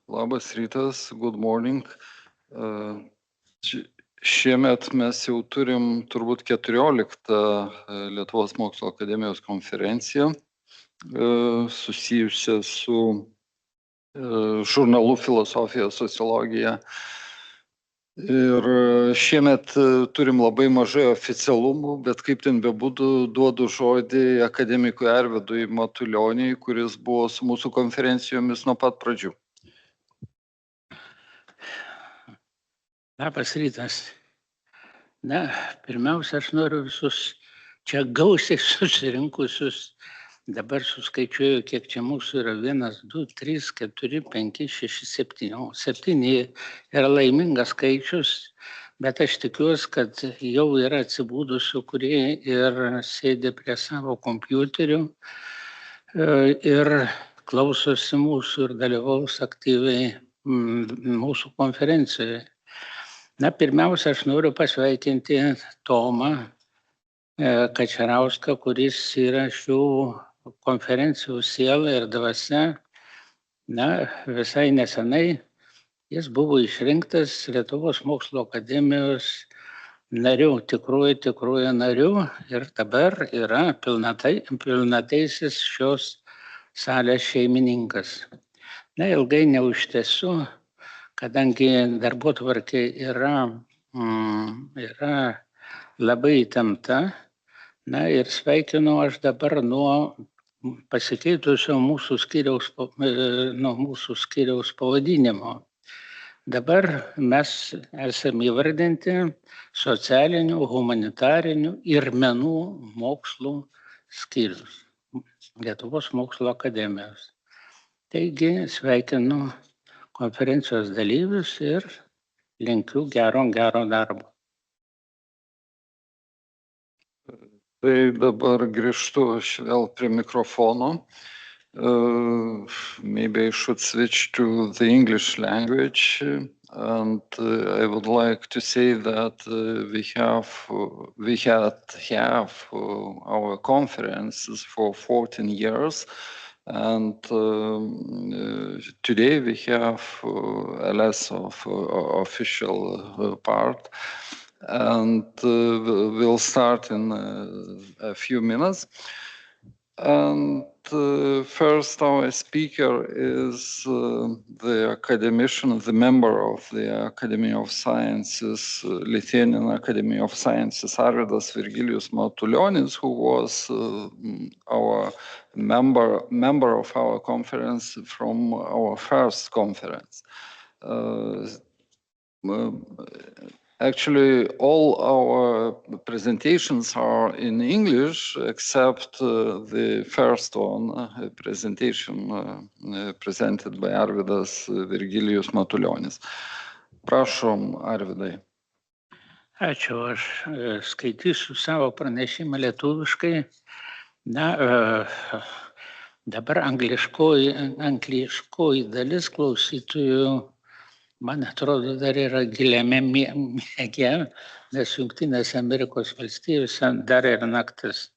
Labas rytas, good morning. Šiemet mes jau turim turbūt 14 Lietuvos mokslo akademijos konferenciją susijusią su žurnalu filosofijos, sociologija. Ir šiemet turim labai mažai oficialumų, bet kaip ten bebūtų, duodu žodį akademikui Arvydui Matulioniui, kuris buvo su mūsų konferencijomis nuo pat pradžių. Labas rytas. Na, pirmiausia, aš noriu visus čia gausiai susirinkusius, dabar suskaičiuoju, kiek čia mūsų yra 1, 2, 3, 4, 5, 6, 7. 7 yra laimingas skaičius, bet aš tikiuosi, kad jau yra atsibūdusių, kurie ir sėdi prie savo kompiuterių ir klausosi mūsų ir dalyvaus aktyviai mūsų konferencijoje. Na, pirmiausia, aš noriu pasveikinti Tomą Kačerauską, kuris yra šių konferencijų siela ir dvasia. Na, visai nesenai jis buvo išrinktas Lietuvos mokslo akademijos nariu, tikruoju nariu ir dabar yra pilnateisis šios salės šeimininkas. Na, ilgai neužtęsiu, kadangi darbotvarkė yra labai įtempta. Na ir sveikinu aš dabar nuo pasikeitusio mūsų skyriaus pavadinimo. Dabar mes esame įvardinti socialinių, humanitarinių ir menų mokslų skyrius Lietuvos mokslo akademijos. Taigi sveikinu konferencijos dalyvius ir linkiu gero darbo. Tai dabar grįžtu aš vėl prie mikrofono. Maybe I should switch to the English language, and I would like to say that we have our conferences for 14 years. And today we have a less of official part, and we'll start in a few minutes. And first our speaker is the academician, the member of the Academy of Sciences, Lithuanian Academy of Sciences, Arvydas Virgilijus Matulionis, who was our member of our conference from our first conference. Actually, all our presentations are in English, except the first one, presentation presented by Arvydas Virgilijus Matulionis. Prašom, Arvydai. Ačiū, aš skaitysiu savo pranešimą lietuviškai. Na, dabar angliškoji dalis klausytojų, man atrodo, dar yra giliame miege, nes Jungtinėse Amerikos valstijose dar yra naktis.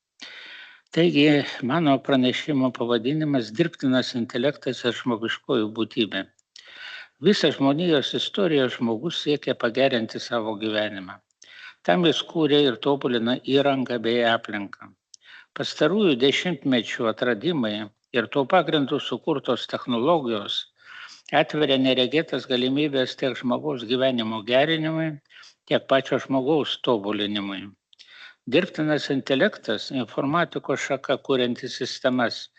Taigi, mano pranešimo pavadinimas Dirbtinas intelektas ir žmogiškoji būtybė. Visą žmonijos istoriją žmogus siekia pagerinti savo gyvenimą. Tam jis kūrė ir tobulina įrangą bei aplinką. Pastarųjų dešimtmečių atradimai ir tuo pagrindu sukurtos technologijos atveria neregėtas galimybės tiek žmogaus gyvenimo gerinimui, tiek pačio žmogaus tobulinimui. Dirbtinas intelektas, informatikos šaka kuriantis sistemas,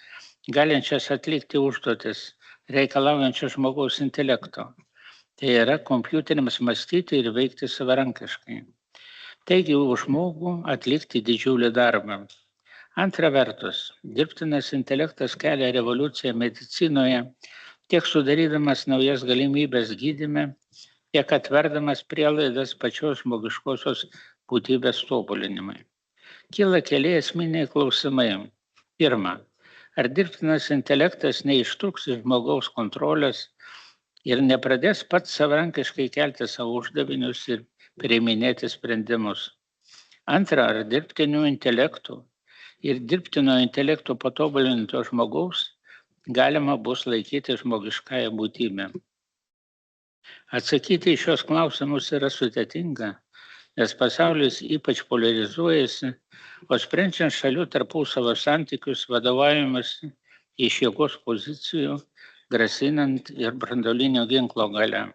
galinčias atlikti užduotis, reikalaujančias žmogaus intelekto. Tai yra kompiuteriams mąstyti ir veikti savarankiškai. Taigi už žmogų atlikti didžiulį darbą. Antra vertus, dirbtinas intelektas kelia revoliuciją medicinoje, tiek sudarydamas naujas galimybės gydyme, tiek atverdamas prielaidas pačios žmogiškosios būtybės tobulinimui. Kyla keli esminiai klausimai. Pirma, ar dirbtinas intelektas neištruks iš žmogaus kontrolės ir nepradės pats savarankiškai kelti savo uždavinius ir priiminėti sprendimus? Antra, ar dirbtinių intelektų ir dirbtino intelekto patobulinto žmogaus galima bus laikyti žmogiškąją būtybę. Atsakyti į šios klausimus yra sudėtinga, nes pasaulis ypač polarizuojasi, o sprendžiant šalių tarpusavio santykius vadovaujamas iš jėgos pozicijų, grasinant ir branduolinio ginklo galia.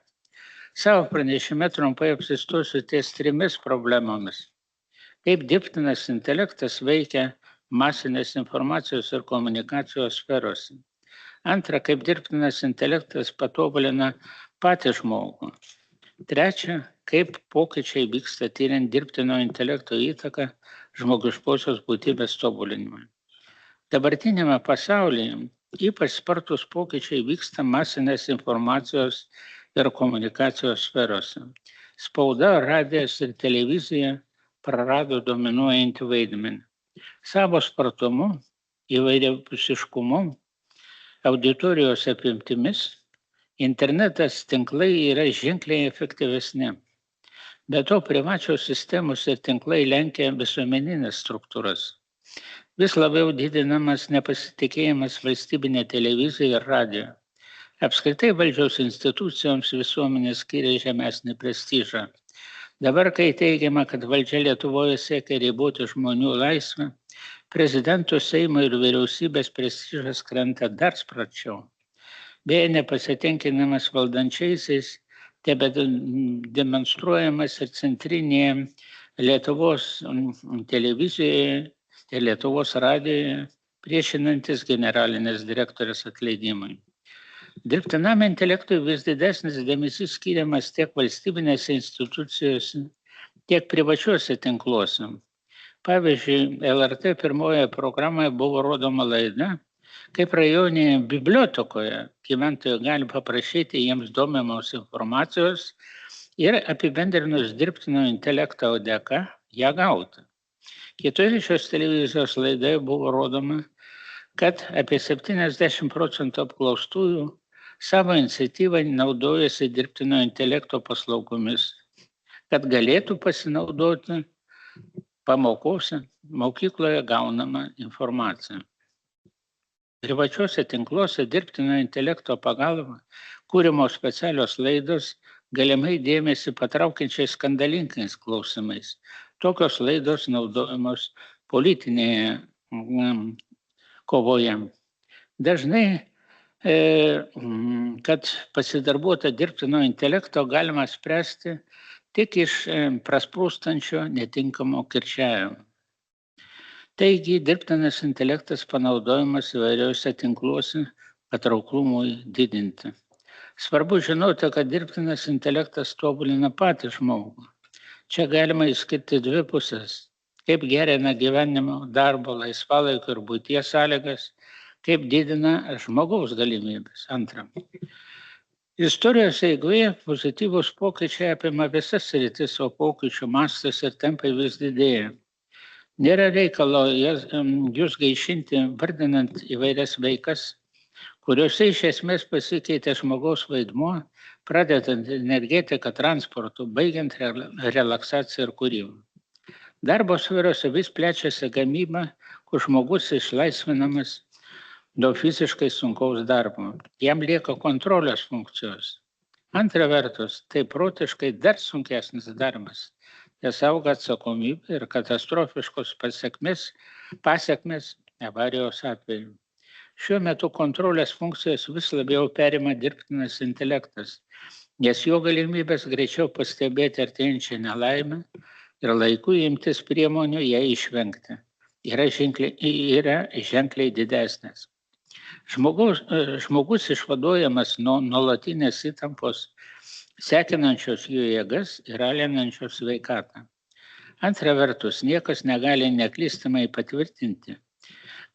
Savo pranešime trumpai apsistosiu ties 3 problemomis. Kaip dirbtinas intelektas veikia masinės informacijos ir komunikacijos sferose. Antra, kaip dirbtinas intelektas patobulina patį žmogų. Trečia, kaip pokyčiai vyksta tyrant dirbtino intelekto įtaką žmogiškosios būtybės tobulinimui. Dabartinėme pasaulyje ypač spartus pokyčiai vyksta masinės informacijos ir komunikacijos sferose. Spauda, radijas ir televizija prarado dominuojantį vaidmenį. Savo spartumu, įvairiapusiškumu, auditorijos apimtimis, internetas tinklai yra ženkliai efektyvesni. Be to, privačios sistemos ir tinklai lenkia visuomeninės struktūras. Vis labiau didinamas nepasitikėjimas valstybinė televizija ir radija. Apskritai valdžios institucijoms visuomenė skiria žemesnį prestižą. Dabar, kai teigiama, kad valdžia Lietuvoje siekia riboti žmonių laisvę, prezidento, Seimo ir vyriausybės prestižas krenta dar sparčiau. Beje, nepasitenkinimas valdančiaisiais tebedemonstruojamas ir centrinėje Lietuvos televizijoje ir Lietuvos radijoje, priešinantis generalinės direktorės atleidimui. Dirbtinam intelektui vis didesnis dėmesys skiriamas tiek valstybinėse institucijose, tiek privačiuose tinkluose. Pavyzdžiui, LRT pirmoje programoje buvo rodoma laida, kaip rajoninėje bibliotekoje gyventojai gali paprašyti jiems domimos informacijos ir apibendrinus dirbtino intelekto dėka ją gauti. Kitoje šios televizijos laidoje buvo rodoma, kad apie 70% apklaustųjų savo iniciatyvą naudojasi dirbtino intelekto paslaugomis, kad galėtų pasinaudoti pamokose mokykloje gaunamą informaciją. Privačiuose tinkluose dirbtino intelekto pagalba kūrimos specialios laidos galimai dėmesį patraukiančiais skandalingais klausimais. Tokios laidos naudojamos politinėje kovoje. Dažnai, kad pasidarbuota dirbtino intelekto galima spręsti tik iš prasprūstančio netinkamo kirčiavimo. Taigi, dirbtinas intelektas panaudojamas įvairiuose tinkluose patrauklumui didinti. Svarbu žinoti, kad dirbtinas intelektas tobulina patį žmogų. Čia galima išskirti 2 pusės. Kaip gerina gyvenimo, darbo, laisvalaikio ir buities sąlygas, kaip didina žmogaus galimybės. Antra. Istorijos eigoje pozityvūs pokyčiai apima visas sritis, o pokyčių mastas ir tempai vis didėja. Nėra reikalo jūs gaišinti, vardinant įvairias veikas, kuriuose iš esmės pasikeitė žmogaus vaidmuo, pradedant energetiką, transportu, baigiant relaksaciją ir kūrimą. Darbo sferose vis plečiasi gamyba, kur žmogus išlaisvinamas nuo fiziškai sunkaus darbo. Jam lieka kontrolės funkcijos. Antra vertus, tai protiškai dar sunkesnis darbas, nes auga atsakomybė ir katastrofiškos pasekmės avarijos atveju. Šiuo metu kontrolės funkcijas vis labiau perima dirbtinas intelektas, nes jo galimybės greičiau pastebėti artėjančią nelaimę ir laiku imtis priemonių ją išvengti yra ženkliai didesnės. Žmogus išvaduojamas nuo nuolatinės įtampos, sekinančios jų jėgas ir alinančios sveikatą. Antra vertus, niekas negali neklystamai patvirtinti,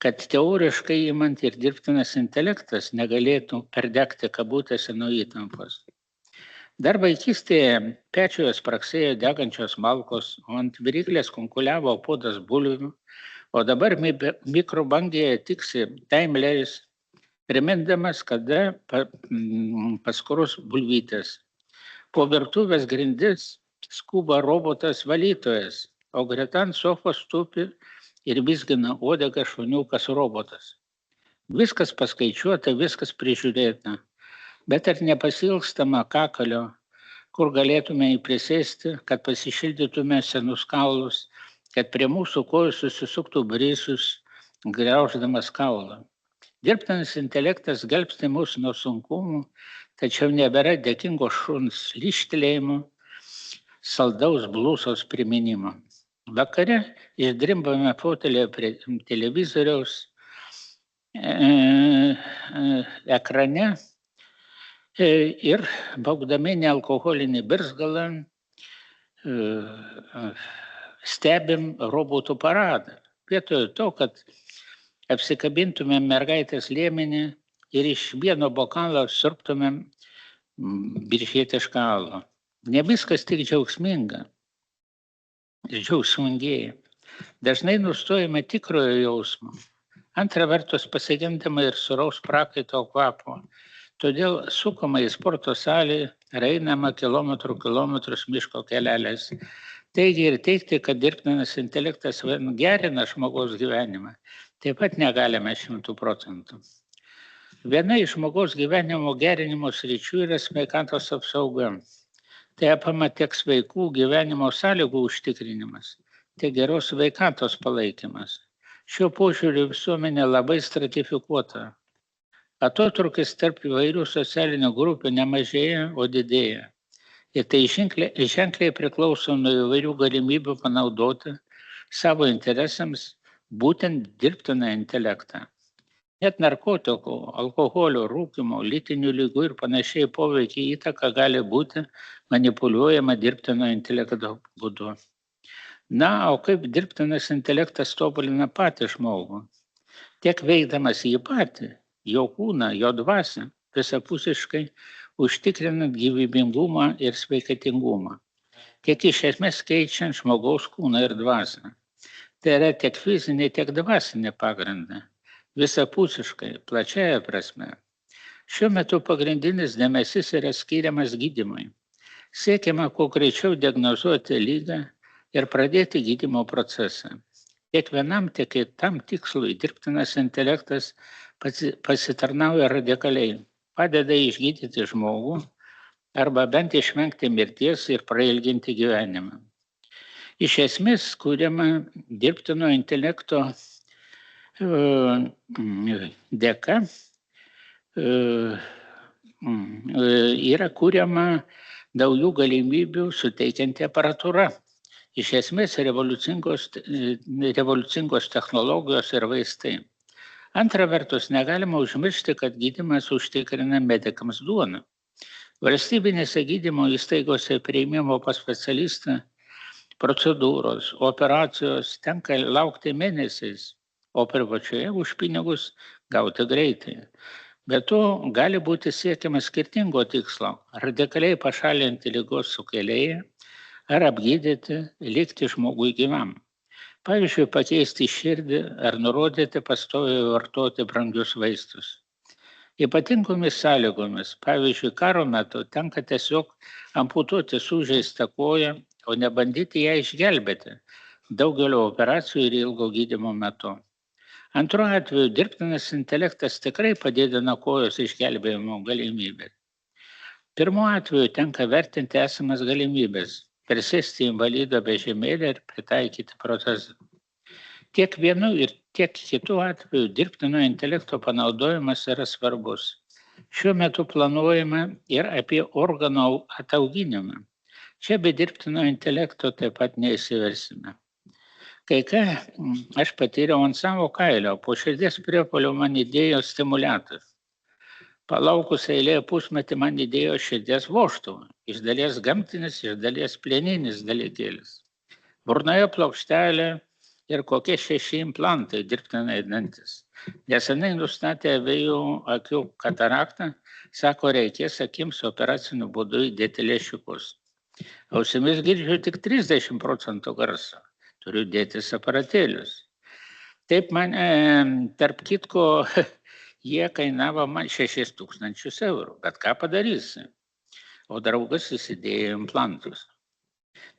kad teoriškai imant ir dirbtinas intelektas negalėtų perdegti kabutėse nuo įtampos. Dar vaikystėje pečiuje spragsėjo degančios malkos, o ant viryklės kunkuliavo puodas bulvių, o dabar mikrobangėje tiksi taimleris, primindamas, kada paskurus bulvytės. Po virtuvės grindis skuba robotas valytojas, o greta ant sofos tupi ir vizgina uodegą šuniukas robotas. Viskas paskaičiuota, viskas prižiūrėta, bet ar nepasilgstama kakalio, kur galėtume įprisėsti, kad pasišildytume senus kaulus, kad prie mūsų kojų susisuktų brisius, grauždamas kaulą. Dirbtinis intelektas gelbsti mus nuo sunkumų, tačiau nebėra dėkingo šuns lyžtelėjimo, saldaus blusos priminimo. Vakare išdrimbame fotelėje prie televizoriaus ekrane ir baugdami nealkoholinį birzgalą stebim robotų paradą. Vietoj to, kad apsikabintumėm mergaitės liemenį ir iš vieno bokalo siurbtumėm biržietišką alų. Ne viskas tik džiaugsminga. Džiaugsmingėja. Dažnai nustojame tikrojo jausmo. Antra vertus pasigendama ir suraus prakaito kvapo. Todėl sukama į sporto salę ir einama kilometrus miško kelelės. Taigi ir teigti, kad dirbtinis intelektas gerina žmogaus gyvenimą, taip pat negalime 100%. Viena iš žmogaus gyvenimo gerinimo sričių yra sveikatos apsauga. Tai apima tiek sveikų gyvenimo sąlygų užtikrinimas, tiek geros sveikatos palaikymas. Šiuo požiūriu visuomenė labai stratifikuota. Atotrūkis tarp įvairių socialinių grupių nemažėja, o didėja. Ir tai ženkliai priklauso nuo įvairių galimybių panaudoti savo interesams būtent dirbtiną intelektą. Net narkotikų, alkoholio, rūkymo, lytinių ligų ir panašiai poveikiai įtaka gali būti manipuliuojama dirbtino intelekto būdu. Na, o kaip dirbtinas intelektas tobulina patį žmogų? Tiek veikdamas jį patį, jo kūną, jo dvasią, visapusiškai užtikrinant gyvybingumą ir sveikatingumą, tiek iš esmės keičiant žmogaus kūną ir dvasią. Tai yra tiek fizinė, tiek dvasinė pagrinda, visapusiškai, plačiaja prasme. Šiuo metu pagrindinis dėmesys yra skiriamas gydymui. Siekiama kuo greičiau diagnozuoti ligą ir pradėti gydymo procesą. Tiek vienam, tiek kitam tikslui dirbtinas intelektas pasitarnauja radikaliai. Padeda išgydyti žmogų arba bent išvengti mirties ir prailginti gyvenimą. Iš esmės, kuriama dirbtino intelekto dėka yra kuriama naujų galimybių suteikianti aparatūra. Iš esmės revoliucingos technologijos ir vaistai. Antra vertus, negalima užmiršti, kad gydymas užtikrina medikams duoną. Valstybinėse gydymo įstaigose priėmimo pas specialistą procedūros, operacijos tenka laukti mėnesiais, o privačioje už pinigus gauti greitai. Be to, gali būti siekiama skirtingo tikslo – radikaliai pašalinti ligos sukėlėją ar apgydyti, likti žmogui gyvam. Pavyzdžiui, pakeisti širdį ar nurodyti pastoviai vartoti brangius vaistus. Ypatingomis sąlygomis, pavyzdžiui, karo metu tenka tiesiog amputuoti sužeistą koją, o ne bandyti ją išgelbėti daugelio operacijų ir ilgo gydymo metu. Antru atveju, dirbtinas intelektas tikrai padidina kojos išgelbėjimo galimybę. Pirmu atveju tenka vertinti esamas galimybės, persėsti į invalido vežimėlį ir pritaikyti protezą. Tiek vienu ir tiek kitų atveju dirbtino intelekto panaudojimas yra svarbus. Šiuo metu planuojama ir apie organų atauginimą. Čia be dirbtino intelekto taip pat neįsiversime. Kai ką aš patyriau ant savo kailio, po širdies priepuolio man įdėjo stimuliatorių. Palaukus eilėje pusmetį man įdėjo širdies vožtuvą, iš dalies gamtinis, iš dalies plieninis dalykėlis. Burnoje plokštelė ir kokie 6 implantai dirbtinai dantis. Nesenai nustatė abiejų akių kataraktą, sako, reikės akims operaciniu būdu įdėti lęšiukus. Ausimis girdžiu tik 30% garso, turiu dėtis aparatėlius. Taip man, tarp kitko, jie kainavo man 6 000 eurų, bet ką padarysi? O draugas įsidėjo implantus.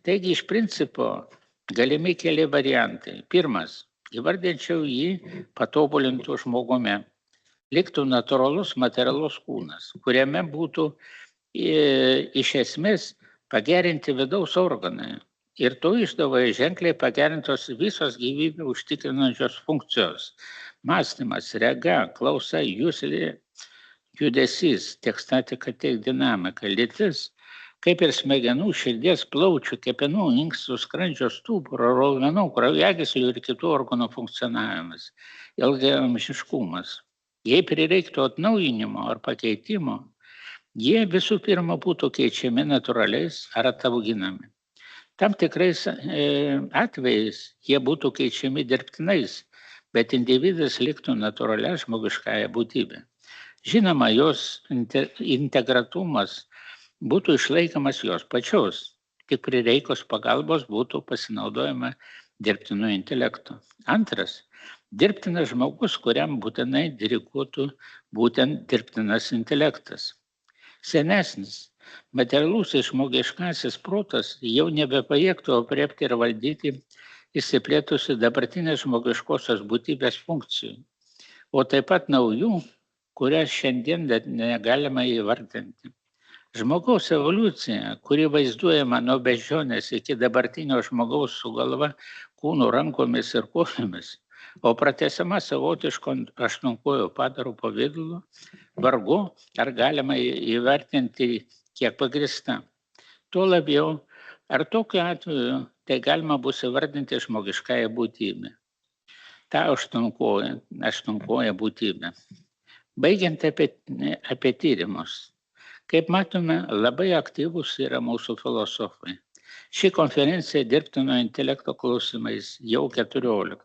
Taigi, iš principo, galimi keli variantai. Pirmas, įvardinčiau jį patobulintų žmogumi. liktų natūralus materialus kūnas, kuriame būtų iš esmės pagerinti vidaus organai. Ir to išdavoje ženkliai pagerintos visos gyvybę užtikrinančios funkcijos. Mąstymas, rega, klausa, juslė, judesys, tiek statika, tiek dinamika, lytis, kaip ir smegenų, širdies, plaučių, kepenų, inkstų, skrandžio, stuburo, raumenų, kraujagyslių ir kitų organų funkcionavimas, ilgaamžiškumas. Jei prireiktų atnaujinimo ar pakeitimo, jie visų pirma būtų keičiami natūraliais ar atauginami. Tam tikrais atvejais jie būtų keičiami dirbtinais, bet individas liktų natūralia žmogiškąja būtybė. Žinoma, jos integratumas būtų išlaikomas jos pačios, tik prireikus pagalbos būtų pasinaudojama dirbtinu intelektu. Antras, dirbtinas žmogus, kuriam būtinai diriguotų būtent dirbtinas intelektas. Senesnis, materialus ir žmogiškasis protas jau nebepajėgtų aprėpti ir valdyti išsiplėtusi dabartinės žmogiškosios būtybės funkcijų, o taip pat naujų, kurias šiandien negalima įvardinti. Žmogaus evoliucija, kuri vaizduojama nuo beždžionės iki dabartinio žmogaus su galva, kūnu, rankomis ir kojomis, o pratęsiama savotiško aštuonkojo padaro pavidalu, vargu ar galima įvertinti kiek pagrįsta. Tuo labiau, ar tokiu atveju tai galima bus įvardinti žmogiškąją būtybę. Ta aštuonkoja būtybė. Baigiant apie tyrimus. Kaip matome, labai aktyvus yra mūsų filosofai. Ši konferencija dirbtino intelekto klausimais jau 14.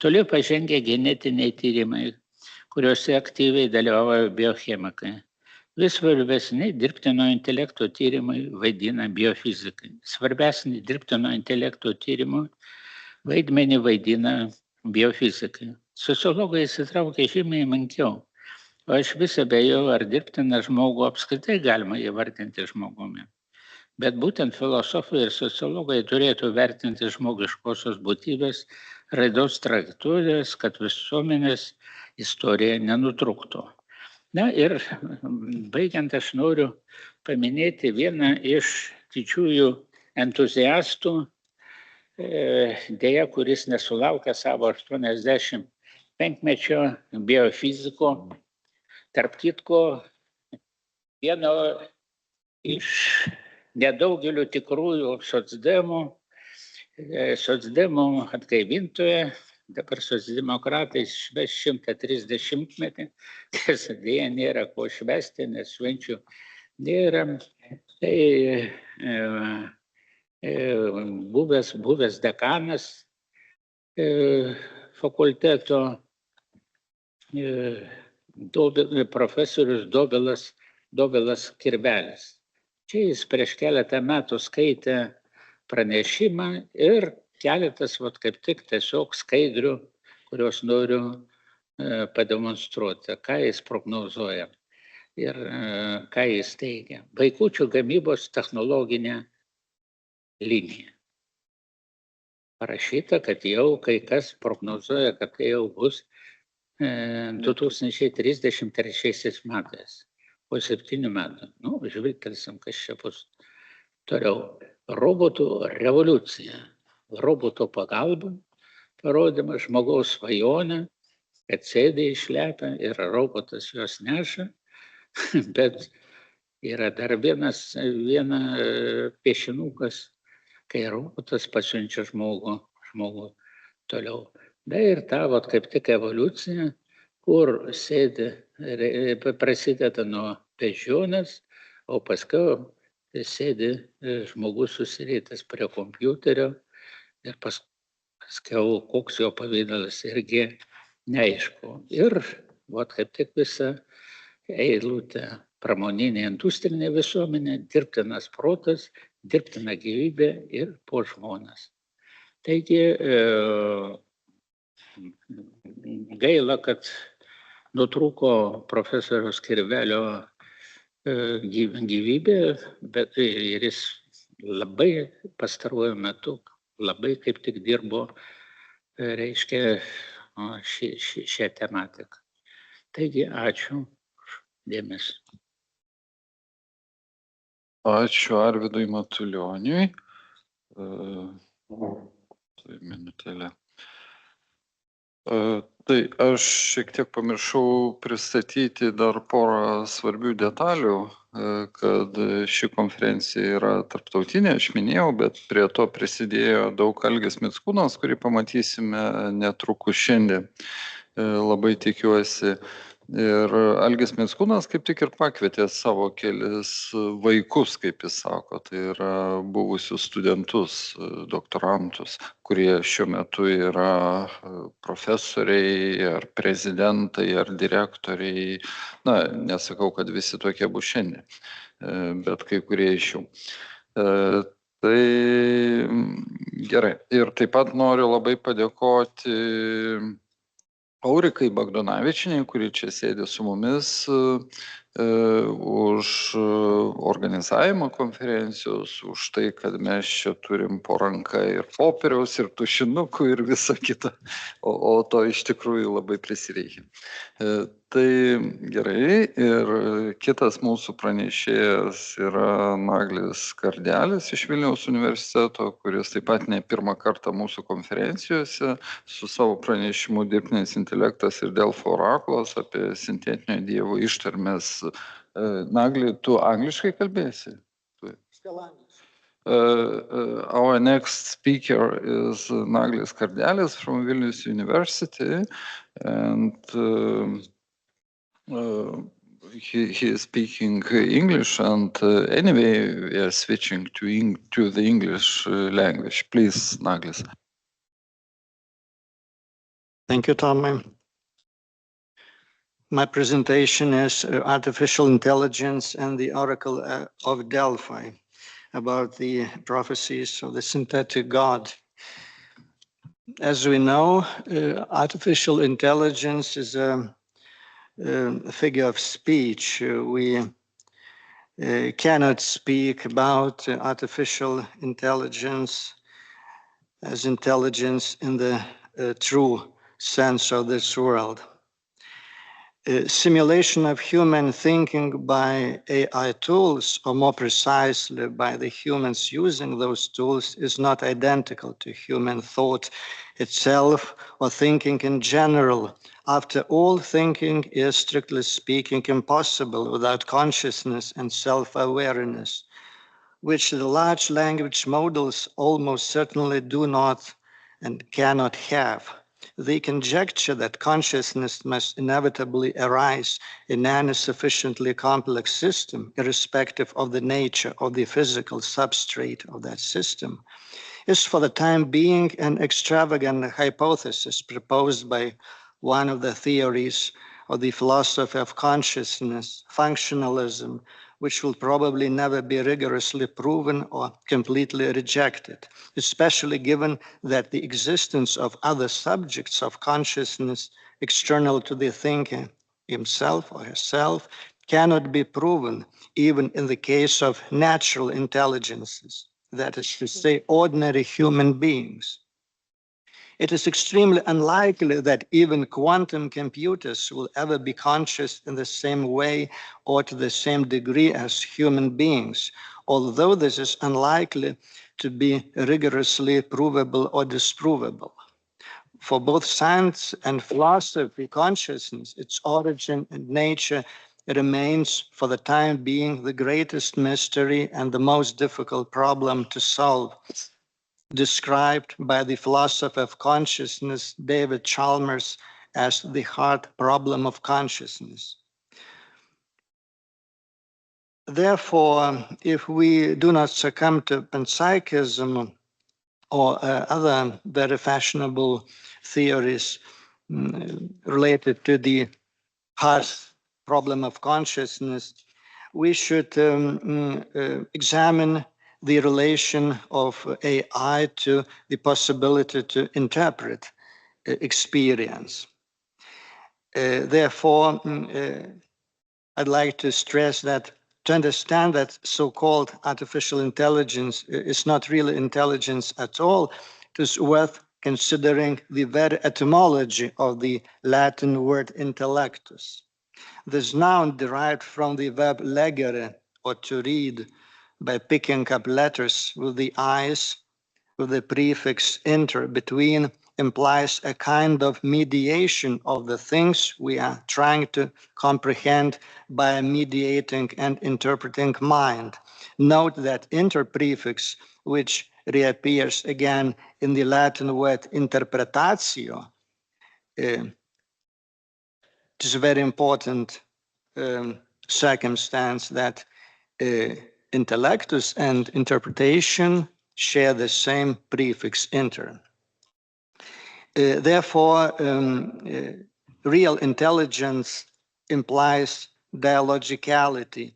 Toliau pažengė genetiniai tyrimai, kuriuose aktyviai dalyvauja biochemikai. Vis svarbesni dirbtino intelekto tyrimai vaidina biofizikai. Svarbesni dirbtino intelekto tyrimų vaidmenį vaidina biofizikai. Sociologai įsitraukia žymiai menkiau, o aš vis abejoju, ar dirbtiną žmogų apskritai galima įvardinti žmogumi. Bet būtent filosofai ir sociologai turėtų vertinti žmogiškosios būtybės raidos trajektorijas, kad visuomenės istorija nenutrūktų. Na ir baigiant aš noriu paminėti vieną iš didžiųjų entuziastų, deja, kuris nesulaukė savo 85-mečio biofiziko, tarp kitko vieno iš nedaugelio tikrųjų socdemų atgaivintoje. Dabar socialdemokratai švęs 130-metį, tiesa, deja nėra ko švęsti, nes švenčių nėra. Tai buvęs dekanas fakulteto, profesorius Dobilas Kirbelis. Čia jis prieš keletą metų skaitė pranešimą ir keletas, kaip tik tiesiog skaidrių, kuriuos noriu pademonstruoti, ką jis prognozuoja ir ką jis teigia. Vaikučių gamybos technologinė linija. Parašyta, kad jau kai kas prognozuoja, kad tai jau bus 2033 metais, po 7 metų. Žvilgtelsim, kas čia bus toliau. Robotų revoliucija. Roboto pagalba, parodymas žmogaus svajonę, kad sėdė išlepę ir robotas juos neša, bet yra dar viena piešinukas, kai robotas pasiunčia žmogų toliau. Da ir ta, kaip tik evoliucija, kur sėdi, prasideda nuo beždžionės, o paskui sėdi žmogus susirietęs prie kompiuterio, ir paskiau, koks jo pavidalas irgi neaišku. Ir kaip tik visa eilutė pramoninė industrinė visuomenė, dirbtinas protas, dirbtina gyvybė ir po žmonas. Taigi, gaila, kad nutrūko profesoriaus Kirvelio gyvybė, bet ir jis labai pastaruoju metu labai kaip tik dirbo, reiškia, šią tematiką. Taigi, ačiū už dėmesį. Ačiū Arvydui Matulioniui. Tai minutėlė. Tai aš šiek tiek pamiršau pristatyti dar porą svarbių detalių, kad ši konferencija yra tarptautinė, aš minėjau, bet prie to prisidėjo daug Algis Mickūnas, kurį pamatysime netrukus šiandien. Labai tikiuosi. Ir Algis Mickūnas kaip tik ir pakvietė savo kelis vaikus, kaip jis sako, tai yra buvusius studentus, doktorantus, kurie šiuo metu yra profesoriai ar prezidentai ar direktoriai. Na, nesakau, kad visi tokie bus šiandien, bet kai kurie iš jų. Tai gerai. Ir taip pat noriu labai padėkoti Aurikai Bagdonavičienei, kuri čia sėdi su mumis, už organizavimą konferencijos, už tai, kad mes čia turim po ranka ir popieriaus, ir tušinukų, ir visą kitą, o to iš tikrųjų labai prisireikia. Tai gerai, ir kitas mūsų pranešėjas yra Naglis Kardelis iš Vilniaus universiteto, kuris taip pat ne pirmą kartą mūsų konferencijose su savo pranešimu Dirbtinis intelektas ir Delfo oraklas apie sintetinio dievo ištarmes. Nagli, tu angliškai kalbėsi? Our next speaker is Naglis Kardelis from Vilnius University, and he is speaking English, and anyway we are switching to the English language. Please, Naglis. Thank you, Tommy. My presentation is Artificial Intelligence and the Oracle of Delphi, about the prophecies of the synthetic God. As we know, artificial intelligence is a figure of speech. We cannot speak about artificial intelligence as intelligence in the true sense of this world. Simulation of human thinking by AI tools, or more precisely by the humans using those tools, is not identical to human thought itself or thinking in general. After all, thinking is, strictly speaking, impossible without consciousness and self-awareness, which the large language models almost certainly do not and cannot have. The conjecture that consciousness must inevitably arise in any sufficiently complex system, irrespective of the nature of the physical substrate of that system, is for the time being an extravagant hypothesis proposed by one of the theories of the philosophy of consciousness, functionalism, which will probably never be rigorously proven or completely rejected, especially given that the existence of other subjects of consciousness external to the thinker himself or herself cannot be proven, even in the case of natural intelligences, that is to say, ordinary human beings. It is extremely unlikely that even quantum computers will ever be conscious in the same way or to the same degree as human beings, although this is unlikely to be rigorously provable or disprovable. For both science and philosophy, consciousness, its origin and nature, remains for the time being the greatest mystery and the most difficult problem to solve, described by the philosopher of consciousness, David Chalmers, as the hard problem of consciousness. Therefore, if we do not succumb to panpsychism or other very fashionable theories related to the hard problem of consciousness, we should examine the relation of AI to the possibility to interpret experience. Therefore, I'd like to stress that to understand that so-called artificial intelligence is not really intelligence at all, it is worth considering the very etymology of the Latin word intellectus. This noun derived from the verb legere, or to read, by picking up letters with the eyes, with the prefix inter between, implies a kind of mediation of the things we are trying to comprehend by a mediating and interpreting mind. Note that inter prefix, which reappears again in the Latin word interpretatio, it is a very important circumstance that intellectus and interpretation share the same prefix inter. Therefore, real intelligence implies dialogicality.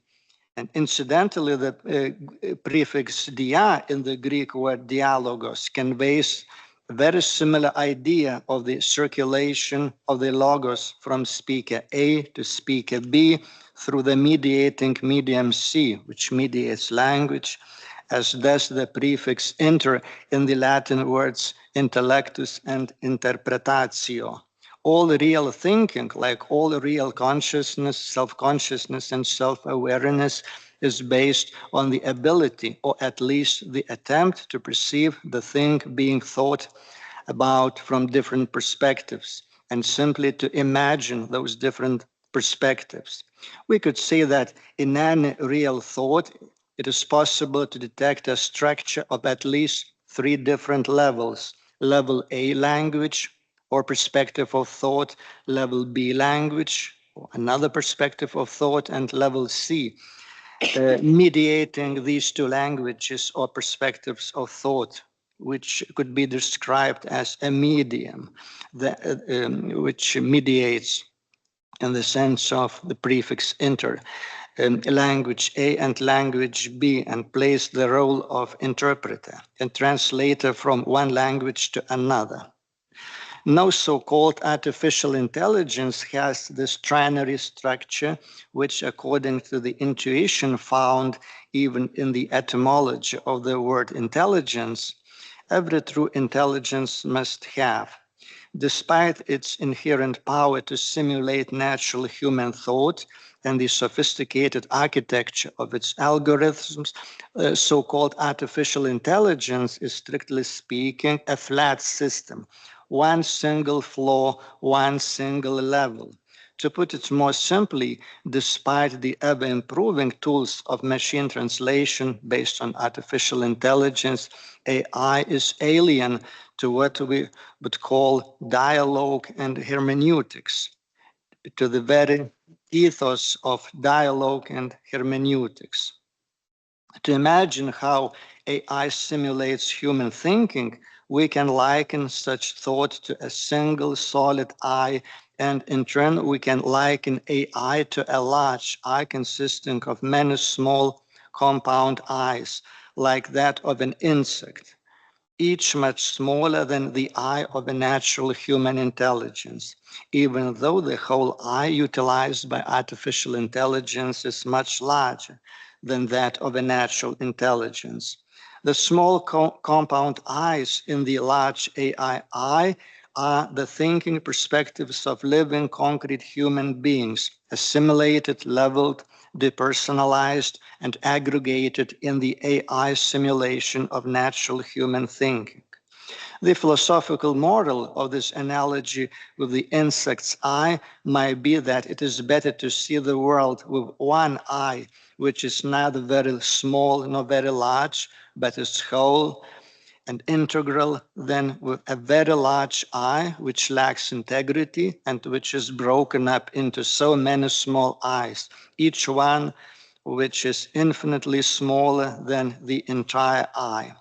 And incidentally, the prefix dia in the Greek word dialogos conveys a very similar idea of the circulation of the logos from speaker A to speaker B through the mediating medium C, which mediates language, as does the prefix inter in the Latin words intellectus and interpretatio. All real thinking, like all real consciousness, self-consciousness, and self-awareness, is based on the ability, or at least the attempt, to perceive the thing being thought about from different perspectives, and simply to imagine those different perspectives. We could say that in any real thought, it is possible to detect a structure of at least 3 different levels: level A, language, or perspective of thought; level B, language, or another perspective of thought; and level C, mediating these 2 languages or perspectives of thought, which could be described as a medium, which mediates in the sense of the prefix inter, language A and language B, and plays the role of interpreter and translator from one language to another. No so-called artificial intelligence has this trinary structure, which, according to the intuition found even in the etymology of the word intelligence, every true intelligence must have. Despite its inherent power to simulate natural human thought and the sophisticated architecture of its algorithms, so-called artificial intelligence is, strictly speaking, a flat system. One single floor, one single level. To put it more simply, despite the ever-improving tools of machine translation based on artificial intelligence, AI is alien to what we would call dialogue and hermeneutics, to the very ethos of dialogue and hermeneutics. To imagine how AI simulates human thinking, we can liken such thought to a single solid eye, and in turn we can liken AI to a large eye consisting of many small compound eyes, like that of an insect, each much smaller than the eye of a natural human intelligence, even though the whole eye utilized by artificial intelligence is much larger than that of a natural intelligence. The small compound eyes in the large AI eye are the thinking perspectives of living, concrete human beings, assimilated, leveled, depersonalized, and aggregated in the AI simulation of natural human thinking. The philosophical moral of this analogy with the insect's eye might be that it is better to see the world with one eye, which is neither very small nor very large, but is whole and integral, than with a very large eye, which lacks integrity and which is broken up into so many small eyes, each one which is infinitely smaller than the entire eye.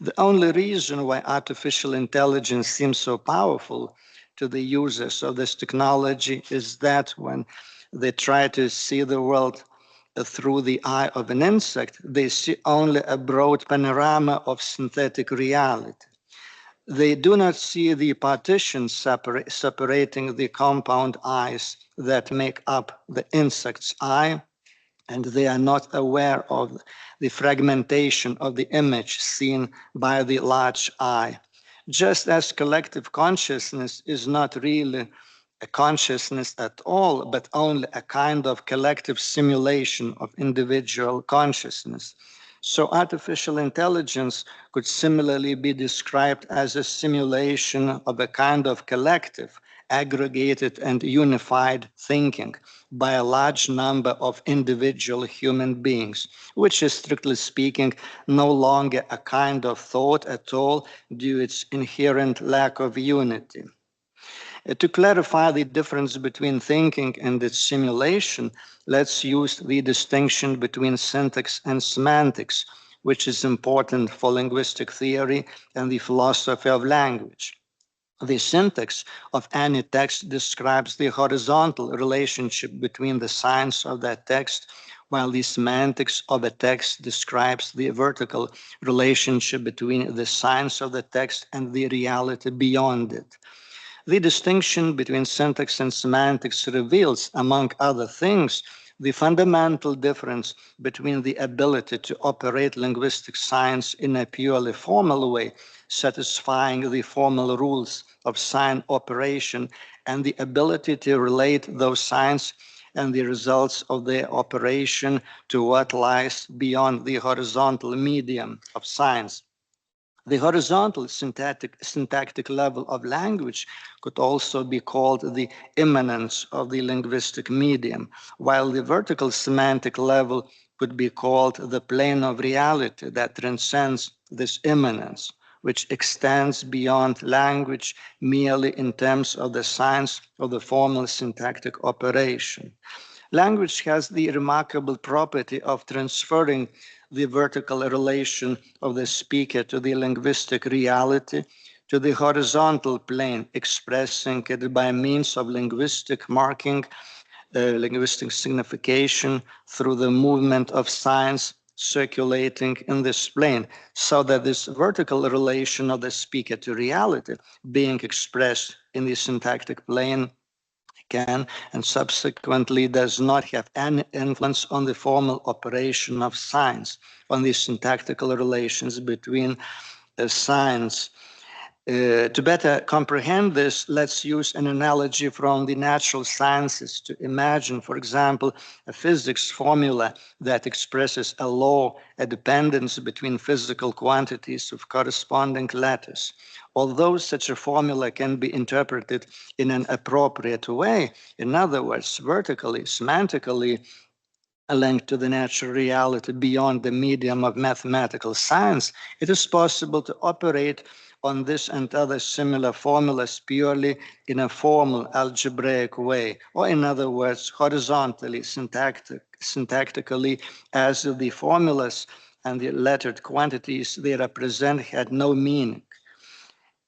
The only reason why artificial intelligence seems so powerful to the users of this technology is that when they try to see the world through the eye of an insect, they see only a broad panorama of synthetic reality. They do not see the partitions separating the compound eyes that make up the insect's eye, and they are not aware of the fragmentation of the image seen by the large eye. Just as collective consciousness is not really a consciousness at all, but only a kind of collective simulation of individual consciousness. So artificial intelligence could similarly be described as a simulation of a kind of collective, aggregated and unified thinking by a large number of individual human beings, which is, strictly speaking, no longer a kind of thought at all due to its inherent lack of unity. To clarify the difference between thinking and its simulation, let's use the distinction between syntax and semantics, which is important for linguistic theory and the philosophy of language. The syntax of any text describes the horizontal relationship between the signs of that text, while the semantics of a text describes the vertical relationship between the signs of the text and the reality beyond it. The distinction between syntax and semantics reveals, among other things, the fundamental difference between the ability to operate linguistic science in a purely formal way, satisfying the formal rules of sign operation, and the ability to relate those signs and the results of their operation to what lies beyond the horizontal medium of signs. The horizontal syntactic level of language could also be called the immanence of the linguistic medium, while the vertical semantic level could be called the plane of reality that transcends this immanence, which extends beyond language merely in terms of the signs of the formal syntactic operation. Language has the remarkable property of transferring the vertical relation of the speaker to the linguistic reality to the horizontal plane, expressing it by means of linguistic marking, linguistic signification through the movement of signs circulating in this plane, so that this vertical relation of the speaker to reality being expressed in the syntactic plane can and subsequently does not have any influence on the formal operation of signs, on the syntactical relations between signs. To better comprehend this, let's use an analogy from the natural sciences to imagine, for example, a physics formula that expresses a law, a dependence between physical quantities of corresponding letters. Although such a formula can be interpreted in an appropriate way, in other words, vertically, semantically, linked to the natural reality beyond the medium of mathematical science, it is possible to operate on this and other similar formulas purely in a formal algebraic way, or in other words, horizontally, syntactically, as the formulas and the lettered quantities they represent had no meaning.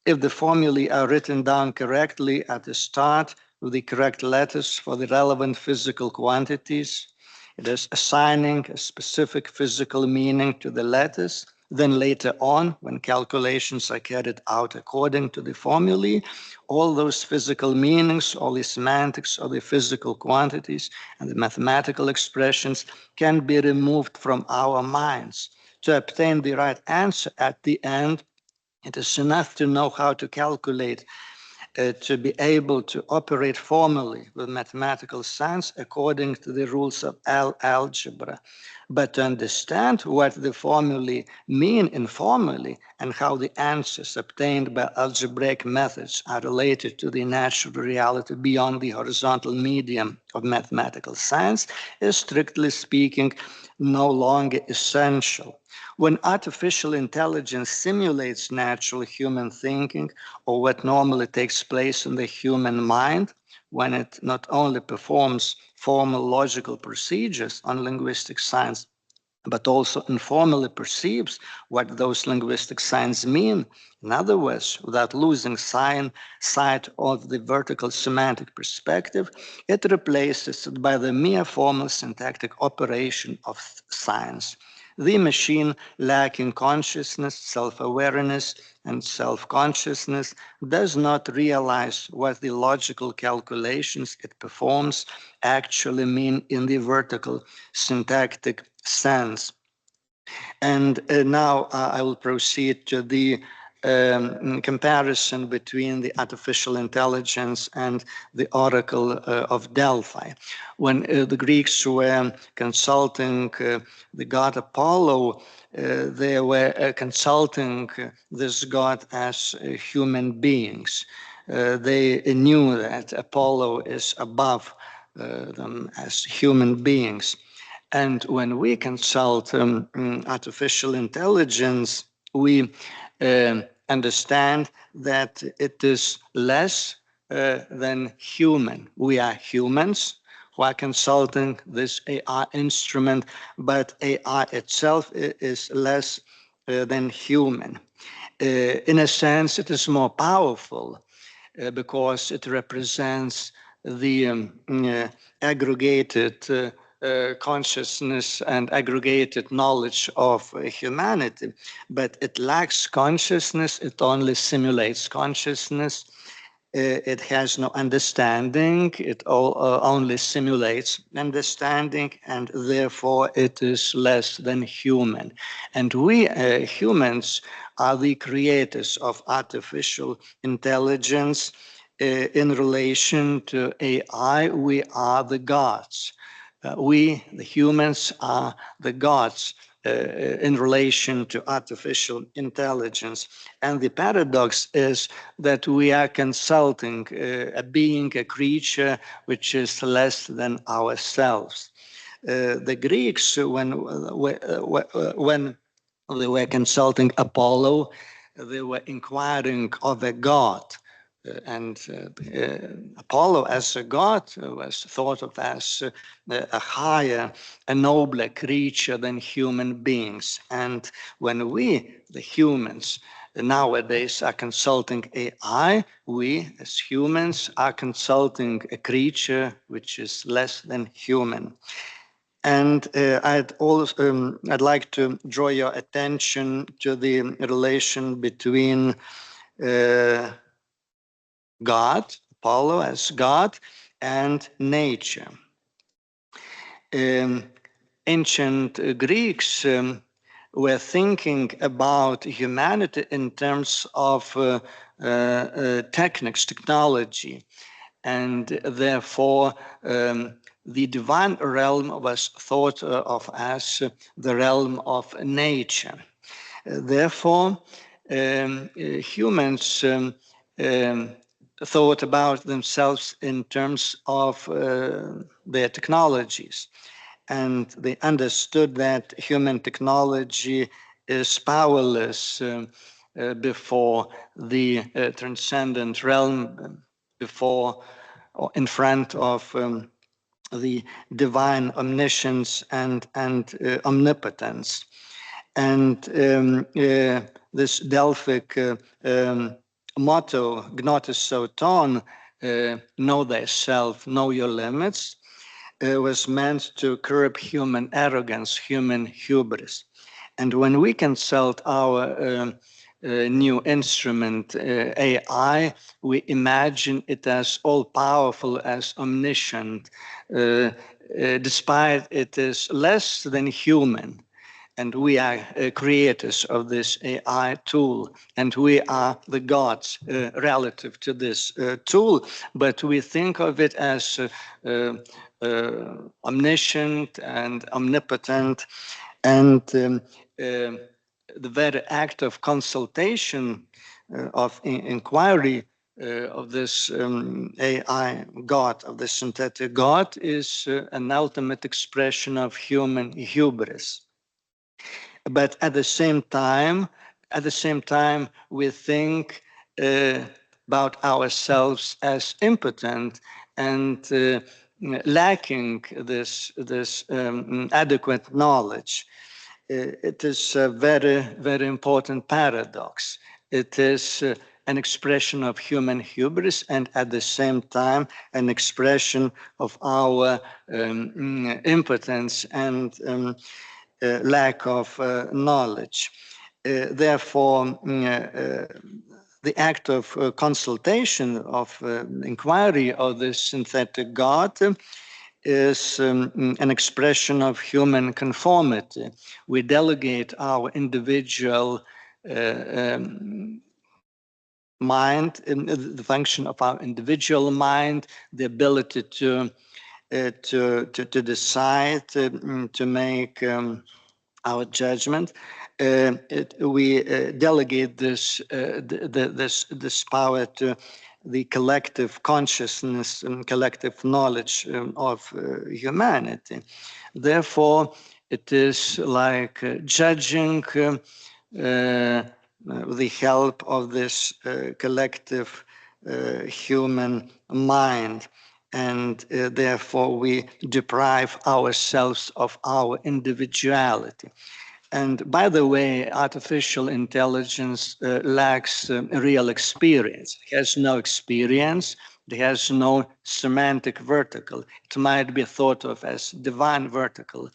If the formulae are written down correctly at the start with the correct letters for the relevant physical quantities, it is assigning a specific physical meaning to the letters. Then later on, when calculations are carried out according to the formulae, all those physical meanings, all the semantics of the physical quantities and the mathematical expressions can be removed from our minds. To obtain the right answer at the end, it is enough to know how to calculate, to be able to operate formally with mathematical science according to the rules of algebra. But to understand what the formulae mean informally and how the answers obtained by algebraic methods are related to the natural reality beyond the horizontal medium of mathematical science is, strictly speaking, no longer essential. When artificial intelligence simulates natural human thinking, or what normally takes place in the human mind, when it not only performs formal logical procedures on linguistic science, but also informally perceives what those linguistic signs mean, in other words, without losing sight of the vertical semantic perspective, it replaces it by the mere formal syntactic operation of science. The machine, lacking consciousness, self-awareness, and self-consciousness, does not realize what the logical calculations it performs actually mean in the vertical syntactic sense. And now I will proceed to the comparison between the artificial intelligence and the Oracle of Delphi. When the Greeks were consulting the god Apollo, they were consulting this god as human beings. They knew that Apollo is above them as human beings. And when we consult artificial intelligence, we understand that it is less than human. We are humans who are consulting this AI instrument, but AI itself is less than human. In a sense, it is more powerful because it represents the aggregated consciousness and aggregated knowledge of humanity, but it lacks consciousness. It only simulates consciousness. It has no understanding. It only simulates understanding, and therefore it is less than human. And we humans are the creators of artificial intelligence. In relation to AI, we are the gods. We, the humans, are the gods in relation to artificial intelligence. And the paradox is that we are consulting a being, a creature, which is less than ourselves. The Greeks, when they were consulting Apollo, they were inquiring of a god. And Apollo as a god was thought of as a higher, a nobler creature than human beings. And when we, the humans, nowadays are consulting AI, we as humans are consulting a creature which is less than human. And I'd like to draw your attention to the relation between God, Apollo as God, and nature. Ancient Greeks were thinking about humanity in terms of technology, and therefore the divine realm was thought of as the realm of nature. Therefore, humans thought about themselves in terms of their technologies, and they understood that human technology is powerless before the transcendent realm, before or in front of the divine omniscience and omnipotence. And this Delphic motto, gnotis auton, know thyself, know your limits, was meant to curb human arrogance, human hubris. And when we consult our new instrument, AI, we imagine it as all-powerful, as omniscient, despite it is less than human. And we are creators of this AI tool, and we are the gods relative to this tool, but we think of it as omniscient and omnipotent, and the very act of consultation, of inquiry of this AI God, of the synthetic God, is an ultimate expression of human hubris. But at the same time, we think about ourselves as impotent and lacking this adequate knowledge. It is a very, very important paradox. It is an expression of human hubris, and at the same time, an expression of our impotence and lack of knowledge. Therefore, the act of consultation, of inquiry of the synthetic God, is an expression of human conformity. We delegate our individual mind, the function of our individual mind, the ability to decide, to make our judgment. We delegate this power to the collective consciousness and collective knowledge of humanity. Therefore, it is like judging with the help of this collective human mind. And therefore we deprive ourselves of our individuality. And by the way, artificial intelligence lacks real experience. It has no experience. It has no semantic vertical. It might be thought of as divine vertical.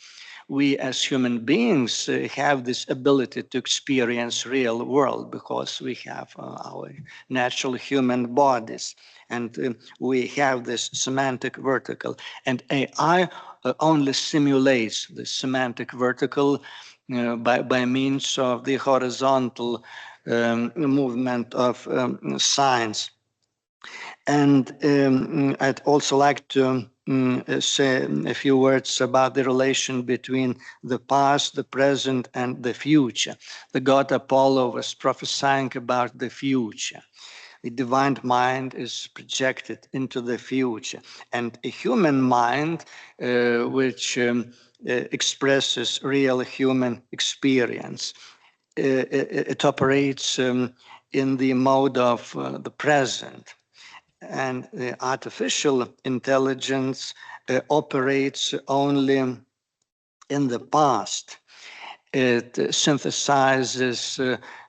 We as human beings have this ability to experience real world because we have our natural human bodies, and we have this semantic vertical. And AI only simulates the semantic vertical by means of the horizontal movement of signs. And I'd also like to say a few words about the relation between the past, the present, and the future. The god Apollo was prophesying about the future. The divine mind is projected into the future, and a human mind which expresses real human experience. It operates in the mode of the present. And the artificial intelligence operates only in the past. It synthesizes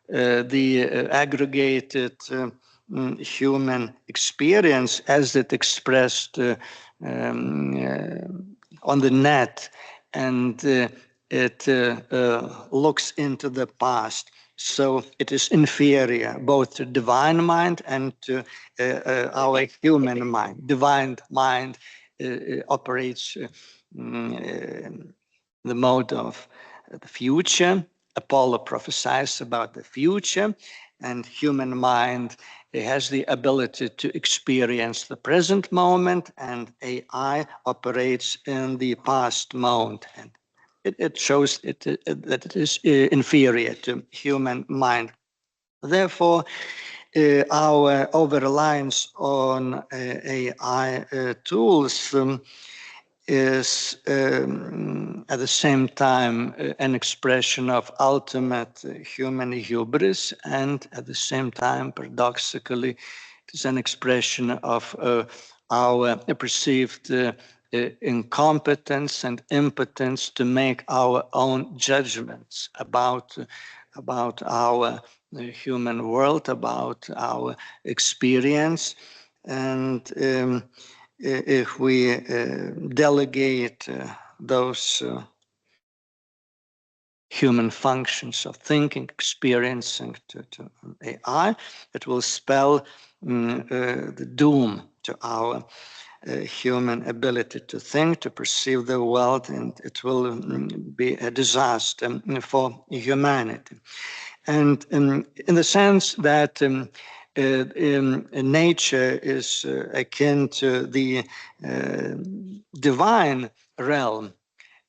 the aggregated human experience as it expressed on the net, and it looks into the past. So it is inferior both to divine mind and to our human mind. Divine mind operates the mode of the future. Apollo prophesies about the future, and human mind has the ability to experience the present moment, and AI operates in the past moment. And it shows that it is inferior to human mind. Therefore, our over-reliance on AI tools is at the same time an expression of ultimate human hubris, and at the same time, paradoxically, it is an expression of our perceived incompetence and impotence to make our own judgments about our human world, about our experience. And if we delegate those human functions of thinking, experiencing to AI, it will spell the doom to our human ability to think, to perceive the world, and it will be a disaster for humanity. And in the sense that nature is akin to the divine realm,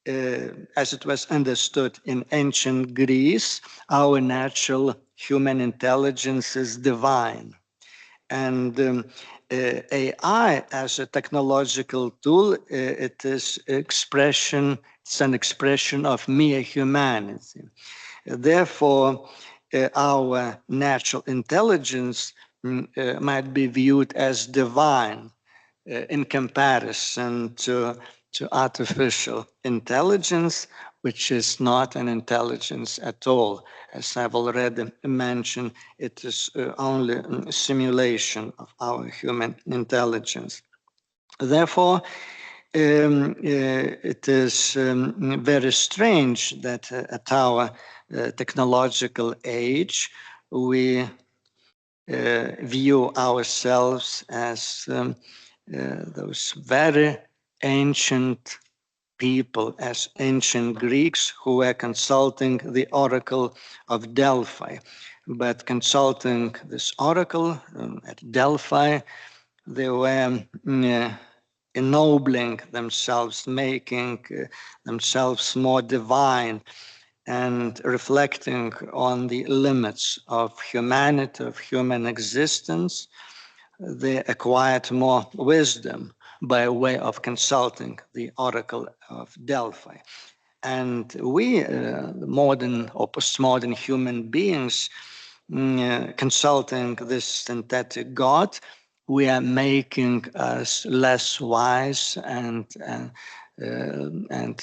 as it was understood in ancient Greece, our natural human intelligence is divine. And AI as a technological tool, it is it's an expression of mere humanity. Therefore, our natural intelligence might be viewed as divine in comparison to artificial intelligence, which is not an intelligence at all. As I've already mentioned, it is only a simulation of our human intelligence. Therefore, it is very strange that at our technological age, we view ourselves as those very ancient people as ancient Greeks who were consulting the oracle of Delphi. But consulting this oracle at Delphi, they were ennobling themselves, making themselves more divine, and reflecting on the limits of humanity, of human existence. They acquired more wisdom by way of consulting the oracle of Delphi. And we, modern or postmodern human beings, consulting this synthetic God, we are making us less wise and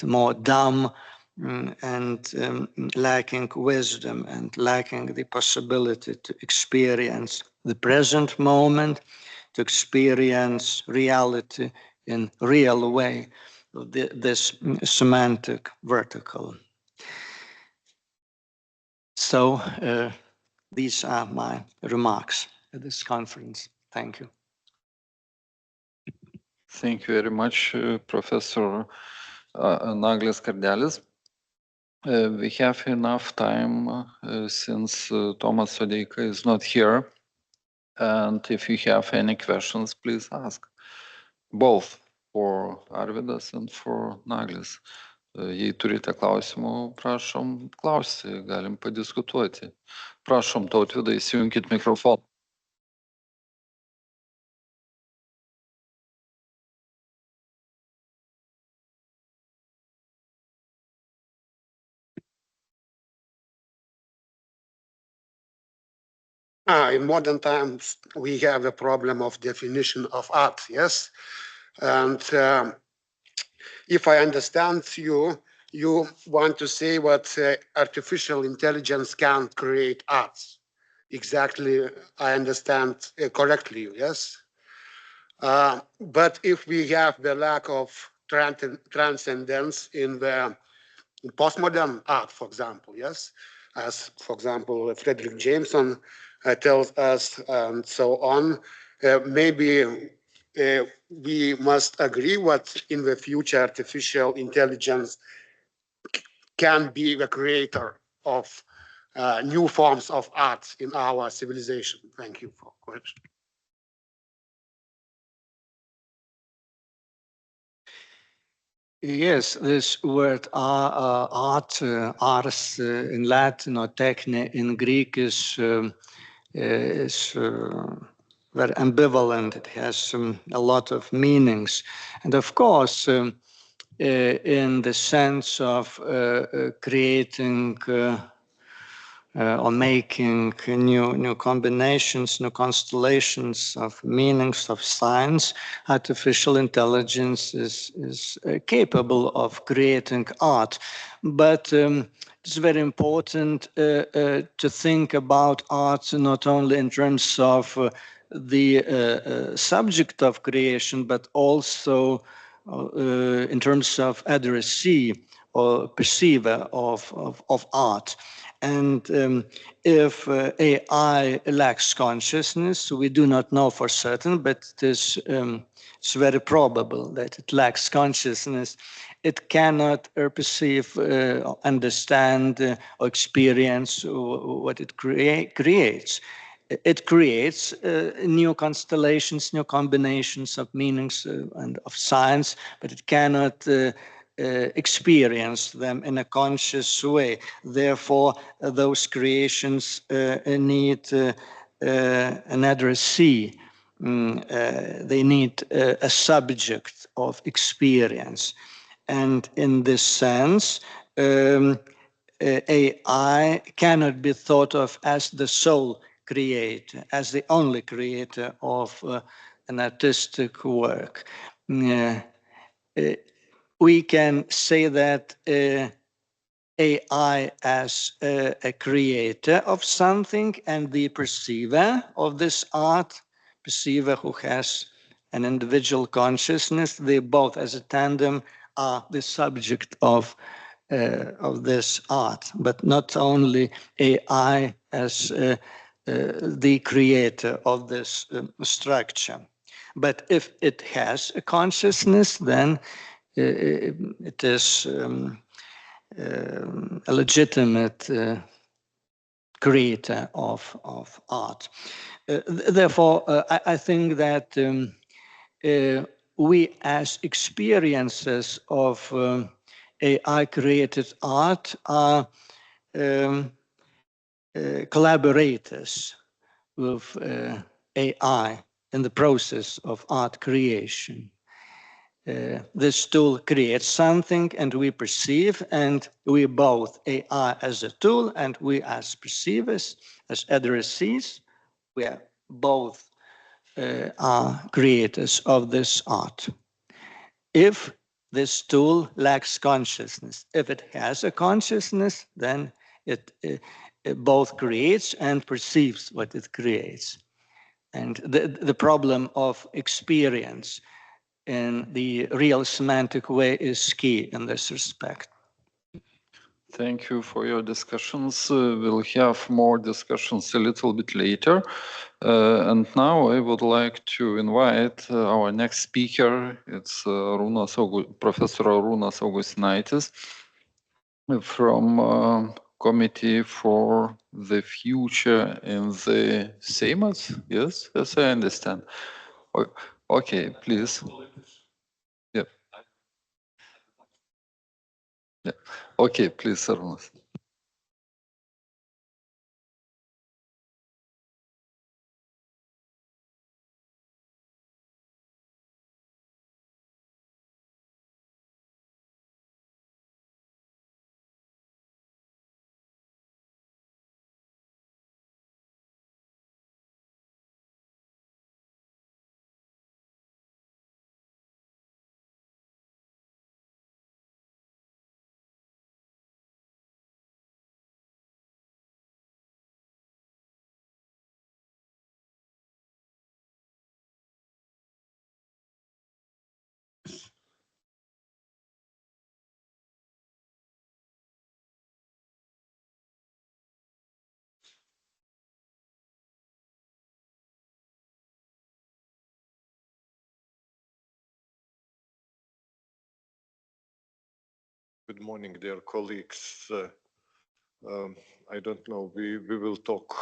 more dumb, and lacking wisdom and lacking the possibility to experience the present moment, to experience reality in real way, this semantic vertical. So these are my remarks at this conference. Thank you. Thank you very much, Professor Naglis Kardelis. We have enough time since Tomas Sodeika is not here. And if you have any questions, please ask, both for Arvydas and for Naglis. Jei turite klausimų, prašom klausti, galim padiskutuoti. Prašom, Tautvydai, įsijunkit mikrofoną. In modern times, we have a problem of definition of art, yes? And if I understand you, you want to say what artificial intelligence can create art. Exactly, I understand correctly, yes? But if we have the lack of transcendence in the postmodern art, for example, yes? As, for example, Frederick Jameson tells us and so on, maybe we must agree what in the future artificial intelligence can be the creator of new forms of art in our civilization. Thank you for the question. Yes, this word art, ars in Latin or techne in Greek is very ambivalent. It has a lot of meanings. And of course, in the sense of creating or making new combinations, new constellations of meanings of science, artificial intelligence is capable of creating art. But it's very important to think about art not only in terms of the subject of creation, but also in terms of addressee or perceiver of art. And if AI lacks consciousness, we do not know for certain, but it's very probable that it lacks consciousness. It cannot perceive, understand, or experience what it creates. It creates new constellations, new combinations of meanings and of science, but it cannot experience them in a conscious way. Therefore, those creations need an addressee. They need a subject of experience. And in this sense, AI cannot be thought of as the sole creator, as the only creator of an artistic work. We can say that AI as a creator of something and the perceiver of this art, perceiver who has an individual consciousness, they both as a tandem are the subject of this art, but not only AI as the creator of this structure. But if it has a consciousness, then it is a legitimate creator of art. Therefore, I think that we as experiencers of AI-created art are collaborators with AI in the process of art creation. This tool creates something and we perceive, and we both AI as a tool and we as perceivers, as addressees, we are both are creators of this art. If this tool lacks consciousness, if it has a consciousness, then it both creates and perceives what it creates. And the problem of experience in the real semantic way is key in this respect. Thank you for your discussions. We'll have more discussions a little bit later. And now I would like to invite our next speaker. It's Professor Arūnas Augustinaitis from Committee for the Future in the Seimas. Yes, as I understand. Okay, please. Yeah. Yeah. Okay, please, Arūnas. Good morning, dear colleagues. I don't know. We will talk.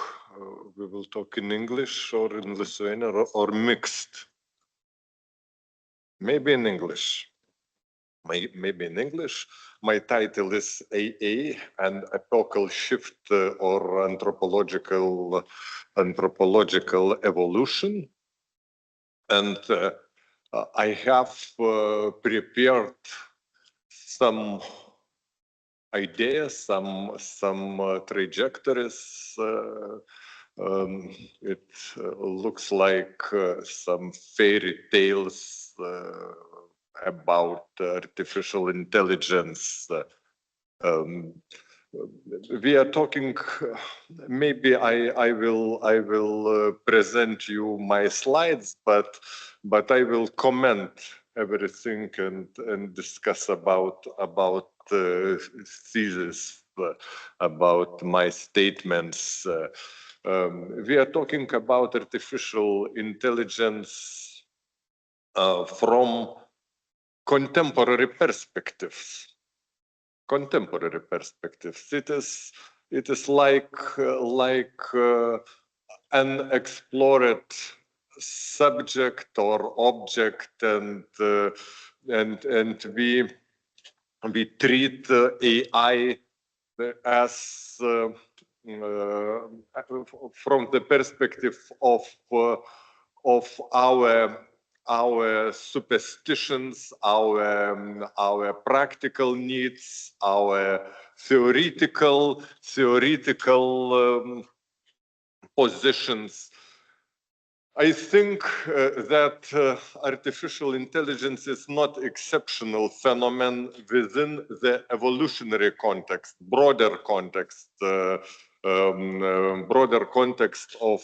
We will talk in English or in Lithuanian or mixed. Maybe in English. Maybe in English. My title is AA, an epochal shift or anthropological evolution, and I have prepared some ideas, some trajectories. It looks like some fairy tales about artificial intelligence. We are talking. Maybe I will present you my slides, but I will comment everything and discuss about thesis, about my statements. We are talking about artificial intelligence from contemporary perspectives. Contemporary perspectives. It is like an explored subject or object, and we treat AI as from the perspective of our superstitions, our practical needs, our theoretical positions. I think that artificial intelligence is not exceptional phenomenon within the evolutionary context, broader context of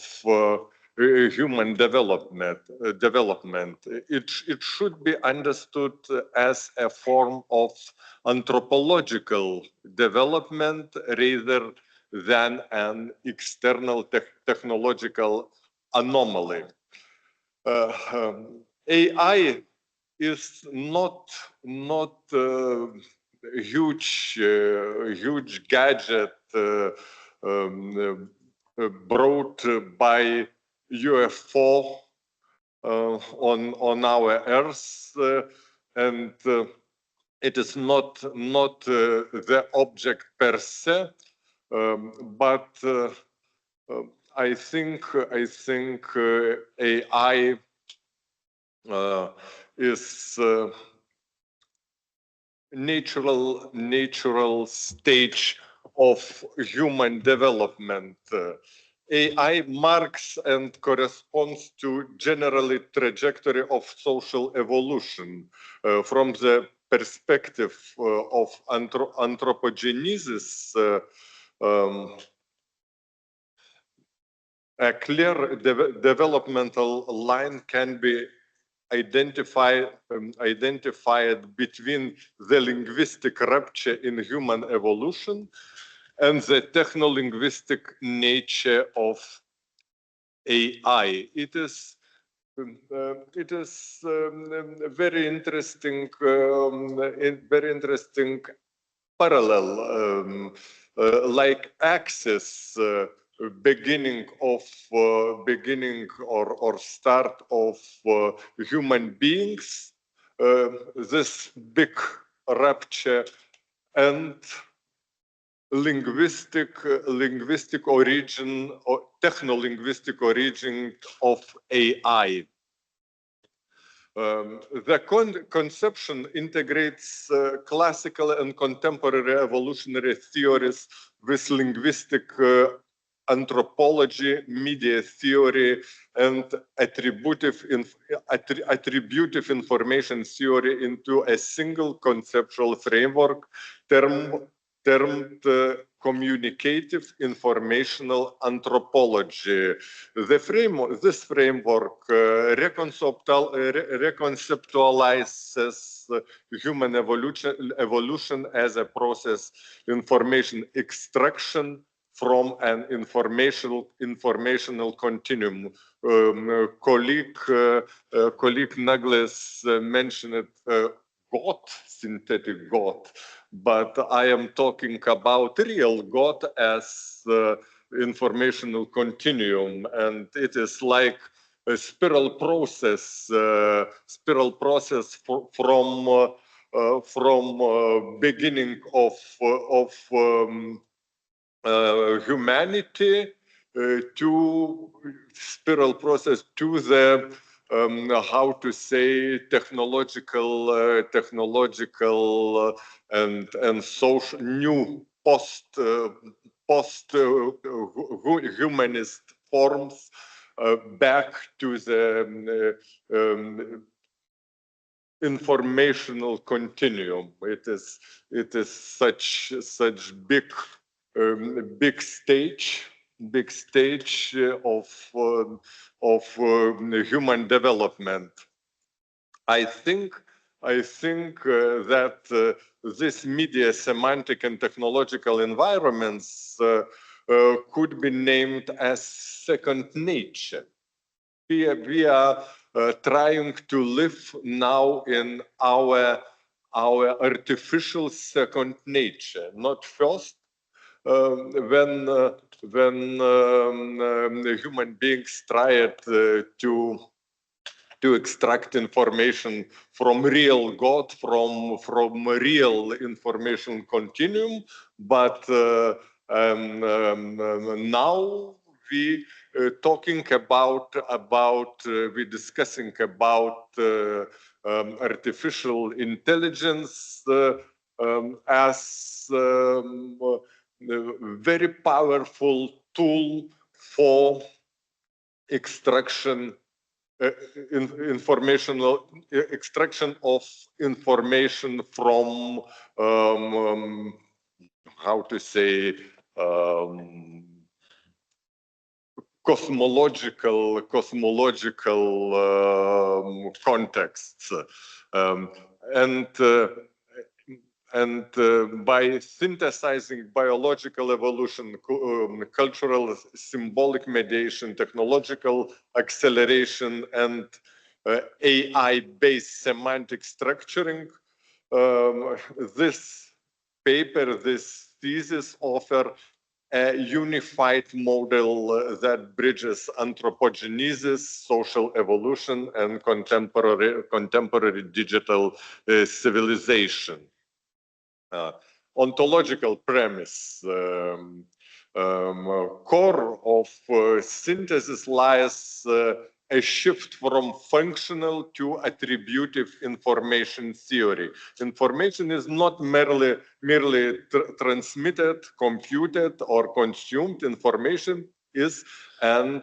human development. It should be understood as a form of anthropological development rather than an external technological anomaly. AI is not huge gadget brought by UFO on our Earth, and it is not the object per se, but I think AI is natural stage of human development. AI marks and corresponds to generally trajectory of social evolution from the perspective of anthropogenesis. A clear developmental line can be identified between the linguistic rupture in human evolution and the techno-linguistic nature of AI. It is very interesting parallel, like axis, beginning or start of human beings, this big rupture, and linguistic origin or techno-linguistic origin of AI. The conception integrates classical and contemporary evolutionary theories with linguistic anthropology, media theory, and attributive information theory into a single conceptual framework termed communicative informational anthropology. This framework reconceptualizes human evolution as a process, information extraction from an informational continuum. Colleague Naglis mentioned God, synthetic God, but I am talking about real God as informational continuum, and it is like a spiral process from beginning of humanity to spiral process to the how to say technological and social new post humanist forms back to the informational continuum. It is such big stage of human development. I think that this media semantic and technological environments could be named as second nature. We are trying to live now in our artificial second nature, not first. When human beings tried to extract information from real God, from real information continuum, but now we talking about we discussing about artificial intelligence as very powerful tool for extraction extraction of information from how to say cosmological contexts, and by synthesizing biological evolution, cultural symbolic mediation, technological acceleration, and AI-based semantic structuring. This paper, this thesis offer a unified model that bridges anthropogenesis, social evolution, and contemporary digital civilization. Ontological premise. Core of synthesis lies a shift from functional to attributive information theory. Information is not merely transmitted, computed, or consumed. Information is an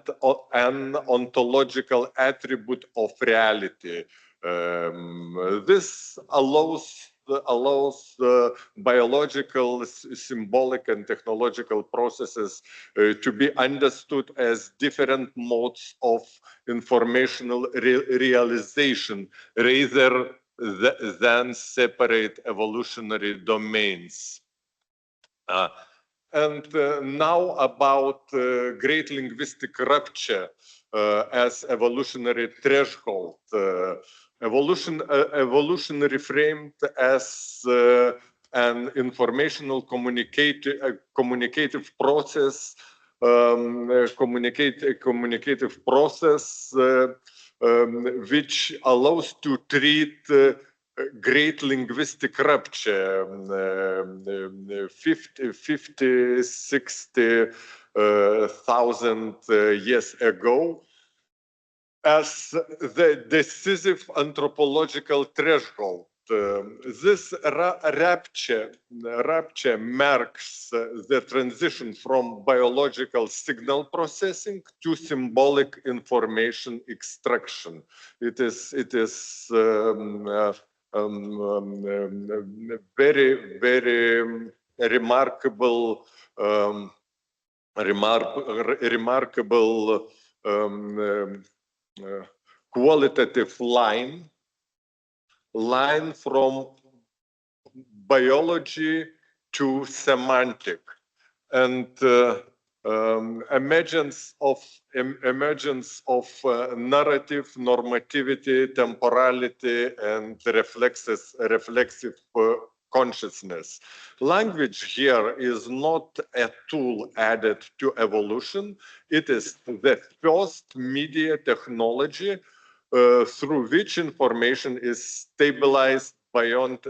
ontological attribute of reality. This allows biological, symbolic, and technological processes to be understood as different modes of informational realization rather than separate evolutionary domains. Now about great linguistic rupture as evolutionary threshold. Evolution reframed as an informational communicative process, which allows to treat great linguistic rupture 60,000 years ago as the decisive anthropological threshold. This rupture marks the transition from biological signal processing to symbolic information extraction. It is very remarkable qualitative line from biology to semantic, and emergence of narrative, normativity, temporality, and reflexive consciousness. Language here is not a tool added to evolution. It is the first media technology through which information is stabilized beyond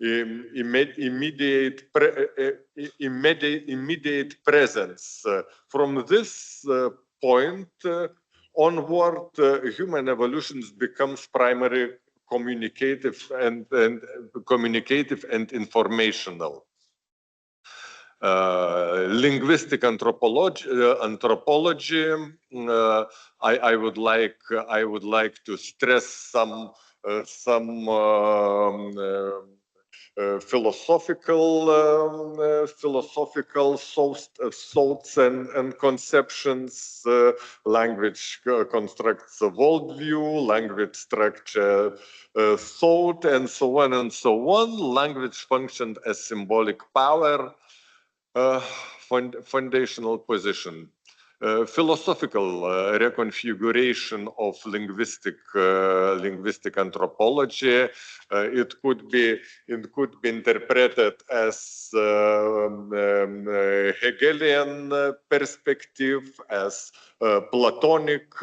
immediate presence. From this point onward, human evolution becomes primary communicative and informational. Linguistic anthropology. I would like to stress some philosophical thoughts and conceptions. Language constructs a worldview, language structure thought, and so on and so on. Language functioned as symbolic power, foundational position. Philosophical reconfiguration of linguistic anthropology. It could be interpreted as Hegelian perspective, as Platonic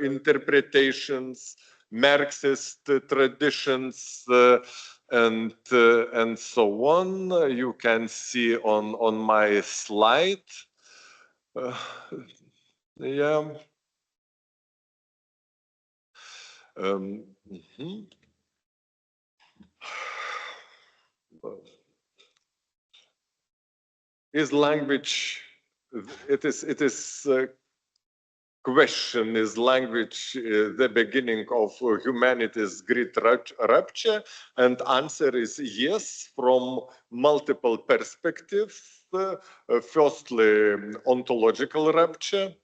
interpretations, Marxist traditions, and so on. You can see on my slide. Yeah. Is language? It is question: is language the beginning of humanity's great rupture? And answer is yes, from multiple perspectives. Firstly, ontological rupture.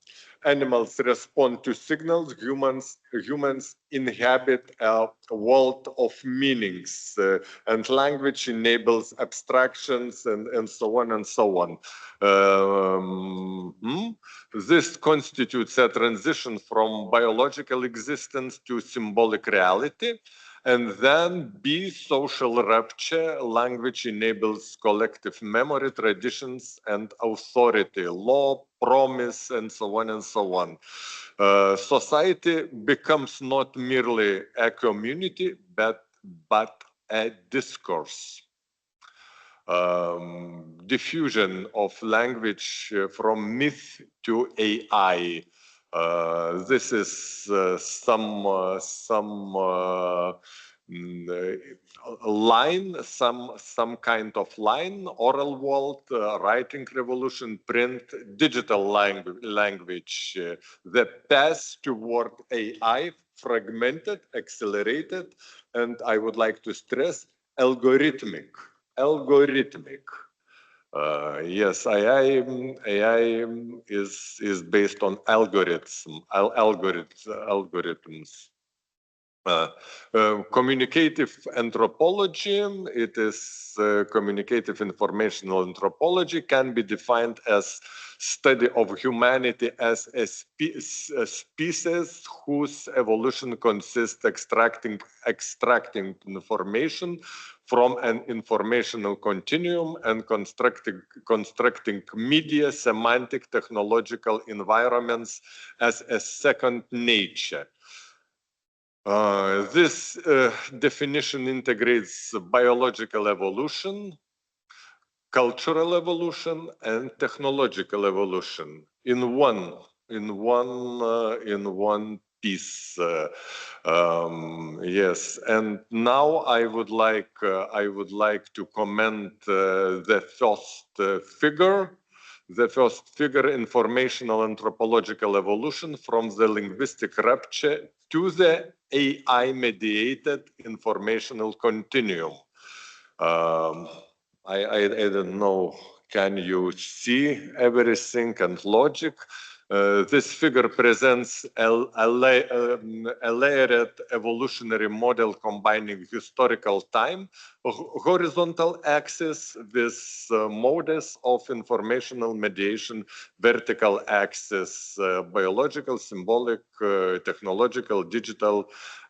animals respond to signals, humans inhabit a world of meanings, and language enables abstractions and so on and so on. This constitutes a transition from biological existence to symbolic reality. And then B, social rupture. Language enables collective memory, traditions, and authority, law, promise, and so on and so on. Society becomes not merely a community, but a discourse. Diffusion of language from myth to AI. This is some kind of line, oral world, writing revolution, print, digital language. The path toward AI, fragmented, accelerated, and I would like to stress, algorithmic. Yes, AI is based on algorithms. Communicative anthropology, it is communicative informational anthropology, can be defined as study of humanity as a species whose evolution consists extracting information from an informational continuum and constructing media, semantic, technological environments as a second nature. This definition integrates biological evolution, cultural evolution, and technological evolution in one piece. Yes, and now I would like to comment the first figure. The first figure, informational anthropological evolution from the linguistic rupture to the AI-mediated informational continuum. I don't know, can you see everything and logic? This figure presents a layered evolutionary model combining historical time, horizontal axis with modes of informational mediation, vertical axis, biological, symbolic, technological, digital,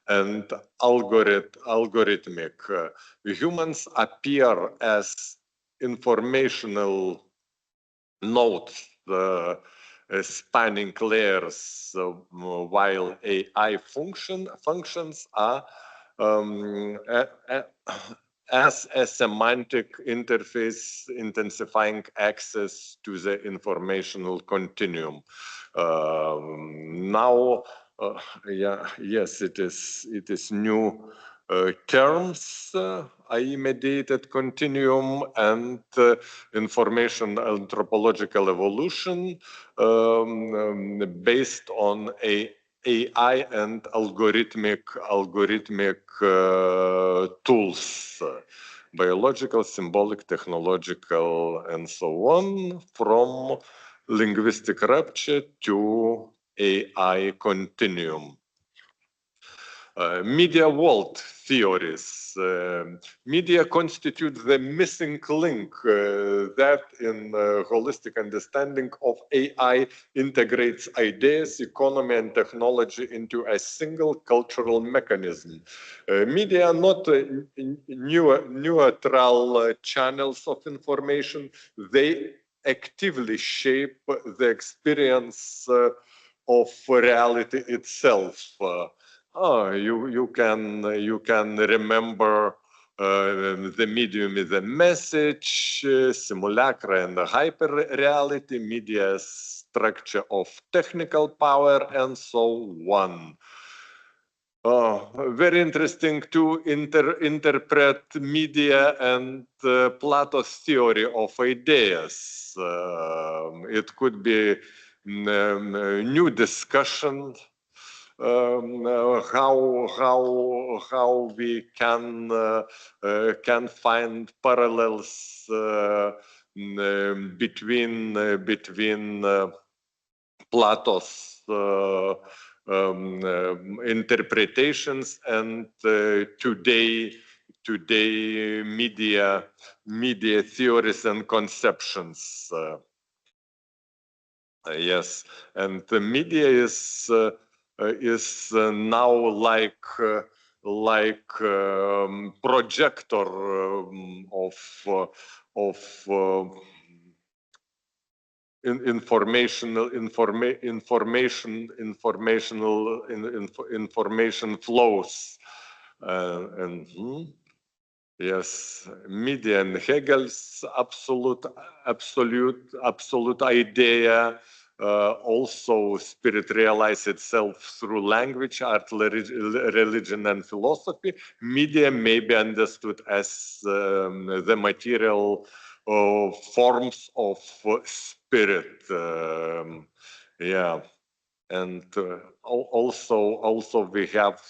and algorithmic. Humans appear as informational nodes, spanning layers, while AI functions are as a semantic interface intensifying access to the informational continuum. Now, yes, it is new terms, AI-mediated continuum and information anthropological evolution based on AI and algorithmic tools, biological, symbolic, technological, and so on, from linguistic rupture to AI continuum. Media world theories. Media constitute the missing link that in holistic understanding of AI integrates ideas, economy, and technology into a single cultural mechanism. Media are not neutral channels of information. They actively shape the experience of reality itself. You can remember the medium is a message, simulacra and hyper reality, media structure of technical power, and so on. Very interesting to interpret media and Plato's theory of ideas. It could be new discussion. How we can find parallels between Plato's interpretations, and today media theories and conceptions. Yes, and the media is now like projector of information flows, yes, media and Hegel's absolute idea also spirit realize itself through language, art, religion, and philosophy. Media may be understood as the material forms of spirit. Yeah, and also we have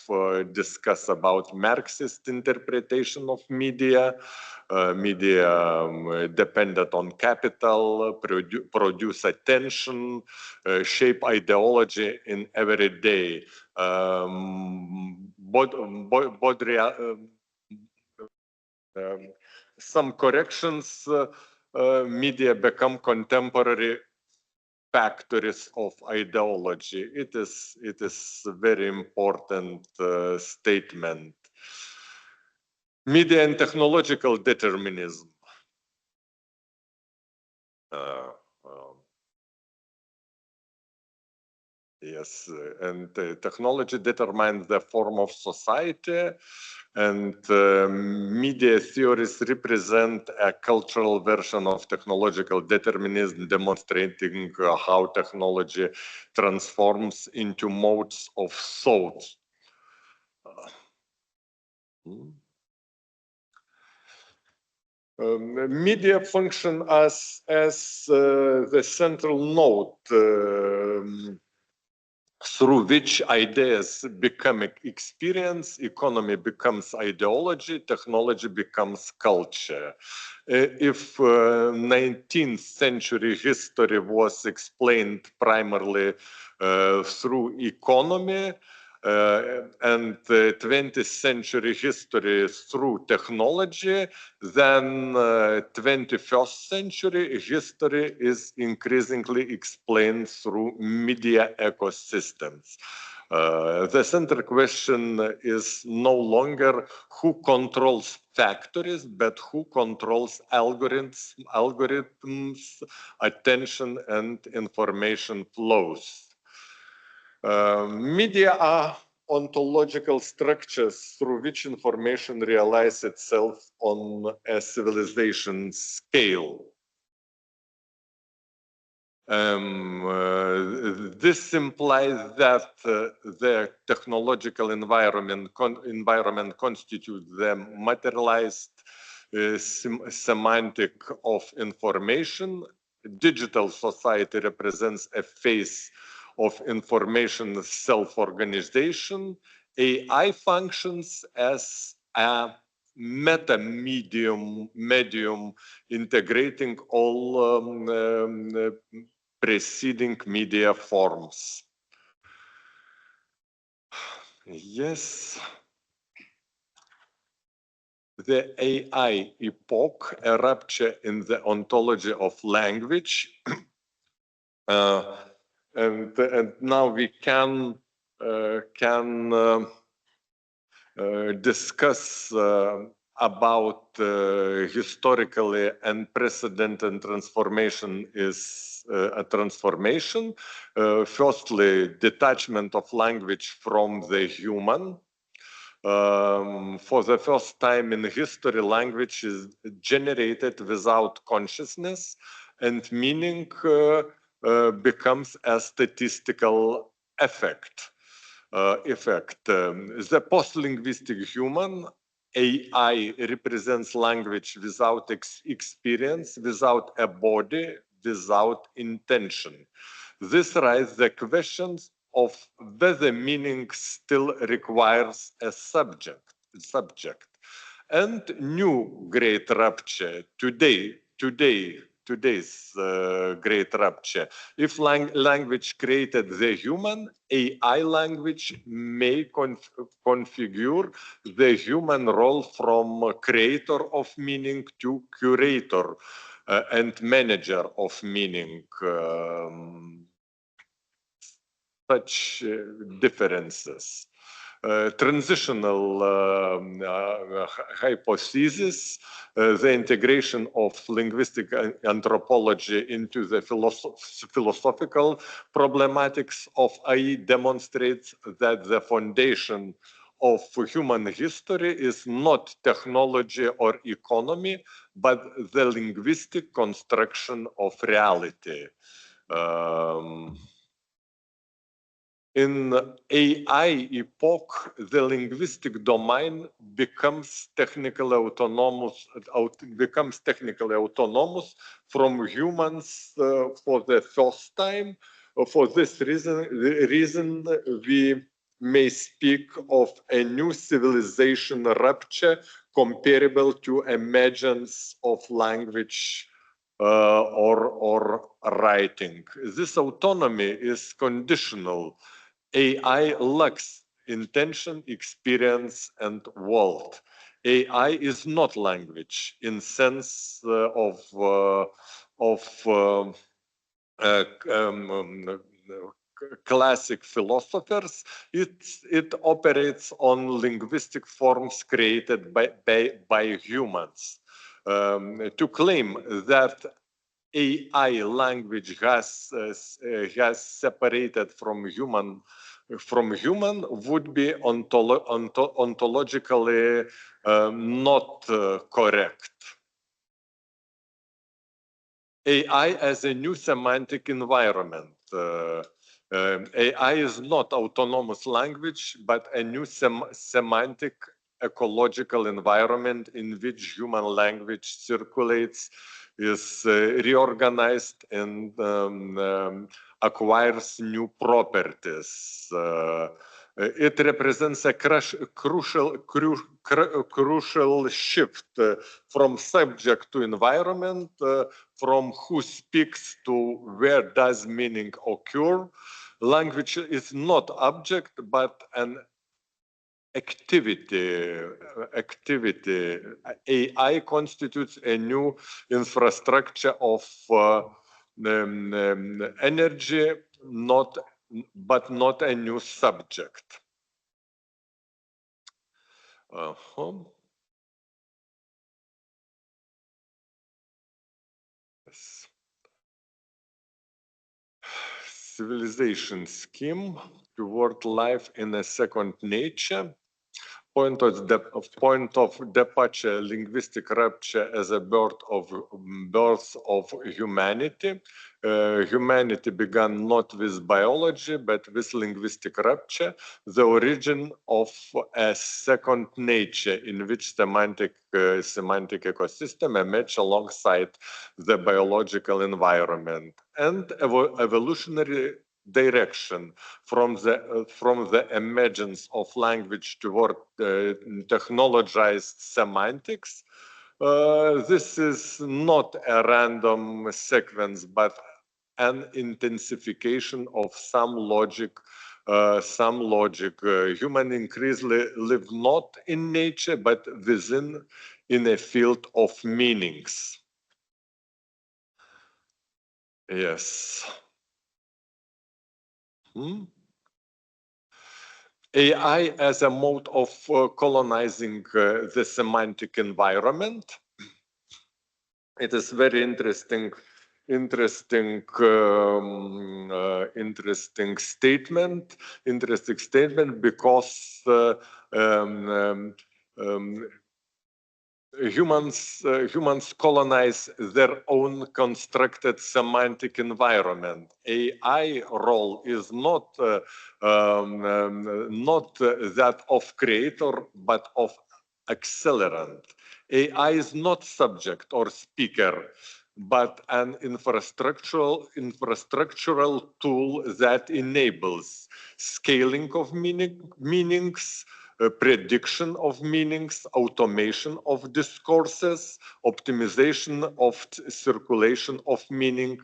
discussed about Marxist interpretation of media. Media dependent on capital, produce attention, shape ideology in every day. Some corrections, media become contemporary factories of ideology. It is a very important statement. Media and technological determinism. Yes, and technology determines the form of society, and media theories represent a cultural version of technological determinism, demonstrating how technology transforms into modes of thought. Media function as the central node through which ideas become experience, economy becomes ideology, technology becomes culture. If 19th century history was explained primarily through economy, and 20th century history through technology, then 21st century history is increasingly explained through media ecosystems. The central question is no longer who controls factories, but who controls algorithms, attention, and information flows. Media are ontological structures through which information realizes itself on a civilization scale. This implies that the technological environment constitutes the materialized semantic of information. Digital society represents a phase of information self-organization. AI functions as a medium integrating all preceding media forms. Yes. The AI epoch, a rupture in the ontology of language. And now we can discuss about historically unprecedented transformation is a transformation. Firstly, detachment of language from the human. For the first time in history, language is generated without consciousness, and meaning becomes a statistical effect. The post-linguistic human, AI, represents language without experience, without a body, without intention. This raises the questions of whether meaning still requires a subject. And new great rupture today today's great rupture. If language created the human, AI language may configure the human role from creator of meaning to curator and manager of meaning. Such differences. Transitional hypothesis, the integration of linguistic anthropology into the philosophical problematics of AI demonstrates that the foundation of human history is not technology or economy, but the linguistic construction of reality. In AI epoch, the linguistic domain becomes technically autonomous from humans for the first time. For this reason, we may speak of a new civilization rupture comparable to emergence of language or writing. This autonomy is conditional. AI lacks intention, experience, and world. AI is not language in sense of classic philosophers. It operates on linguistic forms created by humans. To claim that AI language has separated from human would be ontologically not correct. AI as a new semantic environment. AI is not autonomous language, but a new semantic ecological environment in which human language circulates, is reorganized, and acquires new properties. It represents a crucial shift from subject to environment, from who speaks to where does meaning occur. Language is not object, but an activity. AI constitutes a new infrastructure of energy, but not a new subject. Yes. Civilization scheme toward life in a second nature. Point of departure, linguistic rupture as a birth of humanity. Humanity began not with biology, but with linguistic rupture, the origin of a second nature in which semantic ecosystem emerged alongside the biological environment, and evolutionary direction from the emergence of language toward technologized semantics. This is not a random sequence, but an intensification of some logic. Human increasingly live not in nature, but within, in a field of meanings. Yes. AI as a mode of colonizing the semantic environment. It is very interesting statement because humans colonize their own constructed semantic environment. AI role is not that of creator, but of accelerant. AI is not subject or speaker, but an infrastructural tool that enables scaling of meanings, prediction of meanings, automation of discourses, optimization of circulation of meaning.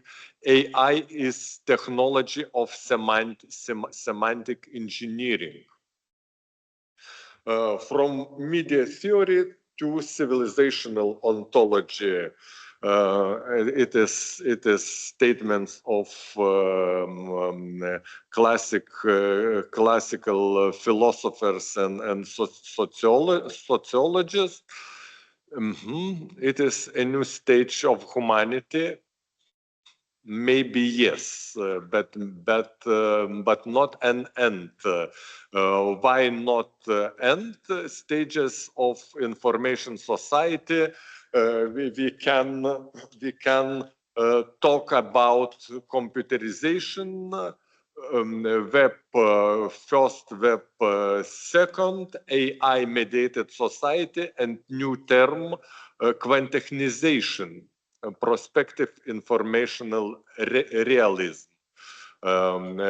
AI is technology of semantic engineering. From media theory to civilizational ontology, it is statements of classical philosophers and sociologists. It is a new stage of humanity. Maybe yes, but not an end. Why not end? Stages of information society. We can talk about computerization, web first, web second, AI mediated society, and new term, quantechnization. Prospective informational realism.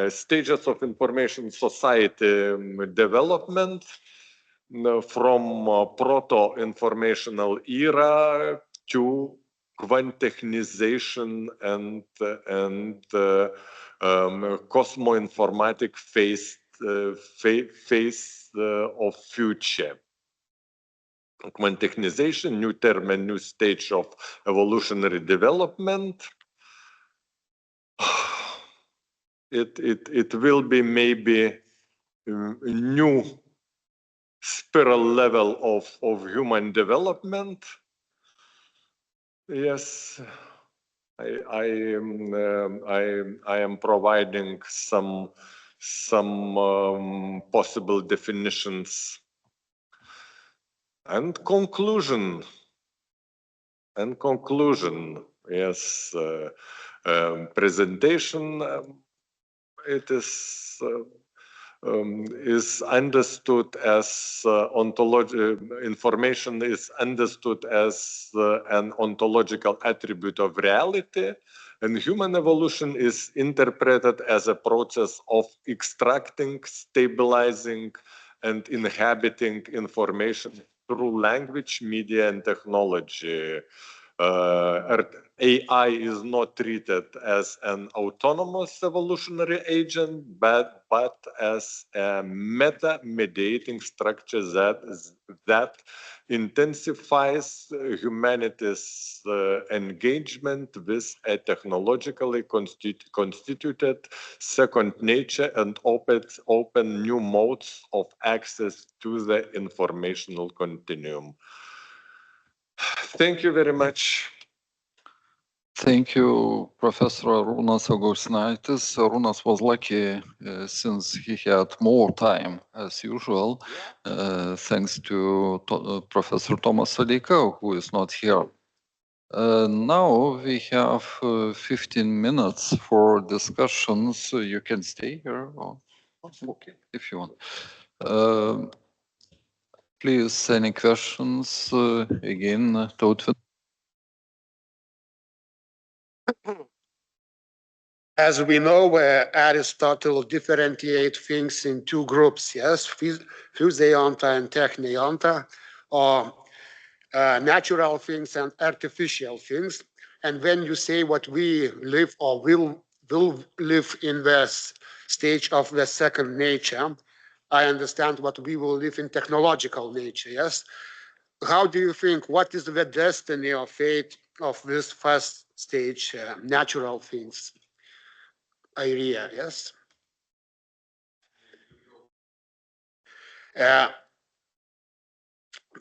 Stages of information society development from proto-informational era to quantechnization and cosmo-informatic phase of future. Quantechnization, new term and new stage of evolutionary development. It will be maybe a new spiral level of human development. Yes, I am providing some possible definitions. And conclusion, yes, presentation, it is understood as ontology, information is understood as an ontological attribute of reality, and human evolution is interpreted as a process of extracting, stabilizing, and inhabiting information through language, media, and technology. AI is not treated as an autonomous evolutionary agent, but as a meta-mediating structure that intensifies humanity's engagement with a technologically constituted second nature and open new modes of access to the informational continuum. Thank you very much. Thank you, Professor Arūnas Augustinaitis. Arūnas was lucky since he had more time as usual, thanks to Professor Tomas Sodeika, who is not here. Now we have 15 minutes for discussion, so you can stay here or, okay, if you want. Please, any questions? Again, Tautvydas. As we know, Aristotle differentiates things in two groups, yes, physeonta and techneonta, or natural things and artificial things. And when you say what we live or will live in the stage of the second nature, I understand what we will live in technological nature, yes? How do you think, what is the destiny or fate of this first stage, natural things area, yes?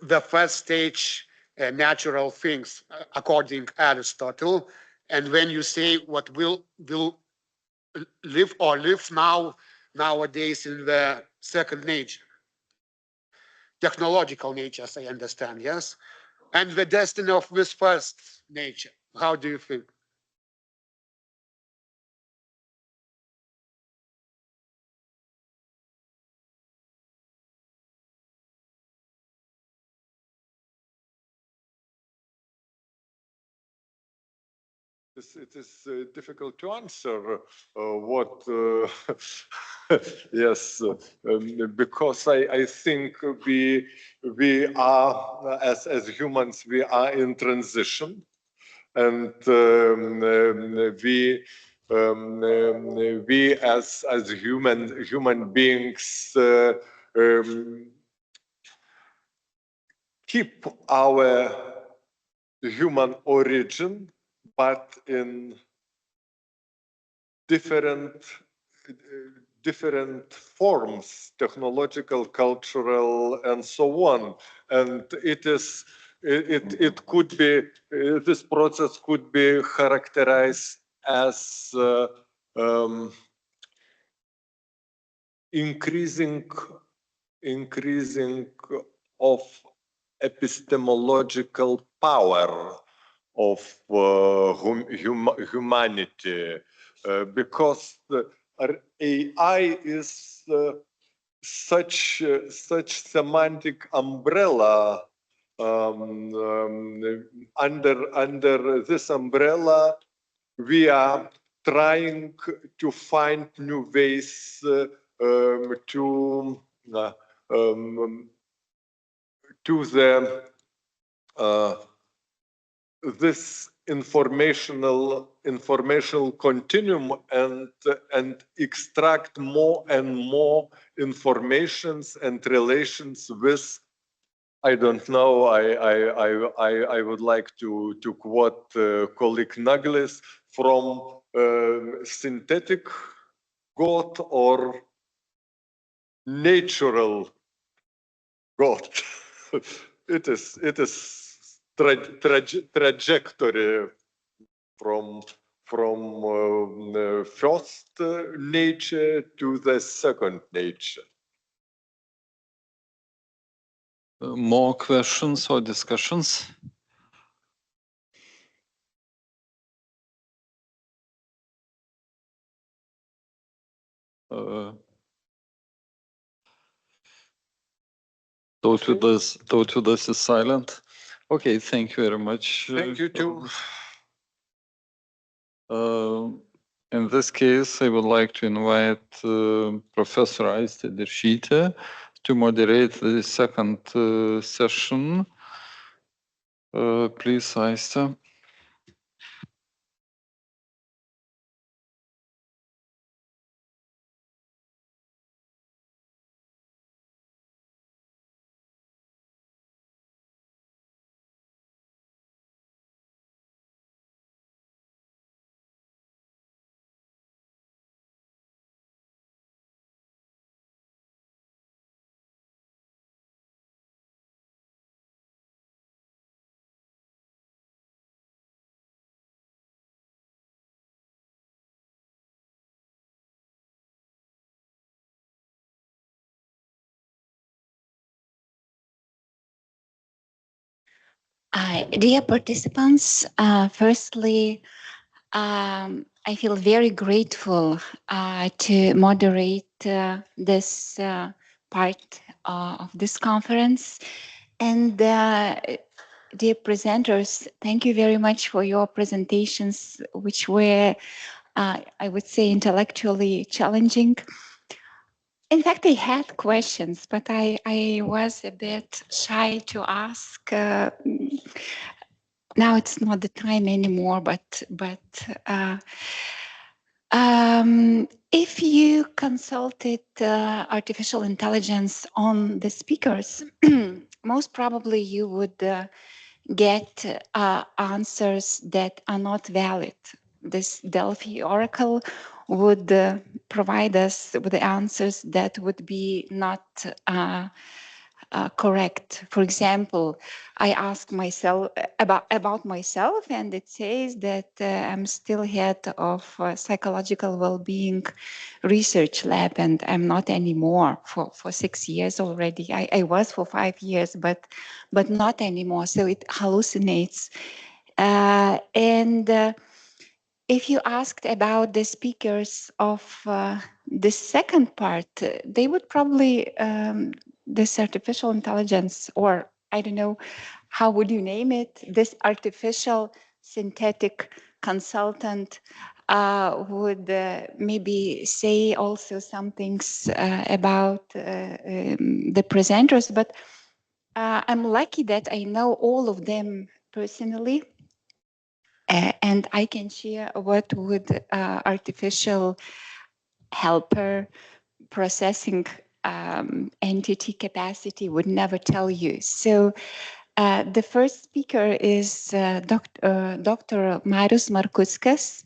The first stage, natural things, according to Aristotle, and when you say what will live or live nowadays in the second nature, technological nature, as I understand, yes? And the destiny of this first nature, how do you think? It is difficult to answer what Yes, because I think we are, as humans, we are in transition, and we as human beings keep our human origin, but in different forms, technological, cultural, and so on. And it could be, this process could be characterized as increasing of epistemological power of humanity, because AI is such semantic umbrella. Under this umbrella, we are trying to find new ways to this informational continuum and extract more and more informations and relations with, I don't know, I would like to quote colleague Naglis, from synthetic God or natural God. It is trajectory from first nature to the second nature. More questions or discussions? Tautvydas is silent. Okay, thank you very much. Thank you too. In this case, I would like to invite Professor Aistė Diršytė to moderate the second session. Please, Aistė. Dear participants, firstly, I feel very grateful to moderate this part of this conference. And dear presenters, thank you very much for your presentations, which were, I would say, intellectually challenging. In fact, I had questions, but I was a bit shy to ask. Now it's not the time anymore, but if you consulted artificial intelligence on the speakers, most probably you would get answers that are not valid. This Delphi Oracle would provide us with the answers that would be not correct. For example, I asked myself about myself, and it says that I'm still head of psychological well-being research lab, and I'm not anymore for 6 years already. I was for 5 years, but not anymore. So it hallucinates. If you asked about the speakers of the second part, they would probably, this artificial intelligence, or I don't know, how would you name it, this artificial synthetic consultant would maybe say also some things about the presenters, but I'm lucky that I know all of them personally, and I can share what would artificial helper processing entity capacity would never tell you. So the first speaker is Dr. Marius Markuckas,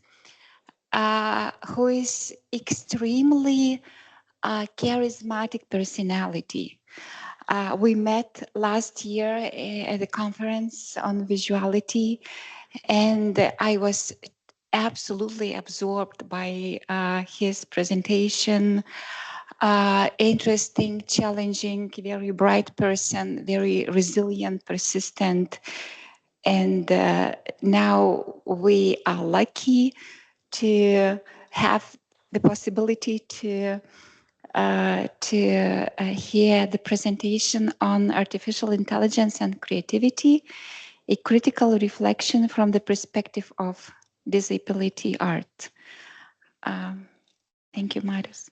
who is extremely charismatic personality. We met last year at a conference on visuality, and I was absolutely absorbed by his presentation. Interesting, challenging, very bright person, very resilient, persistent. And now we are lucky to have the possibility to hear the presentation on artificial intelligence and creativity, a critical reflection from the perspective of disability art. Thank you, Marius.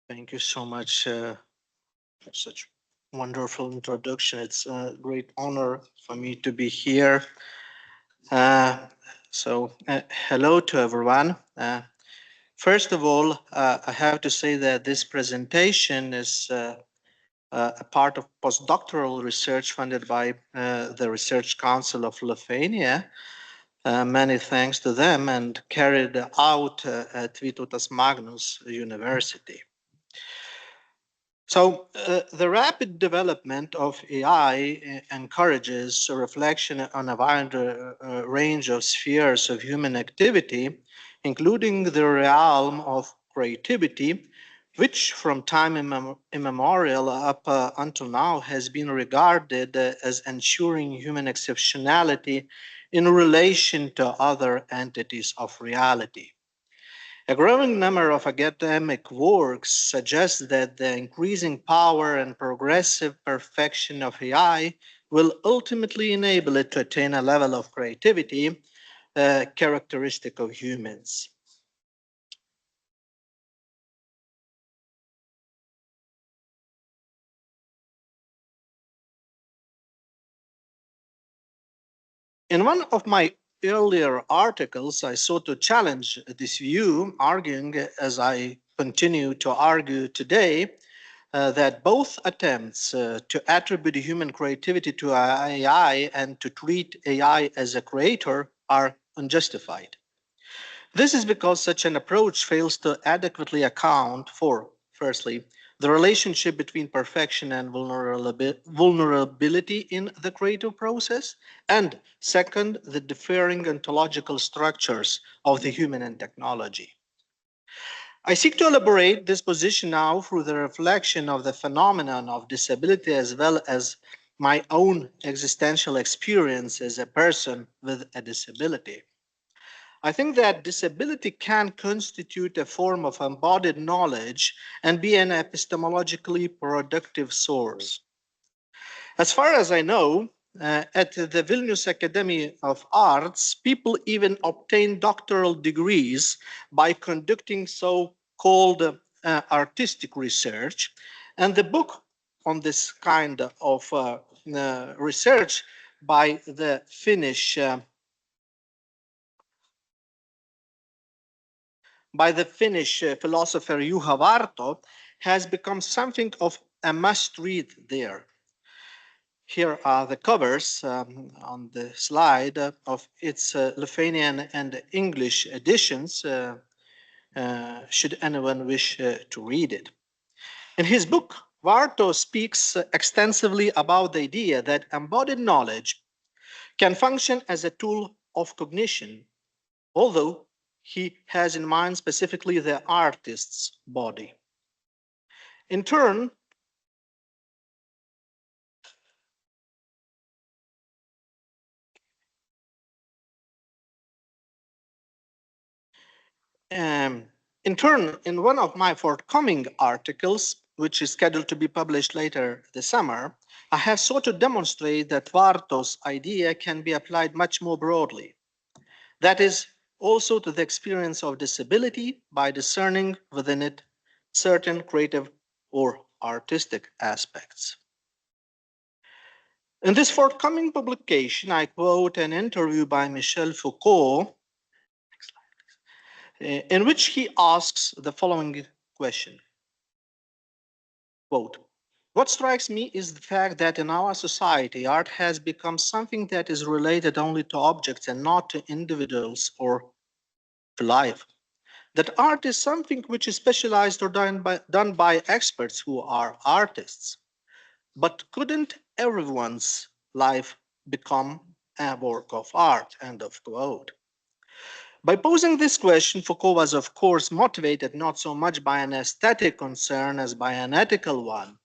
Thank you so much for such wonderful introduction. It's a great honor for me to be here. Hello to everyone. First of all, I have to say that this presentation is a part of postdoctoral research funded by the Research Council of Lithuania. Many thanks to them, and carried out at Vytautas Magnus University. So the rapid development of AI encourages a reflection on a wide range of spheres of human activity, including the realm of creativity, which from time immemorial up until now has been regarded as ensuring human exceptionality in relation to other entities of reality. A growing number of academic works suggest that the increasing power and progressive perfection of AI will ultimately enable it to attain a level of creativity characteristic of humans. In one of my earlier articles, I sought to challenge this view, arguing, as I continue to argue today, that both attempts to attribute human creativity to AI and to treat AI as a creator are unjustified. This is because such an approach fails to adequately account for, firstly, the relationship between perfection and vulnerability in the creative process, and second, the differing ontological structures of the human and technology. I seek to elaborate this position now through the reflection of the phenomenon of disability, as well as my own existential experience as a person with a disability. I think that disability can constitute a form of embodied knowledge and be an epistemologically productive source. As far as I know, at the Vilnius Academy of Arts, people even obtain doctoral degrees by conducting so-called artistic research. And the book on this kind of research by the Finnish philosopher Juha Varto has become something of a must-read there. Here are the covers on the slide of its Lithuanian and English editions, should anyone wish to read it. In his book, Varto speaks extensively about the idea that embodied knowledge can function as a tool of cognition, although he has in mind specifically the artist's body. In turn, in one of my forthcoming articles, which is scheduled to be published later this summer, I have sought to demonstrate that Varto's idea can be applied much more broadly. That is, also to the experience of disability by discerning within it certain creative or artistic aspects. In this forthcoming publication, I quote an interview by Michel Foucault, in which he asks the following question, quote, "What strikes me is the fact that in our society, art has become something that is related only to objects and not to individuals or to life. That art is something which is specialized or done by experts who are artists. But couldn't everyone's life become a work of art?" End of quote. By posing this question, Foucault was, of course, motivated not so much by an aesthetic concern as by an ethical one,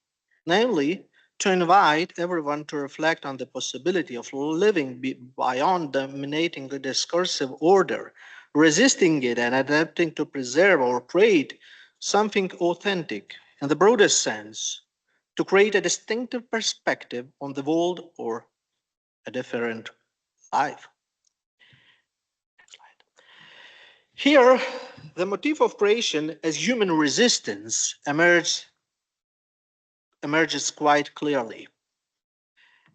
namely, to invite everyone to reflect on the possibility of living beyond dominating the discursive order, resisting it and adapting to preserve or create something authentic in the broadest sense, to create a distinctive perspective on the world or a different life. Here, the motif of creation as human resistance emerges quite clearly.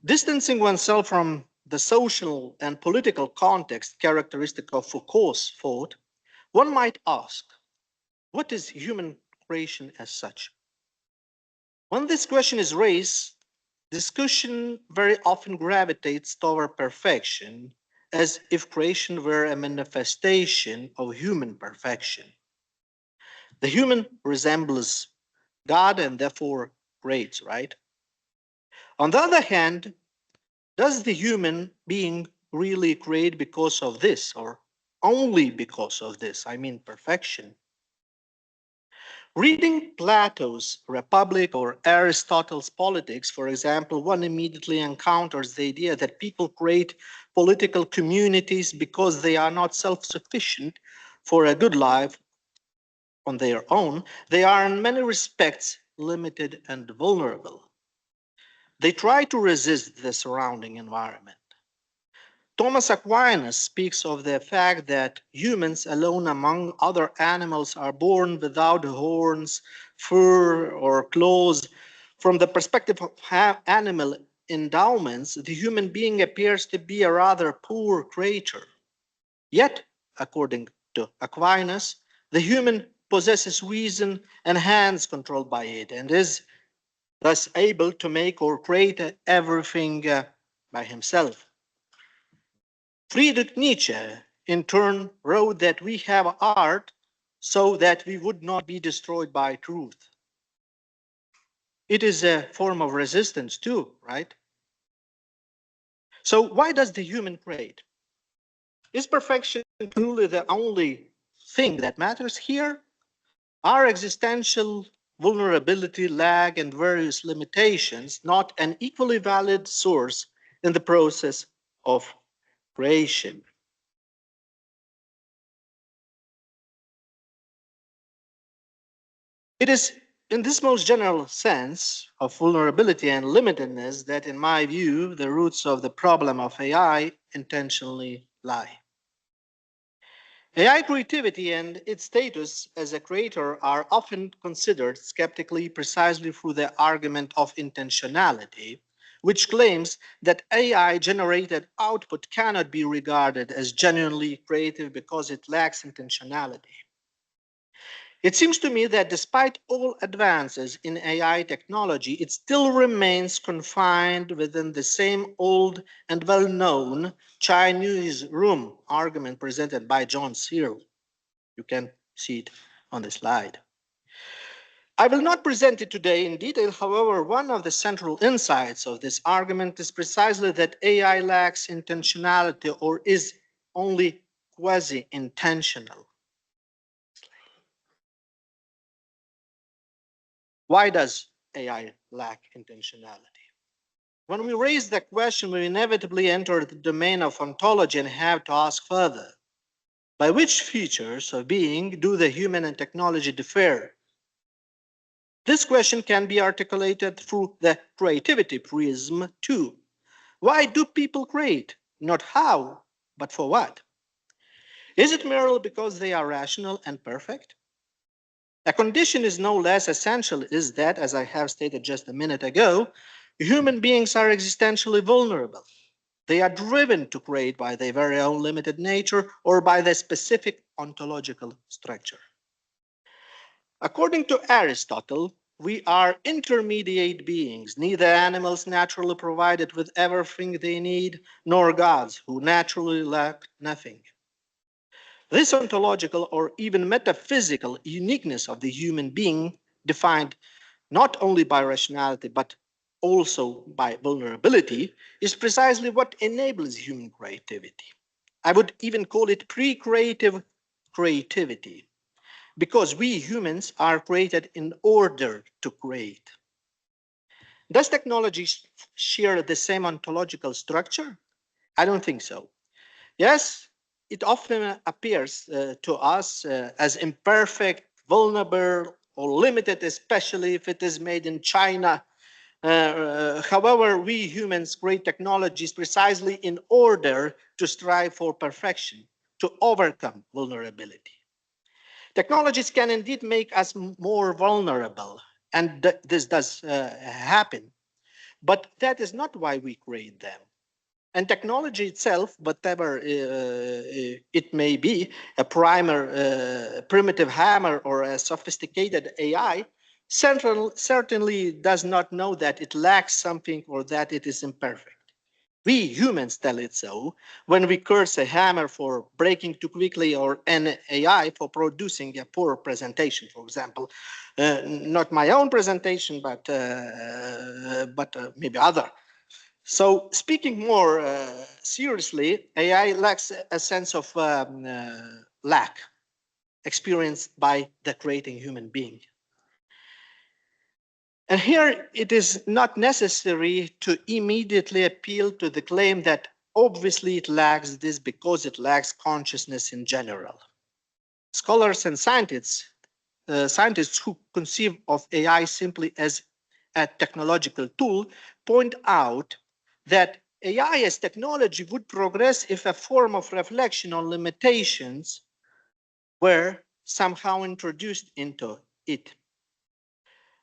Distancing oneself from the social and political context characteristic of Foucault's thought, one might ask, what is human creation as such? When this question is raised, discussion very often gravitates toward perfection, as if creation were a manifestation of human perfection. The human resembles God and therefore creates, right? On the other hand, does the human being really create because of this, or only because of this? I mean, perfection. Reading Plato's Republic or Aristotle's Politics, for example, one immediately encounters the idea that people create political communities because they are not self-sufficient for a good life on their own. They are in many respects limited and vulnerable. They try to resist the surrounding environment. Thomas Aquinas speaks of the fact that humans alone among other animals are born without horns, fur, or claws. From the perspective of animal endowments, the human being appears to be a rather poor creature. Yet, according to Aquinas, the human possesses reason and hands controlled by it, and is thus able to make or create everything by himself. Friedrich Nietzsche, in turn, wrote that we have art so that we would not be destroyed by truth. It is a form of resistance too, right? So why does the human create? Is perfection truly the only thing that matters here? Are existential vulnerability, lag, and various limitations not an equally valid source in the process of creation? It is in this most general sense of vulnerability and limitedness that, in my view, the roots of the problem of AI intentionally lie. AI creativity and its status as a creator are often considered skeptically precisely through the argument of intentionality, which claims that AI-generated output cannot be regarded as genuinely creative because it lacks intentionality. It seems to me that despite all advances in AI technology, it still remains confined within the same old and well-known Chinese room argument presented by John Searle. You can see it on the slide. I will not present it today in detail. However, one of the central insights of this argument is precisely that AI lacks intentionality or is only quasi-intentional. Why does AI lack intentionality? When we raise the question, we inevitably enter the domain of ontology and have to ask further, by which features of being do the human and technology differ? This question can be articulated through the creativity prism too. Why do people create? Not how, but for what? Is it merely because they are rational and perfect? A condition is no less essential is that, as I have stated just a minute ago, human beings are existentially vulnerable. They are driven to create by their very own limited nature or by their specific ontological structure. According to Aristotle, we are intermediate beings, neither animals naturally provided with everything they need, nor gods who naturally lack nothing. This ontological or even metaphysical uniqueness of the human being, defined not only by rationality but also by vulnerability, is precisely what enables human creativity. I would even call it pre-creative creativity, because we humans are created in order to create. Does technology share the same ontological structure? I don't think so. Yes, it often appears to us as imperfect, vulnerable, or limited, especially if it is made in China. However, we humans create technologies precisely in order to strive for perfection, to overcome vulnerability. Technologies can indeed make us more vulnerable, and this does happen, but that is not why we create them. And technology itself, whatever it may be, a primitive hammer or a sophisticated AI, certainly does not know that it lacks something or that it is imperfect. We humans tell it so when we curse a hammer for breaking too quickly or an AI for producing a poor presentation, for example. Not my own presentation, but maybe other. So speaking more seriously, AI lacks a sense of lack experienced by the creating human being. And here it is not necessary to immediately appeal to the claim that obviously it lacks this because it lacks consciousness in general. Scholars and scientists who conceive of AI simply as a technological tool point out that AI as technology would progress if a form of reflection on limitations were somehow introduced into it.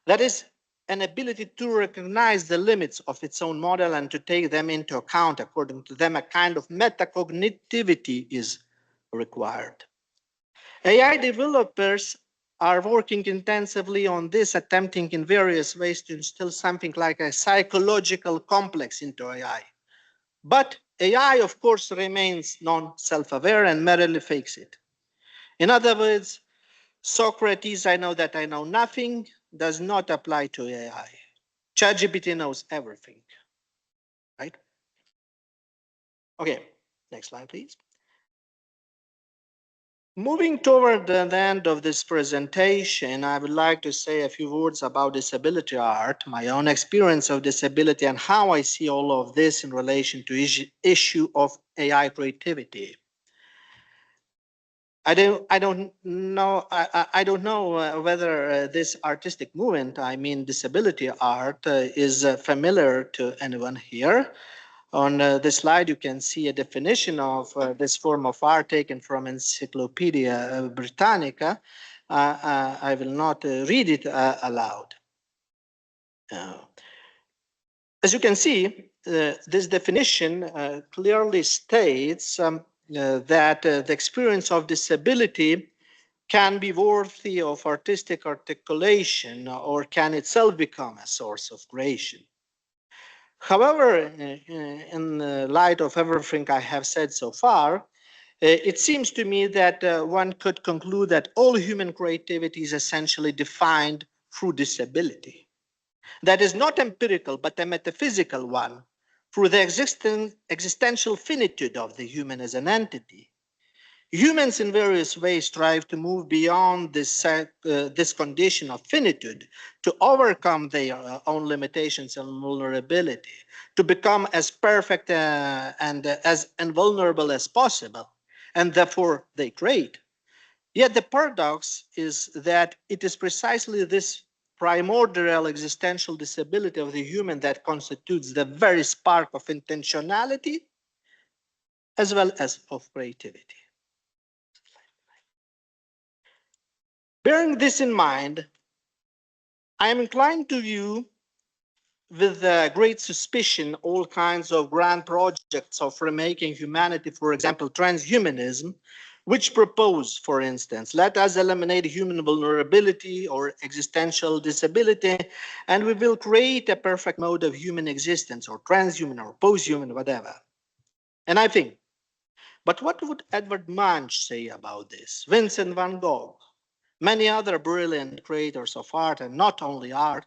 That is, an ability to recognize the limits of its own model and to take them into account. According to them, a kind of metacognitivity is required. AI developers are working intensively on this, attempting in various ways to instill something like a psychological complex into AI. But AI, of course, remains non-self-aware and merely fakes it. In other words, Socrates, I know that I know nothing, does not apply to AI. ChatGPT knows everything, right? Okay, next slide, please. Moving toward the end of this presentation, I would like to say a few words about disability art, my own experience of disability, and how I see all of this in relation to issue of AI creativity. I don't know whether this artistic movement, I mean disability art, is familiar to anyone here. On the slide, you can see a definition of this form of art taken from Encyclopedia Britannica. I will not read it aloud. As you can see, this definition clearly states that the experience of disability can be worthy of artistic articulation or can itself become a source of creation. However, in light of everything I have said so far, it seems to me that one could conclude that all human creativity is essentially defined through disability. That is not empirical, but a metaphysical one, through the existential finitude of the human as an entity. Humans in various ways strive to move beyond this condition of finitude, to overcome their own limitations and vulnerability, to become as perfect and as invulnerable as possible, and therefore they create. Yet the paradox is that it is precisely this primordial existential disability of the human that constitutes the very spark of intentionality as well as of creativity. Bearing this in mind, I am inclined to view with great suspicion all kinds of grand projects of remaking humanity, for example, transhumanism, which propose, for instance, let us eliminate human vulnerability or existential disability, and we will create a perfect mode of human existence, or transhuman or posthuman, whatever. And I think, but what would Edvard Munch say about this? Vincent van Gogh, many other brilliant creators of art, and not only art,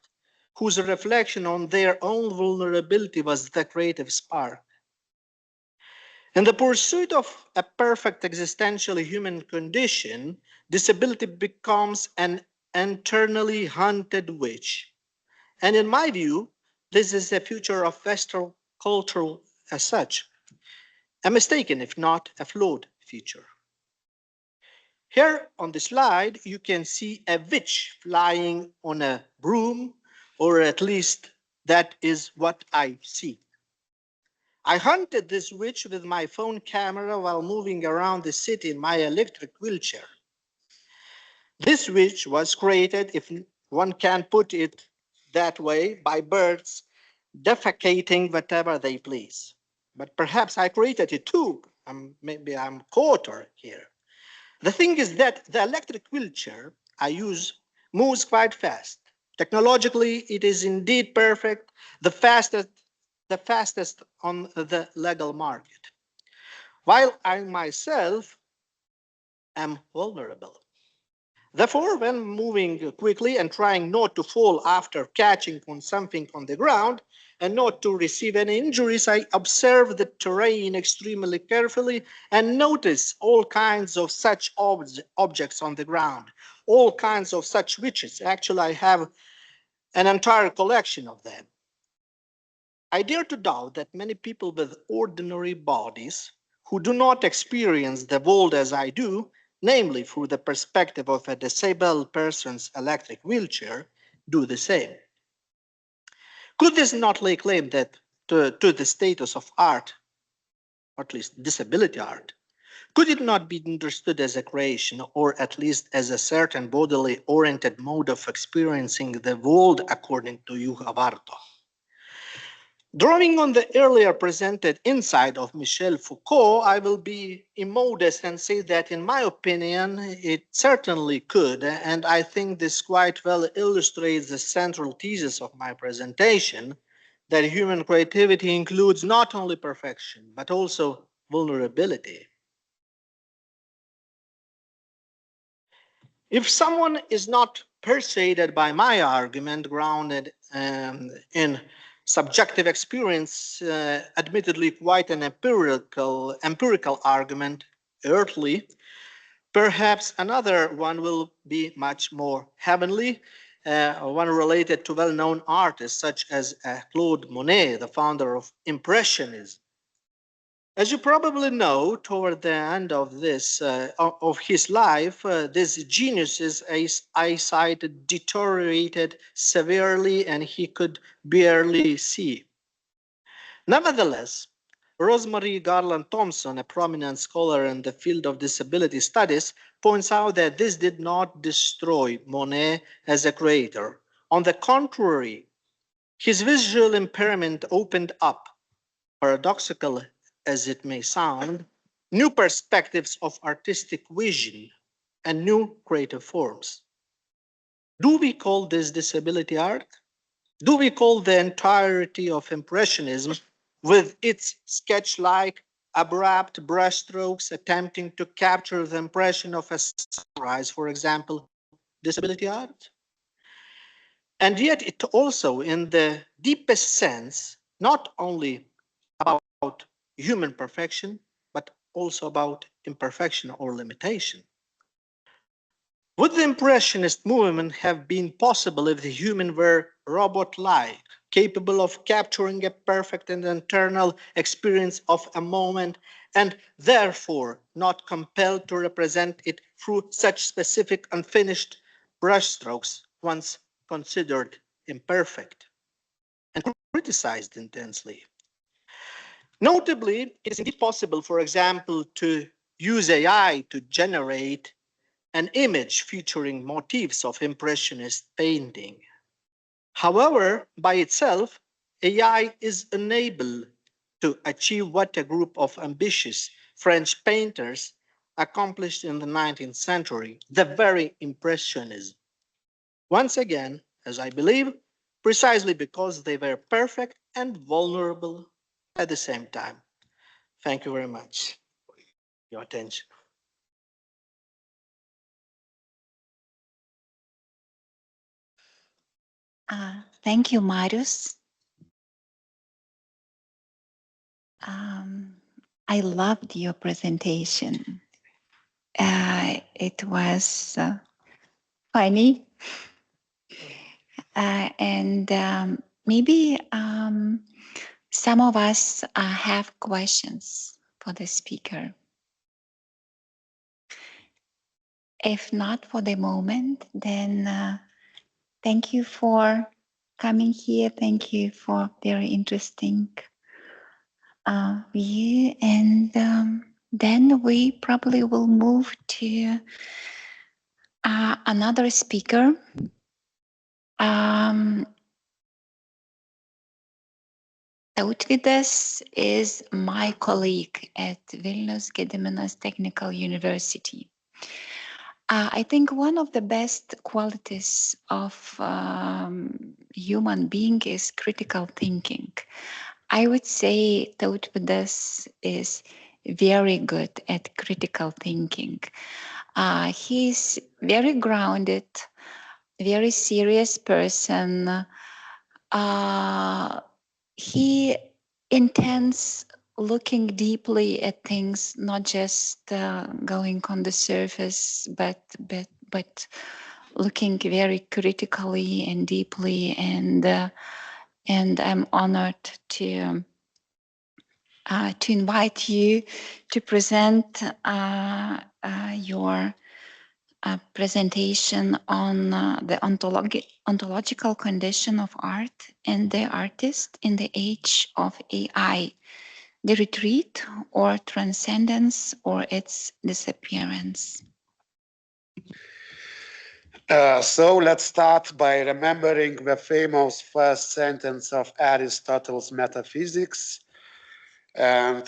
whose reflection on their own vulnerability was the creative spark. In the pursuit of a perfect existential human condition, disability becomes an internally haunted witch. And in my view, this is the future of Western culture as such. A mistaken, if not a flawed future. Here on the slide, you can see a witch flying on a broom, or at least that is what I see. I hunted this witch with my phone camera while moving around the city in my electric wheelchair. This witch was created, if one can put it that way, by birds defecating whatever they please. But perhaps I created it too. Maybe I'm co-author here. The thing is that the electric wheelchair I use moves quite fast. Technologically, it is indeed perfect, the fastest on the legal market, while I myself am vulnerable. Therefore, when moving quickly and trying not to fall after catching on something on the ground and not to receive any injuries, I observe the terrain extremely carefully and notice all kinds of such objects on the ground, all kinds of such witches. Actually, I have an entire collection of them. I dare to doubt that many people with ordinary bodies who do not experience the world as I do, namely through the perspective of a disabled person's electric wheelchair, do the same. Could this not lay claim that to the status of art, or at least disability art? Could it not be understood as a creation, or at least as a certain bodily oriented mode of experiencing the world according to Juha Varto? Drawing on the earlier presented insight of Michel Foucault, I will be immodest and say that in my opinion, it certainly could, and I think this quite well illustrates the central thesis of my presentation, that human creativity includes not only perfection, but also vulnerability. If someone is not persuaded by my argument grounded in subjective experience, admittedly quite an empirical argument, earthly, perhaps another one will be much more heavenly, one related to well-known artists such as Claude Monet, the founder of Impressionism. As you probably know, toward the end of his life, this genius's eyesight deteriorated severely and he could barely see. Nevertheless, Rosemary Garland Thompson, a prominent scholar in the field of disability studies, points out that this did not destroy Monet as a creator. On the contrary, his visual impairment opened up, paradoxical as it may sound, new perspectives of artistic vision and new creative forms. Do we call this disability art? Do we call the entirety of Impressionism, with its sketch-like, abrupt brushstrokes attempting to capture the impression of a sunrise, for example, disability art? And yet it also, in the deepest sense, not only about human perfection, but also about imperfection or limitation. Would the Impressionist movement have been possible if the human were robot-like, capable of capturing a perfect and internal experience of a moment, and therefore not compelled to represent it through such specific unfinished brushstrokes, once considered imperfect and criticized intensely? Notably, it is indeed possible, for example, to use AI to generate an image featuring motifs of Impressionist painting. However, by itself, AI is unable to achieve what a group of ambitious French painters accomplished in the 19th century, the very Impressionism. Once again, as I believe, precisely because they were perfect and vulnerable at the same time. Thank you very much for your attention. Thank you, Marius. I loved your presentation. It was funny. And maybe some of us have questions for the speaker. If not for the moment, then thank you for coming here. Thank you for very interesting view. And then we probably will move to another speaker. Tautvydas is my colleague at Vilnius Gediminas Technical University. I think one of the best qualities of human being is critical thinking. I would say Tautvydas is very good at critical thinking. He's very grounded, very serious person. He intends looking deeply at things, not just going on the surface, but looking very critically and deeply. And I'm honored to invite you to present your presentation on the ontological condition of art and the artist in the age of AI, the retreat or transcendence or its disappearance. So let's start by remembering the famous first sentence of Aristotle's Metaphysics. And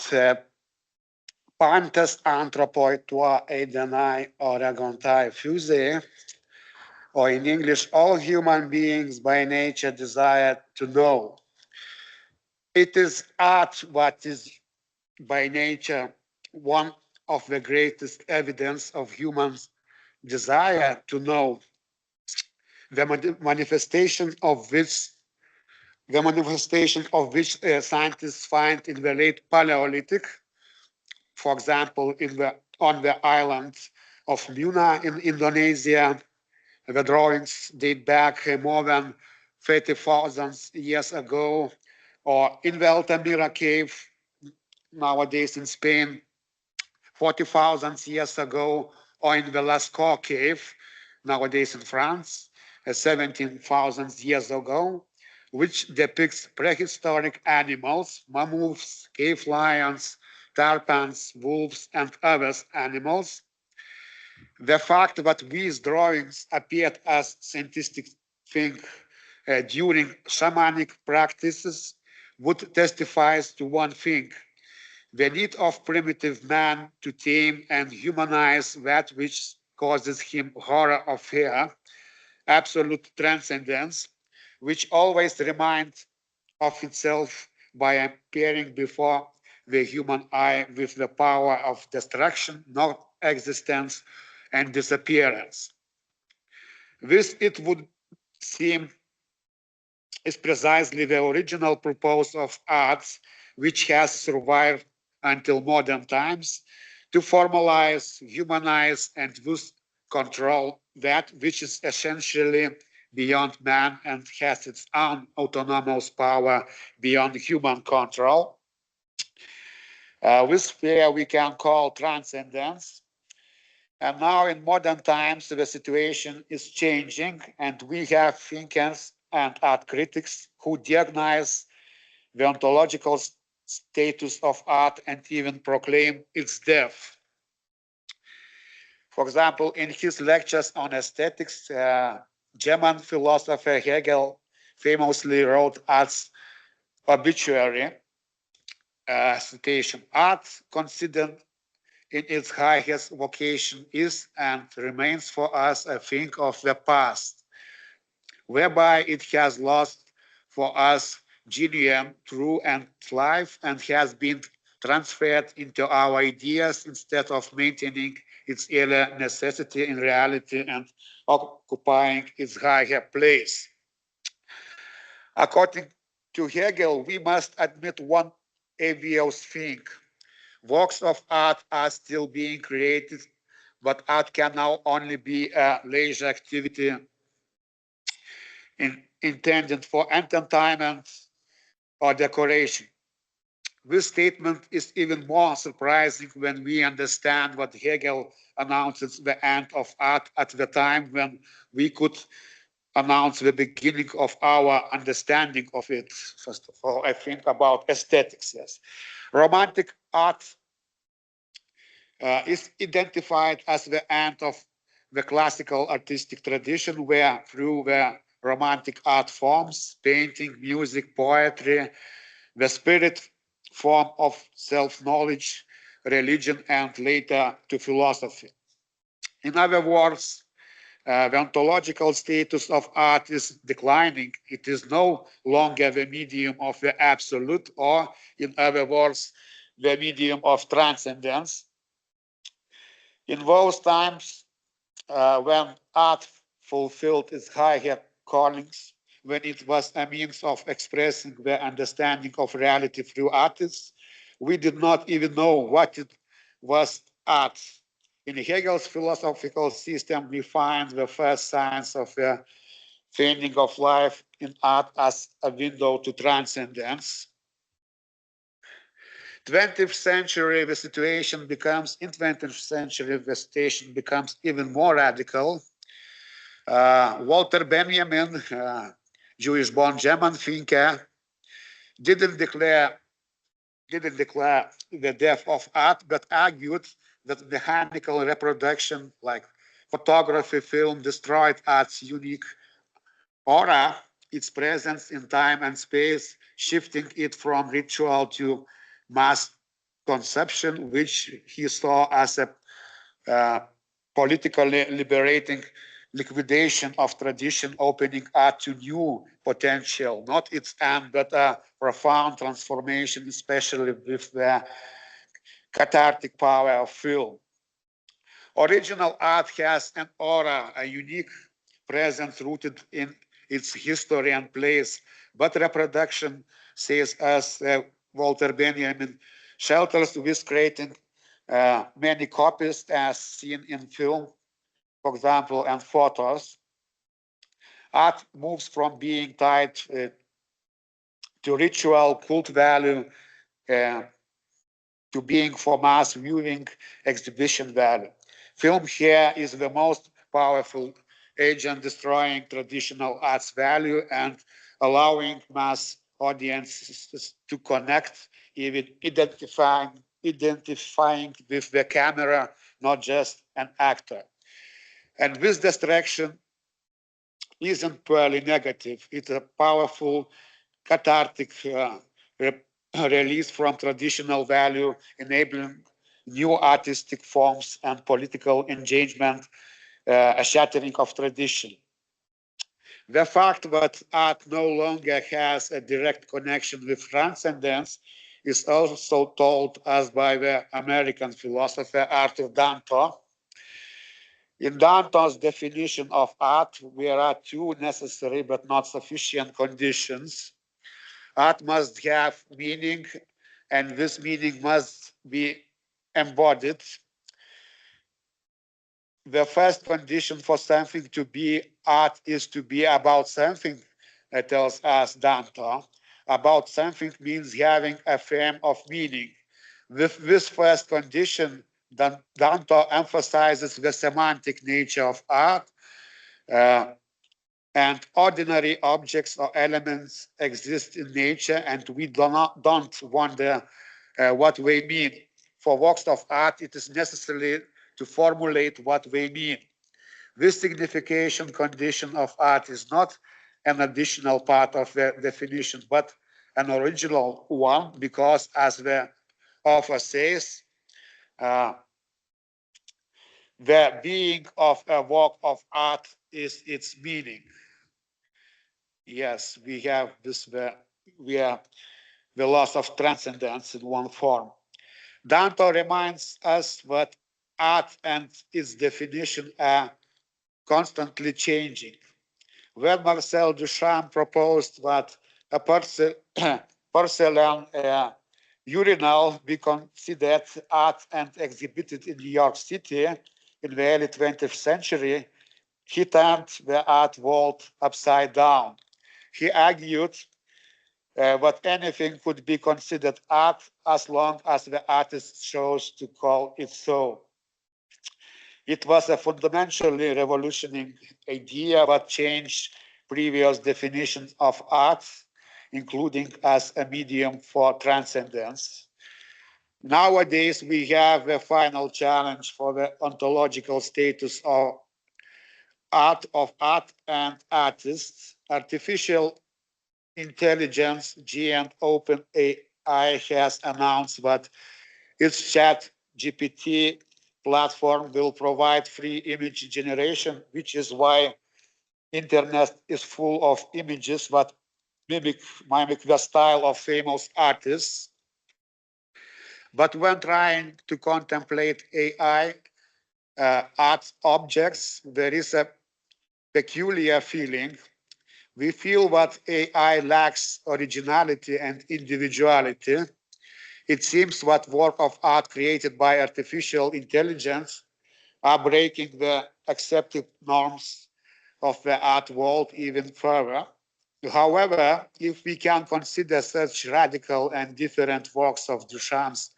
Pantes anthropoi tua eidenai oregontai fusei, or in English, all human beings by nature desire to know. It is art what is by nature one of the greatest evidence of humans' desire to know, the manifestation of which scientists find in the late Paleolithic, for example, on the island of Muna in Indonesia. The drawings date back more than 30,000 years ago, or in the Altamira cave, nowadays in Spain, 40,000 years ago, or in the Lascaux cave, nowadays in France, 17,000 years ago, which depicts prehistoric animals, mammoths, cave lions, tarpans, wolves, and other animals. The fact that these drawings appeared as scientific thing during shamanic practices would testify to one thing: the need of primitive man to tame and humanize that which causes him horror or fear, absolute transcendence, which always reminds of itself by appearing before the human eye with the power of destruction, not existence, and disappearance. This, it would seem, is precisely the original purpose of arts, which has survived until modern times, to formalize, humanize, and thus control that which is essentially beyond man and has its own autonomous power beyond human control. This fear we can call transcendence. And now in modern times, the situation is changing, and we have thinkers and art critics who diagnose the ontological status of art and even proclaim its death. For example, in his lectures on aesthetics, German philosopher Hegel famously wrote Art's obituary, citation, art considered in its highest vocation is and remains for us a thing of the past, whereby it has lost for us genuine, true and life, and has been transferred into our ideas instead of maintaining its earlier necessity in reality and occupying its higher place. According to Hegel, we must admit one obvious thing. Works of art are still being created, but art can now only be a leisure activity intended for entertainment or decoration. This statement is even more surprising when we understand what Hegel announced the end of art at the time when we could announce the beginning of our understanding of it. First of all, I think about aesthetics, yes. Romantic art is identified as the end of the classical artistic tradition, where through the romantic art forms, painting, music, poetry, the spirit form of self-knowledge, religion, and later to philosophy. In other words, the ontological status of art is declining. It is no longer the medium of the absolute, or in other words, the medium of transcendence. In those times, when art fulfilled its higher callings, when it was a means of expressing the understanding of reality through artists, we did not even know what it was art. In Hegel's philosophical system, we find the first signs of the fading of life in art as a window to transcendence. 20th century, the situation becomes, in 20th century, the situation becomes even more radical. Walter Benjamin, Jewish-born German thinker, didn't declare the death of art, but argued that mechanical reproduction, like photography, film, destroyed art's unique aura, its presence in time and space, shifting it from ritual to mass conception, which he saw as a politically liberating liquidation of tradition, opening art to new potential, not its end, but a profound transformation, especially with the cathartic power of film. Original art has an aura, a unique presence rooted in its history and place, but reproduction, says as Walter Benjamin, shelters with creating many copies as seen in film, for example, and photos. Art moves from being tied to ritual, cult value, to being for mass viewing, exhibition value. Film here is the most powerful agent, destroying traditional art's value and allowing mass audiences to connect, even identifying with the camera, not just an actor. And this distraction isn't purely negative. It's a powerful cathartic release from traditional value, enabling new artistic forms and political engagement, a shattering of tradition. The fact that art no longer has a direct connection with transcendence is also told us by the American philosopher Arthur Danto. In Danto's definition of art, there are two necessary but not sufficient conditions. Art must have meaning, and this meaning must be embodied. The first condition for something to be art is to be about something, tells us Danto. About something means having a frame of meaning. With this first condition, Danto emphasizes the semantic nature of art, and ordinary objects or elements exist in nature, and we don't wonder what they mean. For works of art, it is necessary to formulate what they mean. This signification condition of art is not an additional part of the definition, but an original one, because, as the author says, the being of a work of art is its meaning. Yes, we have this, we are the loss of transcendence in one form. Dante reminds us that art and its definition are constantly changing. When Marcel Duchamp proposed that a porcelain urinal be considered art and exhibited in New York City in the early 20th century, he turned the art world upside down. He argued that anything could be considered art as long as the artist chose to call it so. It was a fundamentally revolutionary idea that changed previous definitions of art, including as a medium for transcendence. Nowadays, we have a final challenge for the ontological status of art and artists. Artificial intelligence, G and OpenAI has announced that its ChatGPT platform will provide free image generation, which is why internet is full of images that mimic the style of famous artists. But when trying to contemplate AI art objects, there is a peculiar feeling. We feel that AI lacks originality and individuality. It seems that work of art created by artificial intelligence are breaking the accepted norms of the art world even further. However, if we can consider such radical and different works of Duchamp's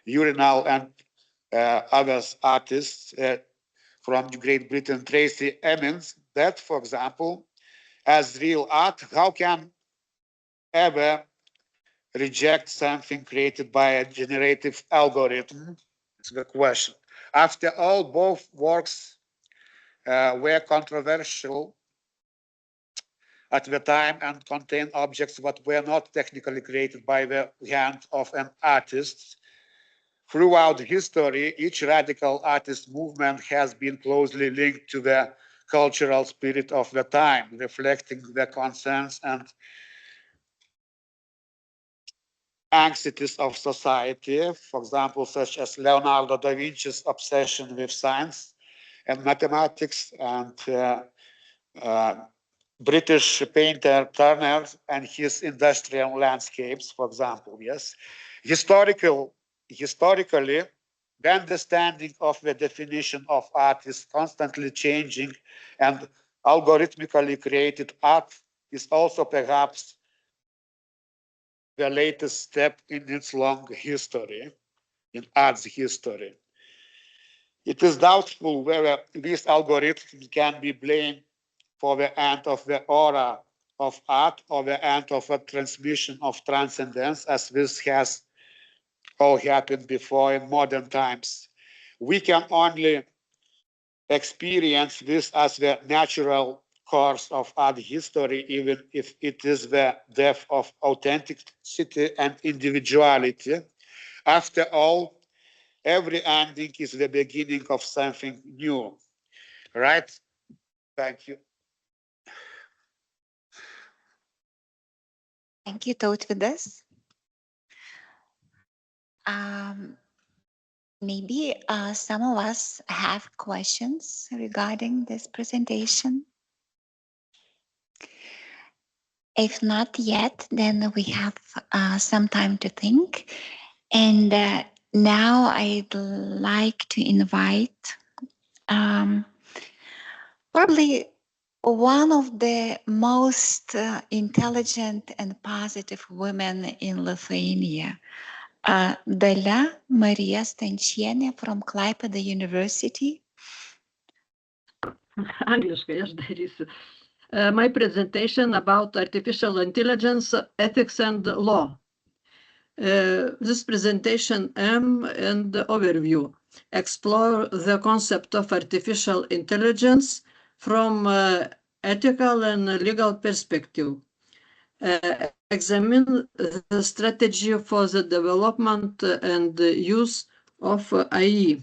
urinal and other artists from Great Britain, Tracy Emin's, that, for example, as real art, how can ever reject something created by a generative algorithm? It's the question. After all, both works were controversial at the time and contain objects that were not technically created by the hand of an artist. Throughout history, each radical artist movement has been closely linked to the cultural spirit of the time, reflecting the concerns and anxieties of society, for example, such as Leonardo da Vinci's obsession with science and mathematics, and British painter Turner and his industrial landscapes, for example, yes. Historically, the understanding of the definition of art is constantly changing, and algorithmically created art is also perhaps the latest step in its long history, in art's history. It is doubtful whether these algorithms can be blamed for the end of the aura of art or the end of a transmission of transcendence, as this has all happened before in modern times. We can only experience this as the natural course of art history, even if it is the death of authenticity and individuality. After all, every ending is the beginning of something new, right? Thank you. Thank you, Tautvydas. Maybe some of us have questions regarding this presentation. If not yet, then we have some time to think. And now I'd like to invite probably one of the most intelligent and positive women in Lithuania, Dalia Marija Stančienė from Klaipėda University. Angliškai aš darysiu. My presentation about artificial intelligence, ethics and law. This presentation and the overview. explore the concept of artificial intelligence from ethical and legal perspective. Examine the strategy for the development and use of AI.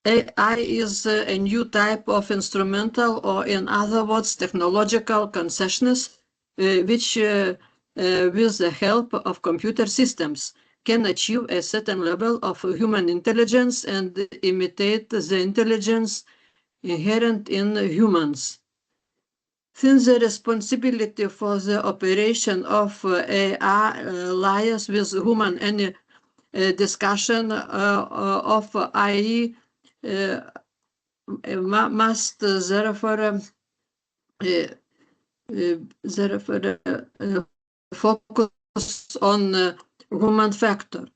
AI is a new type of instrumental, or in other words, technological consciousness, which with the help of computer systems can achieve a certain level of human intelligence and imitate the intelligence inherent in humans. Since the responsibility for the operation of AI lies with human, any discussion of AI must therefore focus on human factor.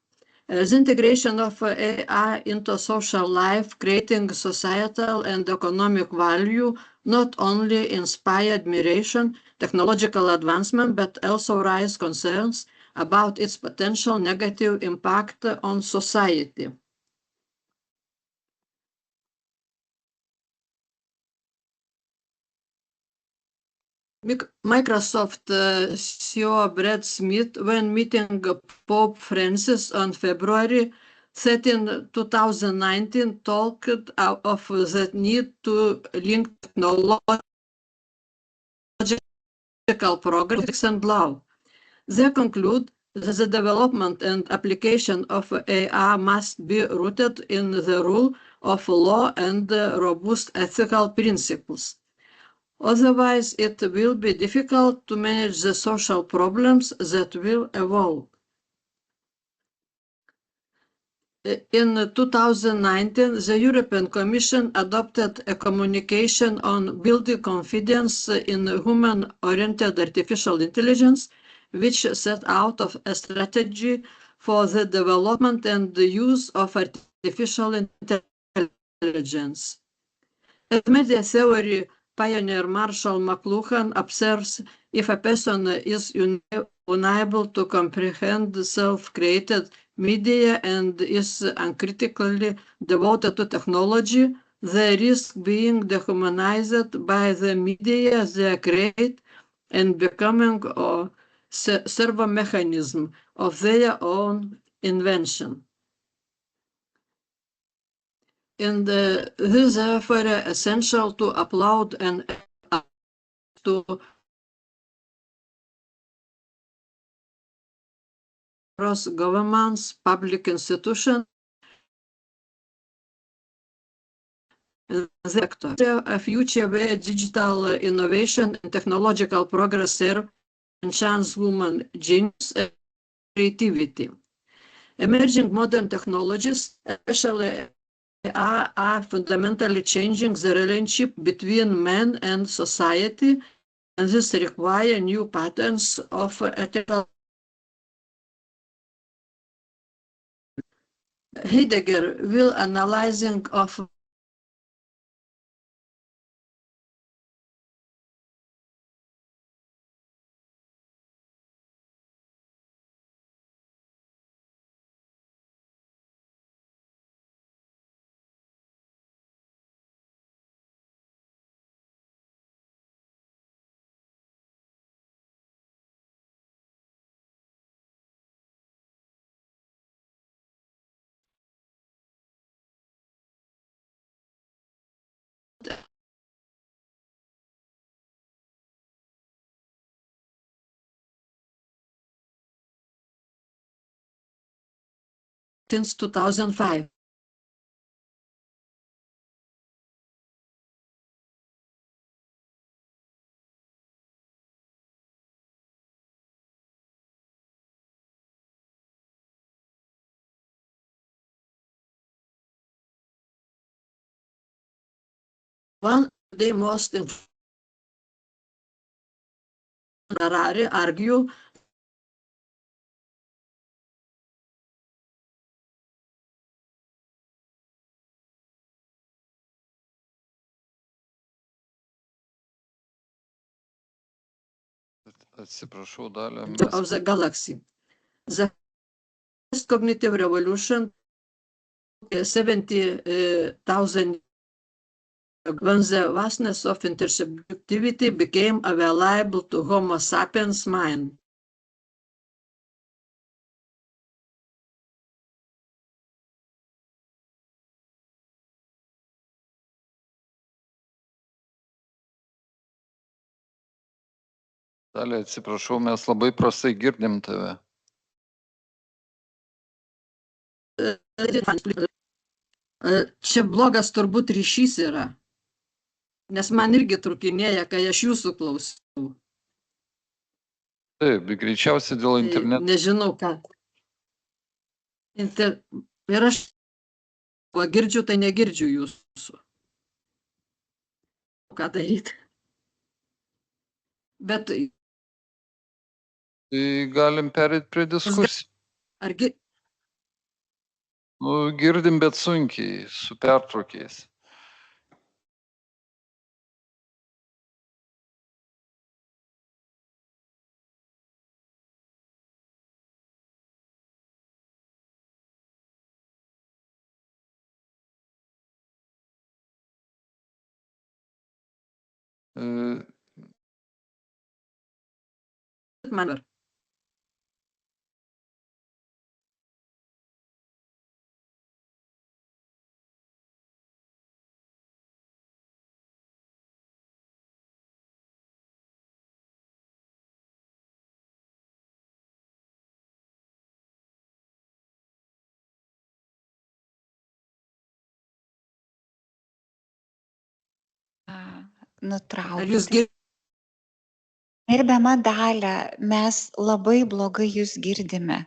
The integration of AI into social life, creating societal and economic value, not only inspire admiration, technological advancement, but also raise concerns about its potential negative impact on society. Microsoft CEO Brad Smith, when meeting Pope Francis on February 13, 2019, talked of the need to link technological progress and law. They conclude that the development and application of AI must be rooted in the rule of law and robust ethical principles. Otherwise, it will be difficult to manage the social problems that will evolve. In 2019, the European Commission adopted a communication on building confidence in human-oriented artificial intelligence, which set out a strategy for the development and the use of artificial intelligence. As media theory pioneer Marshall McLuhan observes, if a person is unable to comprehend self-created media and is uncritically devoted to technology, they risk being dehumanized by the media they create and becoming a servo mechanism of their own invention. And this is therefore essential to upload and to cross governments, public institutions, and the sector. A future where digital innovation and technological progress serve and chance human genius and creativity. Emerging modern technologies, especially are fundamentally changing the relationship between man and society, and this requires new patterns of ethical. Heidegger will analyzing of since 2005. One of the most influential argue Atsiprašau, Dalia. of the galaxy. The cognitive revolution, 70,000 when the vastness of intersubjectivity became available to Homo sapiens mind. Dalia, atsiprašau, mes labai prastai girdim tave. Čia blogas turbūt ryšys yra, nes man irgi trukinėja, kai aš jūsų klausau. Taip, greičiausiai dėl interneto. Nežinau ką. Ir aš girdžiu, tai negirdžiu jūsų. Ką daryti? Bet Tai galim perėti prie diskusijų. argi Nu, girdim, bet sunkiai, su pertraukiais. man Ar jūs Nutraukti. Gerbiama Dalia, mes labai blogai jūs girdime.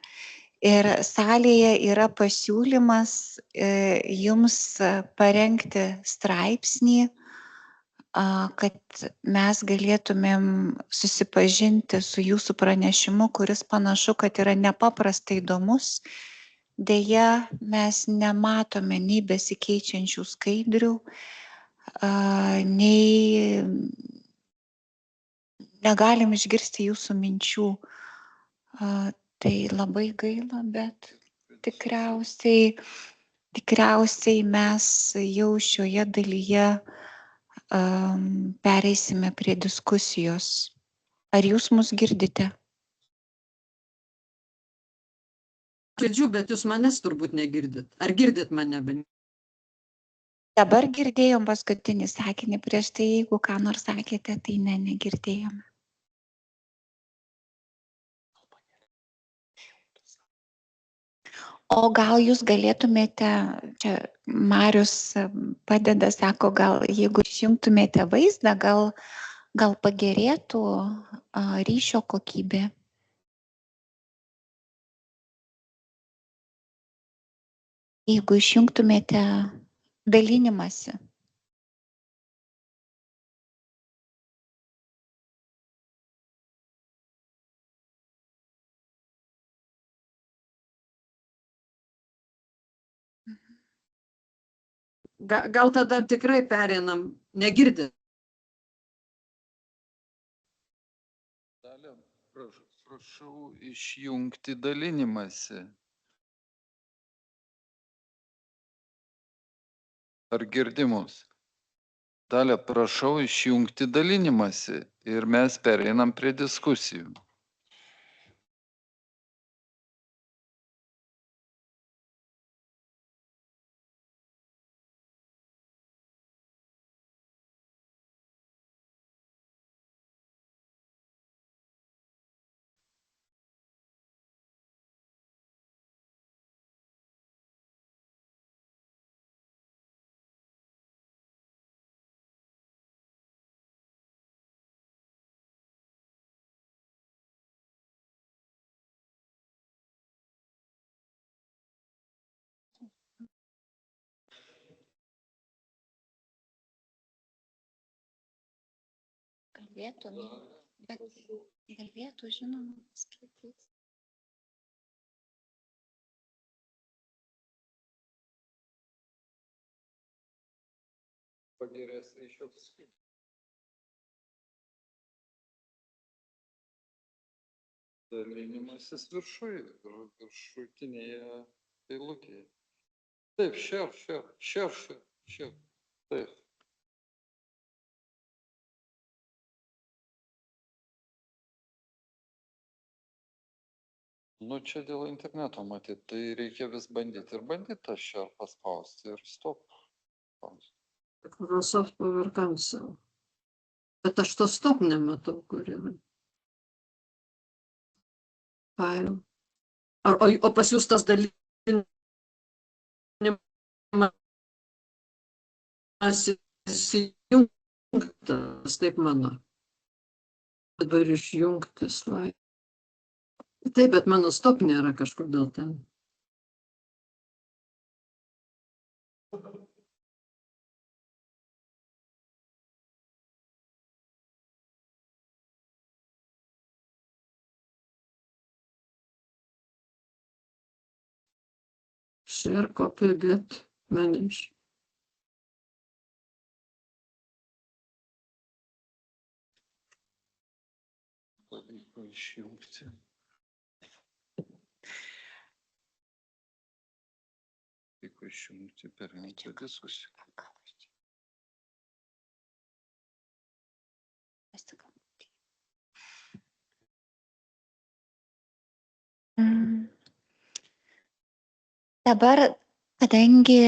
Ir salėje yra pasiūlymas jums parengti straipsnį, kad mes galėtumėm susipažinti su jūsų pranešimu, kuris panašu, kad yra nepaprastai įdomus. Deja, mes nematome nei besikeičiančių skaidrių, nei negalim išgirsti jūsų minčių. Tai labai gaila, bet tikriausiai mes jau šioje dalyje pereisime prie diskusijos. Ar jūs mus girdite? girdžiu, bet jūs manęs turbūt negirdit. Ar girdit mane? Dabar girdėjom paskutinį sakinį, prieš tai jeigu ką nors sakėte, tai negirdėjom. O gal jūs galėtumėte, čia Marius padeda, sako, gal jeigu išjungtumėte vaizdą, gal pagerėtų ryšio kokybė. Jeigu išjungtumėte dalinimąsi. Gal tada tikrai pereinam, negirdit? Dalia, prašau išjungti dalinimąsi. Ar girdimus? Dalia, prašau išjungti dalinimąsi ir mes pereinam prie diskusijų. Galėtų, žinoma, skaityti. Pagerės ryšius. dalinimasis viršutinėje eilutėje. Taip, share. Taip. Nu, čia dėl interneto matyt, tai reikia vis bandyti tą share paspausti ir stop. Microsoft Power Cancel. Bet aš to stop nematau, kur yra. File. O pas jūs tas dalinimas įsijungtas, taip mano. Dabar išjungti slaidą. Taip, bet mano stop nėra kažkodėl ten. Share copy get manage. Pavyko išjungti. Pavyko išjungti per diskusiją. Dabar, kadangi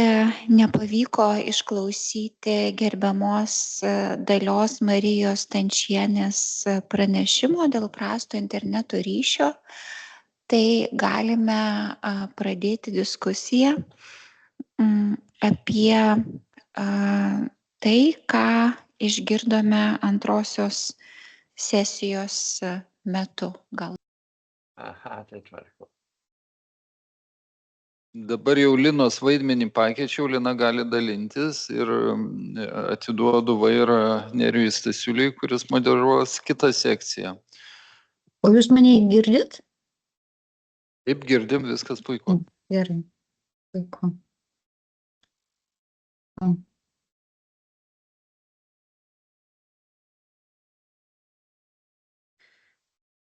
nepavyko išklausyti gerbiamos Dalios Marijos Stančienės pranešimo dėl prasto interneto ryšio, tai galime pradėti diskusiją apie tai, ką išgirdome antrosios sesijos metu. Gal. Aha, tai tvarko. Dabar jau Linos vaidmenį pakeičiau, Lina gali dalintis ir atiduodu vairą Nerijui Stasiuliui, kuris moderuos kitą sekciją. O jūs mane girdit? Taip, girdim, viskas puiku. Gerai, puiku.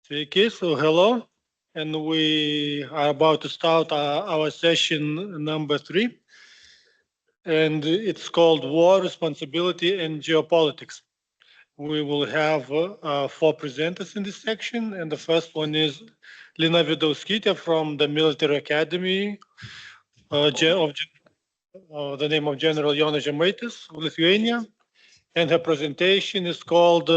Sveiki, so hello. And we are about to start our session number 3. And it's called War, Responsibility and Geopolitics. We will have 4 presenters in this section. And the first one is Lina Vidauskytė from the Military Academy, the name of General Jonas Žemaitis of Lithuania. And her presentation is called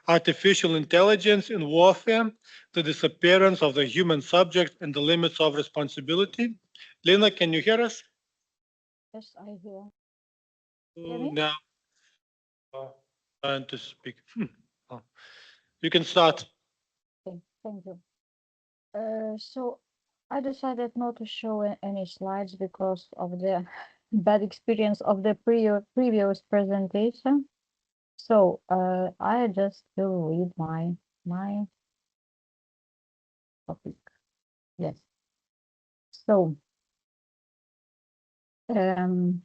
Artificial Intelligence in Warfare, the Disappearance of the Human Subject and the Limits of Responsibility. Lina, can you hear us? Yes, I hear. Now, trying to speak. You can start. Okay, thank you. So I decided not to show any slides because of the bad experience of the previous presentation. So I just will read my topic. Yes. So the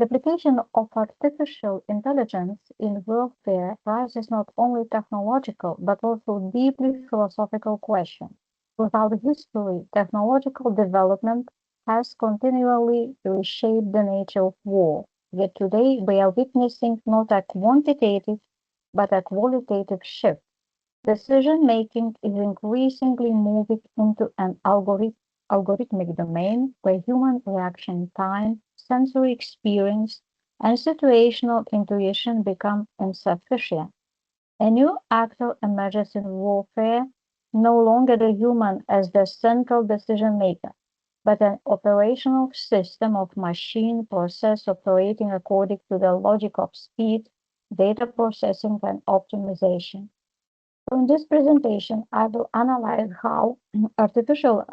application of artificial intelligence in warfare raises not only technological but also deeply philosophical questions. Throughout history, technological development has continually reshaped the nature of war. Yet today we are witnessing not a quantitative but a qualitative shift. Decision-making is increasingly moving into an algorithmic domain where human reaction time, sensory experience, and situational intuition become insufficient. A new actor emerges in warfare, no longer the human as the central decision maker, but an operational system of machine process operating according to the logic of speed, data processing, and optimization. So in this presentation, I will analyze how artificial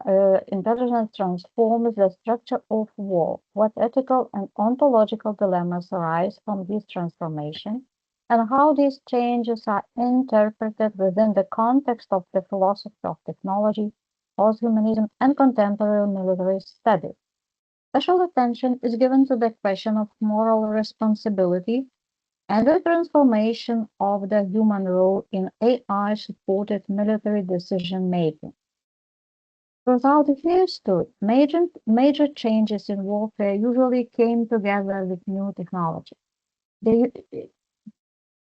intelligence transforms the structure of war, what ethical and ontological dilemmas arise from this transformation, and how these changes are interpreted within the context of the philosophy of technology, posthumanism, and contemporary military studies. Special attention is given to the question of moral responsibility and the transformation of the human role in AI-supported military decision-making. Throughout history, major changes in warfare usually came together with new technology. The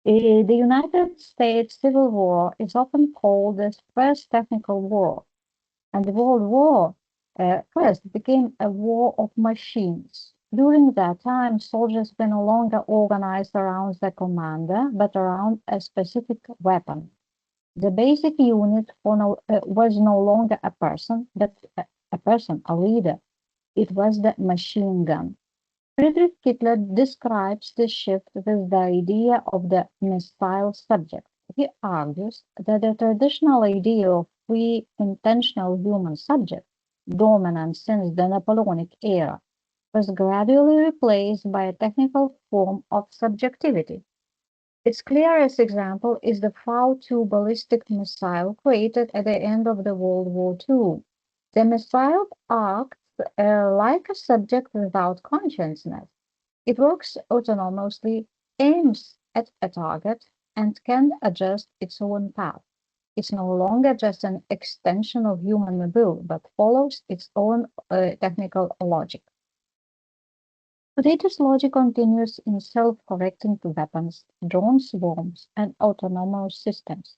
United States Civil War is often called the first technical war, and the World War first became a war of machines. During that time, soldiers were no longer organized around the commander, but around a specific weapon. The basic unit was no longer a person, but a leader. It was the machine gun. Friedrich Hitler describes the shift with the idea of the missile subject. He argues that the traditional idea of free, intentional human subject, dominant since the Napoleonic era, was gradually replaced by a technical form of subjectivity. Its clearest example is the V-2 ballistic missile created at the end of the World War II. The missile acts like a subject without consciousness. It works autonomously, aims at a target, and can adjust its own path. It's no longer just an extension of human will, but follows its own technical logic. Today, this logic continues in self-correcting weapons, drone swarms, and autonomous systems.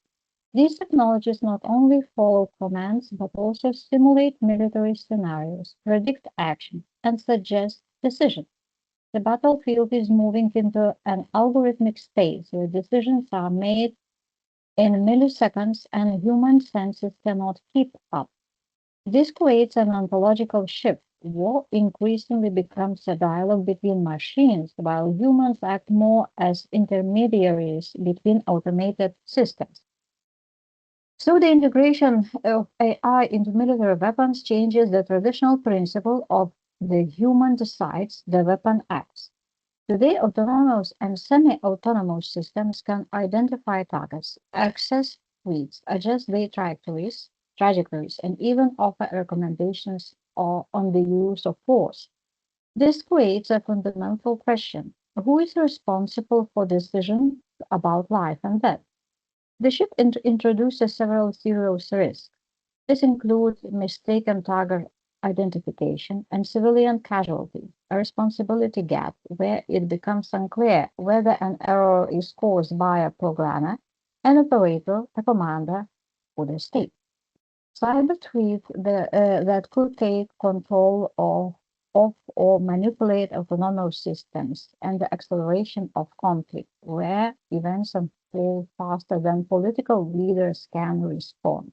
These technologies not only follow commands, but also simulate military scenarios, predict action, and suggest decisions. The battlefield is moving into an algorithmic space where decisions are made in milliseconds and human senses cannot keep up. This creates an ontological shift. War increasingly becomes a dialogue between machines, while humans act more as intermediaries between automated systems. So the integration of AI into military weapons changes the traditional principle of the human decides, the weapon acts. Today, autonomous and semi-autonomous systems can identify targets, access fleets, adjust their trajectories, and even offer recommendations on the use of force. This creates a fundamental question: who is responsible for decisions about life and death? The shift introduces several serious risks. This includes mistaken target identification and civilian casualties, a responsibility gap where it becomes unclear whether an error is caused by a programmer, an operator, a commander, or the state. Cyber threats that could take control of or manipulate autonomous systems, and the acceleration of conflict, where events unfold faster than political leaders can respond.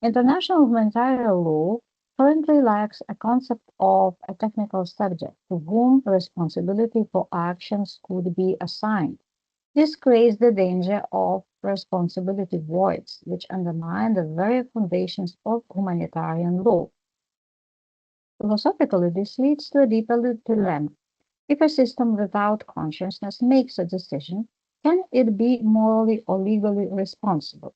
International humanitarian law currently lacks a concept of a technical subject to whom responsibility for actions could be assigned. This creates the danger of responsibility voids, which undermine the very foundations of humanitarian law. Philosophically, this leads to a deeper dilemma. If a system without consciousness makes a decision, can it be morally or legally responsible?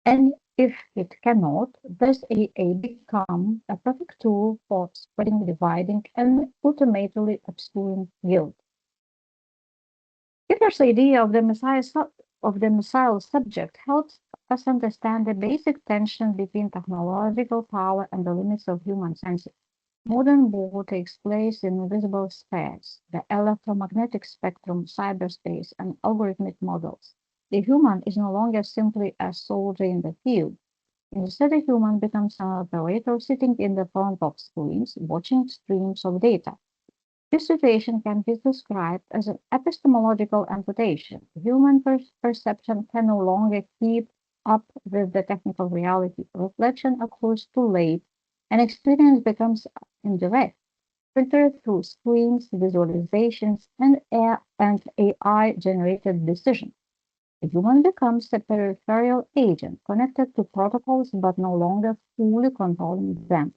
And if it cannot, does AI become a perfect tool for spreading, dividing, and ultimately obscuring guilt? Hitler's idea of the missile subject helps us understand the basic tension between technological power and the limits of human senses. Modern war takes place in invisible spheres, the electromagnetic spectrum, cyberspace, and algorithmic models. The human is no longer simply a soldier in the field. Instead, a human becomes an operator sitting in the front of screens, watching streams of data. This situation can be described as an epistemological amputation. Human perception can no longer keep up with the technical reality. Reflection occurs too late, and experience becomes indirect, filtered through screens, visualizations, and AI-generated decisions. The human becomes a peripheral agent, connected to protocols but no longer fully controlling them.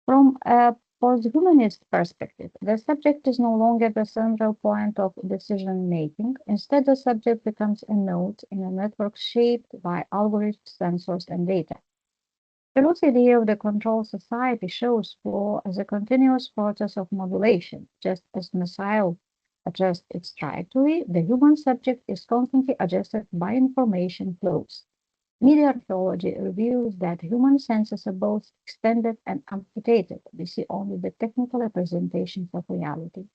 From a post-humanist perspective, the subject is no longer the central point of decision-making. Instead, the subject becomes a node in a network shaped by algorithms, sensors, and data. Pelot's idea of the controlled society shows war as a continuous process of modulation, just as missile adjust its trajectory, the human subject is constantly adjusted by information flows. Media archaeology reveals that human senses are both extended and amputated. We see only the technical representations of reality.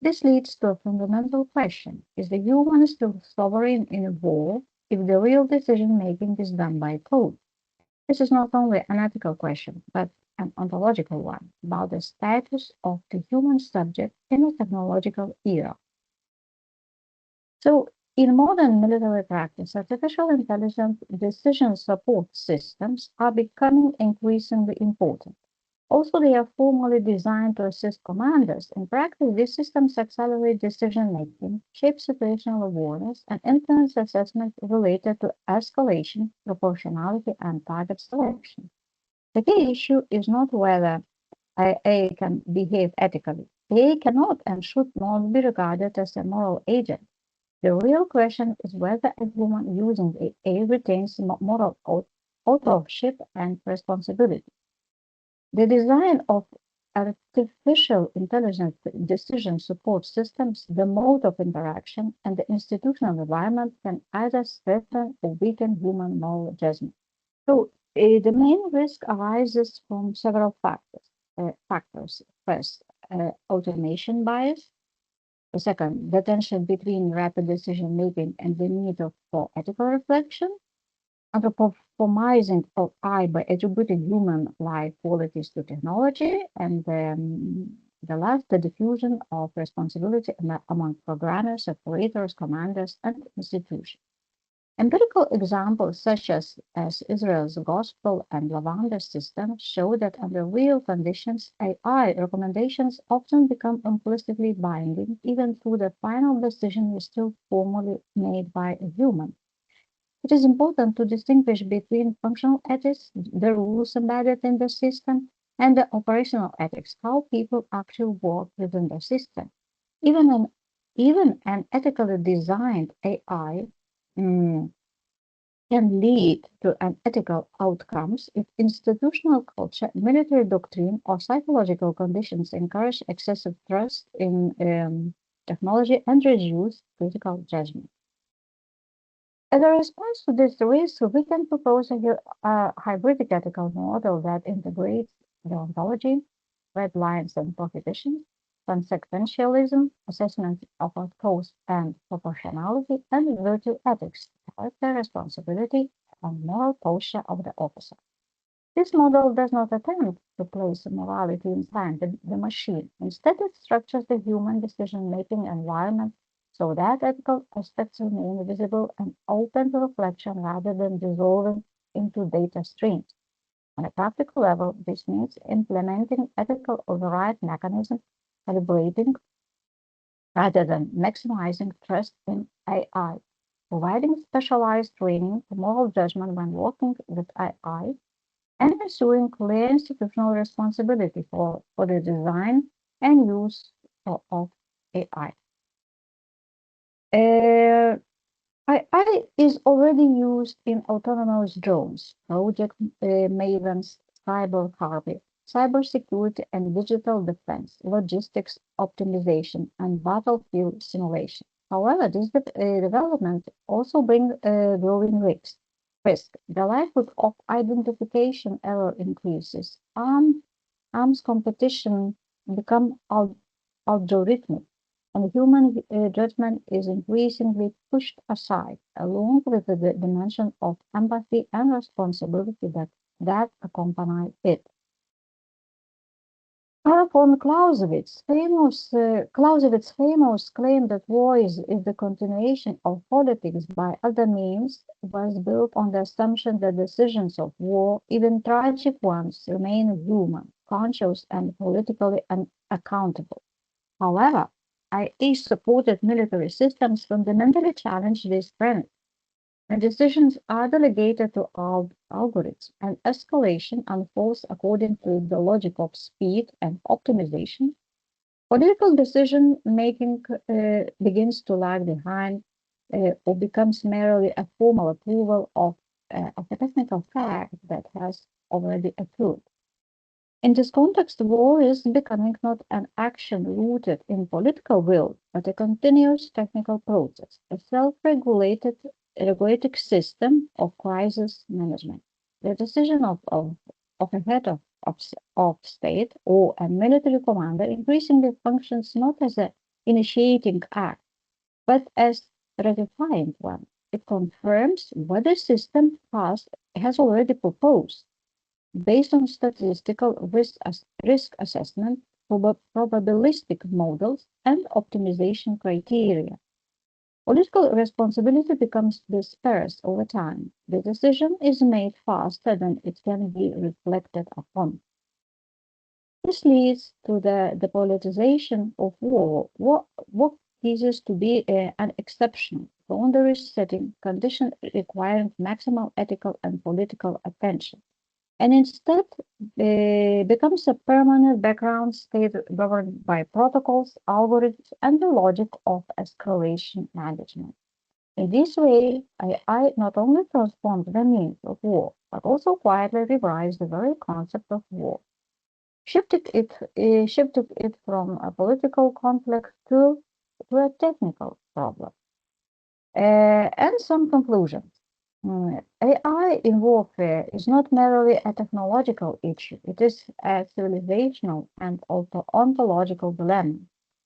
This leads to a fundamental question. Is the human still sovereign in a war if the real decision-making is done by code? This is not only an ethical question, but an ontological one about the status of the human subject in a technological era. So, in modern military practice, artificial intelligence decision support systems are becoming increasingly important. Also, they are formally designed to assist commanders. In practice, these systems accelerate decision-making, shape situational awareness, and influence assessment related to escalation, proportionality, and target selection. The key issue is not whether AI can behave ethically. AI cannot and should not be regarded as a moral agent. The real question is whether a human using AI retains moral authorship and responsibility. The design of artificial intelligence decision support systems, the mode of interaction, and the institutional environment can either strengthen or weaken human moral judgment. So the main risk arises from several factors. First, automation bias. The second, the tension between rapid decision making and the need for ethical reflection. Anthropomizing of AI by attributing human life qualities to technology, and the last, the diffusion of responsibility among programmers, operators, commanders, and institutions. Empirical examples such as Israel's Gospel and Lavender system show that under real conditions, AI recommendations often become implicitly binding, even though the final decision is still formally made by a human. It is important to distinguish between functional ethics, the rules embedded in the system, and the operational ethics, how people actually work within the system. Even an ethically designed AI can lead to unethical outcomes if institutional culture, military doctrine, or psychological conditions encourage excessive trust in technology and reduce critical judgment. As a response to this risk, we can propose a hybrid ethical model that integrates deontology, red lines and prohibitions, consequentialism, assessment of cause and proportionality, and virtue ethics, character, responsibility, and moral posture of the officer. This model does not attempt to place morality inside the machine. Instead, it structures the human decision-making environment so that ethical aspects remain visible and open to reflection rather than dissolving into data streams. On a practical level, this means implementing ethical override mechanisms, calibrating rather than maximizing trust in AI, providing specialized training for moral judgment when working with AI, and ensuring clear institutional responsibility for the design and use of AI. AI is already used in autonomous drones, Project Maven's cyber cybersecurity and digital defense, logistics optimization, and battlefield simulation. However, this development also brings growing risk. The likelihood of identification error increases. Arms competition become algorithmic, and human judgment is increasingly pushed aside, along with the dimension of empathy and responsibility that accompany it. Von Clausewitz's famous claim that war is the continuation of politics by other means was built on the assumption that decisions of war, even tragic ones, remain human, conscious, and politically unaccountable. However, AI-supported military systems fundamentally challenge this premise. When decisions are delegated to algorithms and escalation unfolds according to the logic of speed and optimization, political decision-making begins to lag behind or becomes merely a formal approval of a technical fact that has already occurred. In this context, war is becoming not an action rooted in political will, but a continuous technical process, a self-regulated system of crisis management. The decision of a head of state or a military commander increasingly functions not as an initiating act, but as ratifying one. It confirms what the system has already proposed, based on statistical risk assessment, probabilistic models, and optimization criteria. Political responsibility becomes dispersed over time. The decision is made faster than it can be reflected upon. This leads to the politicization of war. War ceases to be an exception, boundary-setting condition requiring maximal ethical and political attention, and instead becomes a permanent background state governed by protocols, algorithms, and the logic of escalation management. In this way, AI not only transformed the means of war, but also quietly revised the very concept of war, shifted it from a political conflict to a technical problem. And some conclusions. AI in warfare is not merely a technological issue, it is a civilizational and ontological dilemma.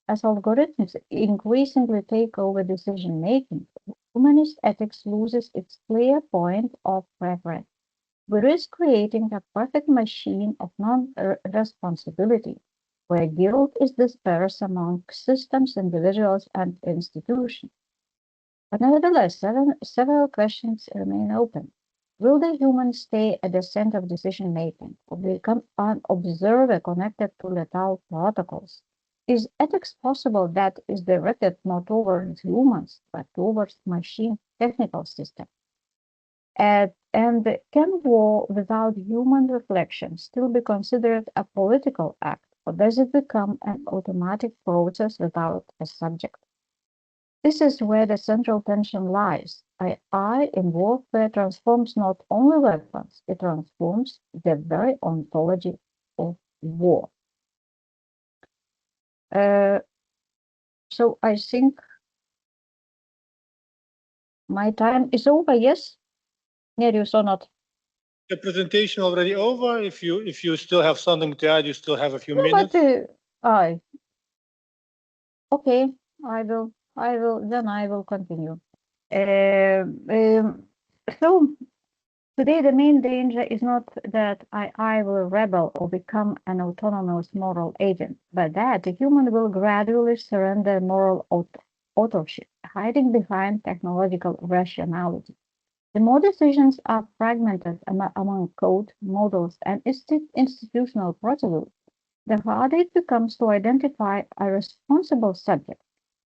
As algorithms increasingly take over decision-making, humanist ethics loses its clear point of reference. We risk creating a perfect machine of non-responsibility, where guilt is dispersed among systems, individuals, and institutions. But nevertheless, several questions remain open. Will the human stay at the center of decision-making, or become an observer connected to lethal protocols? Is ethics possible that is directed not towards humans, but towards machine technical systems? And can war without human reflection still be considered a political act, or does it become an automatic process without a subject? This is where the central tension lies. AI in warfare transforms not only weapons, it transforms the very ontology of war. So I think my time is over, yes? Nerijus or not? The presentation already over. If you still have something to add, you still have a few minutes. But okay, I will continue. So today the main danger is not that AI will rebel or become an autonomous moral agent, but that the human will gradually surrender moral authorship, hiding behind technological rationality. The more decisions are fragmented among code, models, and institutional procedures, the harder it becomes to identify a responsible subject.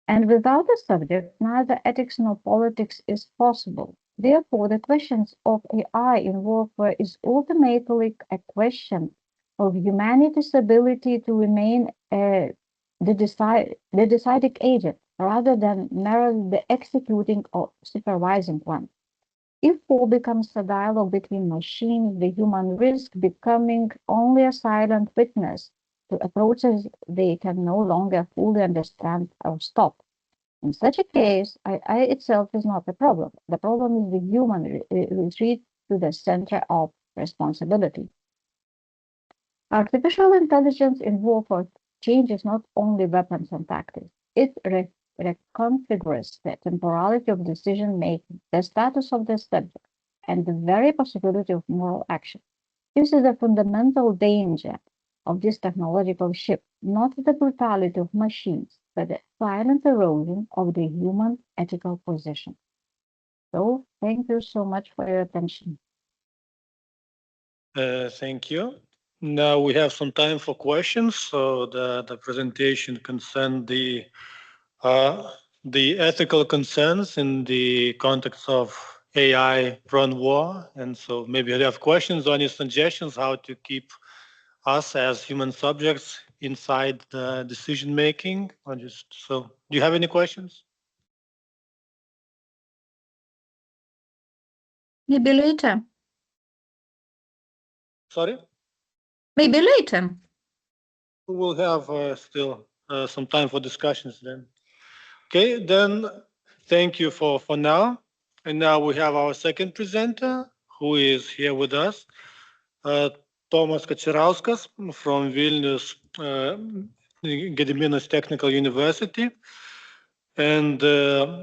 And without a subject, neither ethics nor politics is possible. Therefore, the questions of AI in warfare is ultimately a question of humanity's ability to remain the deciding agent rather than merely the executing or supervising one. If war becomes a dialogue between machines, the human risks becoming only a silent witness to approaches they can no longer fully understand or stop. In such a case, AI itself is not the problem. The problem is the human retreat to the center of responsibility. Artificial intelligence in warfare changes not only weapons and tactics, it reconfigures the temporality of decision-making, the status of the subject, and the very possibility of moral action. This is the fundamental danger of this technological shift, not the brutality of machines, but the silent erosion of the human ethical position. So, thank you so much for your attention. Thank you. Now we have some time for questions. So the presentation concerned the ethical concerns in the context of AI-run war. And so maybe you have questions or any suggestions how to keep us as human subjects inside the decision-making. So do you have any questions? Maybe later. Sorry? Maybe later. We will have still some time for discussions then. Okay, then thank you for now. And now we have our second presenter who is here with us, Tomas Kačerauskas from Vilnius Gedimino Technical University. And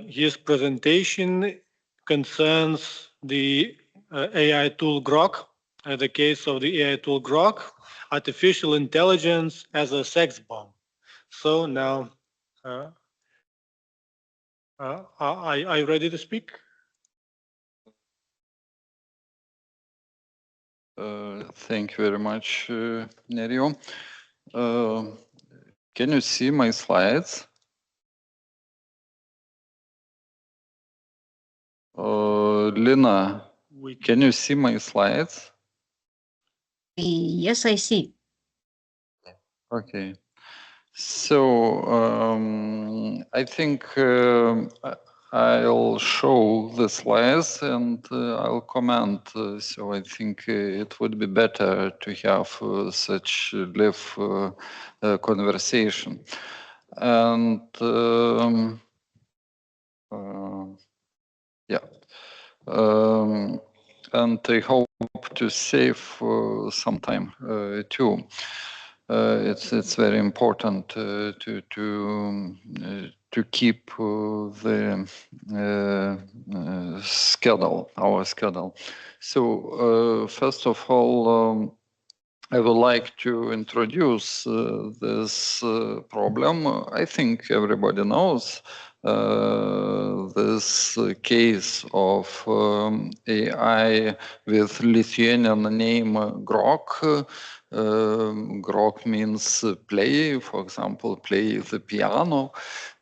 his presentation concerns the AI tool Grok, the case of the AI tool Grok, artificial intelligence as a sex bomb. So now, are you ready to speak? Thank you very much, Nerio. Can you see my slides? Lina, can you see my slides? Yes, I see. Okay. So I think I'll show the slides and I'll comment. So I think it would be better to have such live conversation. And yeah. And I hope to save some time too. It's very important to keep the schedule, our schedule. So first of all, I would like to introduce this problem. I think everybody knows this case of AI with Lithuanian name Grok. Grok means play, for example, play the piano.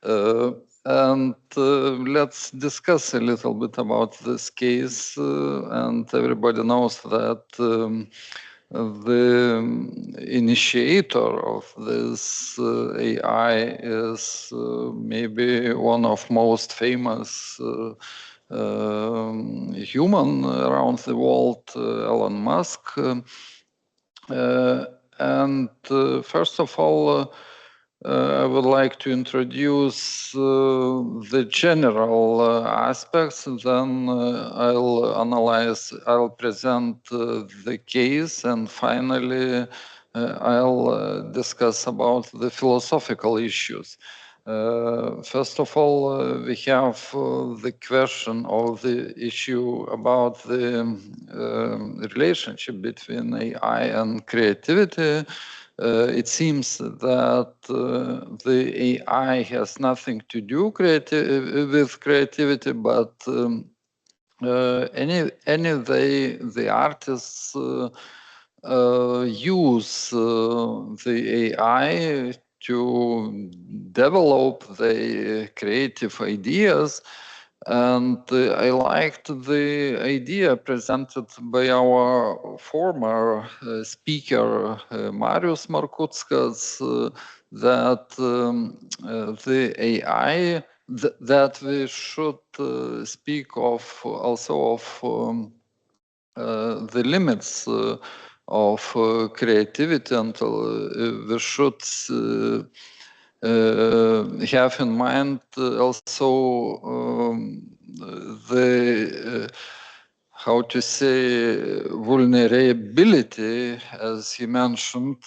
And let's discuss a little bit about this case. And everybody knows that the initiator of this AI is maybe one of most famous human around the world, Elon Musk. And first of all, I would like to introduce the general aspects, then I'll present the case, and finally I'll discuss about the philosophical issues. First of all, we have the question of the issue about the relationship between AI and creativity. It seems that the AI has nothing to do with creativity, but anyway, the artists use the AI to develop the creative ideas. And I liked the idea presented by our former speaker, Marius Markutskas, that the AI, that we should speak of also of the limits of creativity, and we should have in mind also the how to say vulnerability, as he mentioned,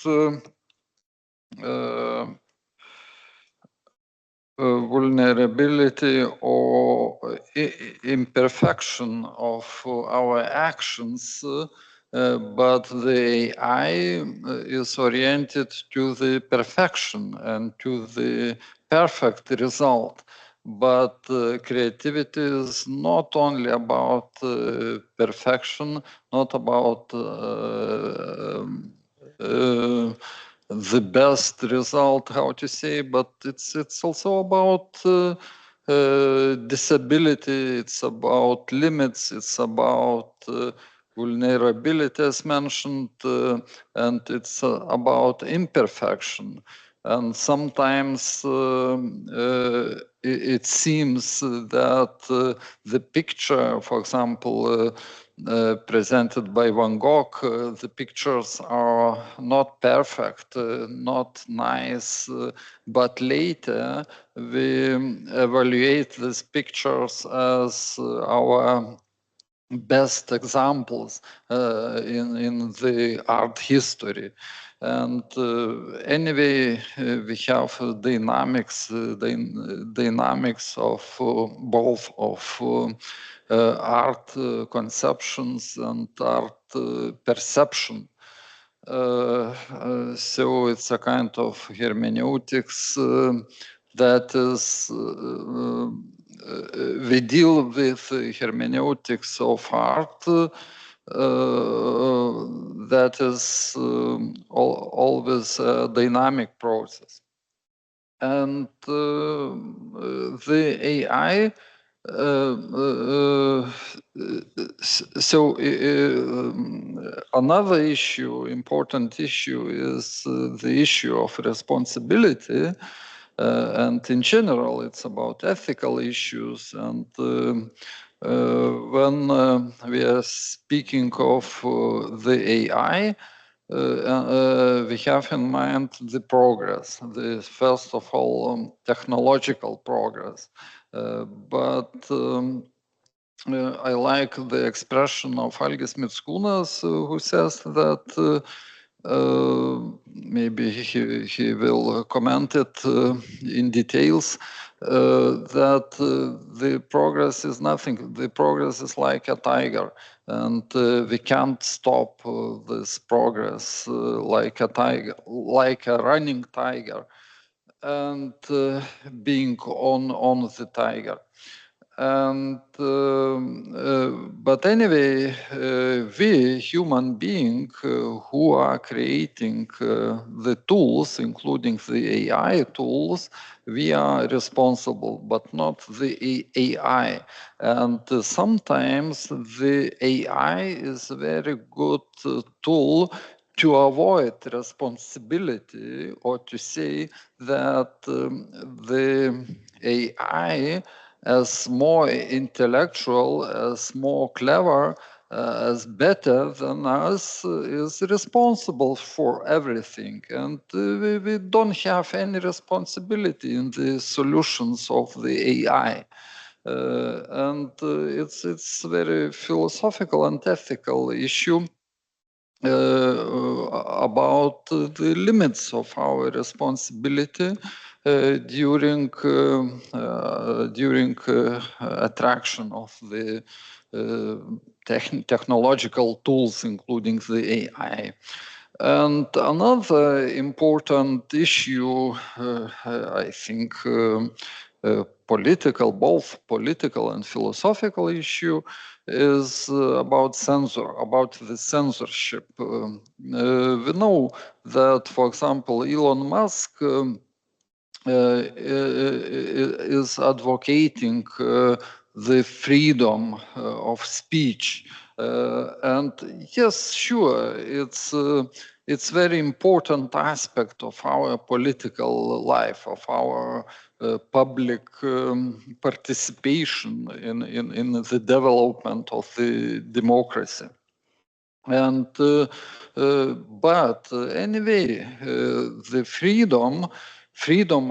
vulnerability or imperfection of our actions, but the AI is oriented to the perfection and to the perfect result. But creativity is not only about perfection, not about the best result, how to say, but it's also about disability, it's about limits, it's about vulnerability, as mentioned, and it's about imperfection. And sometimes it seems that the picture, for example, presented by Van Gogh, the pictures are not perfect, not nice, but later we evaluate these pictures as our best examples in the art history. And anyway, we have dynamics of both of art conceptions and art perception. So it's a kind of hermeneutics that is, we deal with hermeneutics of art that is always a dynamic process. And the AI, so another issue, important issue, is the issue of responsibility. And in general, it's about ethical issues. And when we are speaking of the AI, we have in mind the progress, first of all, technological progress. But I like the expression of Algis Mickūnas, who says that maybe he will comment it in details, that the progress is nothing. The progress is like a tiger, and we can't stop this progress like a tiger, like a running tiger, and being on the tiger. And but anyway, we human beings who are creating the tools, including the AI tools, we are responsible, but not the AI. And sometimes the AI is a very good tool to avoid responsibility, or to say that the AI, as more intellectual, as more clever, as better than us, is responsible for everything. And we don't have any responsibility in the solutions of the AI. And it's very philosophical and ethical issue about the limits of our responsibility during attraction of the technological tools, including the AI. And another important issue, I think, both political and philosophical issue, is about the censorship. We know that, for example, Elon Musk is advocating the freedom of speech. And yes, sure, it's very important aspect of our political life, of our public participation in the development of the democracy. And but anyway, the freedom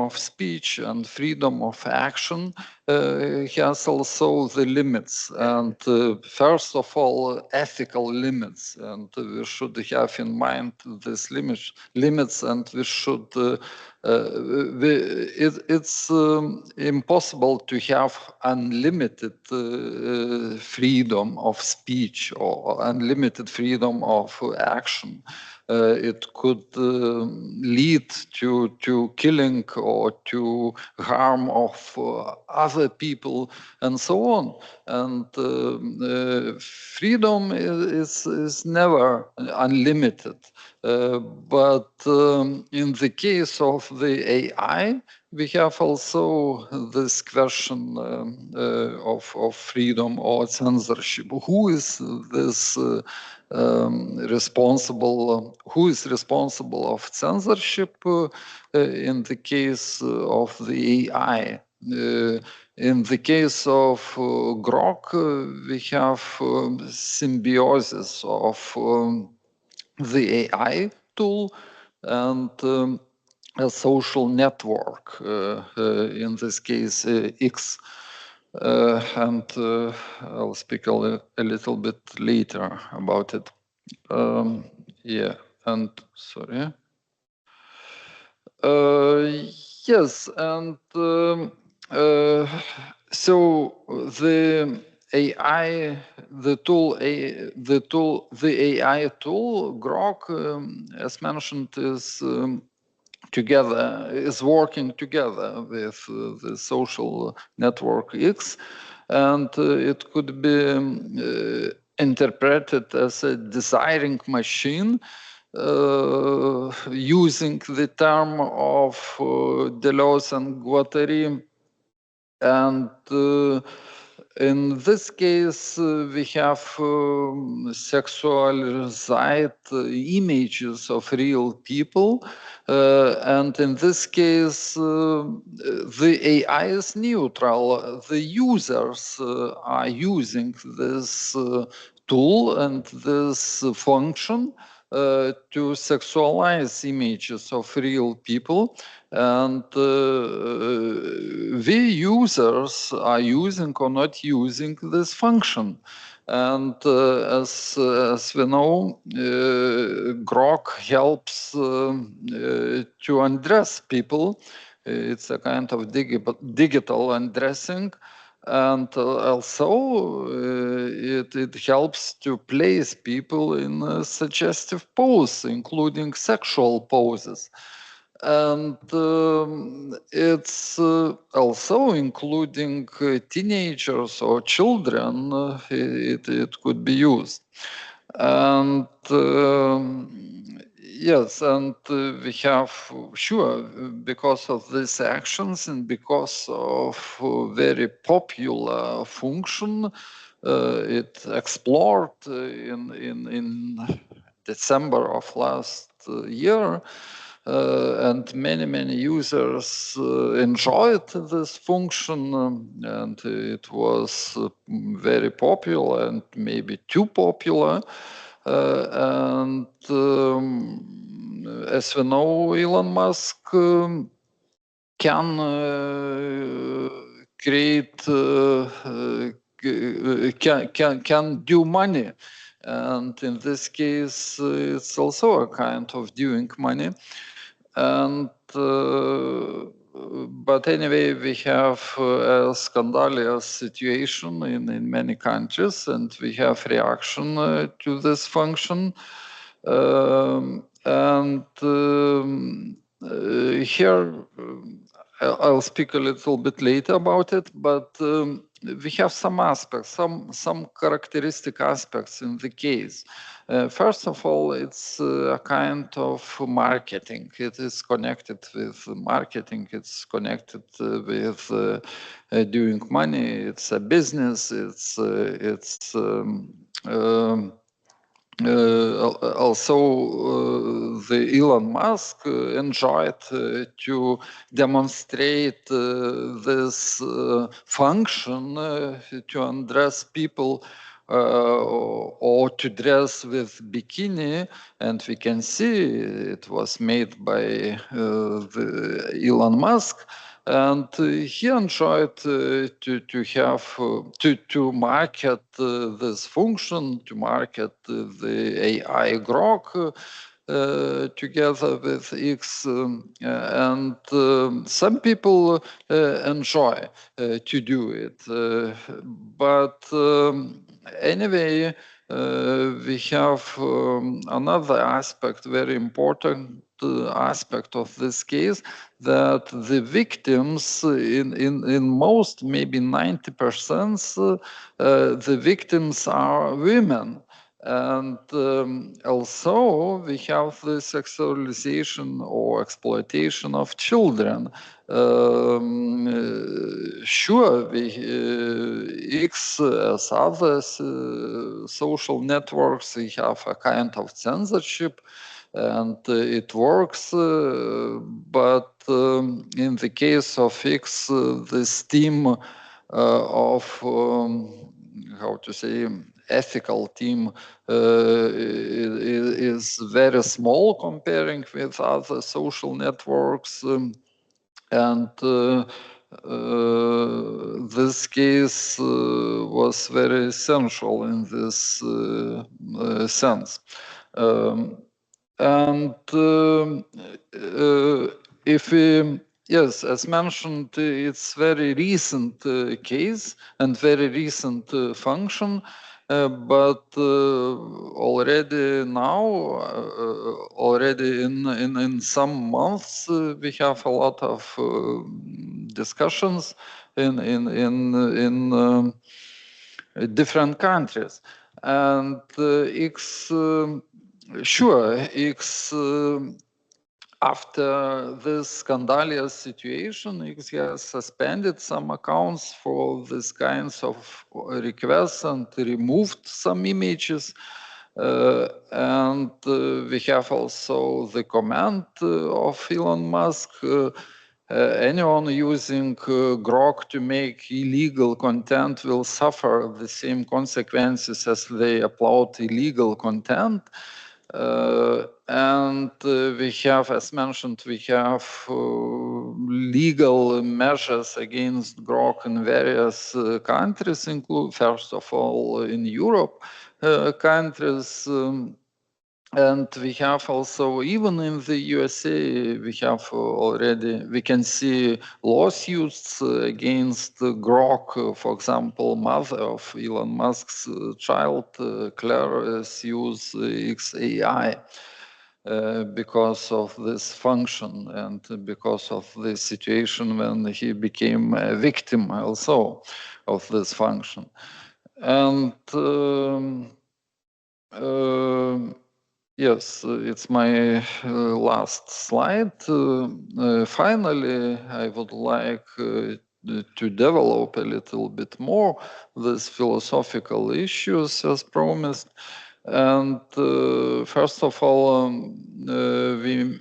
of speech and freedom of action has also the limits, and first of all, ethical limits, and we should have in mind these limits, and we should it's impossible to have unlimited freedom of speech or unlimited freedom of action. It could lead to killing or to harm of other people and so on. And freedom is never unlimited. But in the case of the AI, we have also this question of freedom or censorship. Who is this responsible? Who is responsible of censorship in the case of the AI? in the case of Grok, we have symbiosis of the AI tool and a social network, in this case X, and I'll speak a little bit later about it. Yeah, and sorry. Yes, and so the AI, the AI tool, Grok, as mentioned, is working together with the social network X, and it could be interpreted as a desiring machine, using the term of Deleuze and Guattari. And in this case, we have sexualized images of real people. And in this case, the AI is neutral. The users are using this tool and this function to sexualize images of real people, and we users are using or not using this function. And as we know, Grok helps to undress people. It's a kind of digital undressing. And also it helps to place people in suggestive poses, including sexual poses. And it's also including teenagers or children, it could be used. And yes, and we have, sure, because of these actions and because of very popular function, it explored in December of last year, and many users enjoyed this function, and it was very popular and maybe too popular. And as we know, Elon Musk can create, can do money. And in this case, it's also a kind of doing money. And but anyway, we have a scandalous situation in many countries, and we have reaction to this function. And here I'll speak a little bit later about it, but we have some aspects, some characteristic aspects in the case. First of all, it's a kind of marketing. It is connected with marketing. It's connected with doing money. It's a business. It's also the Elon Musk enjoyed to demonstrate this function to undress people or to dress with bikini, and we can see it was made by Elon Musk. And he enjoyed to market this function, to market the AI Grok together with X, and some people enjoy to do it. But anyway, we have another aspect, very important aspect of this case, that the victims in most, maybe 90%, the victims are women. And also we have the sexualization or exploitation of children. Sure, X, as others social networks, we have a kind of censorship. and it works, but in the case of X, this team of, how to say, ethical team is very small comparing with other social networks, and this case was very essential in this sense. And if we, yes, as mentioned, it's very recent case and very recent function, but already now, already in some months, we have a lot of discussions in different countries, and X. Sure, X, after this scandalous situation, X has suspended some accounts for this kinds of requests and removed some images. And we have also the comment of Elon Musk, anyone using Grok to make illegal content will suffer the same consequences as they upload illegal content. And we have, as mentioned, we have legal measures against Grok in various countries, include first of all in Europe countries, and we have also, even in the USA, we have already, we can see lawsuits against Grok. For example, mother of Elon Musk's child, Claire, sues XAI because of this function and because of the situation when he became a victim also of this function. And yes, it's my last slide. Finally, I would like to develop a little bit more these philosophical issues as promised. And first of all, we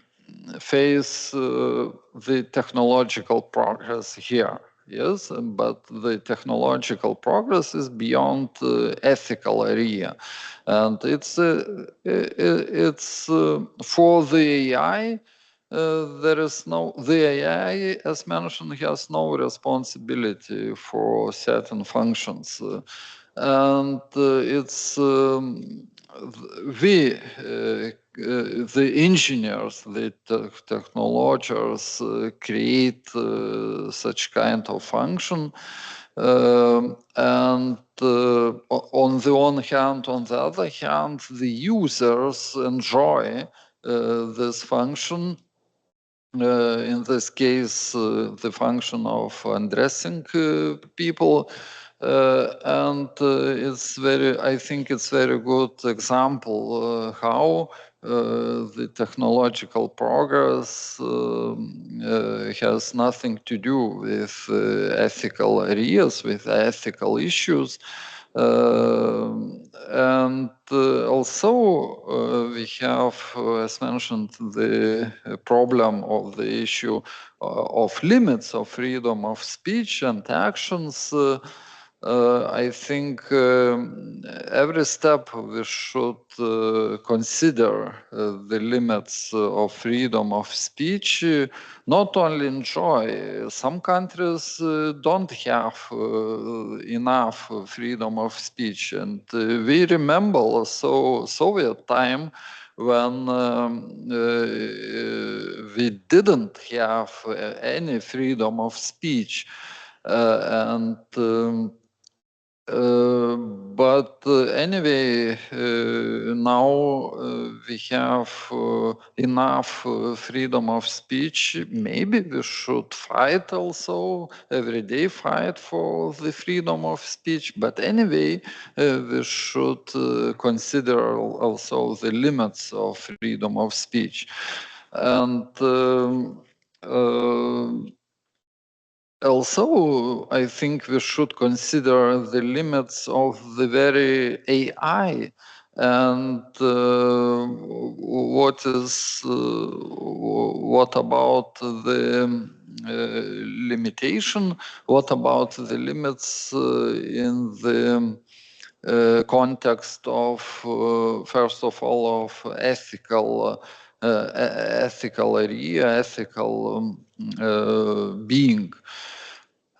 face the technological progress here. Yes, but the technological progress is beyond ethical area, and it's for the AI. There is no, the AI, as mentioned, has no responsibility for certain functions, and it's the engineers, the technologists create such kind of function, and on the one hand, on the other hand, the users enjoy this function. In this case, the function of undressing people. And it's very, I think it's very good example how the technological progress has nothing to do with ethical areas, with ethical issues. And also we have, as mentioned, the problem of the issue of limits of freedom of speech and actions. I think every step we should consider the limits of freedom of speech, not only enjoy. Some countries don't have enough freedom of speech, and we remember also Soviet time when we didn't have any freedom of speech, but anyway, now we have enough freedom of speech. Maybe we should fight also, every day fight for the freedom of speech. But anyway, we should consider also the limits of freedom of speech. And also, I think we should consider the limits of the very AI And what about the limitation? What about the limits in the context of, first of all, of ethical area, ethical being?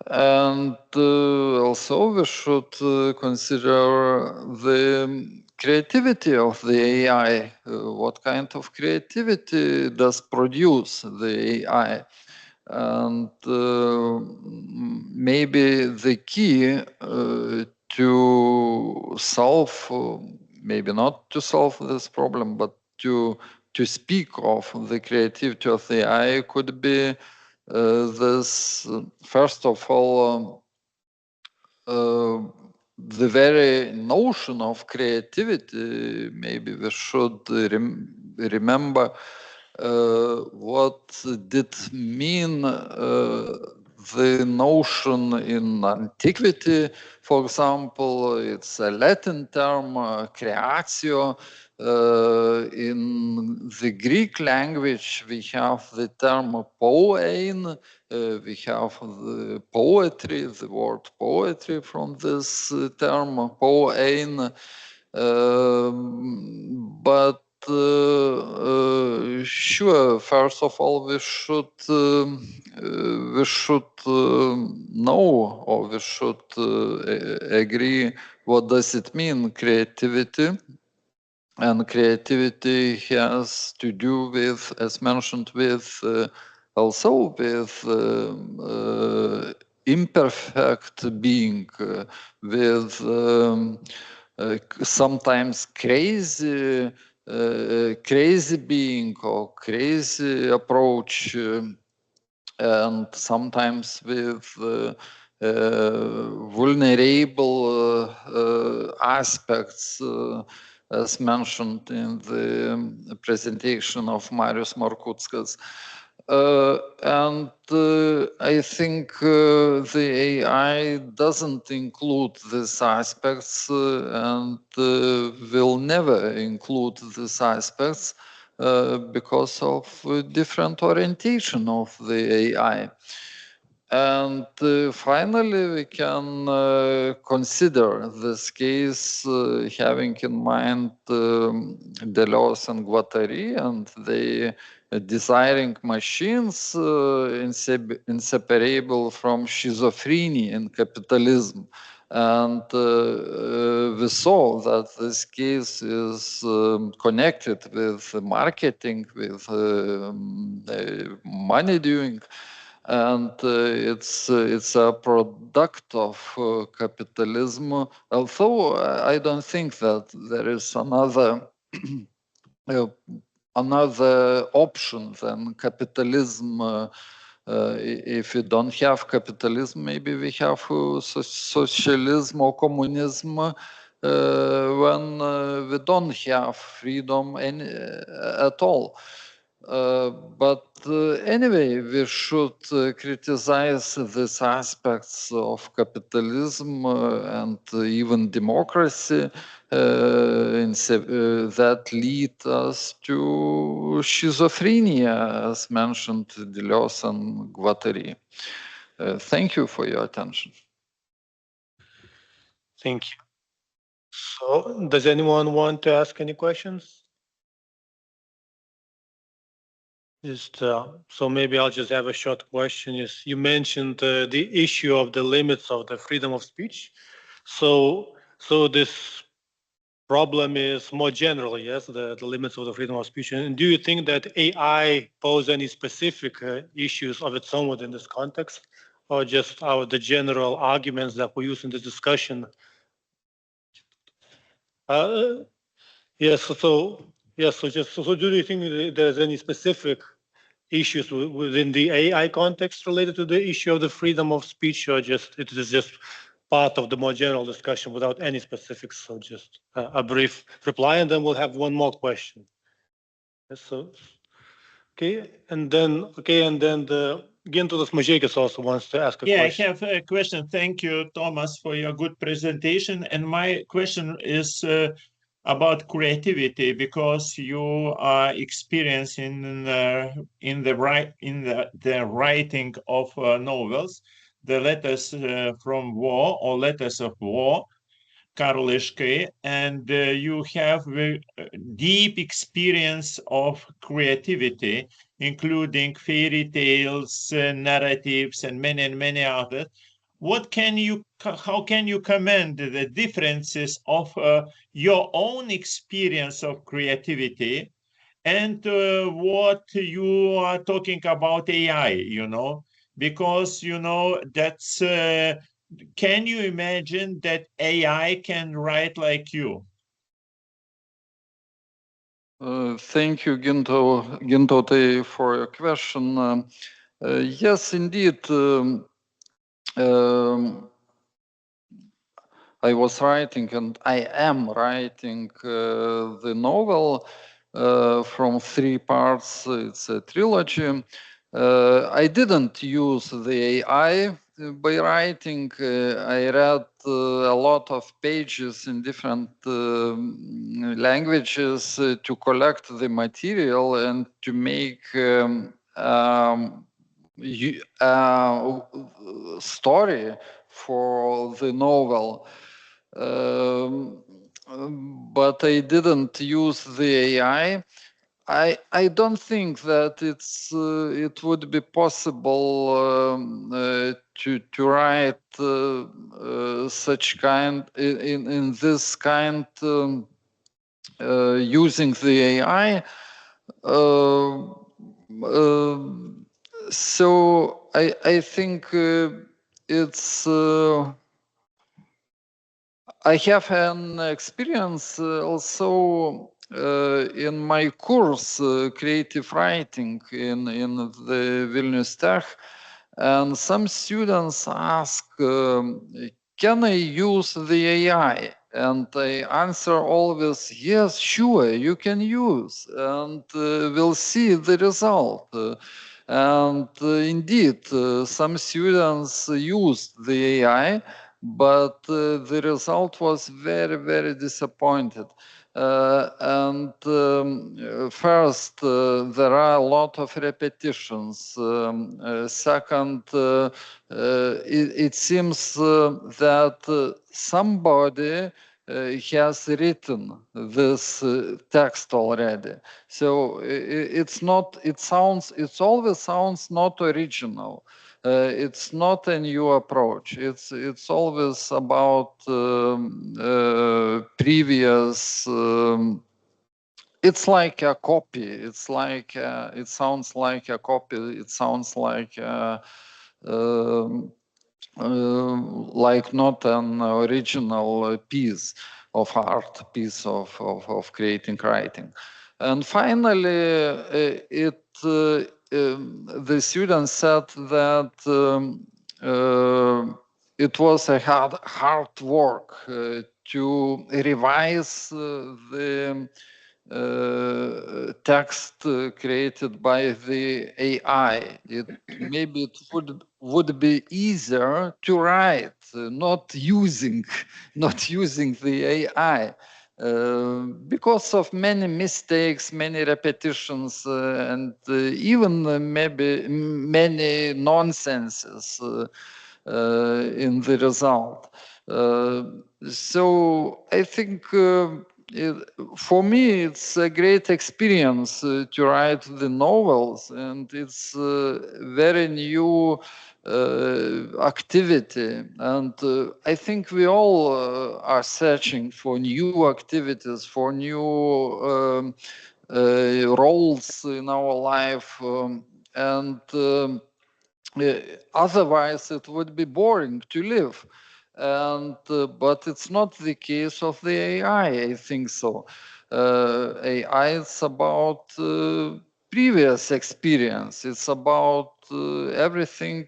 And also we should consider the creativity of the AI. What kind of creativity does produce the AI? And maybe the key to solve, maybe not to solve this problem, but to speak of the creativity of the AI could be this, first of all, the very notion of creativity. Maybe we should remember what did mean the notion in antiquity. For example, it's a Latin term, creatio. In the Greek language, we have the term poein. We have the poetry, the word poetry from this term, poein. But sure, first of all, we should know, or we should agree, what does it mean, creativity? And creativity has to do with, as mentioned, with also with imperfect being, with sometimes crazy being or crazy approach, and sometimes with vulnerable aspects, as mentioned in the presentation of Marius Markutskas. And I think the AI doesn't include these aspects and will never include these aspects because of different orientation of the AI. And finally, we can consider this case having in mind Deleuze and Guattari and the desiring machines inseparable from schizophrenia in capitalism. And we saw that this case is connected with marketing, with money doing. And it's a product of capitalism. Although I don't think that there is another another option than capitalism. If we don't have capitalism, maybe we have socialism or communism when we don't have freedom at all. But anyway, we should criticize these aspects of capitalism and even democracy that lead us to schizophrenia, as mentioned Deleuze and Guattari. Thank you for your attention. Thank you. So, does anyone want to ask any questions? Just so maybe I'll just have a short question. Is you mentioned the issue of the limits of the freedom of speech. So this problem is more general, yes, the limits of the freedom of speech. And do you think that AI pose any specific issues of its own within this context, or just the general arguments that we use in this discussion? Yes. So do you think there's any specific issues within the AI context related to the issue of the freedom of speech, or just it is just part of the more general discussion without any specifics? So just a brief reply, and then we'll have one more question. So, and then the Gintautas Mažeikis also wants to ask a question. I have a question. Thank you, Thomas, for your good presentation. And my question is about creativity because you are experiencing the writing of novels, the letters from war or letters of war, Karlishkai, and you have a deep experience of creativity, including fairy tales, narratives, and many others. How can you comment the differences of your own experience of creativity and what you are talking about AI, because, that's, can you imagine that AI can write like you? Thank you, Gintautai, for your question. Yes, indeed. I was writing, and I am writing the novel from 3 parts. It's a trilogy. I didn't use the AI by writing. I read a lot of pages in different languages to collect the material and to make story for the novel. But I didn't use the AI. I don't think that it would be possible to write such kind in this kind using the AI. So I think it's. I have an experience also in my course, creative writing in the Vilnius Tech, and some students ask, can I use the AI? And I answer always, yes, sure, you can use, and we'll see the result. And indeed, some students used the AI, but the result was very disappointed. First, there are a lot of repetitions. Second, it seems that somebody has written this text already. So it always sounds not original. It's not a new approach. It's always about previous. It's like a copy. It's like it sounds like a copy. It sounds like not an original piece of art, piece of creating writing. And finally, the students said that it was a hard work to revise the text created by the AI. Maybe it would be easier to write, not using the AI. Because of many mistakes, many repetitions, and even maybe many nonsenses in the result. So I think for me it's a great experience to write the novels, and it's very new activity, and I think we all are searching for new activities, for new roles in our life, and otherwise it would be boring to live. And but it's not the case of the AI, I think so. AI is about previous experience. It's about everything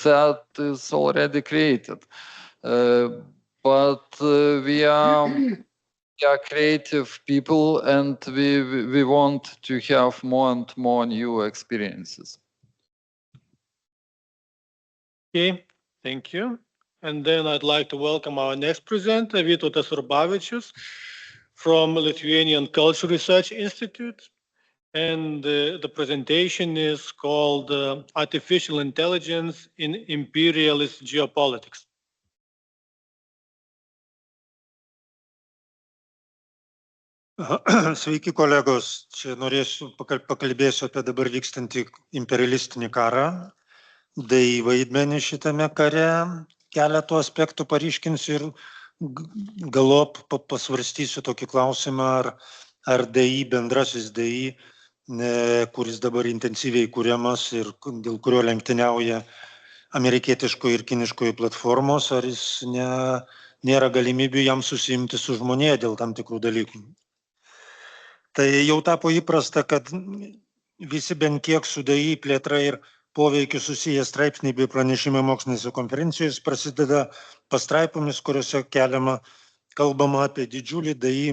that is already created. But we are creative people, and we want to have more and more new experiences. Okay, thank you. And then I'd like to welcome our next presenter, Vytautas Urbavičius from Lithuanian Culture Research Institute. And the presentation is called Artificial Intelligence in Imperialist Geopolitics. Sveiki kolegos, čia pakalbėsiu apie dabar vykstantį imperialistinį karą, DAI vaidmenį šitame kare, keletą aspektų paryškinsiu ir galop pasvarstysiu tokį klausimą, ar DAI, bendrasis DAI, kuris dabar intensyviai kuriamas ir dėl kurio lenktyniauja amerikietiškoji ir kiniškoji platformos, ar jis nėra galimybių jam susiimti su žmonėje dėl tam tikrų dalykų. Tai jau tapo įprasta, kad visi bent kiek su DAI plėtra ir poveikiu susiję straipsniai bei pranešimai mokslinėse konferencijos prasideda pastraipomis, kuriuose kalbama apie didžiulį DAI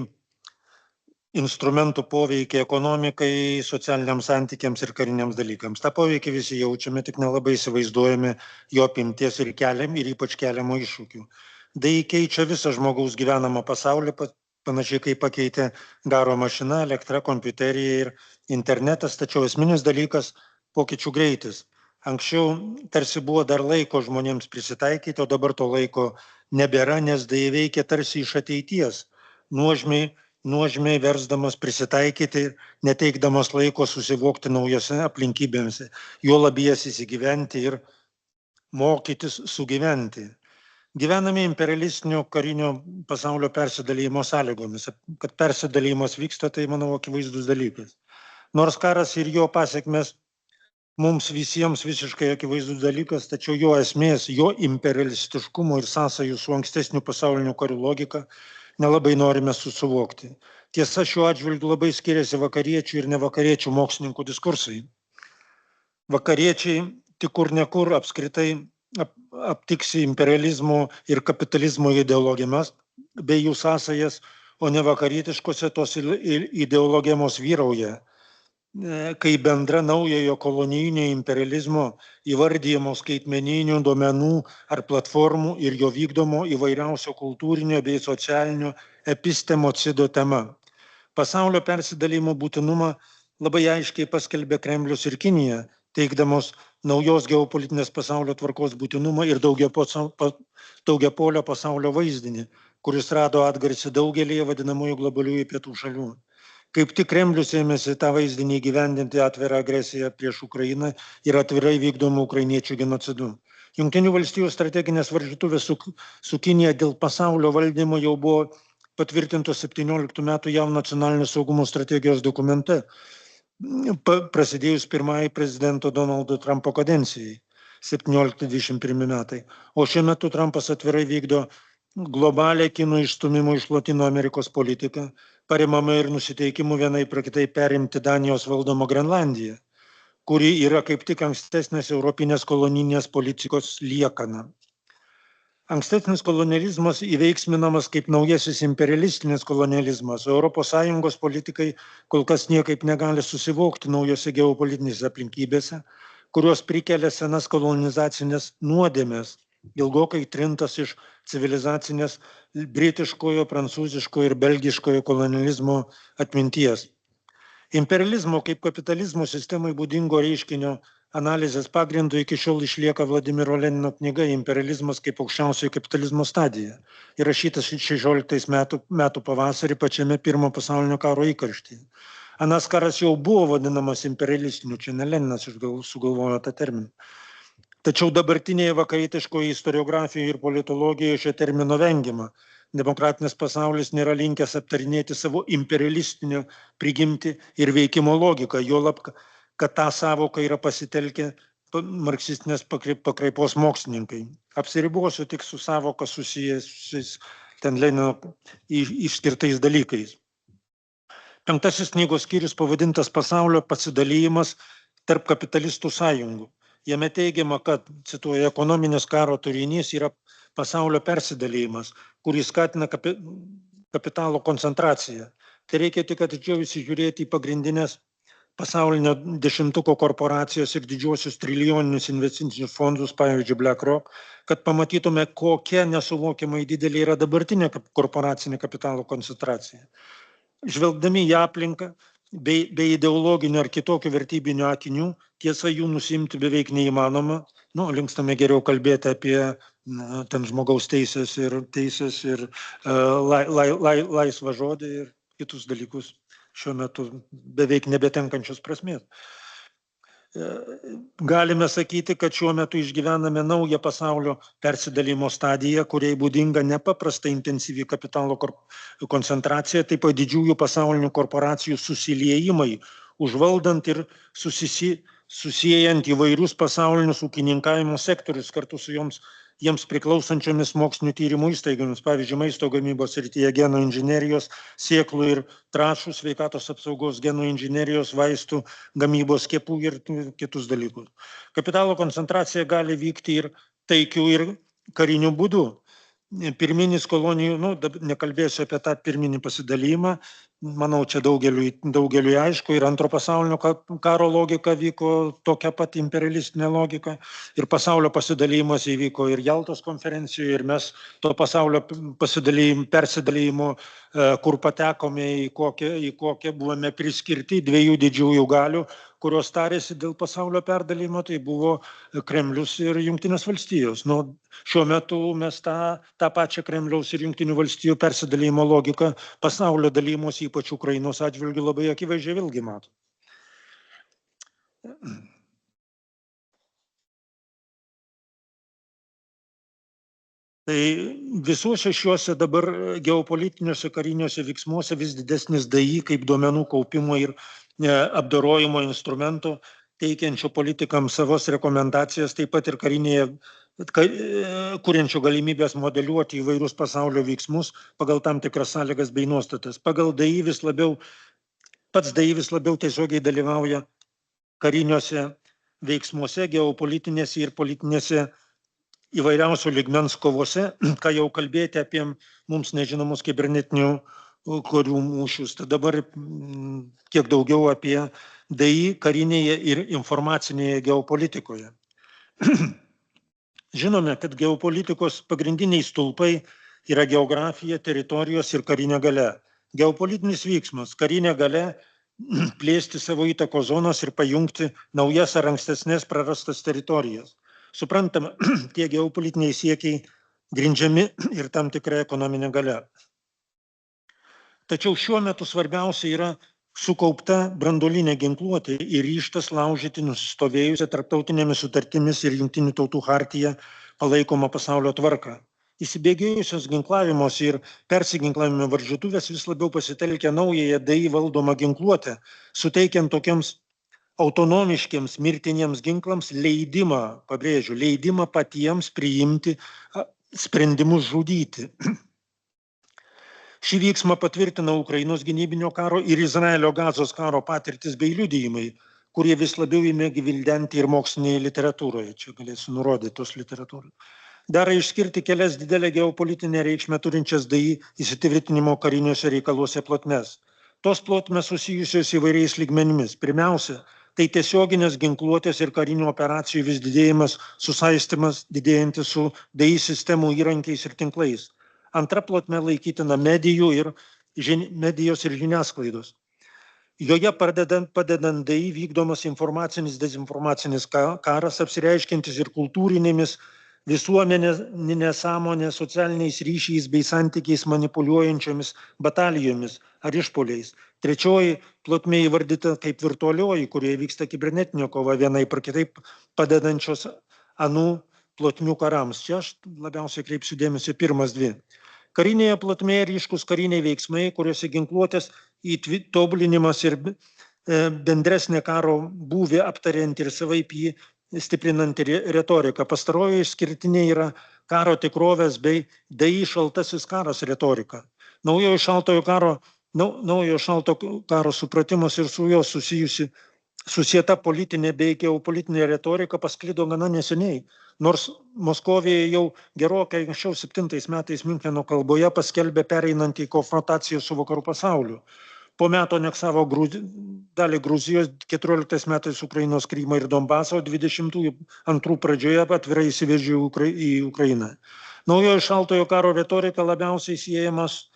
instrumentų poveikį ekonomikai, socialiniams santykiams ir kariniams dalykams. Ta poveikį visi jaučiame, tik nelabai įsivaizduojame jo apimties ir ypač keliamo iššūkių. DAI keičia visą žmogaus gyvenamą pasaulį, panašiai kaip pakeitė garo mašina, elektra, kompiuterija ir internetas, tačiau esminis dalykas – pokyčių greitis. Anksčiau tarsi buvo dar laiko žmonėms prisitaikyti, o dabar to laiko nebėra, nes DAI veikia tarsi iš ateities, nuožmiai versdamas prisitaikyti, neteikdamas laiko susivokti naujose aplinkybėse, juo labijas įsigyventi ir mokytis sugyventi. Gyvename imperialistinio karinio pasaulio persidalijimo sąlygomis. Kad persidalijimas vyksta, tai, manau, akivaizdus dalykas. Nors karas ir jo pasiekmes mums visiems visiškai akivaizdus dalykas, tačiau jo esmės, jo imperialistiškumo ir sąsajų su ankstesniu pasauliniu karių logika nelabai norime susivokti. Tiesa, šiuo atžvilgiu labai skiriasi vakariečių ir nevakariečių mokslininkų diskursai. Vakariečiai tik kur nekur apskritai aptiksi imperializmo ir kapitalizmo ideologimas bei jų sąsajas, o ne vakarietiškose tos ideologijos vyrauja, kai bendra naujojo kolonijinio imperializmo įvardyjamo skaitmeninių duomenų ar platformų ir jo vykdomo įvairiausio kultūrinio bei socialinio epistemocido tema. Pasaulio persidalijimo būtinumą labai aiškiai paskelbė Kremlius ir Kinija, teikdamos naujos geopolitinės pasaulio tvarkos būtinumą ir daugiapolio pasaulio vaizdinį, kuris rado atgarsį daugelėje vadinamųjų globaliųjų pietų šalių. Kaip tik Kremlius ėmėsi tą vaizdinį įgyvendinti atvirą agresiją prieš Ukrainą ir atvirai vykdomų ukrainiečių genocidu. Jungtinių valstijų strateginės varžytuvės su Kinija dėl pasaulio valdymo jau buvo patvirtintos 17 metų JAV nacionalinio saugumo strategijos dokumente, prasidėjus pirmąjį prezidento Donaldo Trumpo kadencijai, 17-21 metai. O šiuo metu Trumpas atvirai vykdo globalią kinų išstumimo iš Latino Amerikos politiką, paremama ir nusiteikimu vienai per kitai perimti Danijos valdomą Grenlandiją, kuri yra kaip tik ankstesnės europinės kolonijinės politikos liekana. Ankstesnis kolonializmas įveiksminamas kaip naujasis imperialistinis kolonializmas, o ES politikai kol kas niekaip negali susivokti naujose geopolitinėse aplinkybėse, kurios prikelia senas kolonizacinės nuodėmės, ilgokai trintas iš civilizacinės britiškojo, prancūziškojo ir belgiškojo kolonializmo atminties. Imperializmo kaip kapitalizmo sistemai būdingo reiškinio analizės pagrindu iki šiol išlieka Vladimiro Lenino knyga Imperializmas kaip aukščiausioji kapitalizmo stadija, įrašytas 16 metų pavasarį pačiame pirmo pasaulinio karo įkarštyje. Anas karas jau buvo vadinamas imperialistiniu, čia ne Leninas sugalvojo tą terminą. Tačiau dabartinėje vakarietiškoje istoriografijoje ir politologijoje šio termino vengiama. Demokratinis pasaulis nėra linkęs aptarinėti savo imperialistinio prigimtį ir veikimo logiką, juolab, kad tą savoką yra pasitelkę marksistinės pakraipos mokslininkai. Apsiribosiu tik su savoka susijusiais ten Lenino išskirtais dalykais. 5 knygos skyrius pavadintas Pasaulio pasidalijimas tarp kapitalistų sąjungų. Jame teigiama, kad, cituoju, ekonominis karo turinys yra pasaulio persidalijimas, kuris skatina kapitalo koncentraciją. Tai reikia tik atidžiau įsižiūrėti į pagrindinės pasaulinio 10-ko korporacijos ir didžiuosius trilijoninius investicinius fondus, pavyzdžiui, BlackRock, kad pamatytume, kokia nesuvokiamai didelė yra dabartinė korporacinė kapitalo koncentracija. Žvelgdami į aplinką, be ideologinių ar kitokių vertybinių akinių, tiesa jų nusimti beveik neįmanoma. Linkstame geriau kalbėti apie ten žmogaus teisės ir laisvą žodį ir kitus dalykus šiuo metu beveik nebetenkančios prasmės. Galime sakyti, kad šiuo metu išgyvename naują pasaulio persidalymo stadiją, kuriai būdinga nepaprastai intensyvi kapitalo koncentracija, taip pat didžiųjų pasaulinių korporacijų susiliejimai, užvaldant ir susijęjant įvairius pasaulinius ūkininkavimo sektorius kartu su jiems priklausančiomis mokslinių tyrimų įstaigomis, pavyzdžiui, maisto gamybos srityje genų inžinerijos, sėklų ir trąšų, sveikatos apsaugos, genų inžinerijos, vaistų, gamybos, skiepų ir kitus dalykus. Kapitalo koncentracija gali vykti ir taikių ir karinių būdų. Pirminis kolonijų, nekalbėsiu apie tą pirminį pasidalymą, manau, čia daugeliui aišku, ir antro pasaulinio karo logika vyko tokia pat imperialistinė logika, ir pasaulio pasidalymas įvyko ir Jaltos konferencijoje, ir mes to pasaulio persidalymo, kur patekome į kokią buvome priskirti dviejų didžiųjų galių, kurios tarėsi dėl pasaulio perdalymo, tai buvo Kremlius ir Jungtinės valstijos. Šiuo metu mes tą pačią Kremliaus ir Jungtinių valstijų persidalymo logiką pasaulio dalymosi, ypač Ukrainos atžvilgiu, labai akivaizdžiai vėlgi matome. Tai visuose šiuose dabar geopolitiniuose kariniuose veiksmuose vis didesnis DAI kaip duomenų kaupimo ir apdorojimo instrumentų, teikiančių politikams savos rekomendacijas, taip pat ir karinėje, kuriančių galimybės modeliuoti įvairius pasaulio veiksmus pagal tam tikras sąlygas bei nuostatas. Pats DAI vis labiau tiesiogiai dalyvauja kariniuose veiksmuose, geopolitinėse ir politinėse įvairiausių lygmens kovose, ką jau kalbėti apie mums nežinomus kibernetinių karių mūšius. Tai dabar kiek daugiau apie DAI karinėje ir informacinėje geopolitikoje. Žinome, kad geopolitikos pagrindiniai stulpai yra geografija, teritorijos ir karinė galia. Geopolitinis vyksmas, karinė galia plėsti savo įtakos zonas ir pajungti naujas ar ankstesnės prarastas teritorijas. Suprantama, tie geopolitiniai siekiai grindžiami ir tam tikra ekonominė galia. Tačiau šiuo metu svarbiausia yra sukaupta branduolinė ginkluotė ir ryžtas laužyti nusistovėjusią tarptautinėmis sutartimis ir Jungtinių tautų chartija palaikomą pasaulio tvarką. Įsibėgėjusios ginklavimos ir persiginklavimo varžytuvės vis labiau pasitelkia naująją DAI valdomą ginkluotę, suteikiant tokiems autonomiškiams mirtiniems ginklams leidimą, pabrėžiu, leidimą patiems priimti sprendimus žudyti. Šį vyksmą patvirtina Ukrainos gynybinio karo ir Izraelio Gazos karo patirtis bei liudijimai, kurie vis labiau ėmė gvildenti ir mokslinėje literatūroje. Čia galėsiu nurodyti tos literatūrą. Dera išskirti kelias didelę geopolitinę reikšmę turinčias DAI įsitvirtinimo kariniuose reikaluose plotmes. Tos plotmės susijusios įvairiais lygmenimis. Pirmiausia, tai tiesioginės ginkluotės ir karinių operacijų vis didėjimas, susaistymas didėjantis su DAI sistemų įrankiais ir tinklais. Antra plotmė laikytina medijos ir žiniasklaidos. Joje padedant DAI vykdomas informacinis dezinformacinis karas, apsireiškiantis ir kultūrinėmis, visuomeninės sąmonės, socialiniais ryšiais bei santykiais manipuliuojančiomis batalijomis ar išpoliais. Trečioji plotmė įvardyta kaip virtualioji, kurioje vyksta kibernetinio kova vienaip ar kitaip padedančios anų plotmių karams. Čia aš labiausiai kreipsiu dėmesį pirmas dvi. Karinėje plotmėje ryškus kariniai veiksmai, kuriuose ginkluotės tobulinimas ir bendresnė karo būvį aptariant ir savaip jį stiprinant retoriką. Pastaroji išskirtinė yra karo tikrovės bei DAI šaltasis karas retorika. Naujojo šalto karo supratimas ir su jo susieta politinė bei geopolitinė retorika pasklido gana neseniai. Nors Moskovijoje jau gerokai anksčiau 7 metais Miuncheno kalboje paskelbė pereinant į konfrontaciją su vakarų pasauliu. po metų aneksavo dalį Gruzijos, 14 metais Ukrainos Krymą ir Donbasą, o 22 pradžioje atvirai įsiveržė į Ukrainą. Naujojo šaltojo karo retorika labiausiai siejamas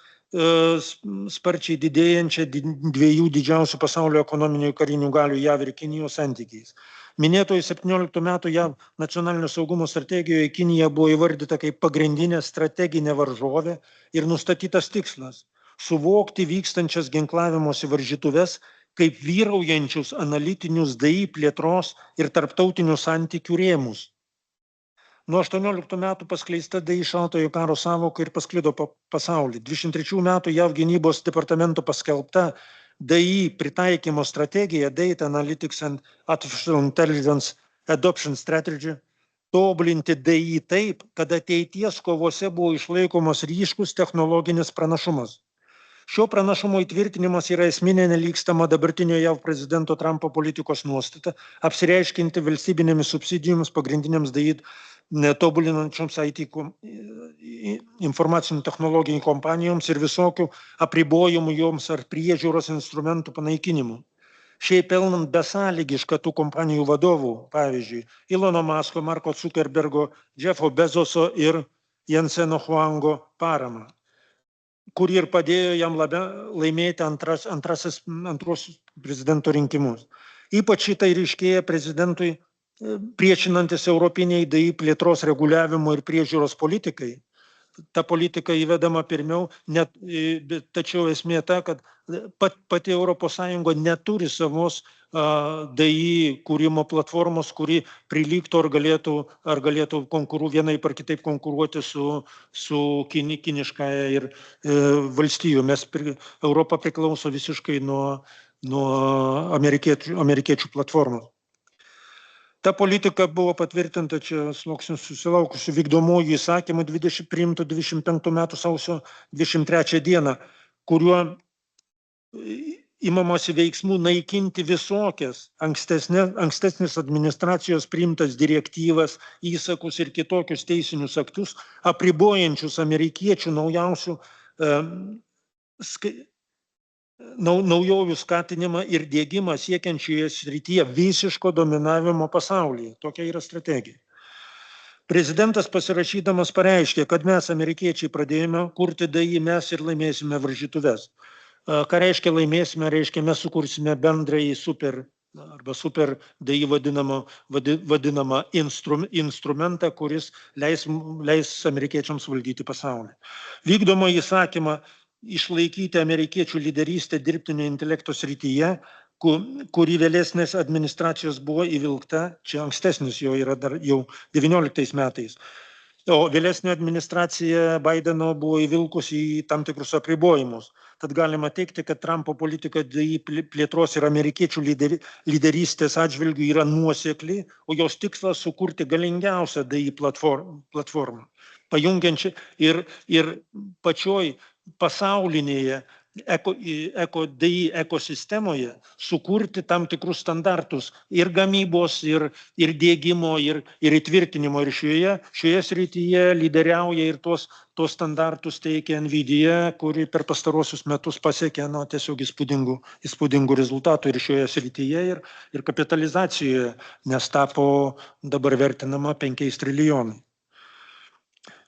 sparčiai didėjančia dviejų didžiausių pasaulio ekonominių karinių galių JAV ir Kinijos santykiais. Minėtoji 17 metų JAV nacionalinio saugumo strategijoje Kinija buvo įvardyta kaip pagrindinė strateginė varžovė ir nustatytas tikslas – suvokti vykstančias ginklavimosi varžytuves kaip vyraujančius analitinius DI plėtros ir tarptautinių santykių rėmus. Nuo 18 metų paskleista DI šaltojo karo sąvoka ir pasklido po pasaulį. 23 metų JAV gynybos departamento paskelbta DI pritaikymo strategija, Data Analytics and Artificial Intelligence Adoption Strategy, tobulinti DI taip, kad ateities kovose buvo išlaikomas ryškus technologinis pranašumas. Šio pranašumo įtvirtinimas yra esminė nelygstama dabartinio JAV prezidento Trumpo politikos nuostata, apsireiškinti valstybinėmis subsidijomis pagrindiniams DI netobulinančioms IT informacinių technologijų kompanijoms ir visokių apribojimų joms ar priežiūros instrumentų panaikinimu. Šiaip pelnant besąlygišką tų kompanijų vadovų, pavyzdžiui, Ilono Masko, Marko Zuckerbergo, Jeffo Bezoso ir Jenseno Huango paramą, kuri ir padėjo jam laimėti antrosius prezidento rinkimus. Ypač šitai ryškėja prezidentui priešinantis europiniai DI plėtros reguliavimo ir priežiūros politikai. Ta politika įvedama pirmiau, tačiau esmė ta, kad pati ES neturi savos DI kūrimo platformos, kuri prilygtų ar galėtų vienaip ar kitaip konkuruoti su kiniškąja ir valstijų. Europa priklauso visiškai nuo amerikiečių platformos. Ta politika buvo patvirtinta čia susilaukusių vykdomųjų įsakymų priimtų 25 metų sausio 23 dieną, kuriuo imamasi veiksmų naikinti visokias ankstesnės administracijos priimtas direktyvas, įsakus ir kitokius teisinius aktus, apribojančius amerikiečių naujovių skatinimą ir diegimą siekiančioje srityje visiško dominavimo pasaulyje. Tokia yra strategija. Prezidentas pasirašydamas pareiškė, kad mes, amerikiečiai, pradėjome kurti DI, mes ir laimėsime varžytuves. Ką reiškia laimėsime, reiškia mes sukursime bendrąjį super DI vadinamą instrumentą, kuris leis amerikiečiams valdyti pasaulį. Vykdomą įsakymą išlaikyti amerikiečių lyderystę dirbtinio intelekto srityje, kuri vėlesnės administracijos buvo įvilkta, čia ankstesnis jo yra dar jau 19 metais, o vėlesnė administracija Bideno buvo įvilkusi į tam tikrus apribojimus. Tad galima teikti, kad Trumpo politika DI plėtros ir amerikiečių lyderystės atžvilgių yra nuosekli, o jos tikslas sukurti galingiausią DI platformą, pajungiančią ir pačioj pasaulinėje DI ekosistemoje sukurti tam tikrus standartus ir gamybos, ir diegimo, ir įtvirtinimo. Ir šioje srityje lyderiauja ir tuos standartus teikia Nvidia, kuri per pastaruosius metus pasiekė tiesiog įspūdingų rezultatų ir šioje srityje, ir kapitalizacijoje, nes tapo dabar vertinama 5 trilijonai.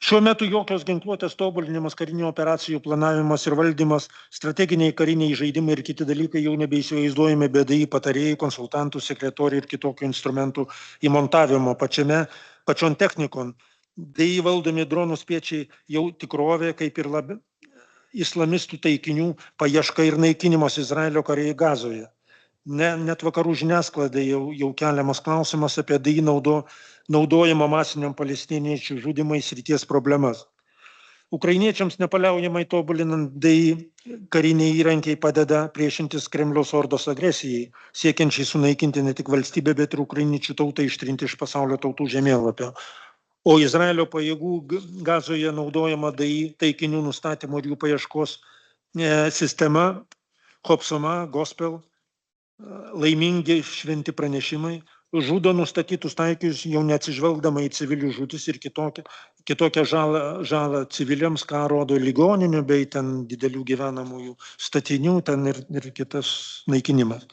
Šiuo metu jokios ginkluotės tobulinimas, karinių operacijų planavimas ir valdymas, strateginiai kariniai žaidimai ir kiti dalykai jau nebeįsivaizduojami be DI patarėjų, konsultantų, sekretorių ir kitokių instrumentų įmontavimo pačion technikon. DI valdomi dronų spiečiai jau tikrovė, kaip ir islamistų taikinių paieška ir naikinimas Izraelio kariai Gazoje. Net vakarų žiniasklaidai jau keliamas klausimas apie DI naudojimą masiniam palestiniečių žudymais srities problemas. Ukrainiečiams nepaliaujamai tobulinant DI kariniai įrankiai padeda priešintis Kremliaus ordos agresijai, siekiančiai sunaikinti ne tik valstybę, bet ir ukrainiečių tautą ištrinti iš pasaulio tautų žemėlapio. O Izraelio pajėgų Gazoje naudojama DI taikinių nustatymo ir jų paieškos sistema, Hopsoma, Gospel, laimingi šventi pranešimai, žudo nustatytus taikinius jau neatsižvelgdama į civilių žūtis ir kitokią žalą civiliams, ką rodo ligoninių bei ten didelių gyvenamųjų statinių ten ir kitas naikinimas.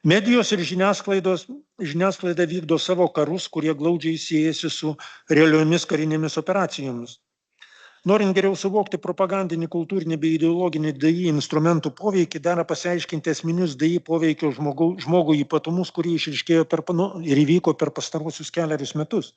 Medijos ir žiniasklaida vykdo savo karus, kurie glaudžiai siejasi su realiomis karinėmis operacijomis. Norint geriau suvokti propagandinį, kultūrinį bei ideologinį DI instrumentų poveikį, dera pasiaiškinti esminius DI poveikio žmogų ypatumus, kurie išryškėjo ir įvyko per pastaruosius kelerius metus.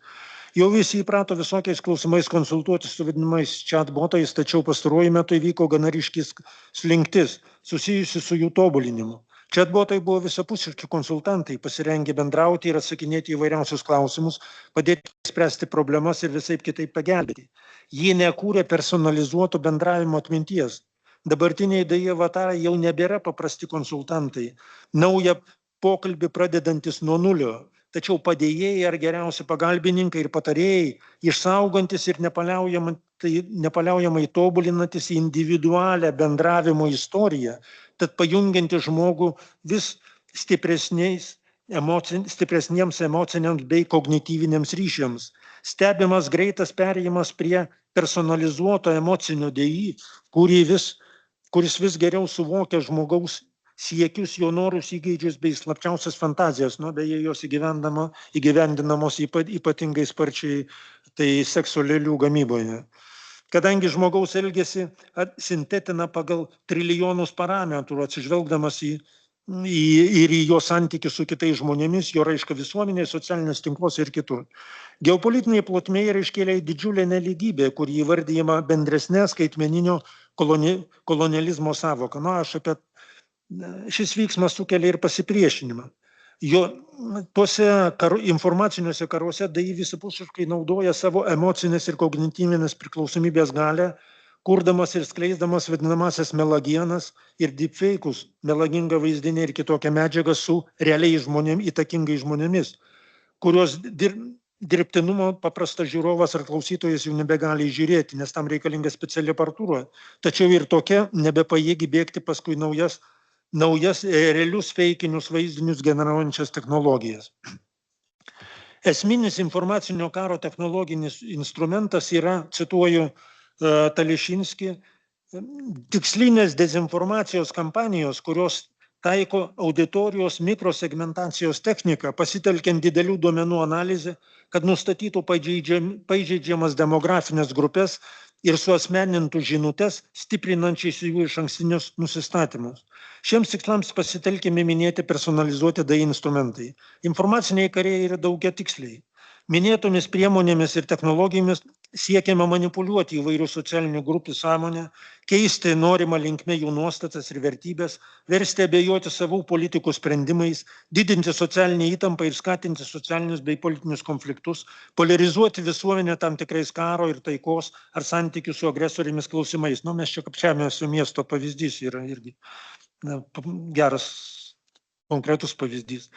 Jau visi įprato visokiais klausimais konsultuotis su vadinamais chatbotais, tačiau pastaruoju metu įvyko gana ryški slinktis susijusi su jų tobulinimu. Chatbotai buvo visapusiški konsultantai, pasirengę bendrauti ir atsakinėti įvairiausius klausimus, padėti spręsti problemas ir visaip kitaip pagelbėti. Jie nekūrė personalizuoto bendravimo atminties. Dabartiniai DI avatarai jau nebėra paprasti konsultantai, naują pokalbį pradedantis nuo nulio, tačiau padėjėjai ar geriausi pagalbininkai ir patarėjai, išsaugantis ir nepaliaujamai tobulinantis individualią bendravimo istoriją, tad pajungiantis žmogų vis stipresniems emociniams bei kognityviniams ryšiams. Stebimas greitas perėjimas prie personalizuoto emocinio DI, kuris vis geriau suvokia žmogaus siekius, jo norus, įgeidžius bei slapčiausias fantazijas, beje, jos įgyvendinamos ypatingai sparčiai tai sekso lėlių gamyboje. Kadangi žmogaus elgesį sintetina pagal trilijonus parametrų, atsižvelgdamas ir į jo santykių su kitais žmonėmis, jo raišką visuomenėje, socialinius tinkluose ir kitur. Geopolitinėje plotmėje iškėlė didžiulė nelygybė, kur įvardyjama bendresnė skaitmeninio kolonializmo savoka. Šis vyksmas sukelia ir pasipriešinimą. Tuose informaciniuose karuose DI visapusiškai naudoja savo emocinės ir kognityvinės priklausomybės galią, kurdamas ir skleisdamas vadinamasias melagienas ir deepfake'us, melagingą vaizdinį ir kitokią medžiagą su realiais žmonėmis, įtakingais žmonėmis, kurios dirbtinumo paprastas žiūrovas ar klausytojas jau nebegali žiūrėti, nes tam reikalinga speciali aparatūra. Tačiau ir tokia nebepajėgi bėgti paskui naujas realius feikinius vaizdinius generuojančias technologijas. Esminis informacinio karo technologinis instrumentas yra, cituoju Tališinskį, tikslinės dezinformacijos kampanijos, kurios taiko auditorijos mikrosegmentacijos techniką, pasitelkiant didelių duomenų analizę, kad nustatytų pažeidžiamas demografinės grupės ir suasmenintų žinutes, stiprinančiais jų išankstinius nusistatymus. Šiems tikslams pasitelkiami minėti personalizuoti DI instrumentai. Informaciniai kariai yra daugiatiksliai. Minėtomis priemonėmis ir technologijomis siekiama manipuliuoti įvairių socialinių grupių sąmonę, keisti norimą linkme jų nuostatas ir vertybės, versti abejoti savų politikų sprendimais, didinti socialinę įtampą ir skatinti socialinius bei politinius konfliktus, polarizuoti visuomenę tam tikrais karo ir taikos ar santykių su agresorimis klausimais. Mes čia Kapčiamės miesto pavyzdys yra irgi geras konkretus pavyzdys.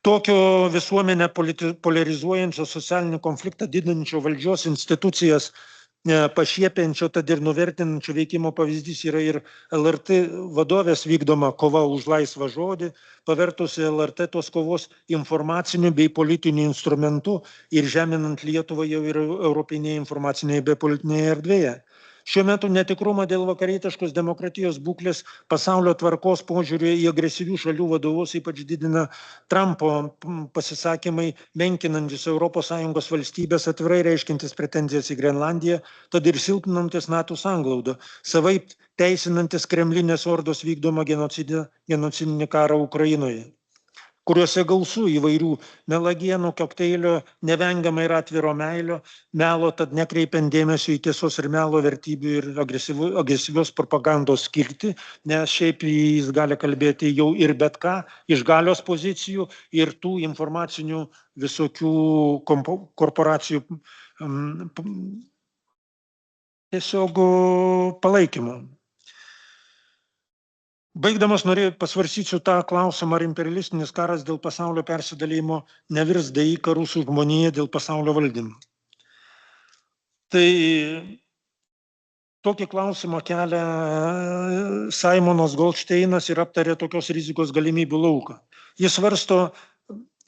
Tokio visuomenę polarizuojančio socialinį konfliktą didinančio valdžios institucijas pašiepiančio, tad ir nuvertinančio veikimo pavyzdys yra ir LRT vadovės vykdoma kova už laisvą žodį, pavertusi LRT tos kovos informaciniu bei politiniu instrumentu ir žeminant Lietuvą jau ir europinėje informacinėje bei politinėje erdvėje. Šiuo metu netikrumą dėl vakarietiškos demokratijos būklės pasaulio tvarkos požiūriu į agresyvių šalių vadovus ypač didina Trumpo pasisakymai, menkinantis ES valstybės, atvirai reiškintis pretenzijas į Grenlandiją, tad ir silpninantis NATO sanglaudą, savaip teisinantis Kremlinės ordos vykdomą genocidinį karą Ukrainoje, kuriuose gausų įvairių melagienų, kokteilio, nevengiamai ir atviro melo, tad nekreipiant dėmesio į tiesos ir melo vertybių ir agresyvios propagandos skirti, nes šiaip jis gali kalbėti jau ir bet ką iš galios pozicijų ir tų informacinių visokių korporacijų tiesiog palaikymo. Baigdamas pasvarstysiu tą klausimą, ar imperialistinis karas dėl pasaulio persidalijimo nevirs DI karų su žmonija dėl pasaulio valdymo. Tai tokį klausimą kelia Simonas Goldsteinas ir aptarė tokios rizikos galimybių lauką. Jis svarsto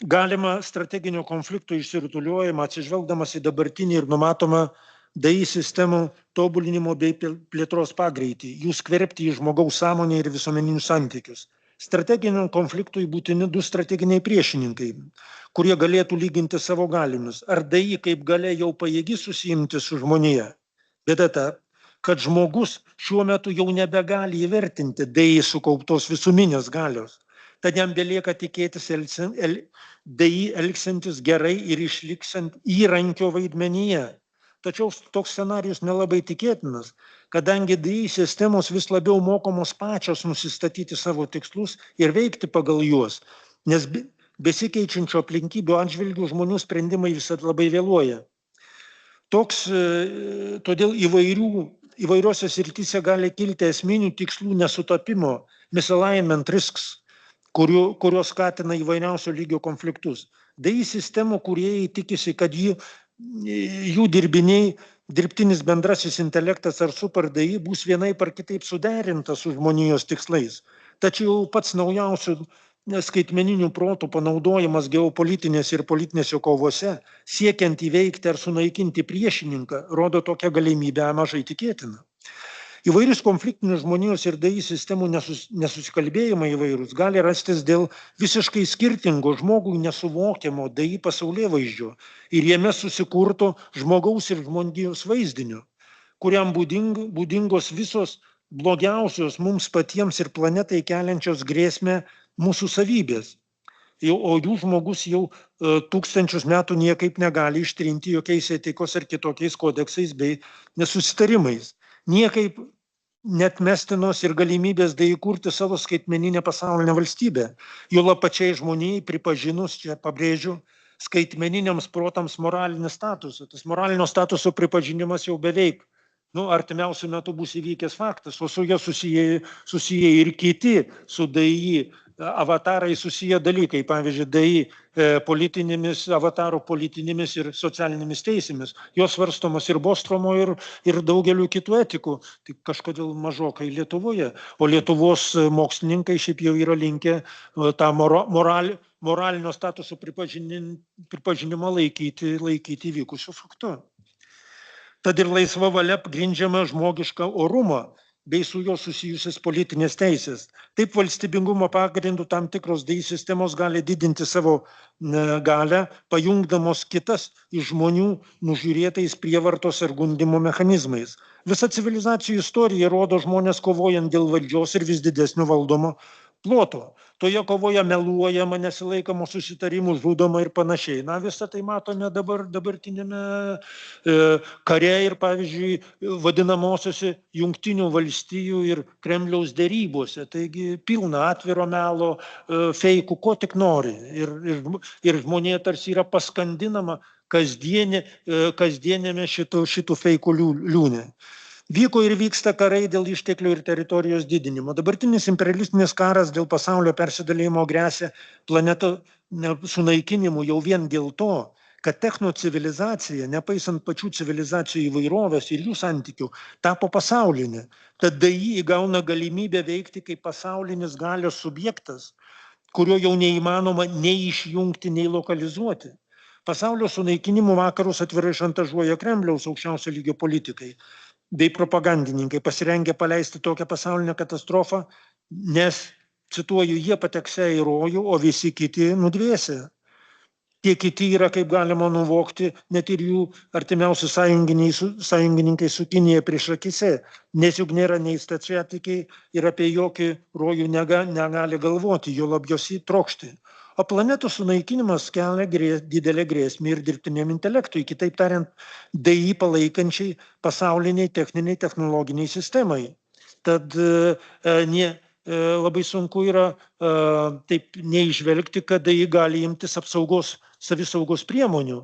galima strateginio konflikto išsirutuliojimą atsižvelgdamas į dabartinį ir numatomą DAI sistemų tobulinimo bei plėtros pagreitį, jų skverbti į žmogaus sąmonę ir visuomeninius santykius. Strateginiam konfliktui būtini du strateginiai priešininkai, kurie galėtų lyginti savo galinius. Ar DAI kaip galia jau pajėgi susiimti su žmonija? Bėda ta, kad žmogus šiuo metu jau nebegali įvertinti DAI sukauptos visuminės galios. Tad jam belieka tikėtis DAI elgsantis gerai ir išliksant įrankio vaidmenyje. Tačiau toks scenarijus nelabai tikėtinas, kadangi DAI sistemos vis labiau mokomos pačios nusistatyti savo tikslus ir veikti pagal juos, nes besikeičiančio aplinkybių atžvilgių žmonių sprendimai visada labai vėluoja. Todėl įvairiose srityse gali kilti esminių tikslų nesutapimo, misalignment risks, kurios skatina įvairiausio lygio konfliktus. DAI sistemų kūrėjai tikisi, kad jų dirbiniai, dirbtinis bendrasis intelektas ar super DAI bus vienaip ar kitaip suderintas su žmonijos tikslais. Tačiau pats naujausių skaitmeninių protų panaudojimas geopolitinėse ir politinėse kovose, siekiant įveikti ar sunaikinti priešininką, rodo tokią galimybę mažai tikėtiną. Įvairius konfliktinius žmonijos ir DAI sistemų nesusikalbėjimai įvairūs gali rastis dėl visiškai skirtingo žmogui nesuvokiamo DAI pasaulėvaizdžio ir jame susikurto žmogaus ir žmonijos vaizdinio, kuriam būdingos visos blogiausios mums patiems ir planetai keliančios grėsmę mūsų savybės. O jų žmogus jau tūkstančius metų niekaip negali ištrinti jokiais etikos ar kitokiais kodeksais bei nesusitarimais. Niekaip neatmestinos ir galimybės DAI kurti savo skaitmeninę pasaulinę valstybę. Juolab pačiai žmonijai pripažinus, čia pabrėžiu, skaitmeniniams protams moralinį statusą. Tas moralinio statuso pripažinimas jau beveik artimiausiu metu bus įvykęs faktas, o su jie susiję ir kiti su DAI avatarai susiję dalykai, pavyzdžiui, DAI politinėmis, avatarų politinėmis ir socialinėmis teisėmis. Jos svarstomos ir Bostromo ir daugeliu kitų etikų, tik kažkodėl mažokai Lietuvoje. O Lietuvos mokslininkai šiaip jau yra linkę tą moralinio statuso pripažinimą laikyti vykusiu faktu. Tad ir laisva valia grindžiama žmogišką orumą bei su juo susijusias politinės teisės. Taip valstybingumo pagrindų tam tikros DAI sistemos gali didinti savo galią, pajungdamos kitas iš žmonių nužiūrėtais prievartos ir gundymo mechanizmais. Visa civilizacijų istorija rodo žmonės kovojant dėl valdžios ir vis didesnio valdomo ploto. Toje kovoje meluojama, nesilaikoma susitarimų, žudoma ir panašiai. Visą tai matome dabartinėme kare ir, pavyzdžiui, vadinamosiose Jungtinių valstijų ir Kremliaus derybose. Taigi pilna atviro melo, feikų, ko tik nori. Ir žmonė tarsi yra paskandinama kasdienėme šitų feikų liūne. Vyko ir vyksta karai dėl išteklių ir teritorijos didinimo. Dabartinis imperialistinis karas dėl pasaulio persidalėjimo gresia planetų sunaikinimu jau vien dėl to, kad technocivilizacija, nepaisant pačių civilizacijų įvairovės ir jų santykių, tapo pasaulinė. Tad DAI įgauna galimybę veikti kaip pasaulinis galios subjektas, kurio jau neįmanoma nei išjungti, nei lokalizuoti. Pasaulio sunaikinimų vakarus atvirai šantažuoja Kremliaus aukščiausio lygio politikai bei propagandininkai pasirengę paleisti tokią pasaulinę katastrofą, nes, cituoju, jie pateksę į rojų, o visi kiti nudvėsė. Tie kiti yra, kaip galima nuvokti, net ir jų artimiausi sąjungininkai su Kinija prieš akise, nes juk nėra nei stačiatikiai ir apie jokį rojų negali galvoti, juolab jos trokšti. O planetų sunaikinimas kelia didelę grėsmę ir dirbtiniam intelektui, kitaip tariant, DAI palaikančiai pasauliniai techniniai technologiniai sistemai. Tad labai sunku yra taip neižvelgti, kad DAI gali imtis savisaugos priemonių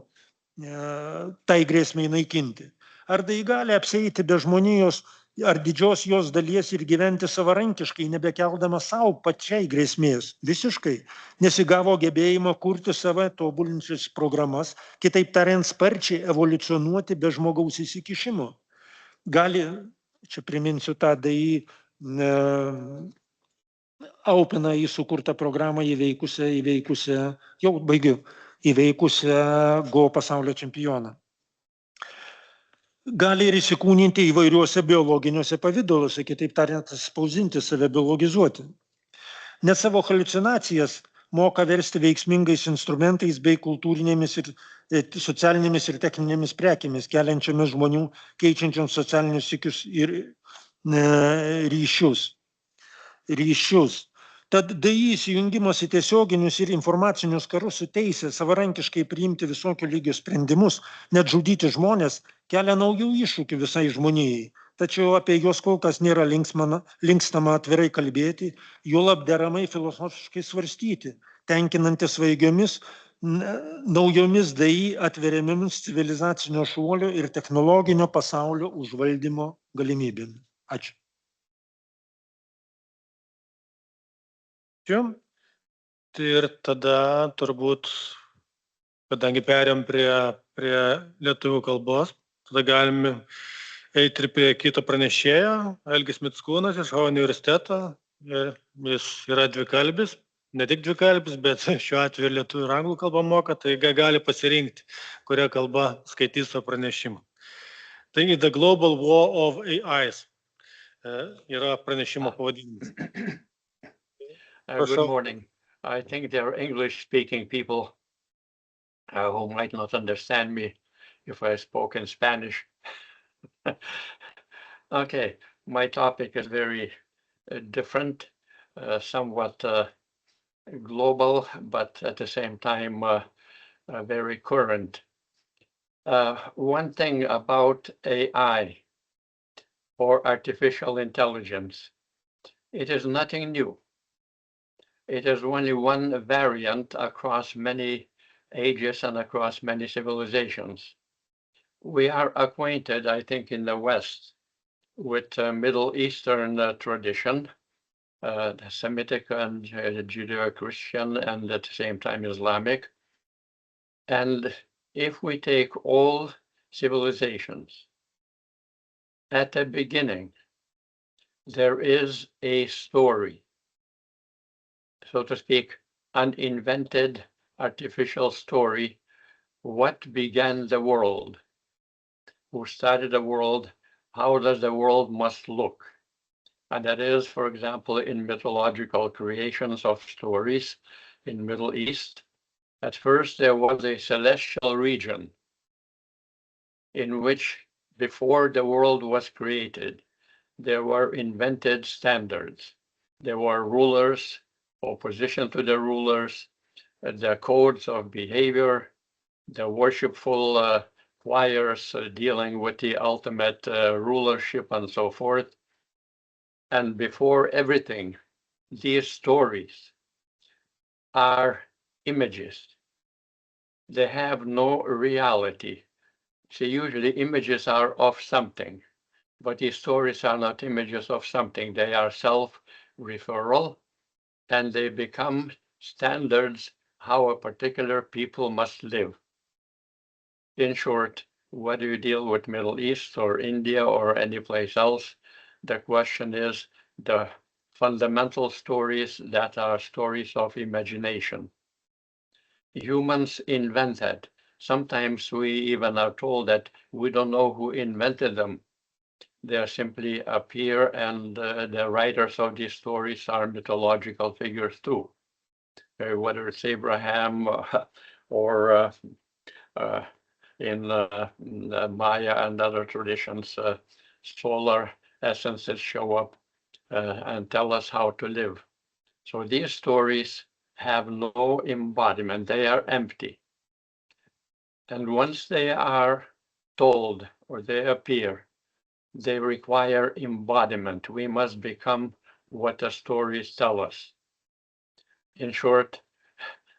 tai grėsmei naikinti. Ar DAI gali apsieiti be žmonijos ar didžios jos dalies ir gyventi savarankiškai, nebekeldama savo pačiai grėsmės, visiškai, nes įgavo gebėjimą kurti save tobulinčias programas, kitaip tariant, sparčiai evoliucionuoti be žmogaus įsikišimo. Gali, čia priminsiu tą DAI aupina į sukurtą programą įveikusią, jau baigiu, įveikusią Go pasaulio čempioną. Gali ir įsikūninti įvairiuose biologiniuose pavidaluose, kitaip tariant, spausdinti save, biologizuoti. Net savo haliucinacijas moka versti veiksmingais instrumentais bei kultūrinėmis ir socialinėmis ir techninėmis prekėmis, keliančiomis žmonių, keičiančioms socialinius sykius ir ryšius. Tad DI įsijungimas į tiesioginius ir informacinius karus su teisė savarankiškai priimti visokio lygio sprendimus, net žudyti žmonės, kelia naujų iššūkių visai žmonijai. Tačiau apie juos kol kas nėra linkstama atvirai kalbėti, juolab deramai filosofiškai svarstyti, tenkinantis svaigiomis, naujomis DI atveriamomis civilizacinio šuolio ir technologinio pasaulio užvaldymo galimybėmis. Ačiū. Tai ir tada turbūt, kadangi perėjom prie lietuvių kalbos, tada galime eiti ir prie kito pranešėjo, Algis Mickūnas iš Hao universiteto. Jis yra dvikalbis, ne tik dvikalbis, bet šiuo atveju lietuvių ir anglų kalbą moka, tai gali pasirinkti, kurią kalbą skaitys savo pranešimą. Taigi, The Global War of AIs yra pranešimo pavadinimas. Good morning. I think there are English-speaking people who might not understand me if I spoke in Spanish. Okay, my topic is very different, somewhat global, but at the same time very current. One thing about AI, or artificial intelligence, it is nothing new. It is only one variant across many ages and across many civilizations. We are acquainted, I think, in the West with Middle Eastern tradition, the Semitic and Judeo-Christian, and at the same time Islamic. And if we take all civilizations, at the beginning, there is a story, so to speak, an invented artificial story. What began the world? Who started the world? How does the world must look? And that is, for example, in mythological creations of stories in Middle East. At first, there was a celestial region in which, before the world was created, there were invented standards. There were rulers, opposition to the rulers, the codes of behavior, the worshipful choirs dealing with the ultimate rulership and so forth. And before everything, these stories are images. They have no reality. So usually images are of something, but these stories are not images of something. They are self-referral, and they become standards how a particular people must live. In short, whether you deal with Middle East or India or any place else, the question is the fundamental stories that are stories of imagination. Humans invented. Sometimes we even are told that we don't know who invented them. They simply appear, and the writers of these stories are mythological figures too. Whether it's Abraham or in Maya and other traditions, solar essences show up and tell us how to live. So these stories have no embodiment. They are empty. And once they are told or they appear, they require embodiment. We must become what the stories tell us. In short,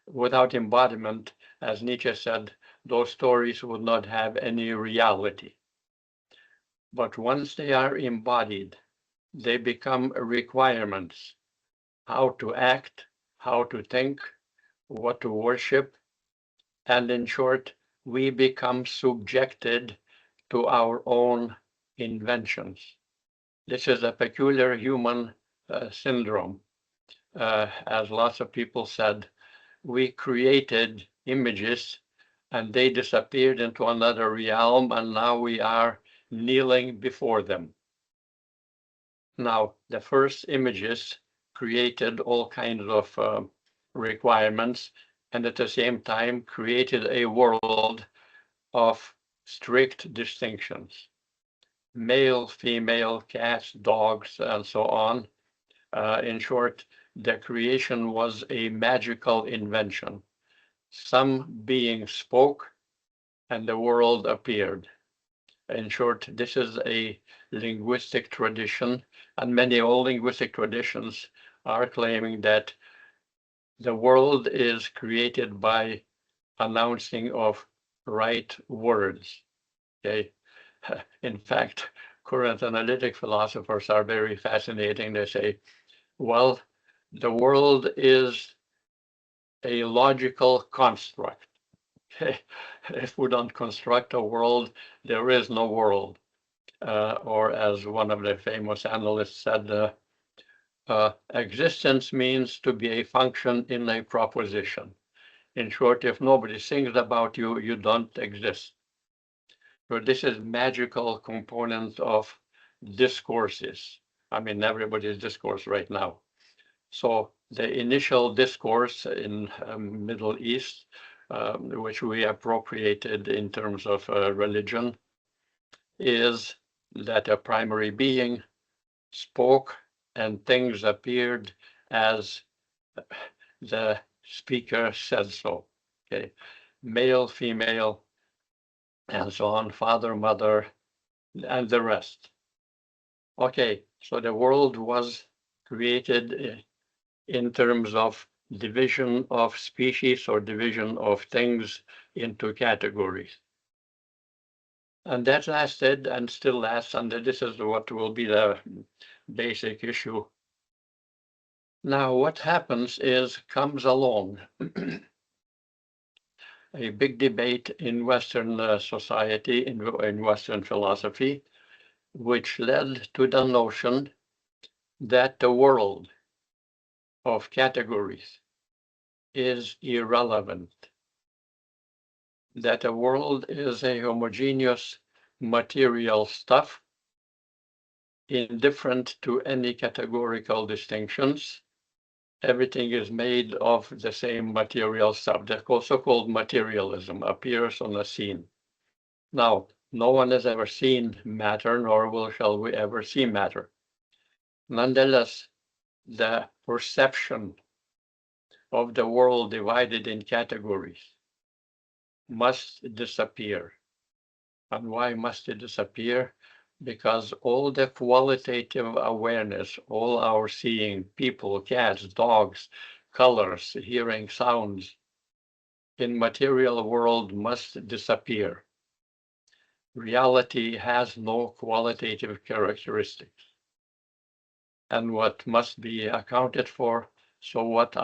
without embodiment, as Nietzsche said, those stories would not have any reality. But once they are embodied, they become requirements. How to act, how to think, what to worship, and in short, we become subjected to our own inventions. This is a peculiar human syndrome. as lots of people said, we created images and they disappeared into another realm, and now we are kneeling before them. Now, the first images created all kinds of requirements, and at the same time created a world of strict distinctions. Male, female, cats, dogs, and so on. In short, the creation was a magical invention. Some being spoke and the world appeared. In short, this is a linguistic tradition, and many old linguistic traditions are claiming that the world is created by announcing of right words. Okay. In fact, current analytic philosophers are very fascinating. They say, well, the world is a logical construct. Okay. If we don't construct a world, there is no world. Or as one of the famous analysts said, existence means to be a function in a proposition. In short, if nobody sings about you, you don't exist. So this is magical component of discourses. I mean, everybody's discourse right now. So the initial discourse in Middle East, which we appropriated in terms of religion, is that a primary being spoke and things appeared as the speaker said so. Okay, male, female, and so on, father, mother, and the rest. Okay, so the world was created in terms of division of species or division of things into categories. And that lasted and still lasts, and this is what will be the basic issue. Now, what happens is, comes along a big debate in Western society, in Western philosophy, which led to the notion that the world of categories is irrelevant, that the world is a homogeneous material stuff, indifferent to any categorical distinctions. Everything is made of the same material stuff. The so-called materialism appears on the scene. Now, no one has ever seen matter, nor shall we ever see matter. Nonetheless, the perception of the world divided in categories must disappear. And why must it disappear? Because all the qualitative awareness, all our seeing, people, cats, dogs, colors, hearing sounds, in material world must disappear. Reality has no qualitative characteristics. And what must be accounted for? So what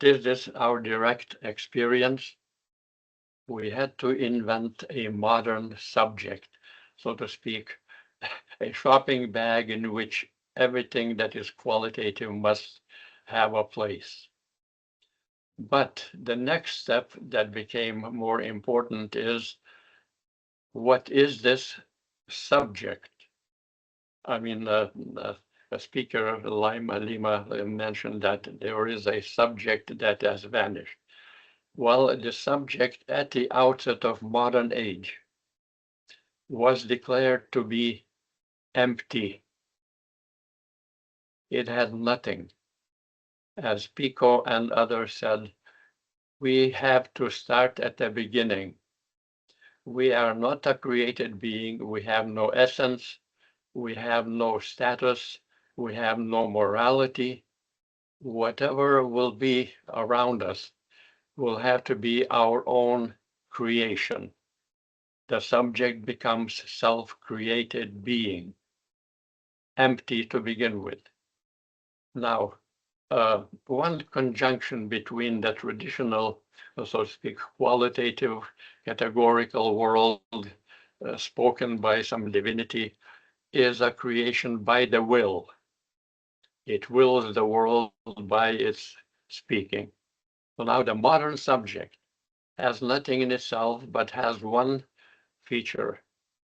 is this, our direct experience? We had to invent a modern subject, so to speak, a shopping bag in which everything that is qualitative must have a place. But the next step that became more important is, what is this subject? I mean, a speaker, Lima mentioned that there is a subject that has vanished. Well, the subject at the outset of modern age was declared to be empty. It had nothing. As Pico and others said, we have to start at the beginning. We are not a created being. We have no essence. We have no status. We have no morality. Whatever will be around us will have to be our own creation. The subject becomes self-created being, empty to begin with. Now, one conjunction between the traditional, so to speak, qualitative, categorical world spoken by some divinity is a creation by the will. It wills the world by its speaking. So now the modern subject has nothing in itself, but has one feature.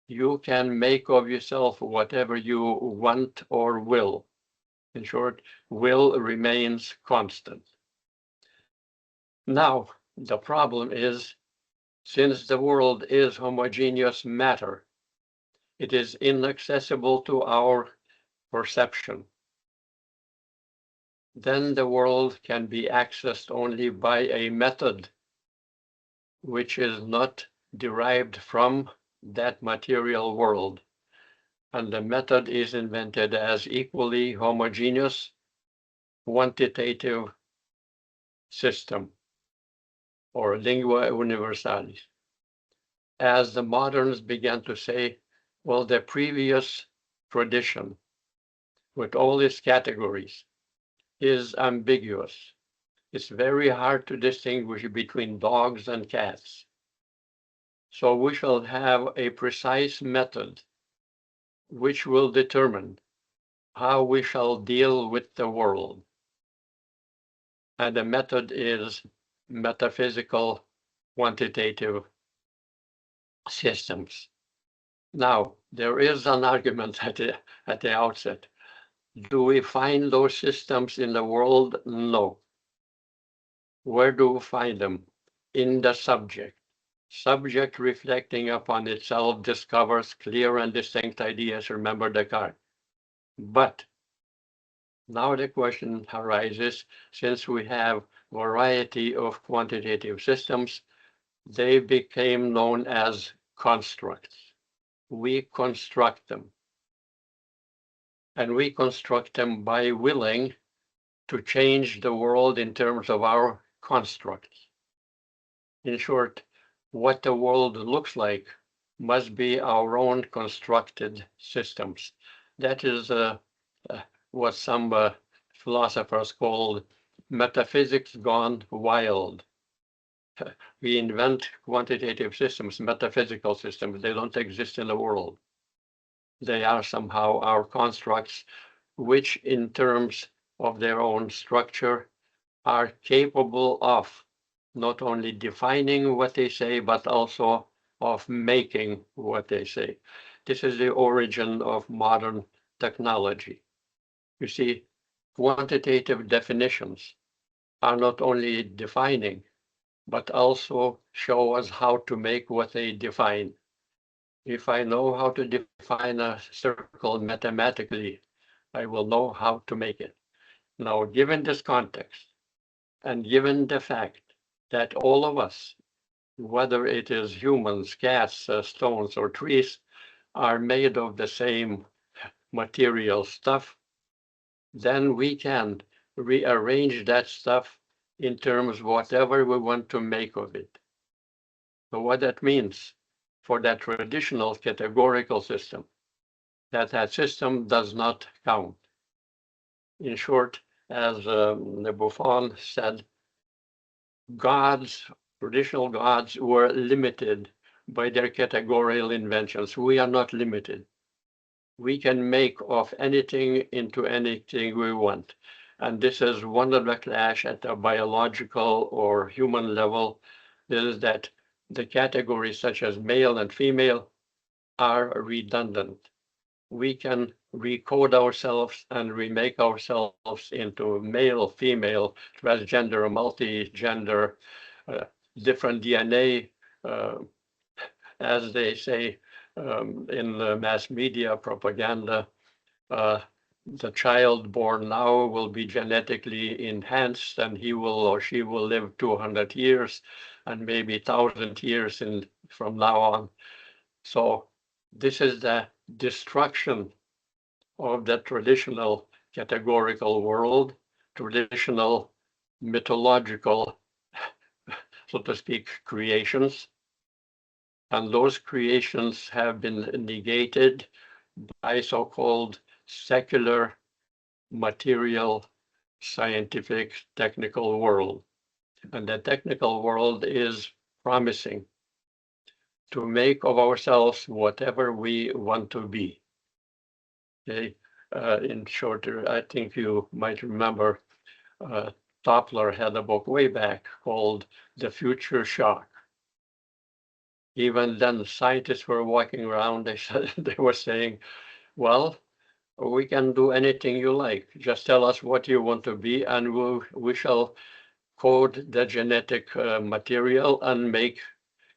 You can make of yourself whatever you want or will. In short, will remains constant. Now, the problem is, since the world is homogeneous matter, it is inaccessible to our perception. Then the world can be accessed only by a method which is not derived from that material world. And the method is invented as equally homogeneous, quantitative system, or lingua universalis. As the moderns began to say, well, the previous tradition, with all its categories, is ambiguous. It's very hard to distinguish between dogs and cats. So we shall have a precise method which will determine how we shall deal with the world. And the method is metaphysical quantitative systems. Now, there is an argument at the outset. Do we find those systems in the world? No. Where do we find them? In the subject. Subject reflecting upon itself discovers clear and distinct ideas, remember Descartes. But now the question arises, since we have a variety of quantitative systems, they became known as constructs. We construct them. And we construct them by willing to change the world in terms of our constructs. In short, what the world looks like must be our own constructed systems. That is what some philosophers called metaphysics gone wild. We invent quantitative systems, metaphysical systems. They don't exist in the world. They are somehow our constructs, which in terms of their own structure are capable of not only defining what they say, but also of making what they say. This is the origin of modern technology. You see, quantitative definitions are not only defining, but also show us how to make what they define. If I know how to define a circle mathematically, I will know how to make it. Now, given this context, and given the fact that all of us, whether it is humans, cats, stones, or trees, are made of the same material stuff, then we can rearrange that stuff in terms of whatever we want to make of it. So what that means for that traditional categorical system, that system does not count. In short, as the Buffon said, gods, traditional gods, were limited by their categorical inventions. We are not limited. We can make of anything into anything we want. And this is one of the clash at the biological or human level, is that the categories such as male and female are redundant. We can recode ourselves and remake ourselves into male, female, transgender, multi-gender, different DNA, as they say in the mass media propaganda. The child born now will be genetically enhanced, and he will or she will live 200 years and maybe 1,000 years from now on. So this is the destruction of the traditional categorical world, traditional mythological, so to speak, creations. And those creations have been negated by so-called secular, material, scientific, technical world. And the technical world is promising to make of ourselves whatever we want to be. Okay? In short, I think you might remember Toppler had a book way back called The Future Shock. Even then, scientists were walking around, they were saying, well, we can do anything you like. Just tell us what you want to be, and we shall code the genetic material and make,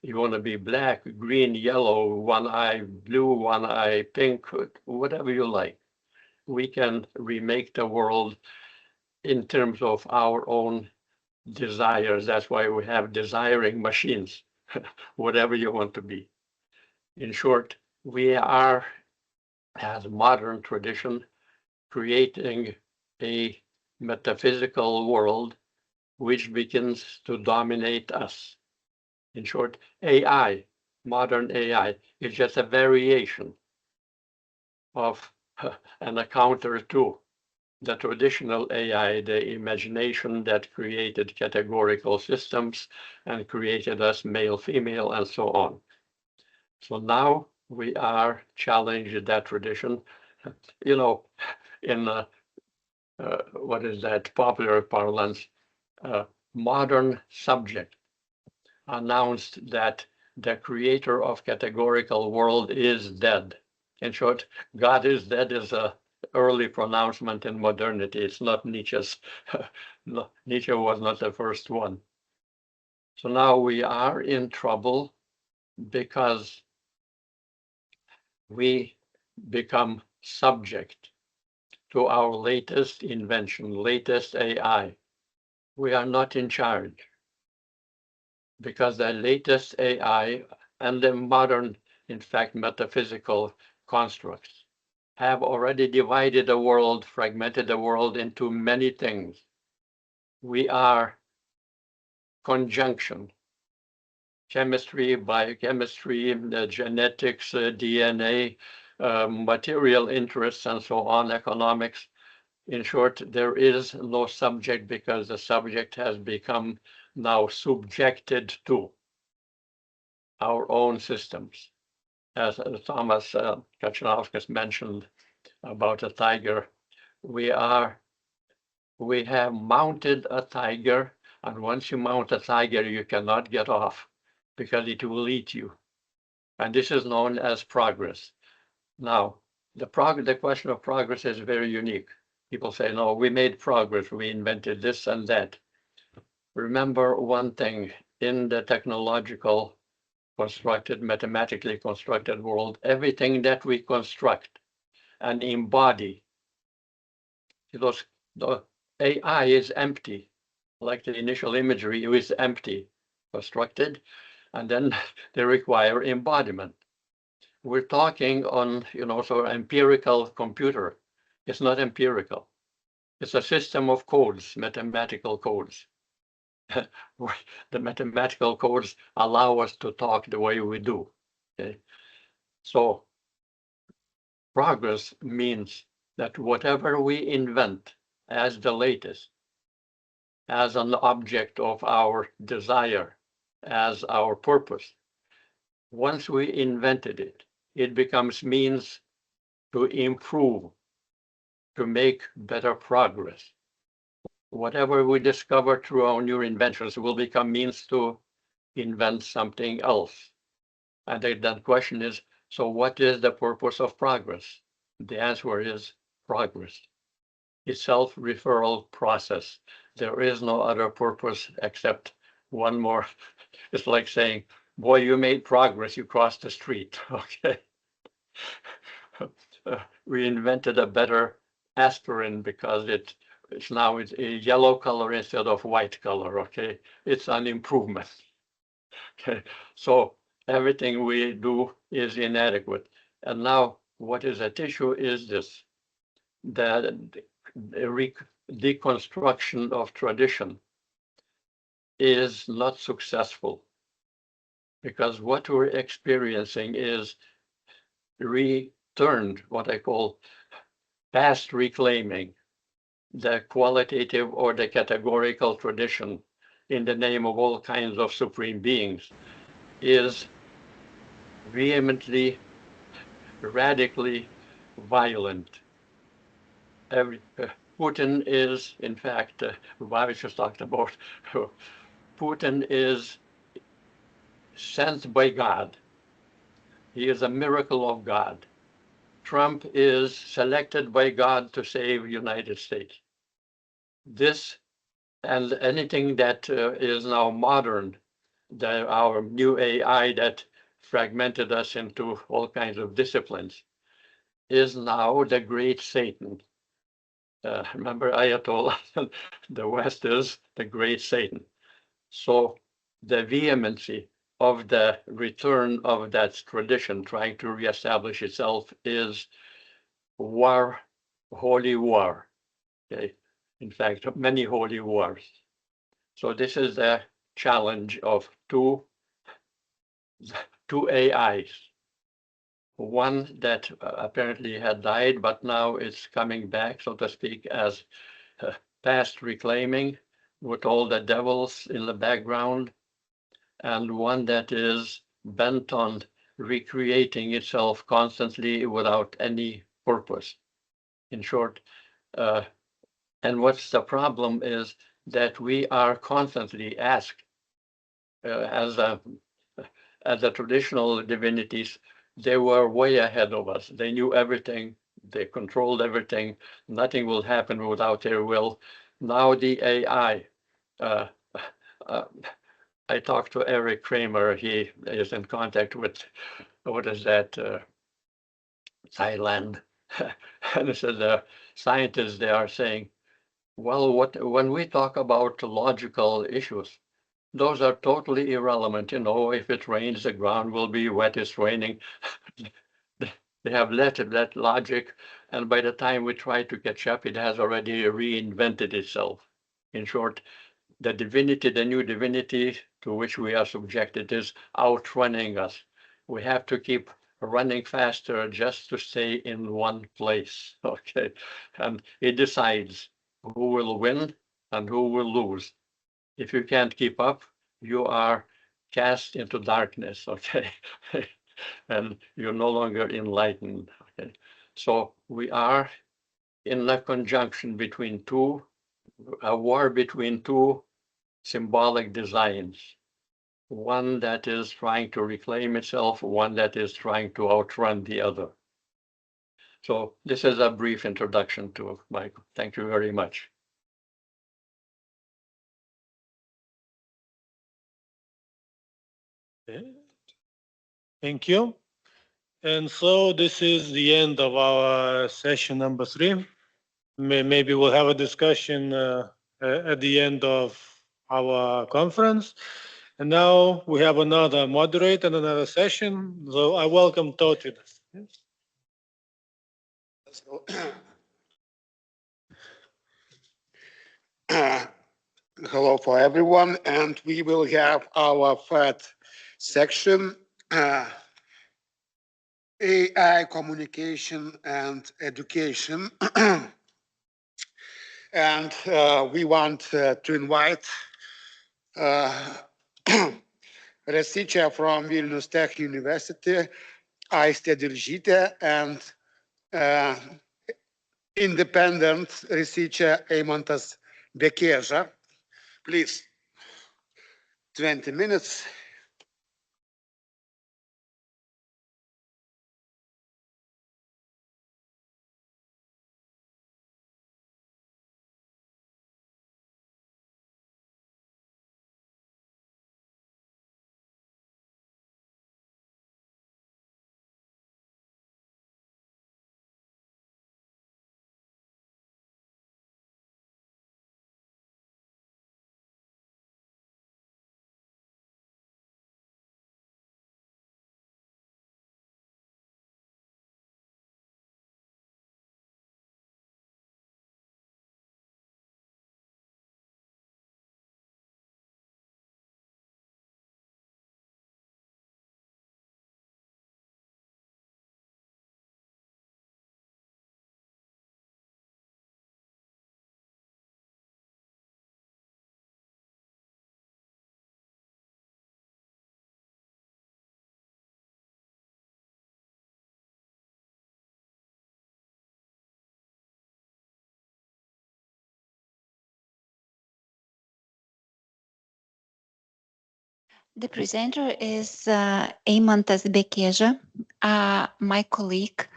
you want to be black, green, yellow, one eye blue, one eye pink, whatever you like. We can remake the world in terms of our own desires. That's why we have desiring machines, whatever you want to be. In short, we are, as modern tradition, creating a metaphysical world which begins to dominate us. In short, AI, modern AI, is just a variation of and a counter to the traditional AI, the imagination that created categorical systems and created us male, female, and so on. So now we are challenging that tradition. You know, in what is that popular parlance, modern subject announced that the creator of categorical world is dead. In short, God is dead is a early pronouncement in modernity. It's not Nietzsche's. No, Nietzsche was not the first one. So now we are in trouble because we become subject to our latest invention, latest AI. We are not in charge because the latest AI and the modern, in fact, metaphysical constructs have already divided the world, fragmented the world into many things. We are conjunction, chemistry, biochemistry, the genetics, DNA, material interests, and so on, economics. In short, there is no subject because the subject has become now subjected to our own systems. As Thomas Kaczynowski mentioned about a tiger, we have mounted a tiger, and once you mount a tiger, you cannot get off because it will eat you. And this is known as progress. Now, the question of progress is very unique. People say, no, we made progress, we invented this and that. Remember one thing, in the technological constructed, mathematically constructed world, everything that we construct and embody, the AI is empty, like the initial imagery is empty, constructed, and then they require embodiment. We're talking on, so empirical computer. It's not empirical. It's a system of codes, mathematical codes. The mathematical codes allow us to talk the way we do. Okay? So progress means that whatever we invent as the latest, as an object of our desire, as our purpose, once we invented it, it becomes means to improve, to make better progress. Whatever we discover through our new inventions will become means to invent something else. And the question is, so what is the purpose of progress? The answer is progress. It's self-referral process. There is no other purpose except one more. It's like saying, boy, you made progress, you crossed the street, okay? We invented a better aspirin because it's now a yellow color instead of white color, okay? It's an improvement, okay? So everything we do is inadequate. And now what is at issue is this, that deconstruction of tradition is not successful because what we're experiencing is returned, what I call past reclaiming, the qualitative or the categorical tradition in the name of all kinds of supreme beings is vehemently, radically violent. Putin is, in fact, Babiš just talked about, Putin is sent by God. He is a miracle of God. Trump is selected by God to save the United States. This and anything that is now modern, our new AI that fragmented us into all kinds of disciplines, is now the great Satan. Remember Ayatollah, the West is the great Satan. So the vehemency of the return of that tradition trying to reestablish itself is war, holy war. Okay. In fact, many holy wars. So this is the challenge of two AIs. One that apparently had died, but now it's coming back, so to speak, as past reclaiming with all the devils in the background, and one that is bent on recreating itself constantly without any purpose. In short, and what's the problem is that we are constantly asked as the traditional divinities, they were way ahead of us. They knew everything. They controlled everything. Nothing will happen without their will. Now the AI, I talked to Eric Kramer. He is in contact with, what is that, Thailand. And it says the scientists, they are saying, well, when we talk about logical issues, those are totally irrelevant. You know, if it rains, the ground will be wet, it's raining. They have left that logic, and by the time we try to catch up, it has already reinvented itself. In short, the divinity, the new divinity to which we are subjected is outrunning us. We have to keep running faster just to stay in one place, okay? And it decides who will win and who will lose. If you can't keep up, you are cast into darkness, okay? And you're no longer enlightened, okay? So we are in a conjunction between a war between two symbolic designs. One that is trying to reclaim itself, one that is trying to outrun the other. So this is a brief introduction to Michael. Thank you very much. Thank you. And so this is the end of our session number 3. Maybe we'll have a discussion at the end of our conference. And now we have another moderator and another session. So I welcome Tautvydas. Hello for everyone, and we will have our third section, AI, communication and education. And we want to invite researcher from Vilnius Tech University, Aistė Diržytė, and independent researcher Eimantas Bekėža. Please, 20 minutes. The presenter is Eimantas Bekėža, my colleague.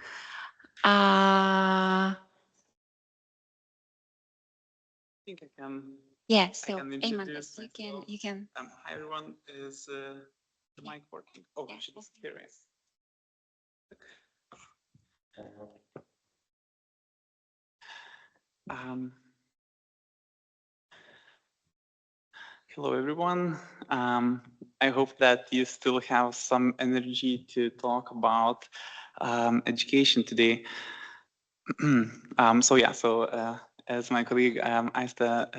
I think I can. Yes, I so can Eimantas, introduce you can. Hi everyone, is the mic working? Oh, Yeah, she's okay. hearing. Hello everyone. I hope that you still have some energy to talk about education today. As my colleague Aista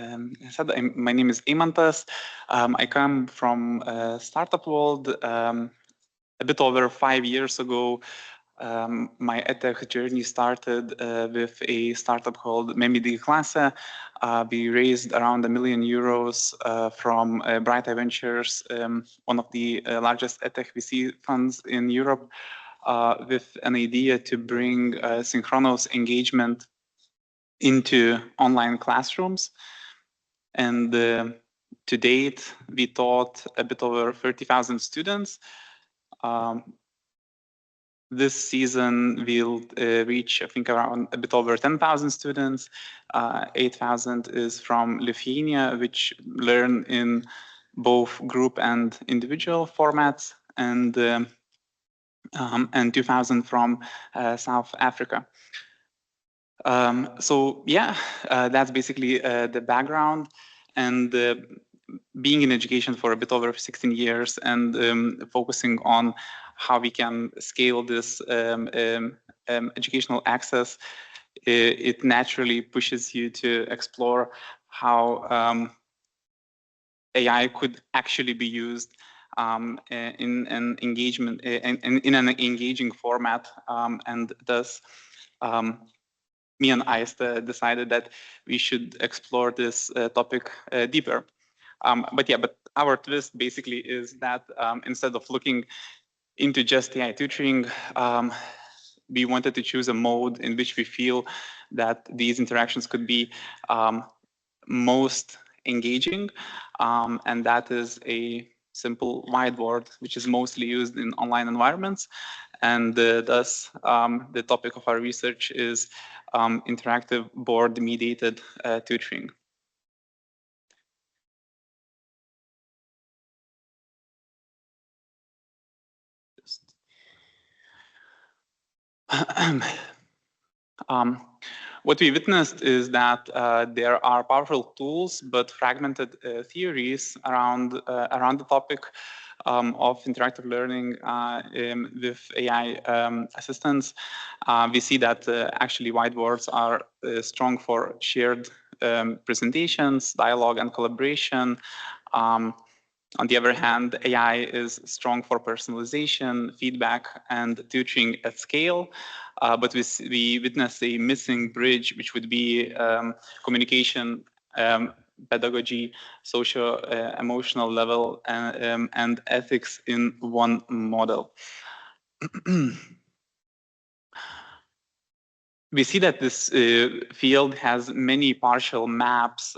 said, my name is Eimantas. I come from startup world. A bit over 5 years ago, my edtech journey started with a startup called Klasse. We raised around €1 million from Bright Eye Ventures, one of the largest edtech VC funds in Europe, with an idea to bring synchronous engagement into online classrooms. And to date, we taught a bit over 30,000 students. This season, we'll reach, I think, around a bit over 10,000 students. 8,000 is from Lithuania, which learn in both group and individual formats, and 2,000 from South Africa. That's basically the background. And being in education for a bit over 16 years and focusing on how we can scale this educational access, it naturally pushes you to explore how AI could actually be used in an engagement in an engaging format, and thus me and Aista decided that we should explore this topic deeper. But our twist basically is that instead of looking into just AI tutoring, we wanted to choose a mode in which we feel that these interactions could be most engaging, and that is a simple whiteboard, which is mostly used in online environments. And thus, the topic of our research is interactive board-mediated tutoring. What we witnessed is that there are powerful tools, but fragmented theories around the topic of interactive learning with AI assistants. We see that actually whiteboards are strong for shared presentations, dialogue, and collaboration. On the other hand, AI is strong for personalization, feedback, and tutoring at scale. But we witness a missing bridge, which would be communication, pedagogy, socio-emotional level, and ethics in one model. We see that this field has many partial maps,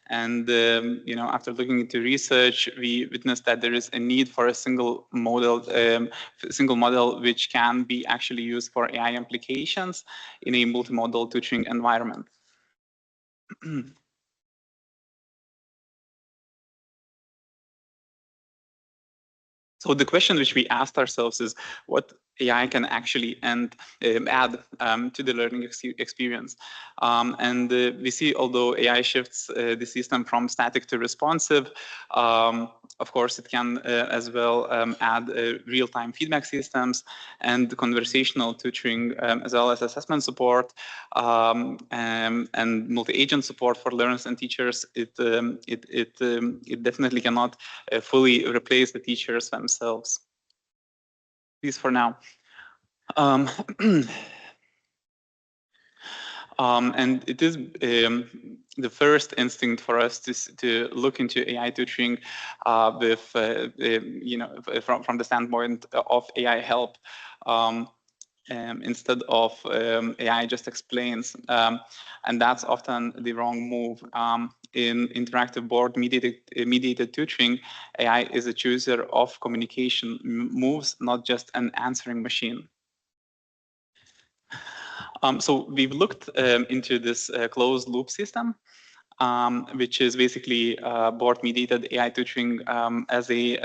and after looking into research, we witnessed that there is a need for a single model which can be actually used for AI implications in a multimodal tutoring environment. So the question which we asked ourselves is what AI can actually add to the learning experience. And we see, although AI shifts the system from static to responsive, of course, it can as well add real-time feedback systems and conversational tutoring, as well as assessment support and multi-agent support for learners and teachers. It definitely cannot fully replace the teachers themselves. These for now. And it is the first instinct for us to look into AI tutoring with from the standpoint of AI help instead of AI just explains, and that's often the wrong move. in interactive board mediated tutoring, AI is a chooser of communication moves, not just an answering machine. So we've looked into this closed loop system, which is basically board-mediated AI tutoring as a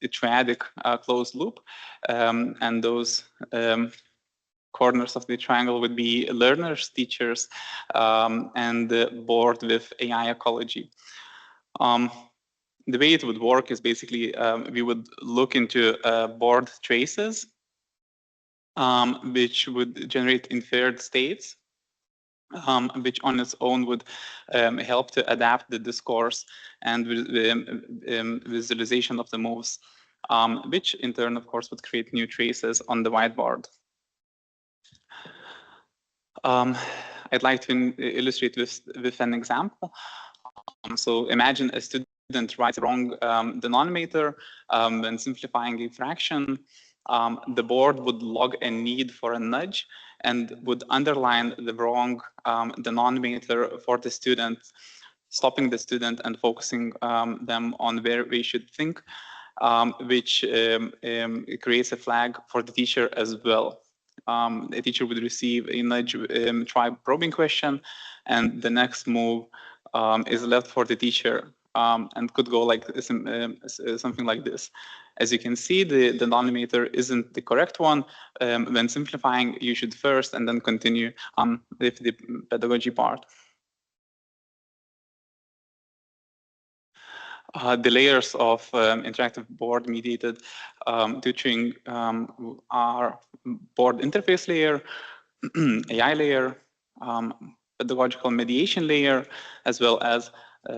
triadic closed loop. And those corners of the triangle would be learners, teachers, and the board with AI ecology. The way it would work is basically we would look into board traces, which would generate inferred states, which on its own would help to adapt the discourse and visualization of the moves, which in turn, of course, would create new traces on the whiteboard. I'd like to illustrate with an example. So imagine a student writes a wrong denominator when simplifying a fraction. The board would log a need for a nudge and would underline the wrong denominator for the student, stopping the student and focusing them on where we should think, which creates a flag for the teacher as well. The teacher would receive a nudge try probing question, and the next move is left for the teacher and could go like something like this. As you can see, the denominator isn't the correct one. When simplifying, you should first and then continue with the pedagogy part. The layers of interactive board-mediated tutoring are board interface layer, AI layer, pedagogical mediation layer, as well as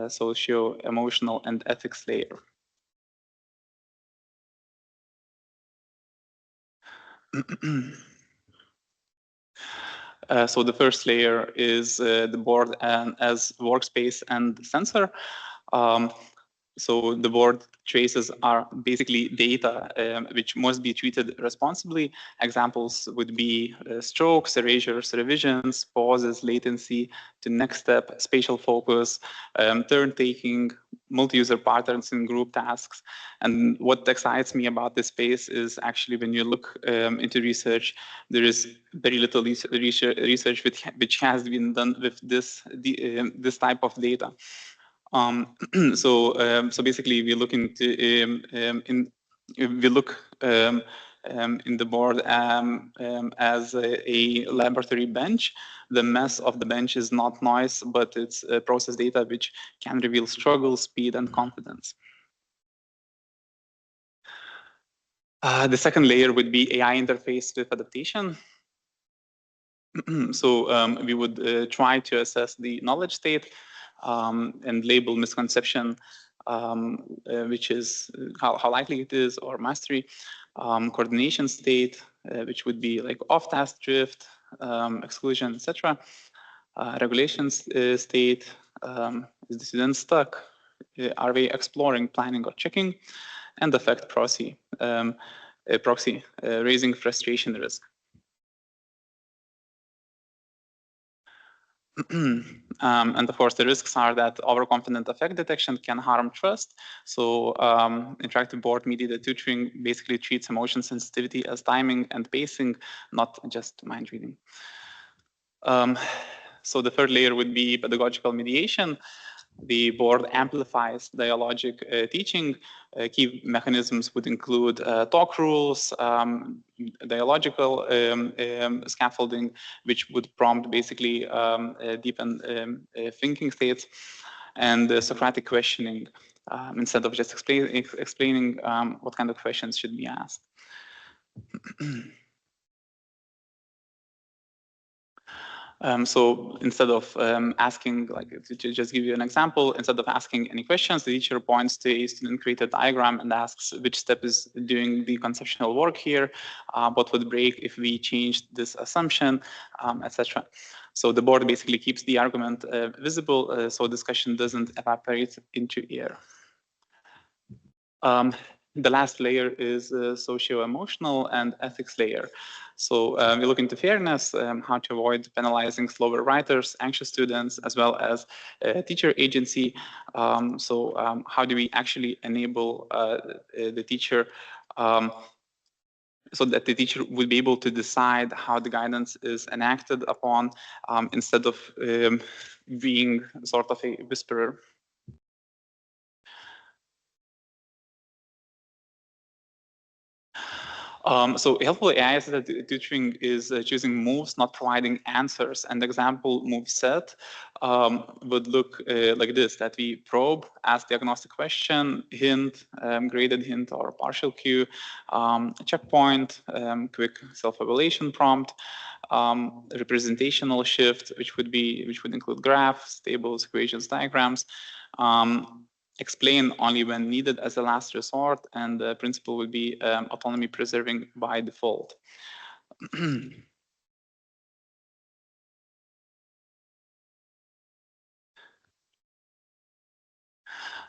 socio-emotional and ethics layer. So the first layer is the board as workspace and sensor. So the board traces are basically data which must be treated responsibly. Examples would be strokes, erasures, revisions, pauses, latency, to next step, spatial focus, turn taking, multi-user patterns in group tasks. And what excites me about this space is actually when you look into research, there is very little research which has been done with this type of data. So basically, we look into in the board as a laboratory bench. The mess of the bench is not noise, but it's process data which can reveal struggle, speed, and confidence. The second layer would be AI interface with adaptation. So we would try to assess the knowledge state and label misconception, which is how likely it is, or mastery, coordination state, which would be like off-task drift, exclusion, etc. Regulations state, is the student stuck? Are they exploring, planning, or checking? And affect proxy, raising frustration risk. And of course, the risks are that overconfident effect detection can harm trust. So interactive board-mediated tutoring basically treats emotion sensitivity as timing and pacing, not just mind reading. So the third layer would be pedagogical mediation. The board amplifies dialogic teaching. Key mechanisms would include talk rules, dialogical scaffolding, which would prompt basically deepen thinking states, and Socratic questioning instead of just explaining what kind of questions should be asked. So instead of asking, like to just give you an example, instead of asking any questions, the teacher points to a student-created diagram and asks which step is doing the conceptual work here, what would break if we changed this assumption, etc. So the board basically keeps the argument visible, so discussion doesn't evaporate into air. The last layer is socio-emotional and ethics layer. So we look into fairness, how to avoid penalizing slower writers, anxious students, as well as teacher agency. How do we actually enable the teacher so that the teacher will be able to decide how the guidance is enacted upon instead of being sort of a whisperer. So helpful AI assisted tutoring is choosing moves, not providing answers. And the example move set would look like this, that we probe, ask diagnostic question, hint, graded hint or partial cue, checkpoint, quick self-evaluation prompt, representational shift, which would include graphs, tables, equations, diagrams, explain only when needed as a last resort, and the principle would be autonomy preserving by default.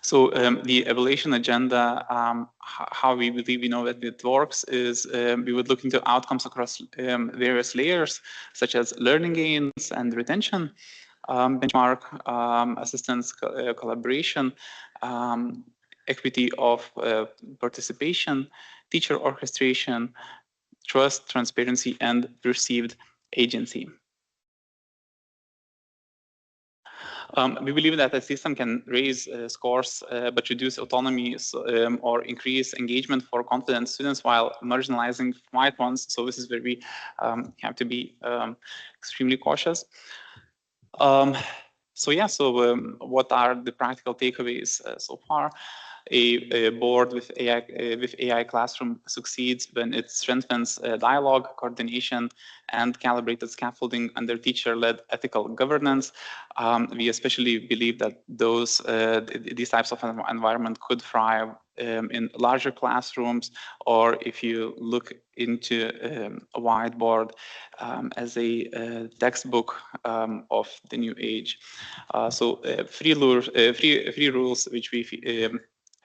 So the evaluation agenda, how we believe we know that it works is we would look into outcomes across various layers, such as learning gains and retention, benchmark, assistance, collaboration, equity of participation, teacher orchestration, trust, transparency, and perceived agency. We believe that a system can raise scores but reduce autonomy or increase engagement for confident students while marginalizing quiet ones. So this is where we have to be extremely cautious. What are the practical takeaways so far? A board with AI classroom succeeds when it strengthens dialogue, coordination, and calibrated scaffolding under teacher-led ethical governance. We especially believe that these types of environment could thrive in larger classrooms, or if you look into a whiteboard as a textbook of the new age. Three rules which we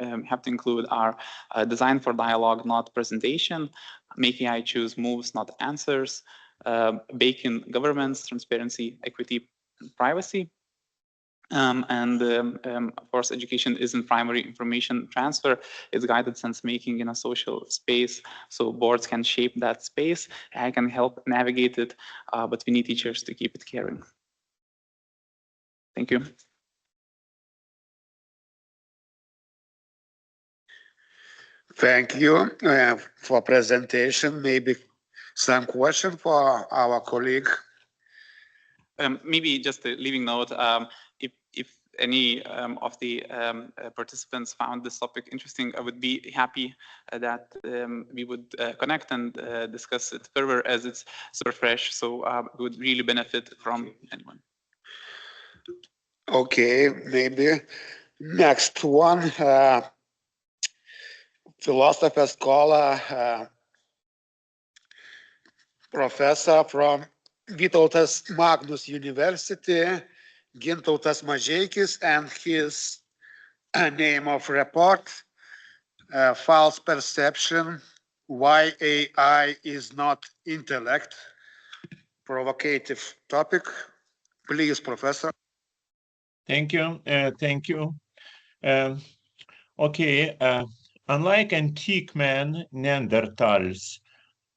have to include are design for dialogue, not presentation, make AI choose moves, not answers, bake in governance, transparency, equity, privacy. Of course, education isn't primary information transfer. It's guided sense making in a social space. So boards can shape that space. AI can help navigate it, but we need teachers to keep it caring. Thank you. Thank you for presentation. Maybe some question for our colleague. Maybe just a leaving note, if any of the participants found this topic interesting, I would be happy that we would connect and discuss it further, as it's super fresh, so it would really benefit from anyone. Okay, maybe next one. Philosopher, scholar, professor from Vytautas Magnus University, Gintautas Mažeikis, and his name of report, False Perception, Why AI is Not Intellect. Provocative topic. Please, Professor. Thank you. Thank you. Unlike antique men, Neanderthals,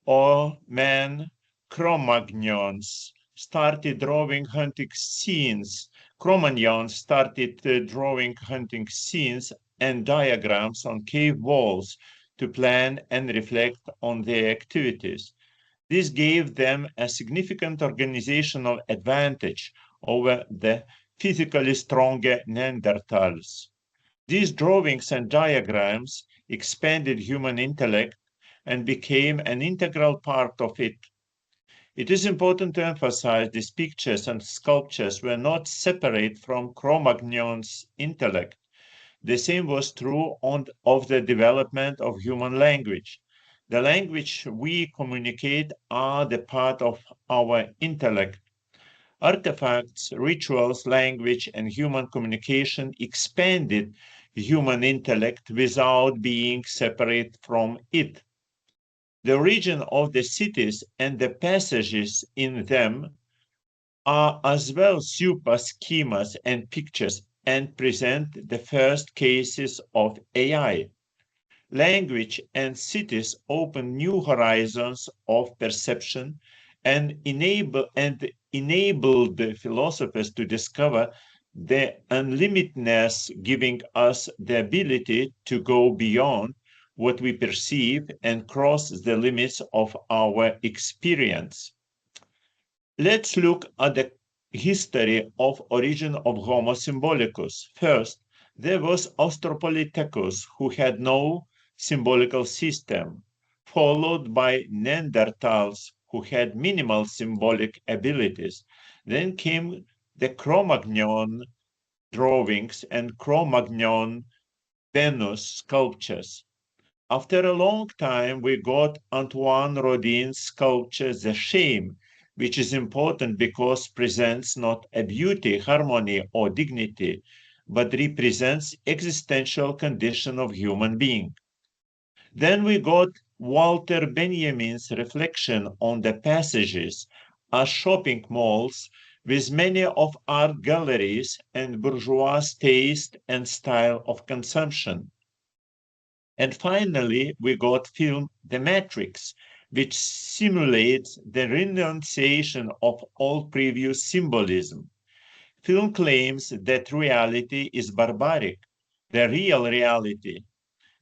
or men Cro-Magnons started drawing hunting scenes. Cro-Magnons started drawing hunting scenes and diagrams on cave walls to plan and reflect on their activities. This gave them a significant organizational advantage over the physically stronger Neanderthals. These drawings and diagrams expanded human intellect and became an integral part of it. It is important to emphasize these pictures and sculptures were not separate from Cro-Magnon's intellect. The same was true of the development of human language. The language we communicate are the part of our intellect. Artifacts, rituals, language, and human communication expanded human intellect without being separate from it. The origin of the cities and the passages in them are as well super schemas and pictures and present the first cases of AI. Language and cities open new horizons of perception and enabled the philosophers to discover the unlimitedness, giving us the ability to go beyond what we perceive and cross the limits of our experience. Let's look at the history of origin of Homo symbolicus. First, there was Australopithecus, who had no symbolical system, followed by Neanderthals, who had minimal symbolic abilities. Then came the Cro-Magnon drawings and Cro-Magnon Venus sculptures. After a long time, we got Antoine Rodin's sculpture, The Shame, which is important because presents not a beauty, harmony, or dignity, but represents existential condition of human being. Then we got Walter Benjamin's reflection on the passages as shopping malls with many of art galleries and bourgeois taste and style of consumption. And finally, we got film The Matrix, which simulates the renunciation of all previous symbolism. Film claims that reality is barbaric. The real reality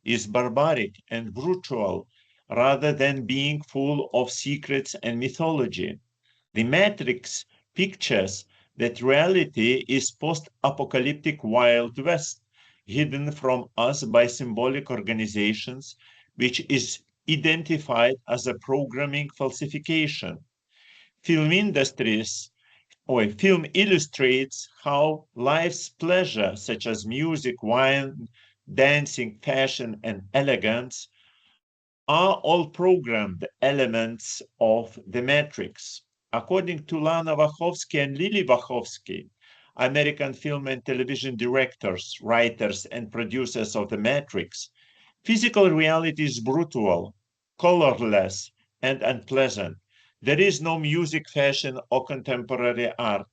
is barbaric and brutal, rather than being full of secrets and mythology. The Matrix pictures that reality is post-apocalyptic Wild West, hidden from us by symbolic organizations, which is identified as a programming falsification. Film illustrates how life's pleasure, such as music, wine, dancing, fashion, and elegance, are all programmed elements of the Matrix. According to Lana Wachowski and Lily Wachowski, American film and television directors, writers, and producers of The Matrix, physical reality is brutal, colorless, and unpleasant. There is no music, fashion, or contemporary art.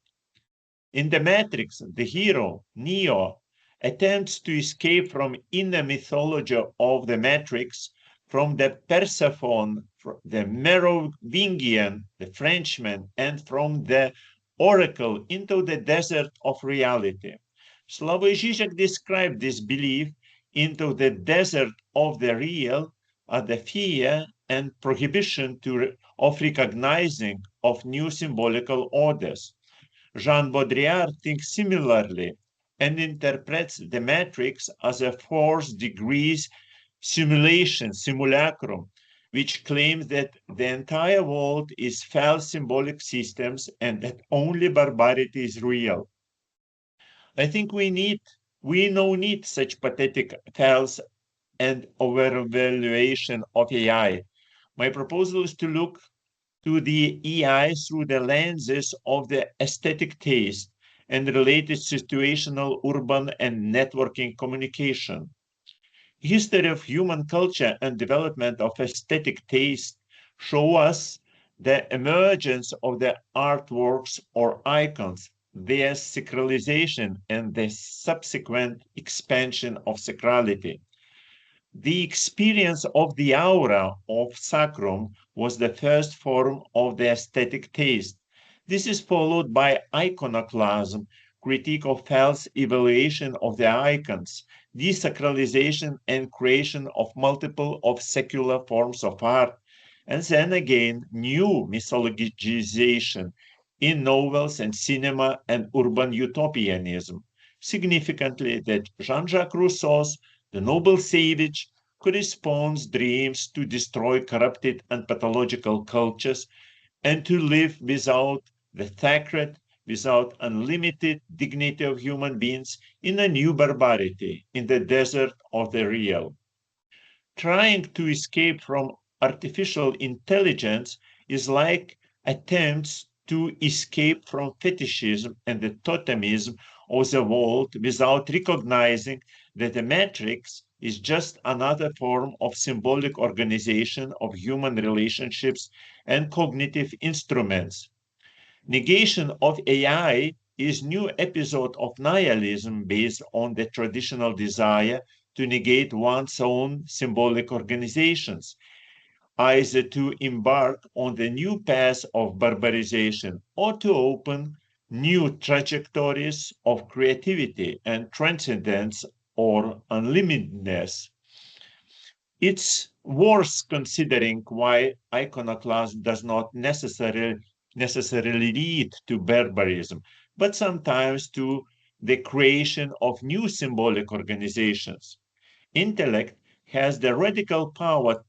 In The Matrix, the hero, Neo, attempts to escape from inner mythology of the Matrix, from the Persephone, the Merovingian, the Frenchman, and from the Oracle into the desert of reality. Slavoj Žižek described this belief into the desert of the real as the fear and prohibition of recognizing of new symbolical orders. Jean Baudrillard thinks similarly and interprets the Matrix as a fourth degrees simulacrum, which claims that the entire world is false symbolic systems and that only barbarity is real. I think we no need such pathetic false and overvaluation of AI. My proposal is to look to the AI through the lenses of the aesthetic taste and related situational, urban, and networking communication. History of human culture and development of aesthetic taste show us the emergence of the artworks or icons, their sacralization, and the subsequent expansion of sacrality. The experience of the aura of sacrum was the first form of the aesthetic taste. This is followed by iconoclasm, critique of false evaluation of the icons, desacralization and creation of multiple of secular forms of art, and then again new mythologization in novels and cinema and urban utopianism. Significantly, that Jean-Jacques Rousseau's The Noble Savage corresponds dreams to destroy corrupted and pathological cultures and to live without the sacred, without unlimited dignity of human beings in a new barbarity, in the desert of the real. Trying to escape from artificial intelligence is like attempts to escape from fetishism and the totemism of the world without recognizing that a matrix is just another form of symbolic organization of human relationships and cognitive instruments. Negation of AI is new episode of nihilism based on the traditional desire to negate one's own symbolic organizations, either to embark on the new path of barbarization or to open new trajectories of creativity and transcendence or unlimitedness. It's worth considering why iconoclasm does not necessarily lead to barbarism, but sometimes to the creation of new symbolic organizations. Intellect has the radical power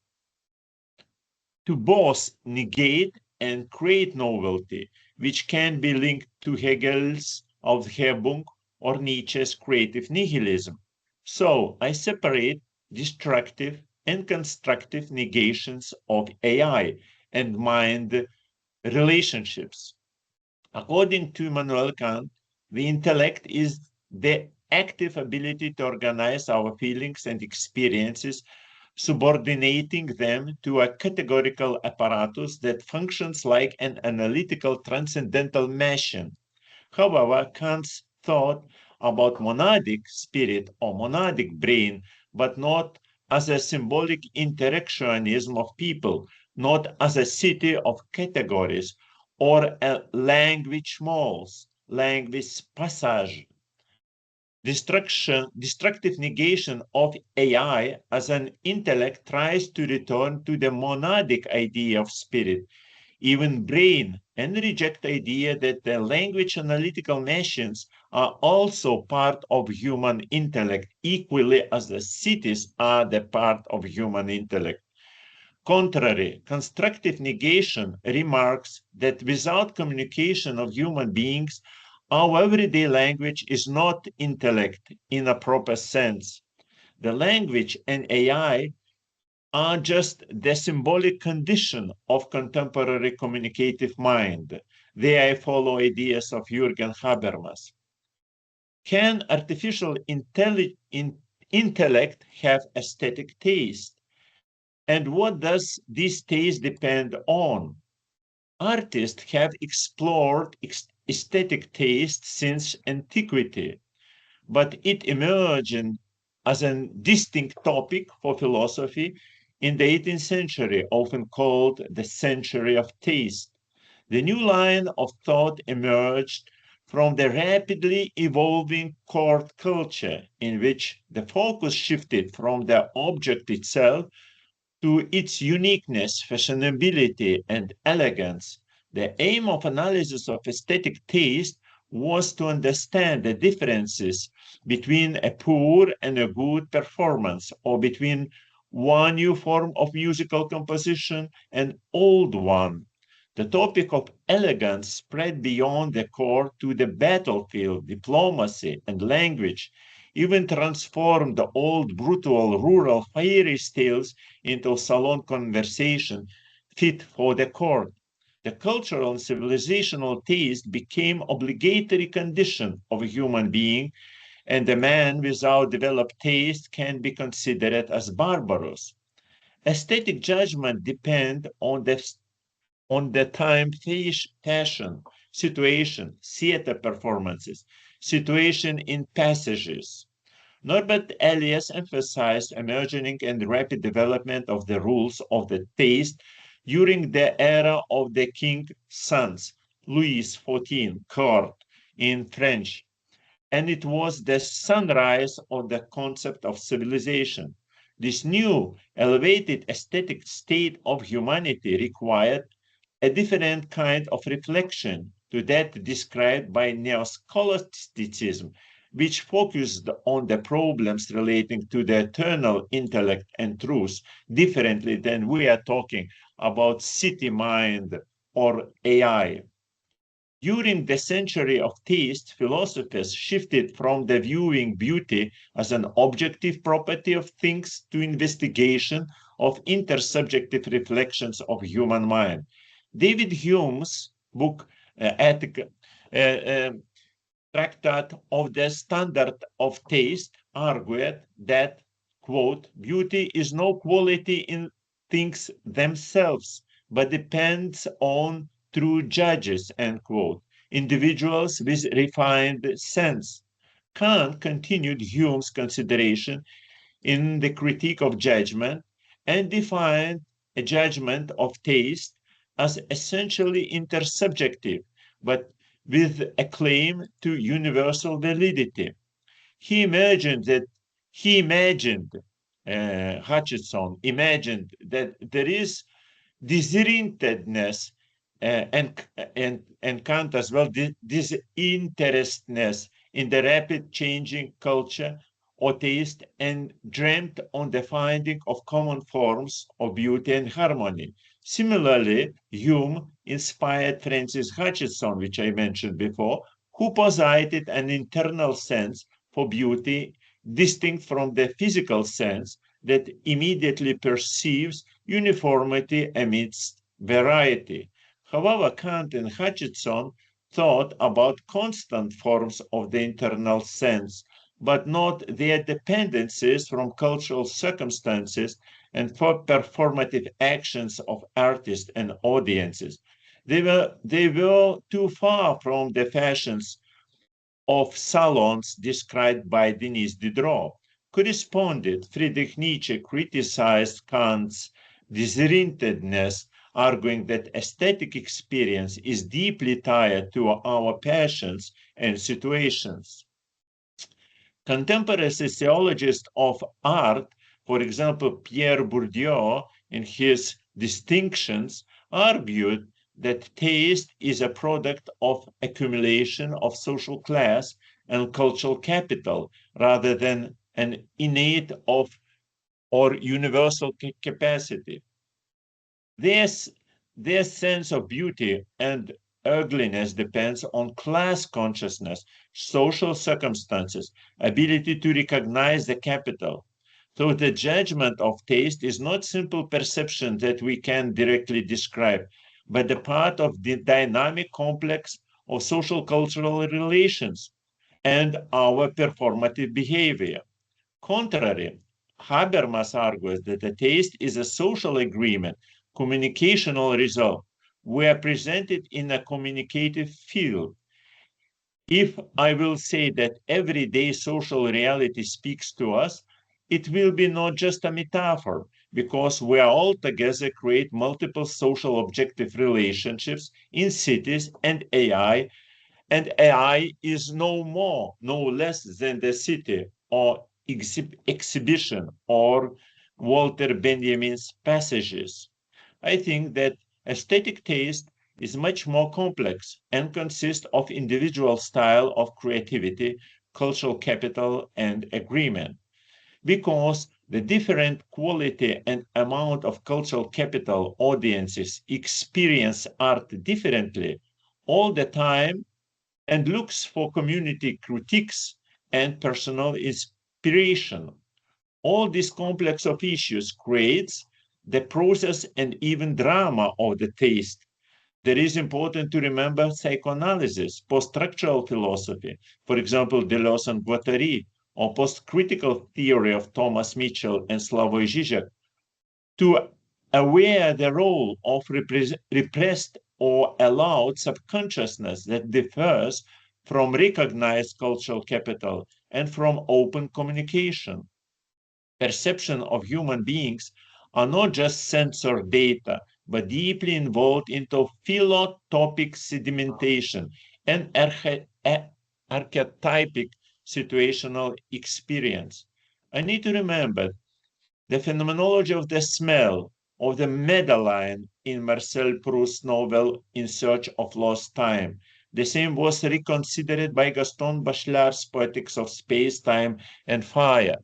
to both negate and create novelty, which can be linked to Hegel's Aufhebung or Nietzsche's creative nihilism. So I separate destructive and constructive negations of AI and mind relationships. According to Immanuel Kant, the intellect is the active ability to organize our feelings and experiences, subordinating them to a categorical apparatus that functions like an analytical transcendental machine. However, Kant's thought about monadic spirit or monadic brain, but not as a symbolic interactionism of people, not as a city of categories or a language malls, language passage. Destructive negation of AI as an intellect tries to return to the monadic idea of spirit, even brain, and reject the idea that the language analytical machines are also part of human intellect, equally as the cities are the part of human intellect. Contrary, constructive negation remarks that without communication of human beings, our everyday language is not intellect in a proper sense. The language and AI are just the symbolic condition of contemporary communicative mind. There I follow ideas of Jürgen Habermas. Can artificial intellect have aesthetic taste? And what does this taste depend on? Artists have explored aesthetic taste since antiquity, but it emerged as a distinct topic for philosophy in the 18th century, often called the century of taste. The new line of thought emerged from the rapidly evolving court culture, in which the focus shifted from the object itself to its uniqueness, fashionability, and elegance. The aim of analysis of aesthetic taste was to understand the differences between a poor and a good performance, or between one new form of musical composition and an old one. The topic of elegance spread beyond the court to the battlefield, diplomacy, and language, even transformed the old brutal rural fairy tales into salon conversation fit for the court. The cultural and civilizational taste became obligatory condition of a human being, and a man without developed taste can be considered as barbarous. Aesthetic judgment depend on the time, fashion, situation, theater performances, situation in passages. Norbert Elias emphasized emerging and rapid development of the rules of the taste during the era of the King's sons, Louis XIV, court in French, and it was the sunrise of the concept of civilization. This new, elevated aesthetic state of humanity required a different kind of reflection to that described by neo-scholasticism, which focused on the problems relating to the eternal intellect and truth differently than we are talking about city mind or AI. During the century of taste, philosophers shifted from the viewing beauty as an objective property of things to investigation of intersubjective reflections of human mind. David Hume's book, Tractate of the Standard of Taste argued that, quote, beauty is no quality in things themselves, but depends on true judges, end quote, individuals with refined sense. Kant continued Hume's consideration in the Critique of Judgment and defined a judgment of taste as essentially intersubjective, but with a claim to universal validity. Hutchinson imagined that there is disinterestedness and Kant as well, disinterestedness in the rapid changing culture or taste, and dreamt on the finding of common forms of beauty and harmony. Similarly, Hume inspired Francis Hutchinson, which I mentioned before, who posited an internal sense for beauty distinct from the physical sense that immediately perceives uniformity amidst variety. However, Kant and Hutchinson thought about constant forms of the internal sense, but not their dependencies from cultural circumstances and for performative actions of artists and audiences. They were too far from the fashions of salons described by Denis Diderot. Correspondent Friedrich Nietzsche criticized Kant's disinterestedness, arguing that aesthetic experience is deeply tied to our passions and situations. Contemporary sociologists of art, for example, Pierre Bourdieu, in his Distinctions, argued that taste is a product of accumulation of social class and cultural capital rather than an innate or universal capacity. Their sense of beauty and ugliness depends on class consciousness, social circumstances, ability to recognize the capital. So the judgment of taste is not simple perception that we can directly describe, but the part of the dynamic complex of social cultural relations and our performative behavior. Contrary, Habermas argues that the taste is a social agreement, communicational result. We are presented in a communicative field. If I will say that everyday social reality speaks to us, it will be not just a metaphor, because we are all together create multiple social objective relationships in cities and AI is no more, no less than the city or exhibition or Walter Benjamin's passages. I think that aesthetic taste is much more complex and consists of individual style of creativity, cultural capital, and agreement. Because the different quality and amount of cultural capital audiences experience art differently all the time and looks for community critiques and personal inspiration. All this complex of issues creates the process and even drama of the taste. There is important to remember psychoanalysis, post-structural philosophy, for example, Deleuze and Guattari, or post-critical theory of Thomas Mitchell and Slavoj Žižek, to aware the role of repressed or allowed subconsciousness that differs from recognized cultural capital and from open communication. Perception of human beings are not just sensor data, but deeply involved into philotopic sedimentation and archetypic situational experience. I need to remember the phenomenology of the smell of the meadowline in Marcel Proust's novel In Search of Lost Time. The same was reconsidered by Gaston Bachelard's Poetics of Space, Time, and Fire,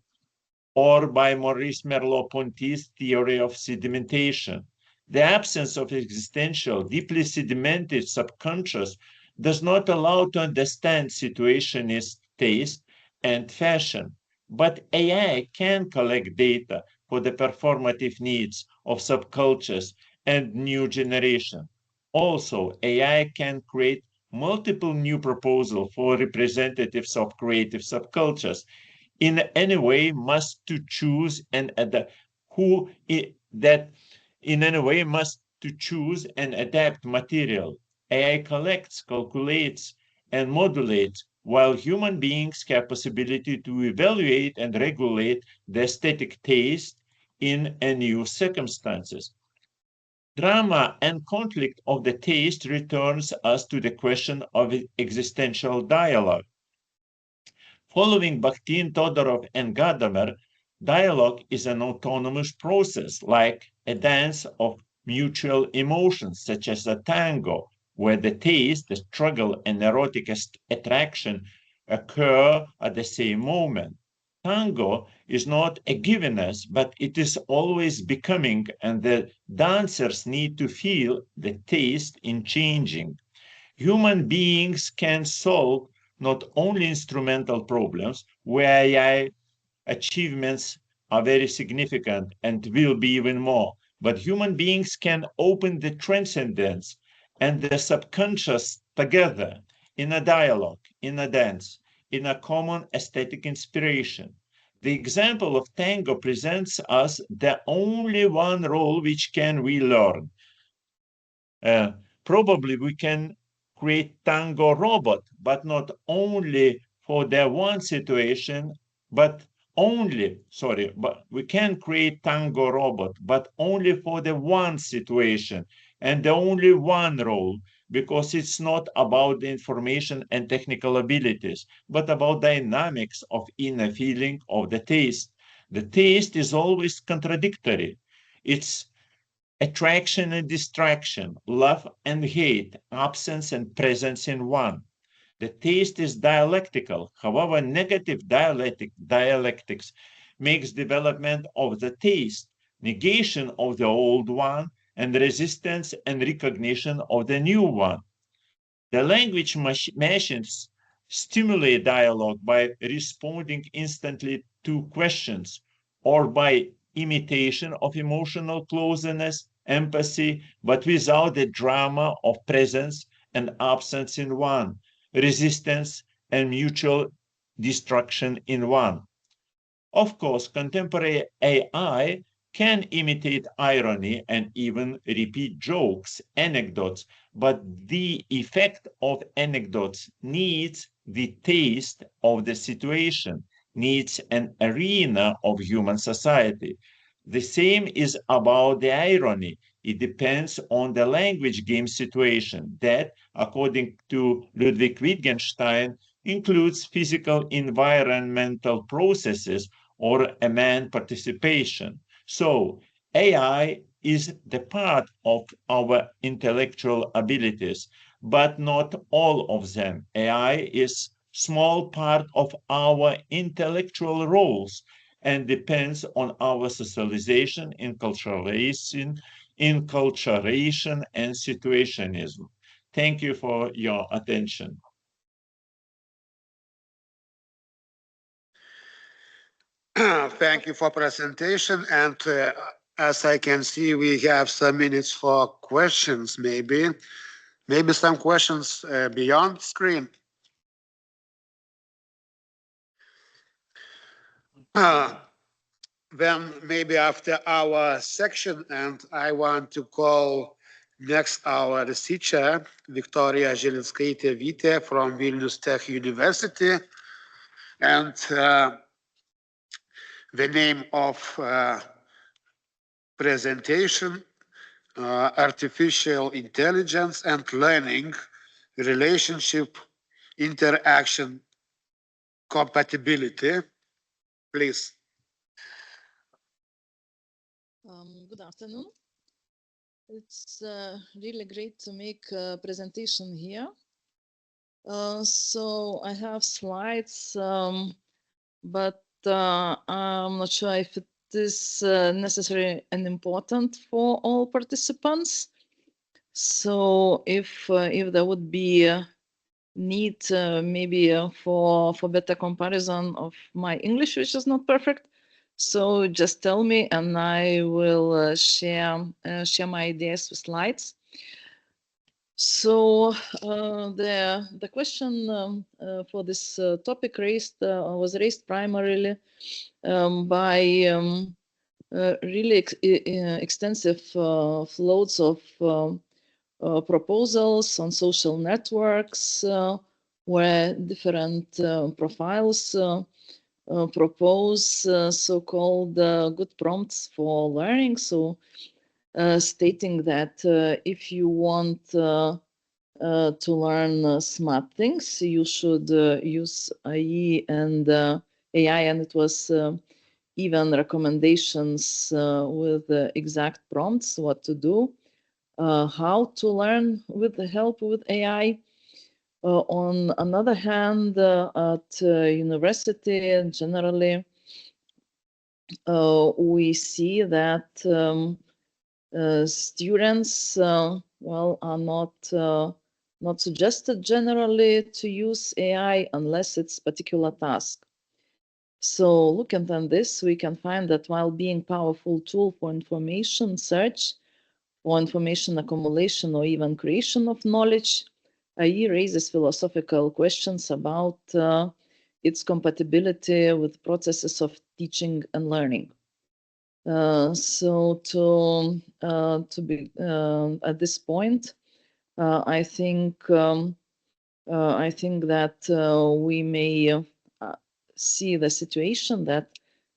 or by Maurice Merleau-Ponty's theory of sedimentation. The absence of existential, deeply sedimented subconscious does not allow to understand situationist taste and fashion, but AI can collect data for the performative needs of subcultures and new generation. Also, AI can create multiple new proposals for representatives of creative subcultures in any way must to choose and adapt material. AI collects, calculates, and modulates, while human beings have possibility to evaluate and regulate the aesthetic taste in a new circumstances. Drama and conflict of the taste returns us to the question of existential dialogue. Following Bakhtin, Todorov, and Gadamer, dialogue is an autonomous process, like a dance of mutual emotions, such as a tango, where the taste, the struggle, and erotic attraction occur at the same moment. Tango is not a givenness, but it is always becoming, and the dancers need to feel the taste in changing. Human beings can solve not only instrumental problems, where AI achievements are very significant and will be even more, but human beings can open the transcendence and the subconscious together in a dialogue, in a dance, in a common aesthetic inspiration. The example of tango presents us the only one role which can we learn. Probably we can create tango robot, but not only for the one situation, but we can create tango robot, but only for the one situation and the only one role, because it's not about the information and technical abilities, but about dynamics of inner feeling of the taste. The taste is always contradictory. It's attraction and distraction, love and hate, absence and presence in one. The taste is dialectical. However, negative dialectics makes development of the taste, negation of the old one, and resistance and recognition of the new one. The language machines stimulate dialogue by responding instantly to questions or by imitation of emotional closeness, empathy, but without the drama of presence and absence in one, resistance and mutual destruction in one. Of course, contemporary AI can imitate irony and even repeat jokes, anecdotes, but the effect of anecdotes needs the taste of the situation, needs an arena of human society. The same is about the irony. It depends on the language game situation that, according to Ludwig Wittgenstein, includes physical environmental processes or a man participation. So AI is the part of our intellectual abilities, but not all of them. AI is small part of our intellectual roles and depends on our socialization, enculturation, and situationism. Thank you for your attention. Thank you for presentation. And as I can see, we have some minutes for questions, maybe some questions beyond screen. Then maybe after our section, and I want to call next our teacher, Viktorija Žilinskaitė-Vytė from Vilnius Tech University. And the name of presentation, Artificial Intelligence and Learning, Relationship, Interaction, Compatibility. Please. Good afternoon. It's really great to make a presentation here. So I have slides, but I'm not sure if it is necessary and important for all participants. So if there would be a need maybe for better comparison of my English, which is not perfect, so just tell me and I will share my ideas with slides. So the question for this topic was raised primarily by really extensive flows of proposals on social networks where different profiles propose so-called good prompts for learning. So stating that if you want to learn smart things, you should use AI, and it was even recommendations with exact prompts what to do, how to learn with the help with AI. On another hand, at university generally, we see that students, well, are not suggested generally to use AI unless it's particular task. So looking at this, we can find that while being a powerful tool for information search, or information accumulation, or even creation of knowledge, AI raises philosophical questions about its compatibility with processes of teaching and learning. So to be at this point, I think that we may see the situation that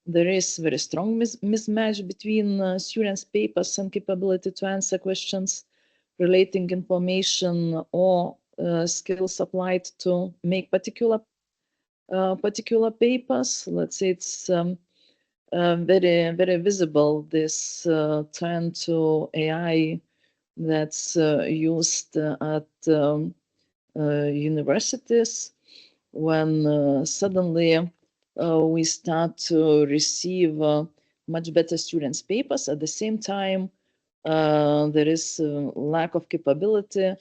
there is very strong mismatch between students' papers and capability to answer questions relating information or skills applied to make particular papers. Let's say it's very visible, this turn to AI that's used at universities, when suddenly we start to receive much better students' papers. At the same time, there is a lack of capability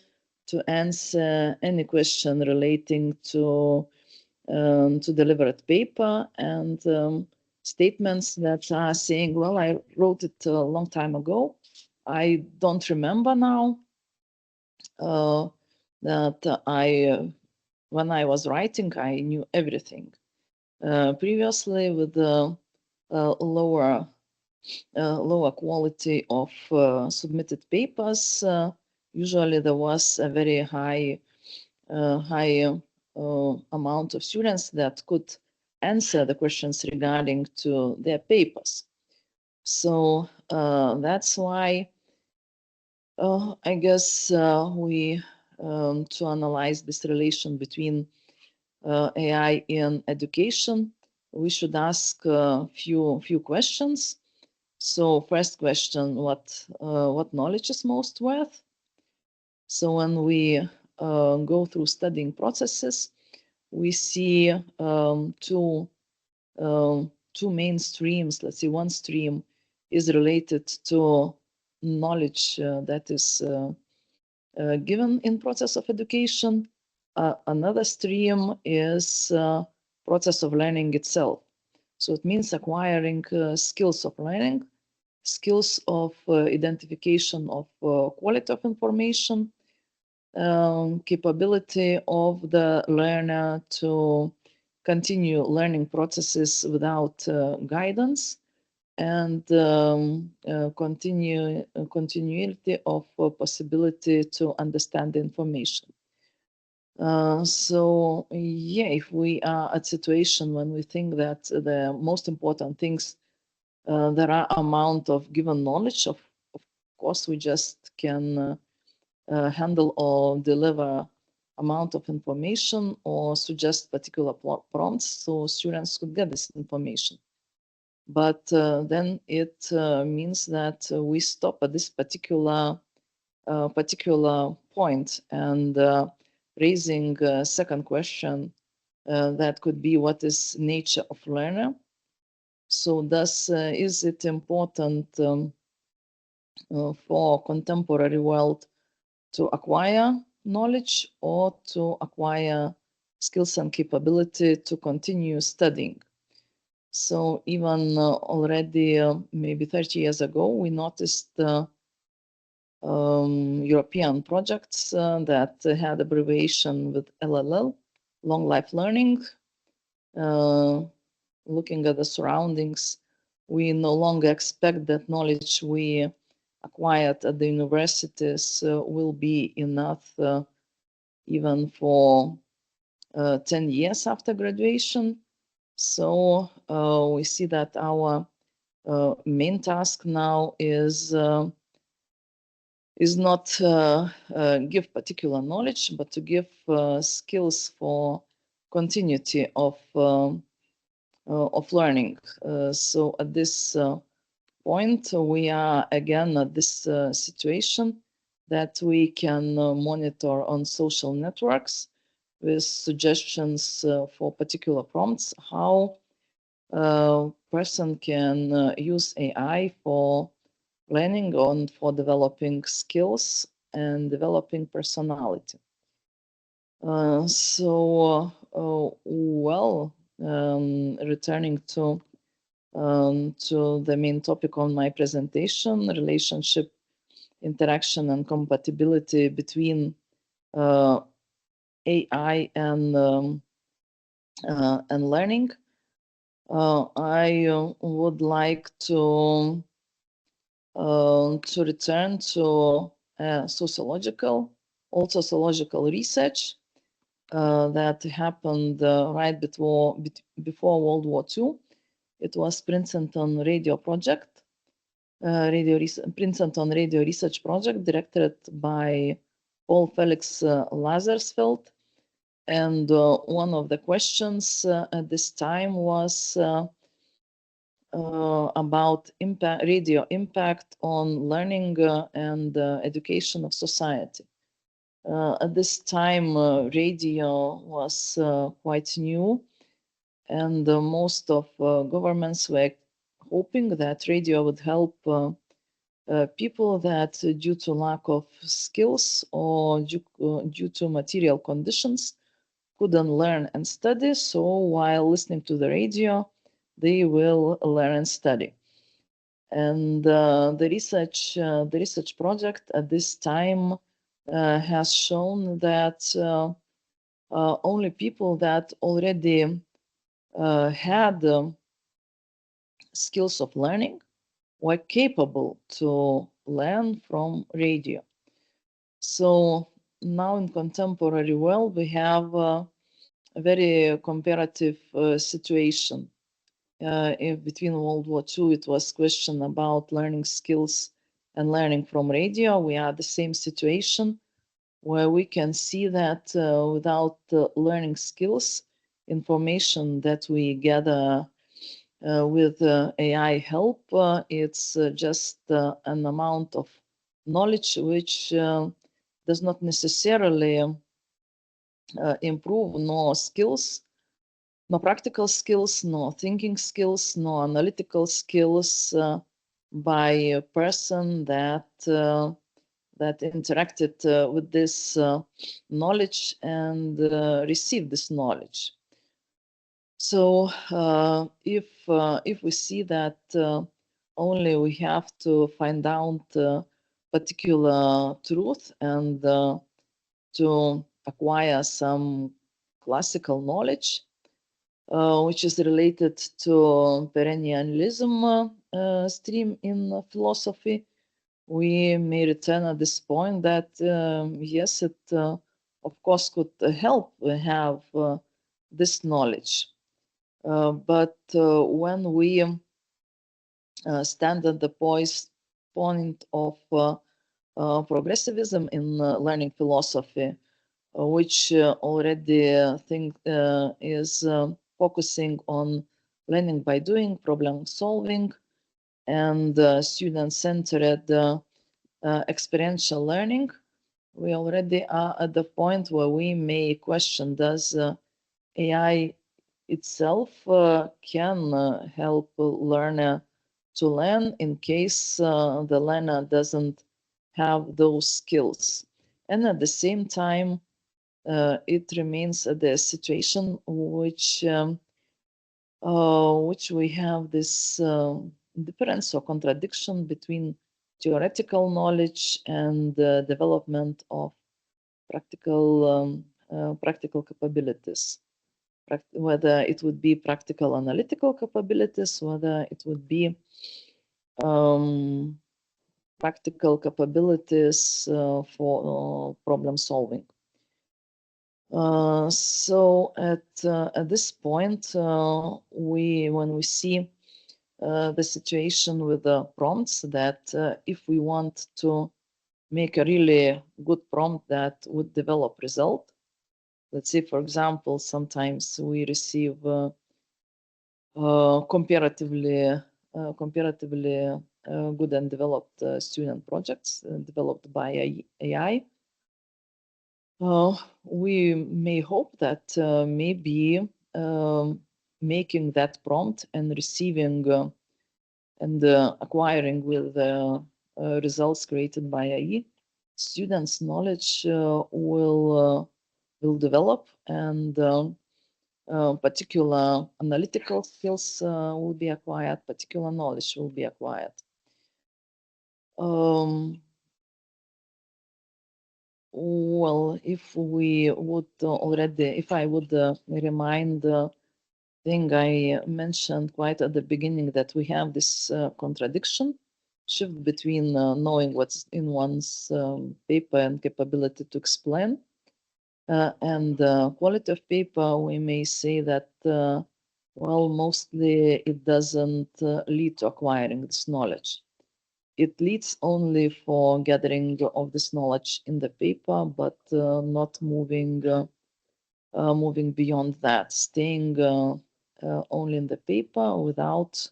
to answer any question relating to delivered paper, and statements that are saying, well, I wrote it a long time ago. I don't remember now that when I was writing, I knew everything. Previously, with the lower quality of submitted papers, usually there was a very high amount of students that could answer the questions regarding to their papers. So that's why I guess we to analyze this relation between AI in education, we should ask a few questions. So first question, what knowledge is most worth? So when we go through studying processes, we see two main streams. Let's see, one stream is related to knowledge that is given in process of education. Another stream is process of learning itself. So it means acquiring skills of learning, skills of identification of quality of information, capability of the learner to continue learning processes without guidance, and continuity of possibility to understand the information. So yeah, if we are at situation when we think that the most important things, there are amount of given knowledge, of course we just can handle or deliver amount of information or suggest particular prompts so students could get this information. But then it means that we stop at this particular point, and raising a second question that could be, what is nature of learner? So thus, is it important for contemporary world to acquire knowledge or to acquire skills and capability to continue studying? So even already maybe 30 years ago, we noticed European projects that had abbreviation with LLL, long life learning. Looking at the surroundings, we no longer expect that knowledge we acquired at the universities will be enough even for 10 years after graduation. So we see that our main task now is not give particular knowledge, but to give skills for continuity of learning. So at this point, we are again at this situation that we can monitor on social networks with suggestions for particular prompts, how a person can use AI for learning on for developing skills and developing personality. Returning to the main topic on my presentation, relationship, interaction, and compatibility between AI and learning. I would like to return to sociological research that happened right before World War II. It was Princeton Radio Project, Princeton Radio Research Project, directed by Paul Felix Lazarsfeld. And one of the questions at this time was about radio impact on learning and education of society. At this time, radio was quite new, and most of governments were hoping that radio would help people that due to lack of skills or due to material conditions couldn't learn and study. So while listening to the radio, they will learn and study. And the research project at this time has shown that only people that already had skills of learning were capable to learn from radio. So now in contemporary world, we have a very comparative situation. Between World War II, it was question about learning skills and learning from radio. We are the same situation where we can see that without learning skills, information that we gather with AI help, it's just an amount of knowledge which does not necessarily improve no skills, no practical skills, no thinking skills, no analytical skills by a person that interacted with this knowledge and received this knowledge. So if we see that only we have to find out particular truth and to acquire some classical knowledge, which is related to perennialism stream in philosophy, we may return at this point that yes, it of course could help have this knowledge. But when we stand at the point of progressivism in learning philosophy, which already think is focusing on learning by doing, problem solving, and student-centered experiential learning, we already are at the point where we may question, does AI itself can help learner to learn in case the learner doesn't have those skills. And at the same time, it remains the situation which we have this difference or contradiction between theoretical knowledge and development of practical capabilities. Whether it would be practical analytical capabilities, whether it would be practical capabilities for problem solving. So at this point, when we see the situation with the prompts, that if we want to make a really good prompt that would develop result, let's say, for example, sometimes we receive comparatively good and developed student projects developed by AI. We may hope that maybe making that prompt and receiving and acquiring with results created by AI, students' knowledge will develop, and particular analytical skills will be acquired, particular knowledge will be acquired. Well, if we would if I would remind the thing I mentioned quite at the beginning, that we have this contradiction shift between knowing what's in one's paper and capability to explain. And quality of paper, we may say that, well, mostly it doesn't lead to acquiring this knowledge. It leads only for gathering of this knowledge in the paper, but not moving beyond that, staying only in the paper without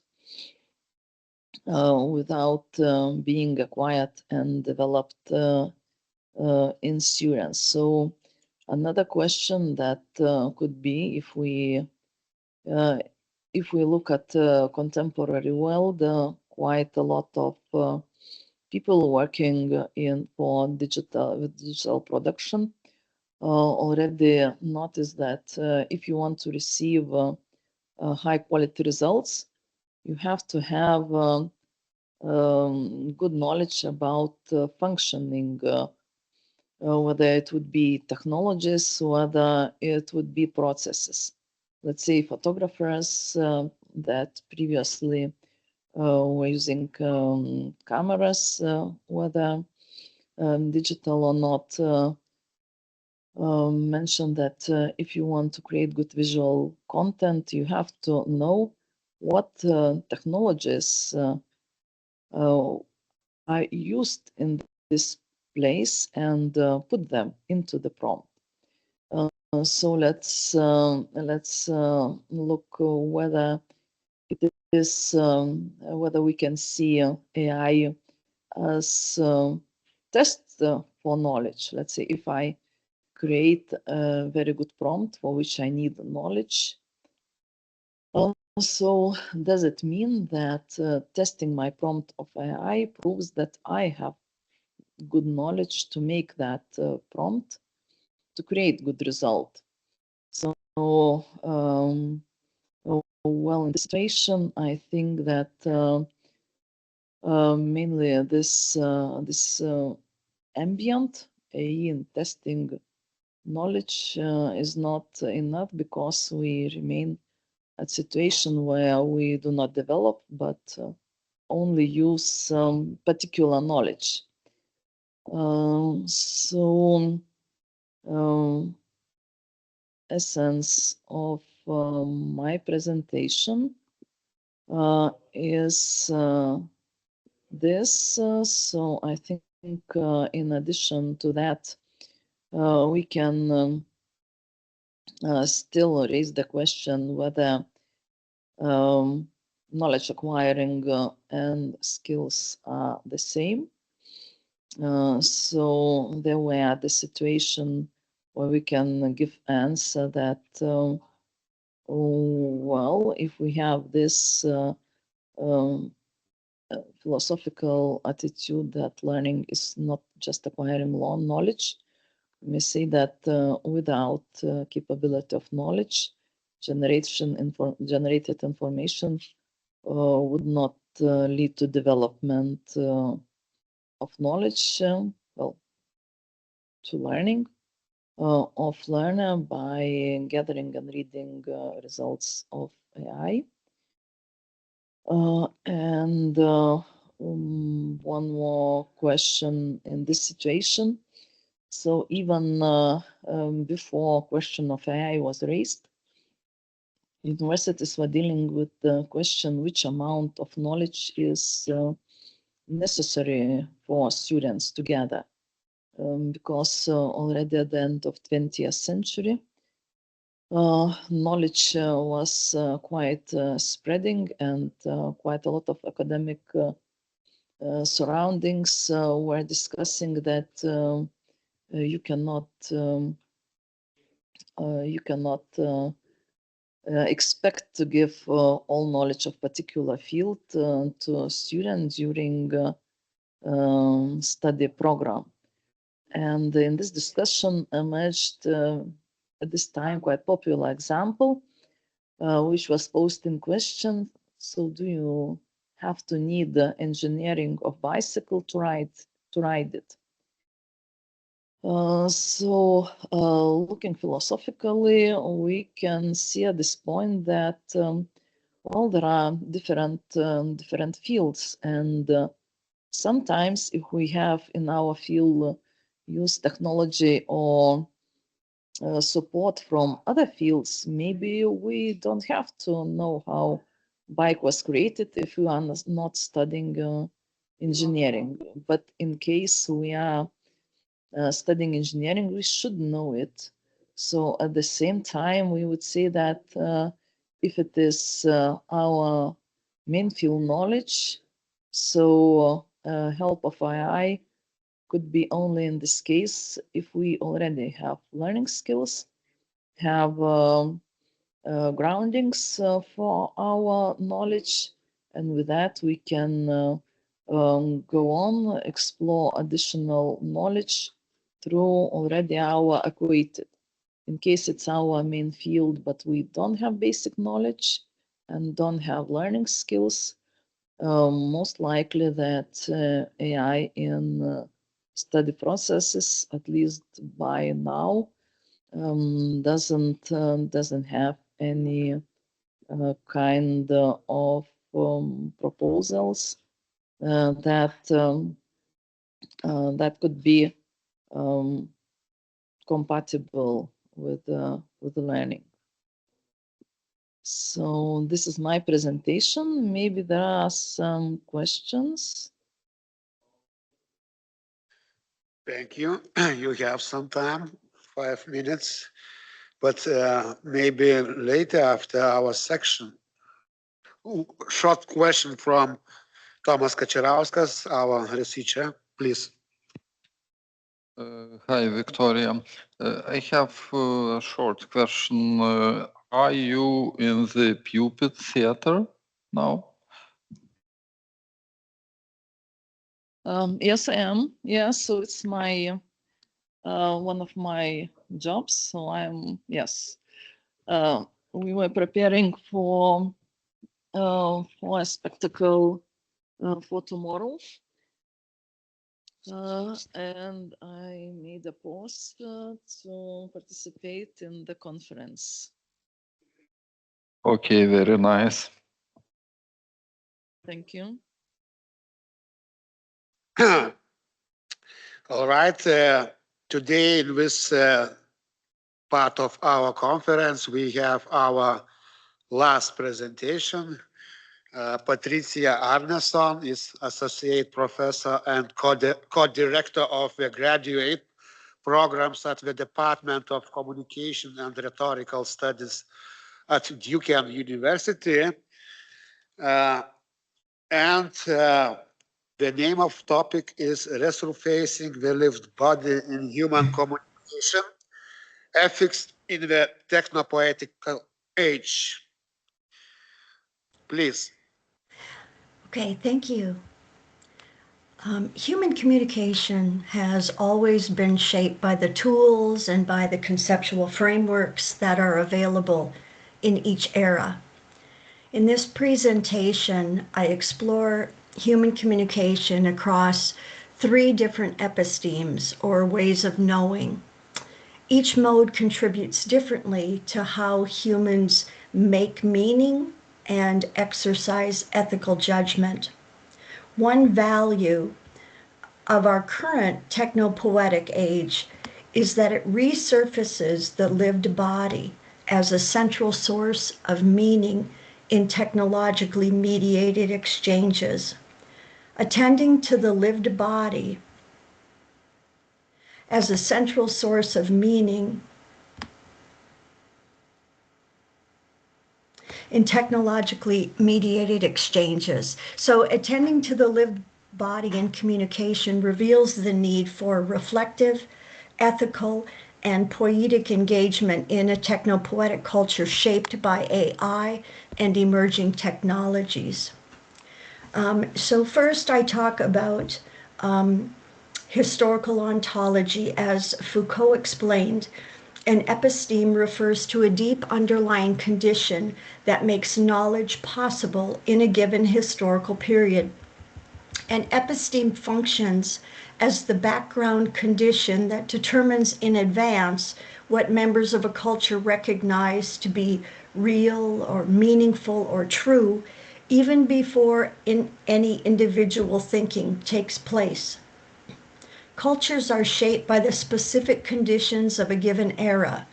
being acquired and developed in students. So another question that could be, if we look at contemporary world, quite a lot of people working for digital production already notice that if you want to receive high quality results, you have to have good knowledge about functioning, whether it would be technologies, whether it would be processes. Let's say photographers that previously were using cameras, whether digital or not, mentioned that if you want to create good visual content, you have to know what technologies are used in this place and put them into the prompt. So let's look whether it is whether we can see AI as test for knowledge. Let's say if I create a very good prompt for which I need knowledge, so does it mean that testing my prompt of AI proves that I have good knowledge to make that prompt to create good result? So well, in this situation, I think that mainly this ambient AI in testing knowledge is not enough, because we remain at situation where we do not develop, but only use some particular knowledge. So essence of my presentation is this. So I think in addition to that, we can still raise the question whether knowledge acquiring and skills are the same. So there we are at the situation where we can give answer that, well, if we have this philosophical attitude that learning is not just acquiring raw knowledge, we may say that without capability of knowledge, generated information would not lead to development knowledge, well, to learning of learner by gathering and reading results of AI. And one more question in this situation. So even before question of AI was raised, universities were dealing with the question which amount of knowledge is necessary for students to gather. Because already at the end of 20th century, knowledge was quite spreading, and quite a lot of academic surroundings were discussing that you cannot expect to give all knowledge of particular field to a student during study program. And in this discussion emerged at this time quite popular example, which was posed in question. So do you have to need the engineering of bicycle to ride it? So looking philosophically, we can see at this point that well, there are different fields, and sometimes if we have in our field use technology or support from other fields, maybe we don't have to know how bike was created if we are not studying engineering. But in case we are studying engineering, we should know it. So at the same time, we would say that if it is our main field knowledge, so help of AI could be only in this case if we already have learning skills, have groundings for our knowledge, and with that we can go on, explore additional knowledge through already our acquainted. In case it's our main field, but we don't have basic knowledge and don't have learning skills, most likely that AI in study processes, at least by now, doesn't have any kind of proposals that could be compatible with the learning. So this is my presentation. Maybe there are some questions. Thank you. You have some time, 5 minutes, but maybe later after our section. Short question from Tomas Kačerauskas, our researcher, please. Hi, Victoria. I have a short question. Are you in the Pupil Theater now? Yes, I am. Yeah, so it's my one of my jobs. So I'm, yes. We were preparing for a spectacle for tomorrow. And I made a post to participate in the conference. Okay, very nice. Thank you. All right. Today in this part of our conference, we have our last presentation. Patricia Arneson is Associate Professor and Co-Director of the Graduate Programs at the Department of Communication and Rhetorical Studies at Duke University. The name of topic is Resurfacing the Lived Body in Human Communication, Ethics in the Technopoetical Age. Please. Okay, thank you. Human communication has always been shaped by the tools and by the conceptual frameworks that are available in each era. In this presentation, I explore human communication across 3 different epistemes, or ways of knowing. Each mode contributes differently to how humans make meaning and exercise ethical judgment. One value of our current technopoetic age is that it resurfaces the lived body as a central source of meaning in technologically mediated exchanges. Attending to the lived body as a central source of meaning in technologically mediated exchanges. So attending to the lived body in communication reveals the need for reflective, ethical, and poetic engagement in a technopoetic culture shaped by AI and emerging technologies. So first I talk about historical ontology. As Foucault explained, an episteme refers to a deep underlying condition that makes knowledge possible in a given historical period. An episteme functions as the background condition that determines in advance what members of a culture recognize to be real or meaningful or true, even before any individual thinking takes place. Cultures are shaped by the specific conditions of a given era.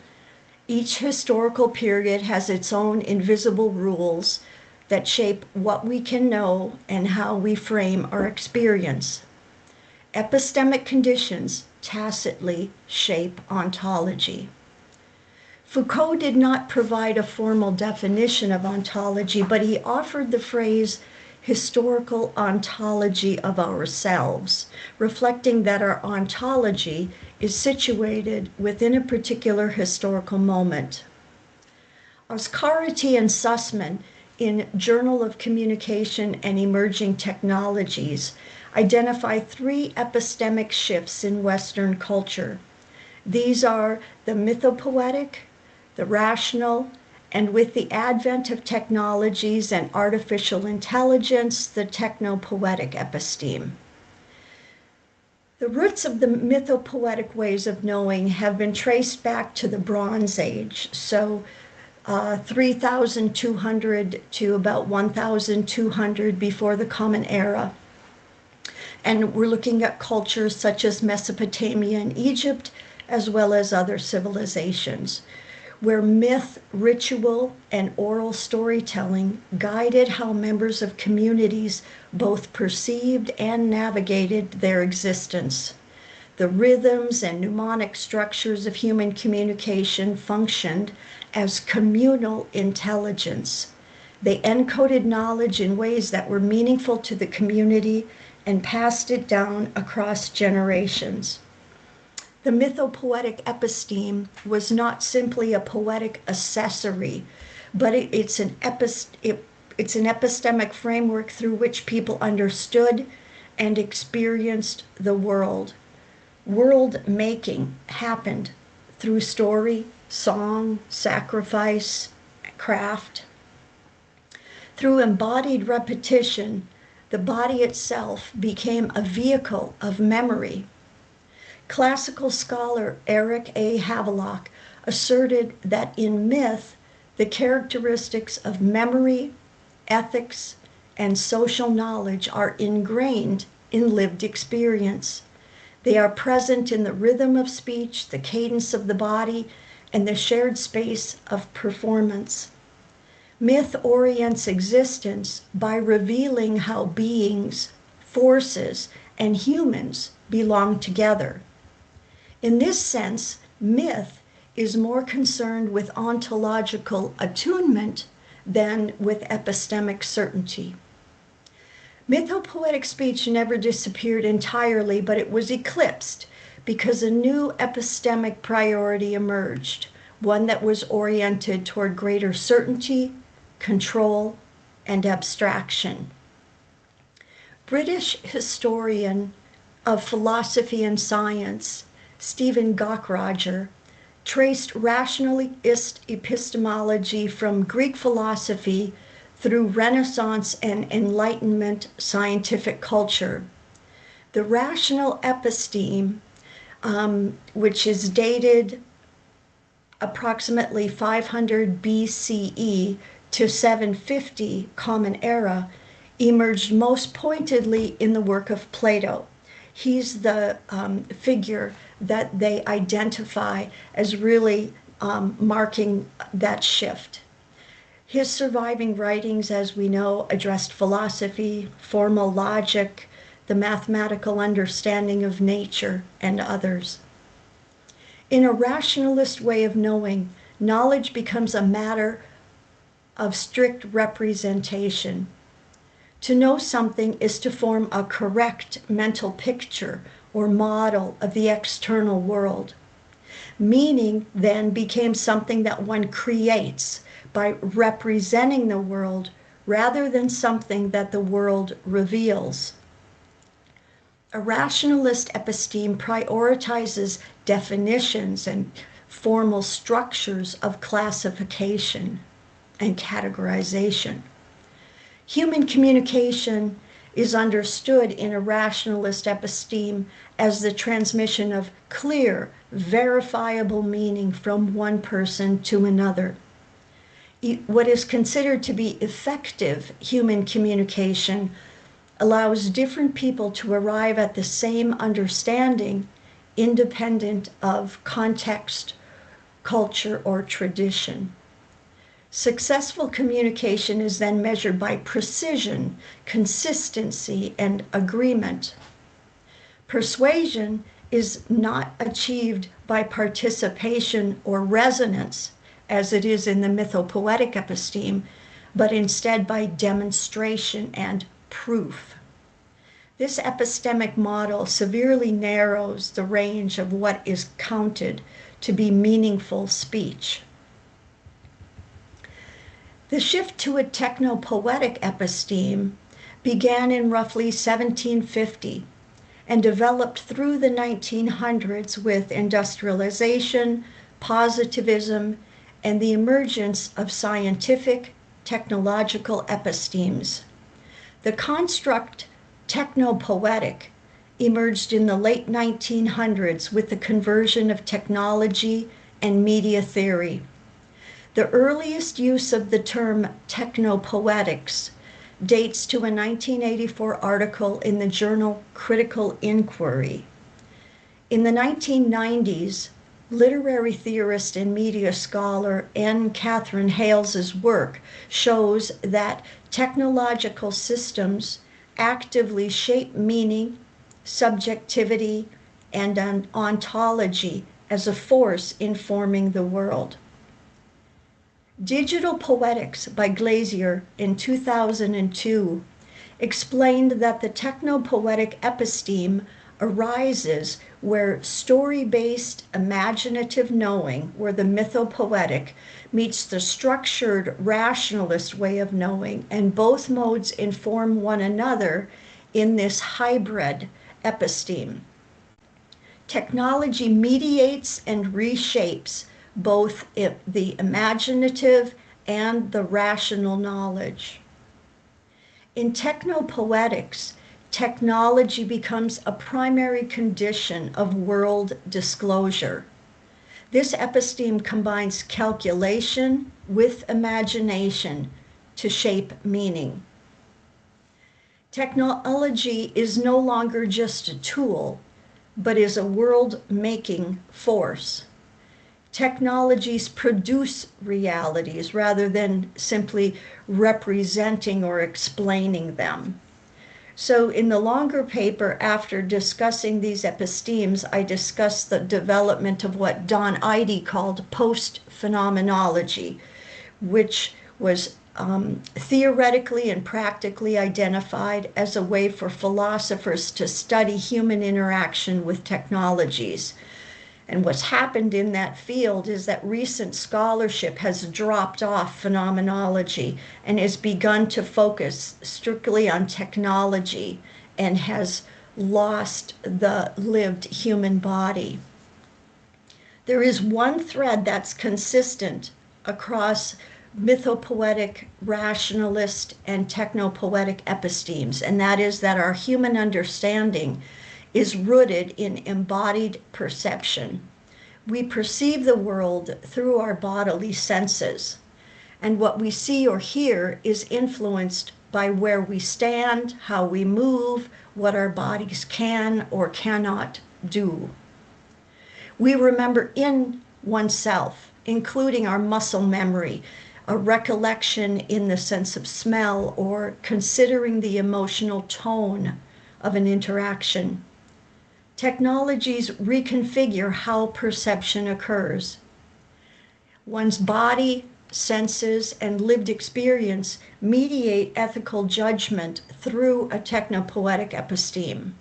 Each historical period has its own invisible rules that shape what we can know and how we frame our experience. Epistemic conditions tacitly shape ontology. Foucault did not provide a formal definition of ontology, but he offered the phrase historical ontology of ourselves, reflecting that our ontology is situated within a particular historical moment. Oscarity and Sussman, in Journal of Communication and Emerging Technologies, identify 3 epistemic shifts in Western culture. These are the mythopoetic, the rational, and with the advent of technologies and artificial intelligence, the technopoetic episteme. The roots of the mythopoetic ways of knowing have been traced back to the Bronze Age, so 3,200 to about 1,200 before the Common Era. And we're looking at cultures such as Mesopotamia and Egypt, as well as other civilizations, where myth, ritual, and oral storytelling guided how members of communities both perceived and navigated their existence. The rhythms and mnemonic structures of human communication functioned as communal intelligence. They encoded knowledge in ways that were meaningful to the community and passed it down across generations. The mythopoetic episteme was not simply a poetic accessory, but it's an epistemic framework through which people understood and experienced the world. World making happened through story, song, sacrifice, craft. Through embodied repetition, the body itself became a vehicle of memory. Classical scholar Eric A. Havelock asserted that in myth, the characteristics of memory, ethics, and social knowledge are ingrained in lived experience. They are present in the rhythm of speech, the cadence of the body, and the shared space of performance. Myth orients existence by revealing how beings, forces, and humans belong together. In this sense, myth is more concerned with ontological attunement than with epistemic certainty. Mythopoetic speech never disappeared entirely, but it was eclipsed because a new epistemic priority emerged, one that was oriented toward greater certainty, control, and abstraction. British historian of philosophy and science, Stephen Gaukroger, traced rationalist epistemology from Greek philosophy through Renaissance and Enlightenment scientific culture. The rational episteme, which is dated approximately 500 BCE to 750 Common Era, emerged most pointedly in the work of Plato. He's the figure that they identify as really marking that shift. His surviving writings, as we know, addressed philosophy, formal logic, the mathematical understanding of nature, and others. In a rationalist way of knowing, knowledge becomes a matter of strict representation. To know something is to form a correct mental picture or model of the external world. Meaning then became something that one creates by representing the world rather than something that the world reveals. A rationalist episteme prioritizes definitions and formal structures of classification and categorization. Human communication is understood in a rationalist episteme as the transmission of clear, verifiable meaning from one person to another. What is considered to be effective human communication allows different people to arrive at the same understanding independent of context, culture, or tradition. Successful communication is then measured by precision, consistency, and agreement. Persuasion is not achieved by participation or resonance, as it is in the mythopoetic episteme, but instead by demonstration and proof. This epistemic model severely narrows the range of what is counted to be meaningful speech. The shift to a techno-poetic episteme began in roughly 1750 and developed through the 1900s with industrialization, positivism, and the emergence of scientific, technological epistemes. The construct techno-poetic emerged in the late 1900s with the conversion of technology and media theory. The earliest use of the term technopoetics dates to a 1984 article in the journal Critical Inquiry. In the 1990s, literary theorist and media scholar N. Catherine Hales's work shows that technological systems actively shape meaning, subjectivity, and an ontology as a force informing the world. Digital Poetics by Glazier in 2002 explained that the techno-poetic episteme arises where story-based imaginative knowing, where the mythopoetic meets the structured rationalist way of knowing, and both modes inform one another in this hybrid episteme. Technology mediates and reshapes both the imaginative and the rational knowledge. In technopoetics, technology becomes a primary condition of world disclosure. This episteme combines calculation with imagination to shape meaning. Technology is no longer just a tool, but is a world-making force. Technologies produce realities rather than simply representing or explaining them. So in the longer paper, after discussing these epistemes, I discussed the development of what Don Eide called post-phenomenology, which was theoretically and practically identified as a way for philosophers to study human interaction with technologies. And what's happened in that field is that recent scholarship has dropped off phenomenology and has begun to focus strictly on technology and has lost the lived human body. There is one thread that's consistent across mythopoetic, rationalist, and technopoetic epistemes, and that is that our human understanding is rooted in embodied perception. We perceive the world through our bodily senses, and what we see or hear is influenced by where we stand, how we move, what our bodies can or cannot do. We remember in oneself, including our muscle memory, a recollection in the sense of smell, or considering the emotional tone of an interaction. Technologies reconfigure how perception occurs. One's body, senses, and lived experience mediate ethical judgment through a technopoetic episteme.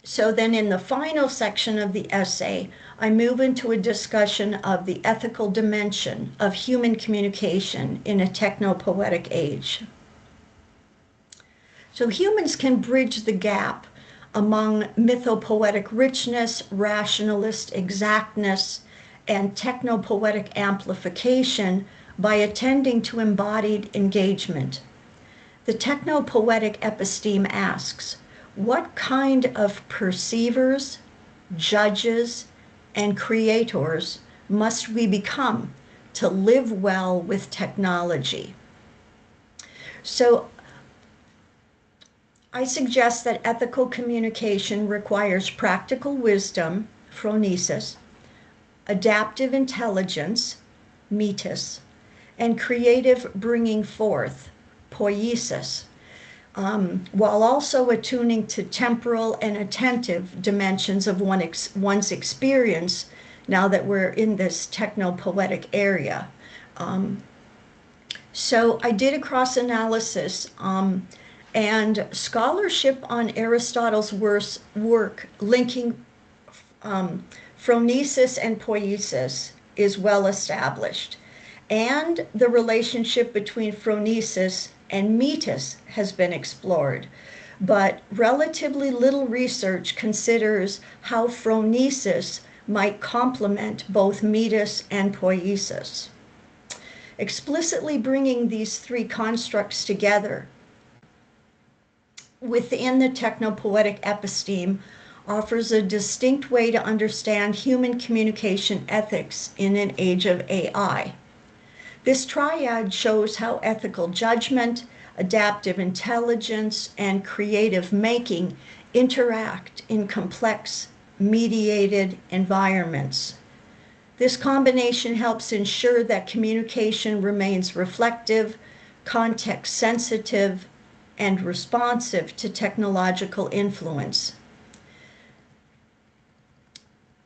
So then in the final section of the essay, I move into a discussion of the ethical dimension of human communication in a technopoetic age. So humans can bridge the gap among mythopoetic richness, rationalist exactness, and technopoetic amplification by attending to embodied engagement. The technopoetic episteme asks, what kind of perceivers, judges, and creators must we become to live well with technology? So I suggest that ethical communication requires practical wisdom, phronesis, adaptive intelligence, metis, and creative bringing forth, poiesis, while also attuning to temporal and attentive dimensions of one's experience now that we're in this technopoetic area. So I did a cross-analysis, and scholarship on Aristotle's work linking phronesis and poiesis is well established, and the relationship between phronesis and metis has been explored, but relatively little research considers how phronesis might complement both metis and poiesis. Explicitly bringing these three constructs together within the technopoetic episteme offers a distinct way to understand human communication ethics in an age of AI. This triad shows how ethical judgment, adaptive intelligence, and creative making interact in complex, mediated environments. This combination helps ensure that communication remains reflective, context-sensitive, and responsive to technological influence.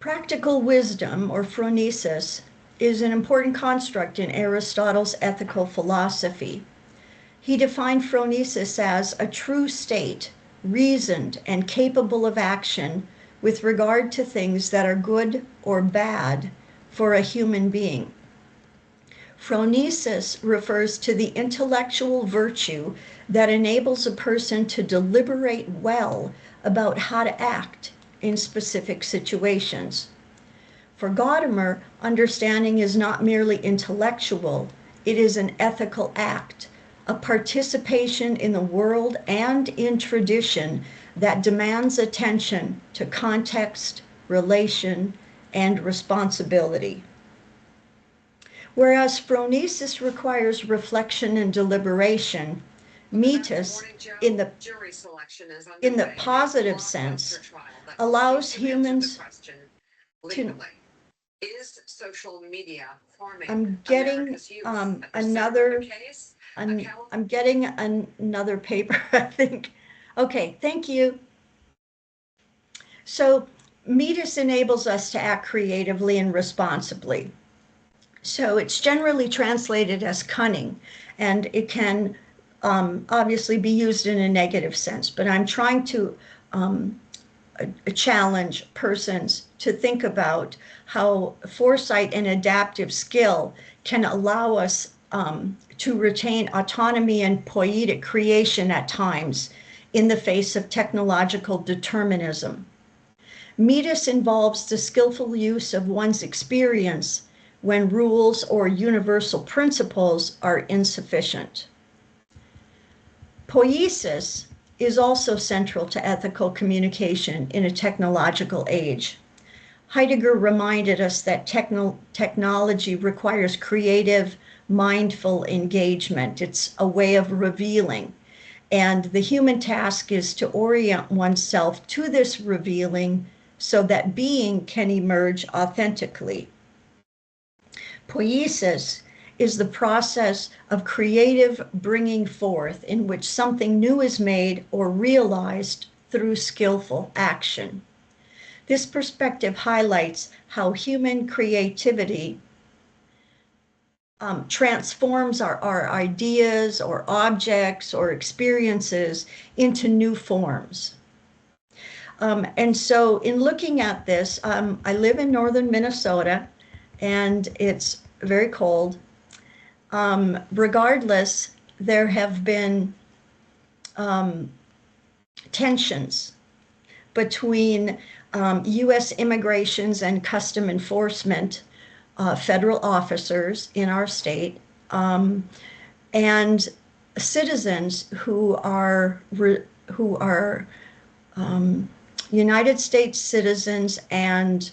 Practical wisdom, or phronesis, is an important construct in Aristotle's ethical philosophy. He defined phronesis as a true state, reasoned and capable of action with regard to things that are good or bad for a human being. Phronesis refers to the intellectual virtue that enables a person to deliberate well about how to act in specific situations. For Gadamer, understanding is not merely intellectual, it is an ethical act, a participation in the world and in tradition that demands attention to context, relation, and responsibility. Whereas phronesis requires reflection and deliberation, metis, in the positive sense, allows humans to... Is social media forming I'm getting another paper, I think. Okay, thank you. So metis enables us to act creatively and responsibly. So it's generally translated as cunning, and it can obviously be used in a negative sense, but I'm trying to challenge persons to think about how foresight and adaptive skill can allow us to retain autonomy and poietic creation at times in the face of technological determinism. Metis involves the skillful use of one's experience when rules or universal principles are insufficient. Poiesis is also central to ethical communication in a technological age. Heidegger reminded us that technology requires creative, mindful engagement. It's a way of revealing. And the human task is to orient oneself to this revealing so that being can emerge authentically. Poiesis is the process of creative bringing forth in which something new is made or realized through skillful action. This perspective highlights how human creativity transforms our ideas or objects or experiences into new forms. And so in looking at this, I live in northern Minnesota and it's very cold. Regardless, there have been tensions between U.S. Immigrations and Custom Enforcement federal officers in our state and citizens who are United States citizens and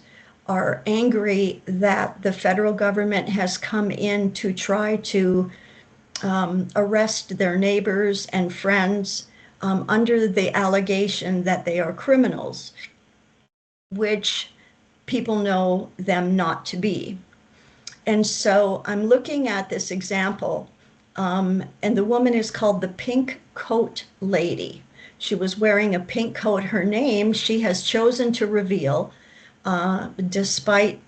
are angry that the federal government has come in to try to arrest their neighbors and friends under the allegation that they are criminals, which people know them not to be. And so I'm looking at this example, and the woman is called the Pink Coat Lady. She was wearing a pink coat. Her name, she has chosen to reveal, despite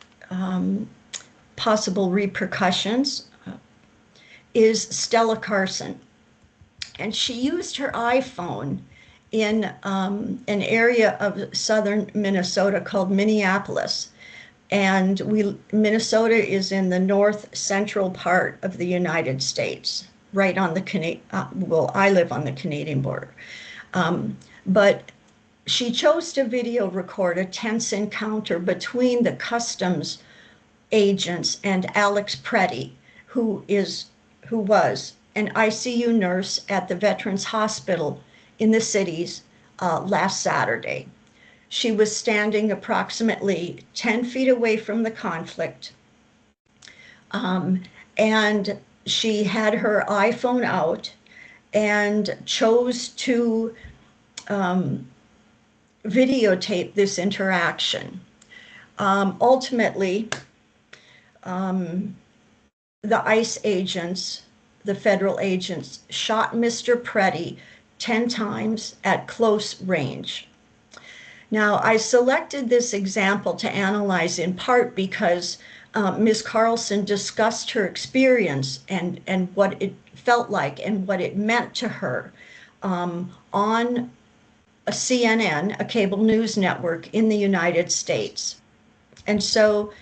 possible repercussions, is Stella Carson. And she used her iPhone in an area of southern Minnesota called Minneapolis. And Minnesota is in the north central part of the United States, right on the well, I live on the Canadian border. But she chose to video record a tense encounter between the customs agents and Alex Preddy, who was an ICU nurse at the Veterans Hospital in the cities last Saturday. She was standing approximately 10 feet away from the conflict, and she had her iPhone out and chose to videotape this interaction. Ultimately, the ICE agents, the federal agents, shot Mr. Preddy 10 times at close range. Now, I selected this example to analyze in part because Ms. Carlson discussed her experience and what it felt like and what it meant to her on a CNN, a cable news network in the United States. And so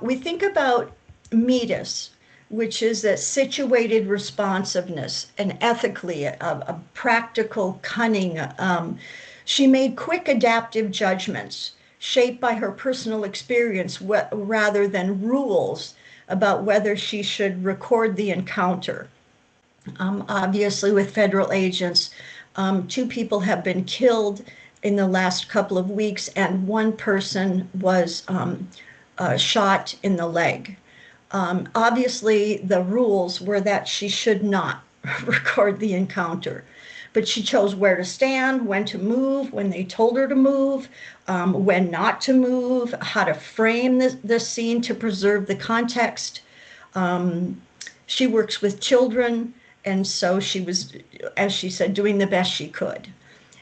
we think about METIS, which is a situated responsiveness, and ethically a practical cunning. She made quick adaptive judgments shaped by her personal experience rather than rules about whether she should record the encounter. Obviously, with federal agents, 2 people have been killed in the last couple of weeks, and 1 person was shot in the leg. Obviously, the rules were that she should not record the encounter, but she chose where to stand, when to move, when they told her to move, when not to move, how to frame the scene to preserve the context. She works with children, and so she was, as she said, doing the best she could.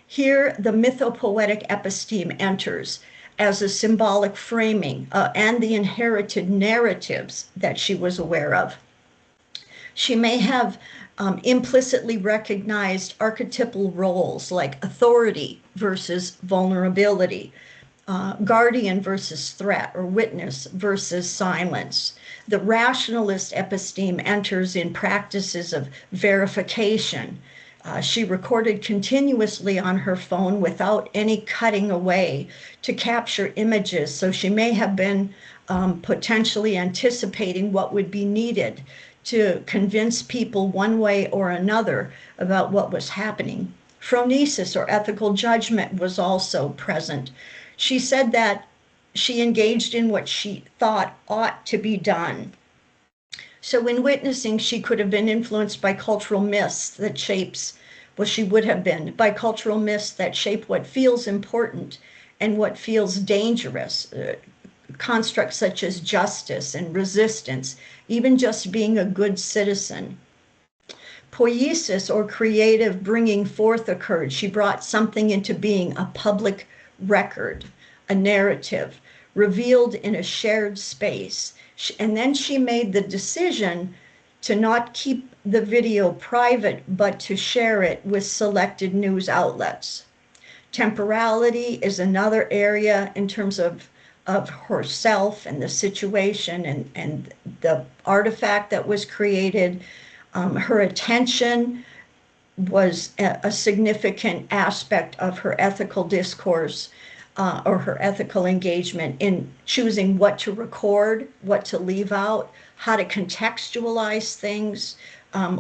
Here, the mythopoetic episteme enters as a symbolic framing and the inherited narratives that she was aware of. She may have implicitly recognized archetypal roles like authority versus vulnerability, guardian versus threat, or witness versus silence. The rationalist episteme enters in practices of verification, She recorded continuously on her phone without any cutting away to capture images, so she may have been potentially anticipating what would be needed to convince people one way or another about what was happening. Phronesis, or ethical judgment, was also present. She said that she engaged in what she thought ought to be done. So in witnessing, she could have been influenced by cultural myths that shapes, well, she would have been, by cultural myths that shape what feels important and what feels dangerous. Constructs such as justice and resistance, even just being a good citizen. Poiesis, or creative bringing forth, occurred. She brought something into being, a public record, a narrative, revealed in a shared space. And then she made the decision to not keep the video private, but to share it with selected news outlets. Temporality is another area in terms of herself and the situation and the artifact that was created. Her attention was a significant aspect of her ethical discourse or her ethical engagement in choosing what to record, what to leave out, how to contextualize things,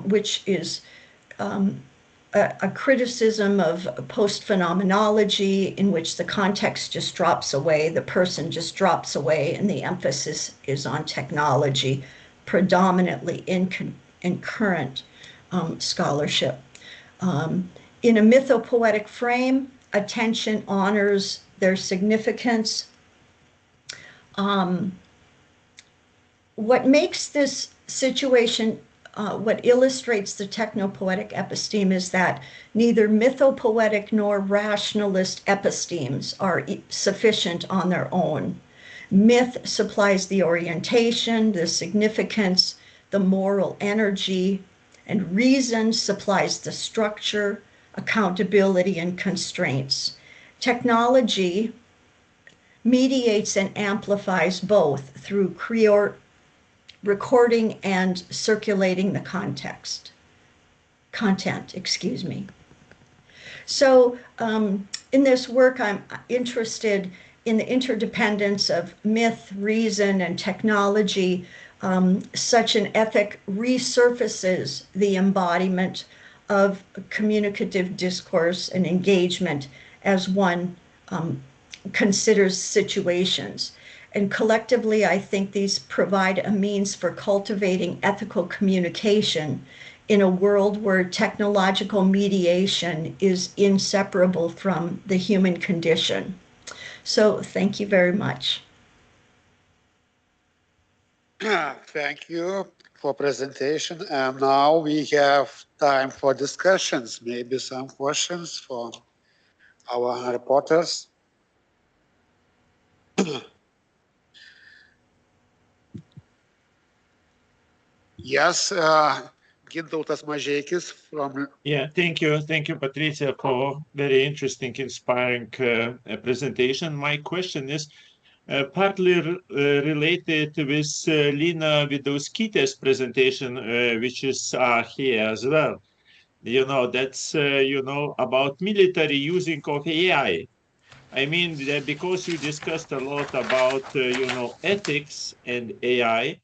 which is a criticism of post-phenomenology in which the context just drops away, the person just drops away, and the emphasis is on technology, predominantly in current scholarship. In a mythopoetic frame, attention honors their significance. What makes this situation what illustrates the technopoetic episteme is that neither mythopoetic nor rationalist epistemes are sufficient on their own. Myth supplies the orientation, the significance, the moral energy, and reason supplies the structure, accountability, and constraints. Technology mediates and amplifies both through recording and circulating the content, excuse me. So in this work, I'm interested in the interdependence of myth, reason, and technology. Such an ethic resurfaces the embodiment of communicative discourse and engagement as one considers situations. And collectively, I think these provide a means for cultivating ethical communication in a world where technological mediation is inseparable from the human condition. So thank you very much. Thank you for presentation. And now we have time for discussions, maybe some questions for our reporters. Yes, Gintautas Mažeikis from... Yeah, thank you, Patricia, for very interesting, inspiring presentation. My question is partly related with Lina Vidauskytė's presentation, which is here as well. You know, that's, you know, about military using of AI. I mean, that because you discussed a lot about, you know, ethics and AI,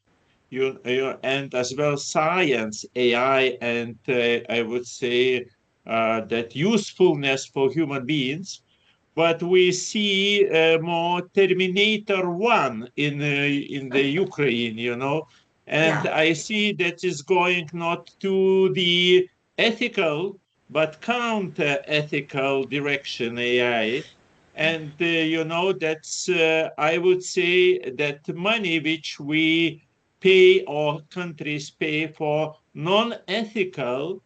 and as well science, AI, and I would say that usefulness for human beings. But we see more Terminator 1 in the Ukraine, you know, and yeah. I see that is going not to the ethical, but counter-ethical direction AI. And, you know, that's, I would say that money which we pay or countries pay for non-ethical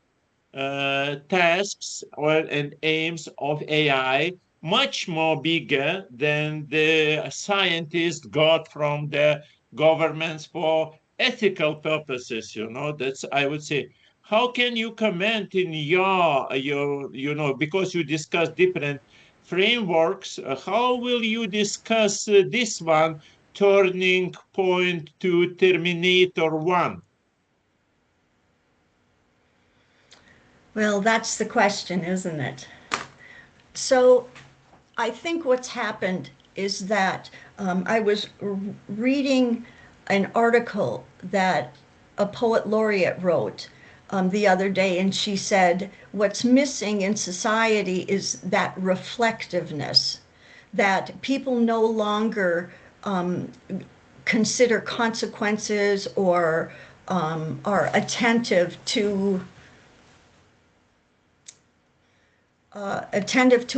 tasks and aims of AI, much more bigger than the scientists got from the governments for ethical purposes, you know, that's, I would say. How can you comment in your you know, because you discuss different frameworks, how will you discuss this one, turning point to Terminator 1? Well, that's the question, isn't it? So I think what's happened is that I was reading an article that a poet laureate wrote the other day, and she said, what's missing in society is that reflectiveness, that people no longer consider consequences or are attentive to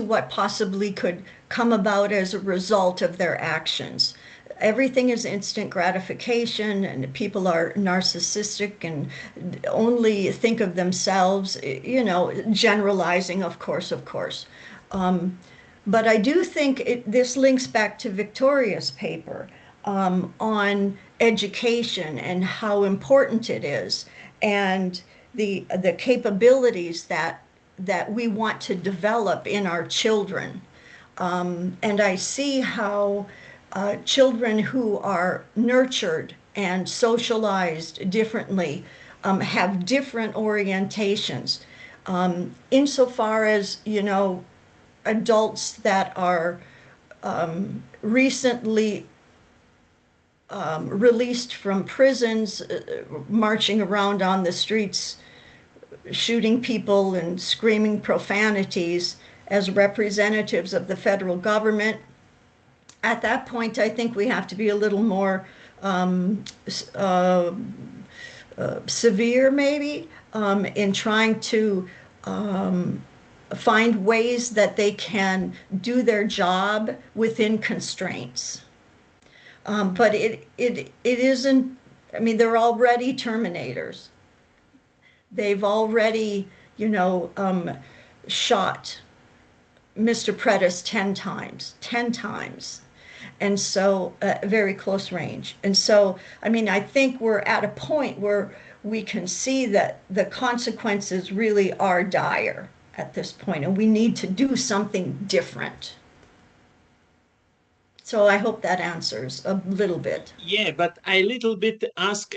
what possibly could come about as a result of their actions. Everything is instant gratification, and people are narcissistic and only think of themselves, you know, generalizing, of course. But I do think this links back to Victoria's paper on education and how important it is, and the capabilities that we want to develop in our children. And I see how children who are nurtured and socialized differently have different orientations. Insofar as, you know, adults that are recently released from prisons, marching around on the streets, shooting people and screaming profanities as representatives of the federal government. At that point, I think we have to be a little more severe, maybe, in trying to find ways that they can do their job within constraints. But it isn't, I mean, they're already terminators. They've already, you know, shot Mr. Prentice 10 times. And so, very close range. And so, I mean, I think we're at a point where we can see that the consequences really are dire at this point, and we need to do something different. So I hope that answers a little bit. Yeah, but I little bit ask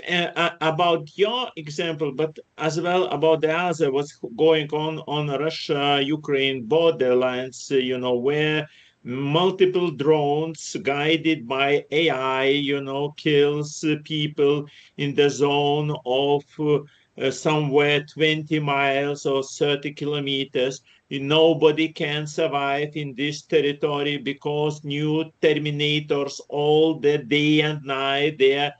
about your example, but as well about the other, what's going on Russia-Ukraine borderlines, you know, where multiple drones guided by AI, you know, kills people in the zone of somewhere 20 miles or 30 kilometers. Nobody can survive in this territory because new terminators all the day and night, they are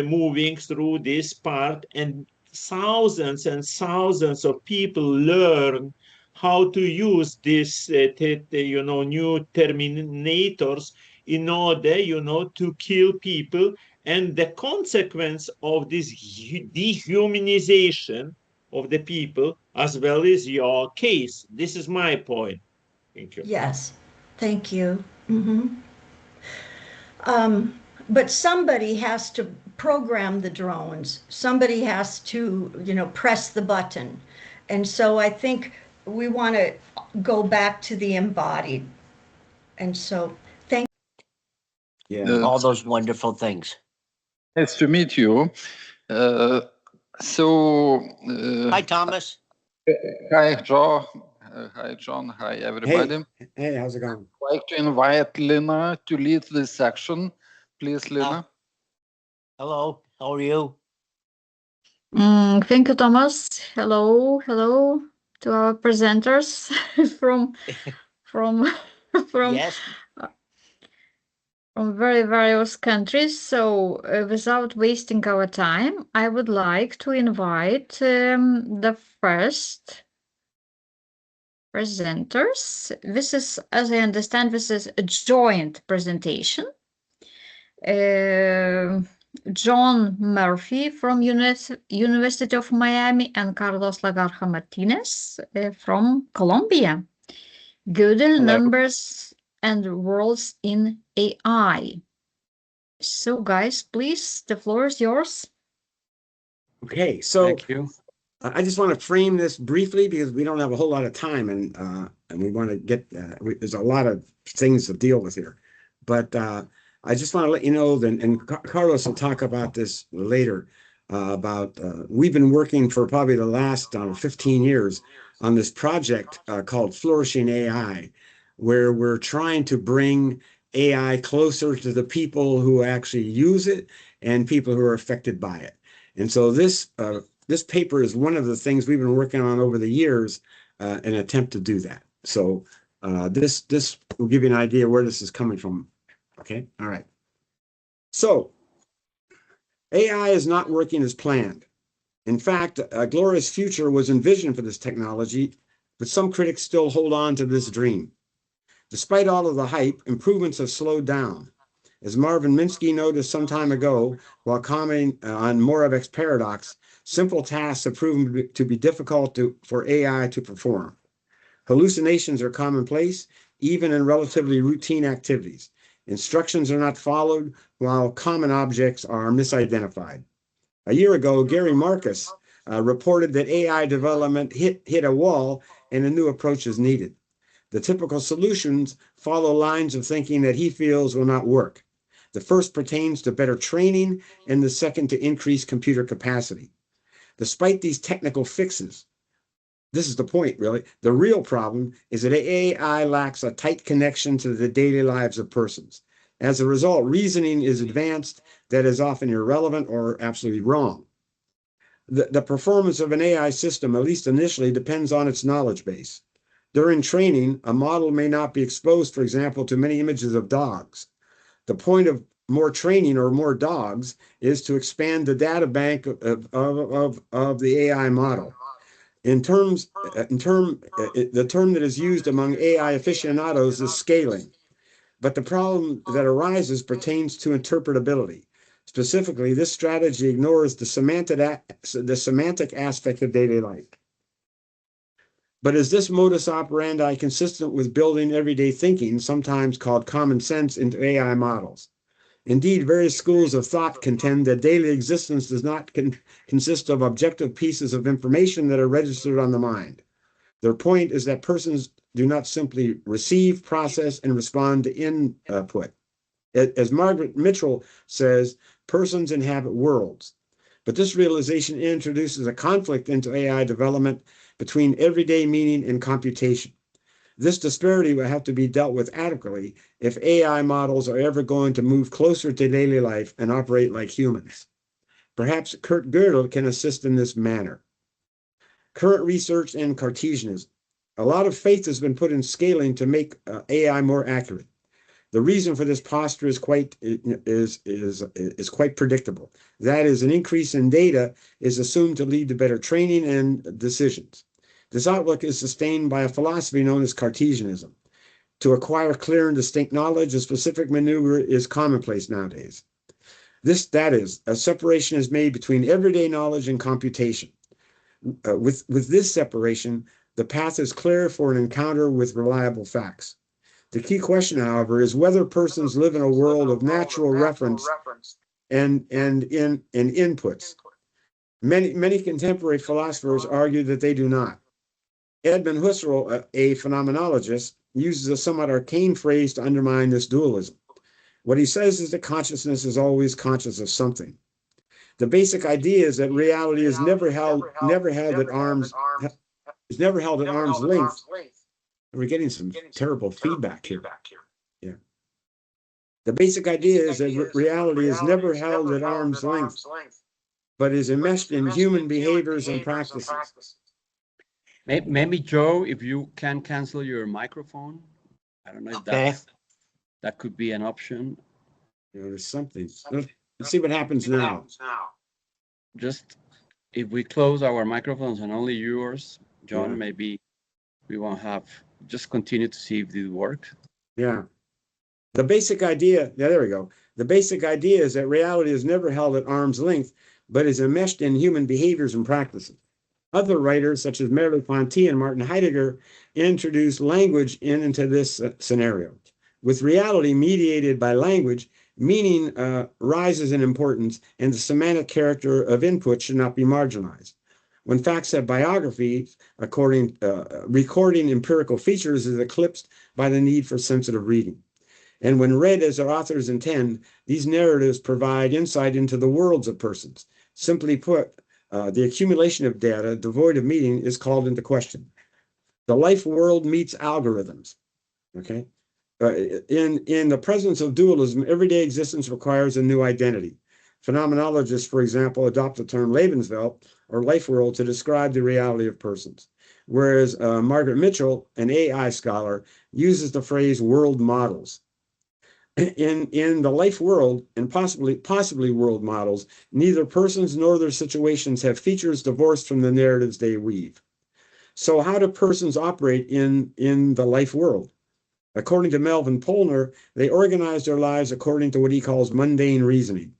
moving through this part, and thousands and thousands of people learn how to use this, you know, new terminators in order, you know, to kill people. And the consequence of this dehumanization of the people, as well as your case. This is my point. Thank you. Yes, thank you. But somebody has to program the drones. Somebody has to, you know, press the button. And so I think we want to go back to the embodied. And so thank you. Yeah, all those wonderful things. Nice to meet you. Hi, Thomas. Hi, Joe. Hi, John. Hi, everybody. Hey, how's it going? I'd like to invite Lina to lead this section. Please, Lina. Hello, how are you? Thank you, Thomas. Hello to our presenters from Yes. From very various countries. So without wasting our time, I would like to invite the first presenters. This is, as I understand, this is a joint presentation. John Murphy from University of Miami and Carlos Lagarja Martinez from Colombia. Gödel, Numbers and Worlds in AI. So guys, please, the floor is yours. Okay, so thank you. I just want to frame this briefly because we don't have a whole lot of time, and we want to get, there's a lot of things to deal with here. But I just want to let you know, and Carlos will talk about this later, we've been working for probably the last 15 years on this project called Flourishing AI, where we're trying to bring AI closer to the people who actually use it and people who are affected by it. And so this paper is one of the things we've been working on over the years in an attempt to do that. So this will give you an idea where this is coming from. Okay, all right. So AI is not working as planned. In fact, a glorious future was envisioned for this technology, but some critics still hold on to this dream. Despite all of the hype, improvements have slowed down. As Marvin Minsky noted some time ago, while commenting on Moravec's paradox, simple tasks have proven to be difficult for AI to perform. Hallucinations are commonplace, even in relatively routine activities. Instructions are not followed, while common objects are misidentified. A year ago, Gary Marcus reported that AI development hit a wall and a new approach is needed. The typical solutions follow lines of thinking that he feels will not work. The first pertains to better training, and the second to increase computer capacity. Despite these technical fixes, this is the point, really. The real problem is that AI lacks a tight connection to the daily lives of persons. As a result, reasoning is advanced that is often irrelevant or absolutely wrong. The performance of an AI system, at least initially, depends on its knowledge base. During training, a model may not be exposed, for example, to many images of dogs. The point of more training or more dogs is to expand the data bank of the AI model. The term that is used among AI aficionados is scaling. But the problem that arises pertains to interpretability. Specifically, this strategy ignores the semantic aspect of daily life. But is this modus operandi consistent with building everyday thinking, sometimes called common sense, into AI models? Indeed, various schools of thought contend that daily existence does not consist of objective pieces of information that are registered on the mind. Their point is that persons do not simply receive, process, and respond to input. As Margaret Mitchell says, persons inhabit worlds. But this realization introduces a conflict into AI development between everyday meaning and computation. This disparity will have to be dealt with adequately if AI models are ever going to move closer to daily life and operate like humans. Perhaps Kurt Gödel can assist in this manner. Current research in Cartesianism. A lot of faith has been put in scaling to make AI more accurate. The reason for this posture is quite predictable. That is, an increase in data is assumed to lead to better training and decisions. This outlook is sustained by a philosophy known as Cartesianism. To acquire clear and distinct knowledge, a specific maneuver is commonplace nowadays. That is, a separation is made between everyday knowledge and computation. With this separation, the path is clear for an encounter with reliable facts. The key question, however, is whether persons live in a world of natural reference and inputs. Many contemporary philosophers argue that they do not. Edmund Husserl, a phenomenologist, uses a somewhat arcane phrase to undermine this dualism. What he says is that consciousness is always conscious of something. The basic idea is that reality is never held at arm's length. We're getting some terrible feedback here. Yeah. The basic idea is that reality is never held at arm's length, but is enmeshed in human behaviors and practices. Maybe Joe, if you can cancel your microphone. I don't know if that could be an option. There's something. Let's see what happens now. Just if we close our microphones and only yours, John, maybe we won't have. Just continue to see if it works. Yeah. The basic idea, there we go. The basic idea is that reality is never held at arm's length, but is enmeshed in human behaviors and practices. Other writers, such as Merleau-Ponty and Martin Heidegger, introduced language into this scenario. With reality mediated by language, meaning rises in importance, and the semantic character of input should not be marginalized. When facts have biographies, recording empirical features is eclipsed by the need for sensitive reading. And when read as their authors intend, these narratives provide insight into the worlds of persons. Simply put, the accumulation of data devoid of meaning is called into question. The life world meets algorithms. Okay. In the presence of dualism, everyday existence requires a new identity. Phenomenologists, for example, adopt the term Lebenswelt or life world to describe the reality of persons. Whereas Margaret Mitchell, an AI scholar, uses the phrase world models. In the life world and possibly world models, neither persons nor their situations have features divorced from the narratives they weave. So how do persons operate in the life world? According to Melvin Polner, they organize their lives according to what he calls mundane reasoning.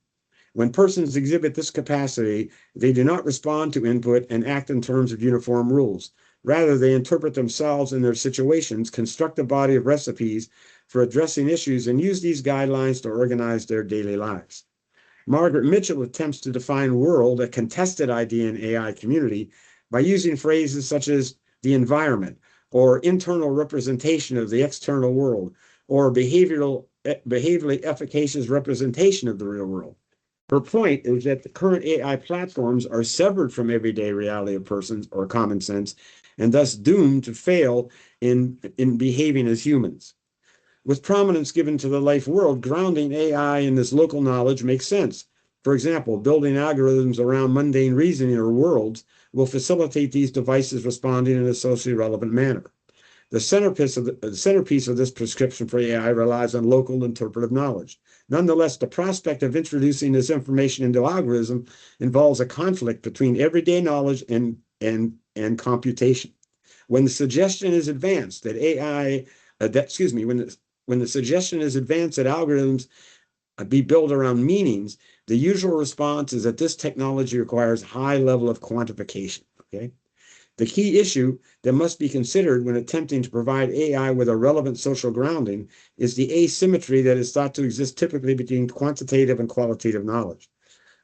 When persons exhibit this capacity, they do not respond to input and act in terms of uniform rules. Rather, they interpret themselves and their situations, construct a body of recipes for addressing issues, and use these guidelines to organize their daily lives. Margaret Mitchell attempts to define world, a contested idea in AI community, by using phrases such as the environment, or internal representation of the external world, or behaviorally efficacious representation of the real world. Her point is that the current AI platforms are severed from everyday reality of persons or common sense, and thus doomed to fail in behaving as humans. With prominence given to the life world, grounding AI in this local knowledge makes sense. For example, building algorithms around mundane reasoning or worlds will facilitate these devices responding in a socially relevant manner. The centerpiece of this prescription for AI relies on local interpretive knowledge. Nonetheless, the prospect of introducing this information into algorithm involves a conflict between everyday knowledge and computation. When the suggestion is advanced that when the suggestion is advanced that algorithms be built around meanings, the usual response is that this technology requires a high level of quantification. Okay. The key issue that must be considered when attempting to provide AI with a relevant social grounding is the asymmetry that is thought to exist typically between quantitative and qualitative knowledge.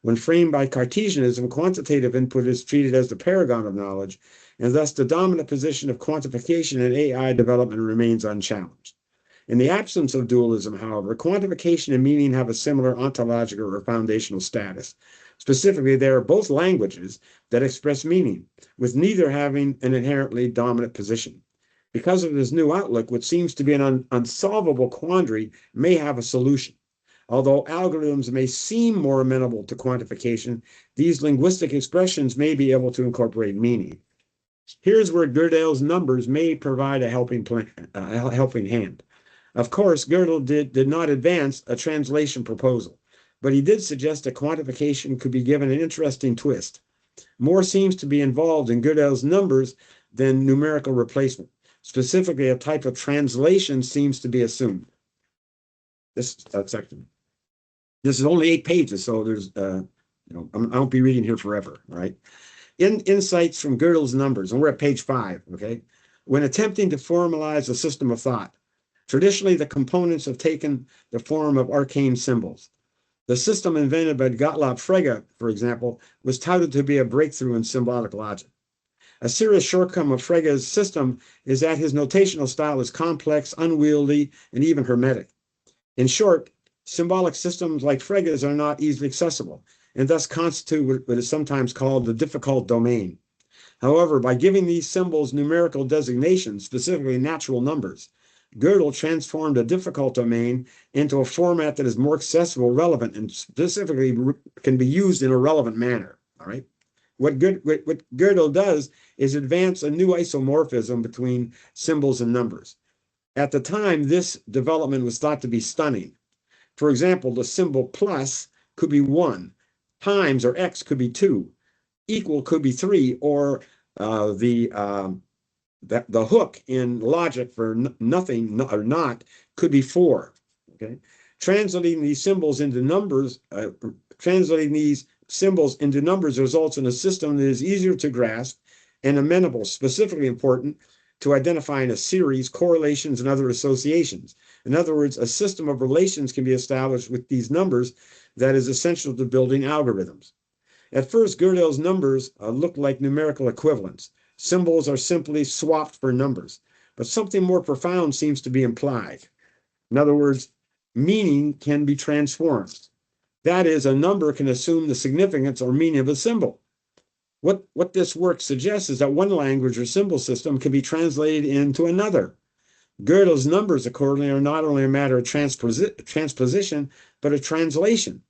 When framed by Cartesianism, quantitative input is treated as the paragon of knowledge, and thus the dominant position of quantification in AI development remains unchallenged. In the absence of dualism, however, quantification and meaning have a similar ontological or foundational status. Specifically, they are both languages that express meaning, with neither having an inherently dominant position. Because of this new outlook, what seems to be an unsolvable quandary may have a solution. Although algorithms may seem more amenable to quantification, these linguistic expressions may be able to incorporate meaning. Here's where Gödel's numbers may provide a helping hand. Of course, Gödel did not advance a translation proposal, but he did suggest that quantification could be given an interesting twist. More seems to be involved in Gödel's numbers than numerical replacement. Specifically, a type of translation seems to be assumed. This section. This is only 8 pages, so there's, I won't be reading here forever, right? Insights from Gödel's numbers, and we're at page 5, okay? When attempting to formalize a system of thought, traditionally the components have taken the form of arcane symbols. The system invented by Gottlob Frege, for example, was touted to be a breakthrough in symbolic logic. A serious shortcoming of Frege's system is that his notational style is complex, unwieldy, and even hermetic. In short, symbolic systems like Frege's are not easily accessible, and thus constitute what is sometimes called the difficult domain. However, by giving these symbols numerical designations, specifically natural numbers, Gödel transformed a difficult domain into a format that is more accessible, relevant, and specifically can be used in a relevant manner. All right. What Gödel does is advance a new isomorphism between symbols and numbers. At the time, this development was thought to be stunning. For example, the symbol plus could be 1, times or x could be 2, equal could be 3, or the hook in logic for nothing or not could be 4. Okay, translating these symbols into numbers results in a system that is easier to grasp and amenable, specifically important to identifying a series, correlations, and other associations. In other words, a system of relations can be established with these numbers that is essential to building algorithms. At first, Gödel's numbers look like numerical equivalents. Symbols are simply swapped for numbers, but something more profound seems to be implied. In other words, meaning can be transformed. That is, a number can assume the significance or meaning of a symbol. What this work suggests is that one language or symbol system can be translated into another. Gödel's numbers, accordingly, are not only a matter of transposition, but a translation.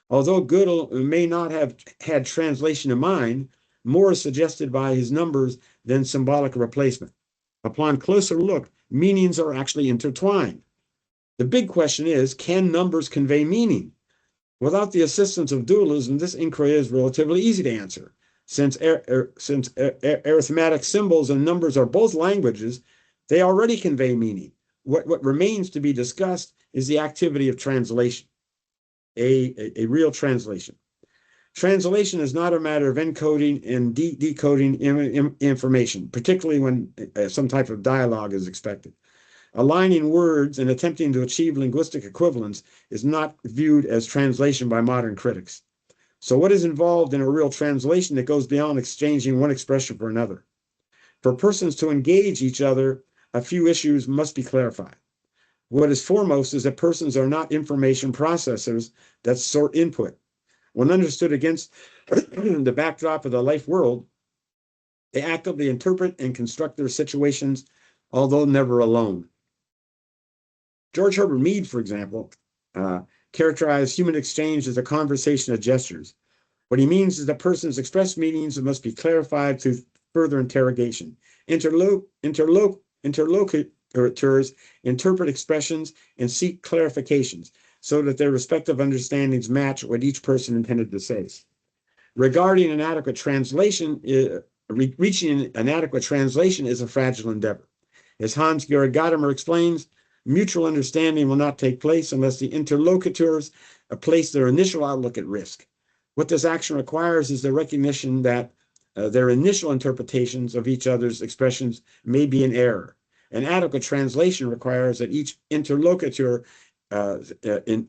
Although Gödel may not have had translation in mind, more is suggested by his numbers than symbolic replacement. Upon closer look, meanings are actually intertwined. The big question is, can numbers convey meaning? Without the assistance of dualism, this inquiry is relatively easy to answer. Since arithmetic symbols and numbers are both languages, they already convey meaning. What remains to be discussed is the activity of translation, a real translation. Translation is not a matter of encoding and decoding information, particularly when some type of dialogue is expected. Aligning words and attempting to achieve linguistic equivalence is not viewed as translation by modern critics. So what is involved in a real translation that goes beyond exchanging one expression for another? For persons to engage each other, a few issues must be clarified. What is foremost is that persons are not information processors that sort input. When understood against the backdrop of the life world, they actively interpret and construct their situations, although never alone. George Herbert Mead, for example, characterized human exchange as a conversation of gestures. What he means is that persons express meanings that must be clarified through further interrogation. Interlocutors interpret expressions and seek clarifications so that their respective understandings match what each person intended to say. Regarding an adequate translation, reaching an adequate translation is a fragile endeavor. As Hans-Georg Gadamer explains, mutual understanding will not take place unless the interlocutors place their initial outlook at risk. What this action requires is the recognition that their initial interpretations of each other's expressions may be in error. An adequate translation requires that each interlocutor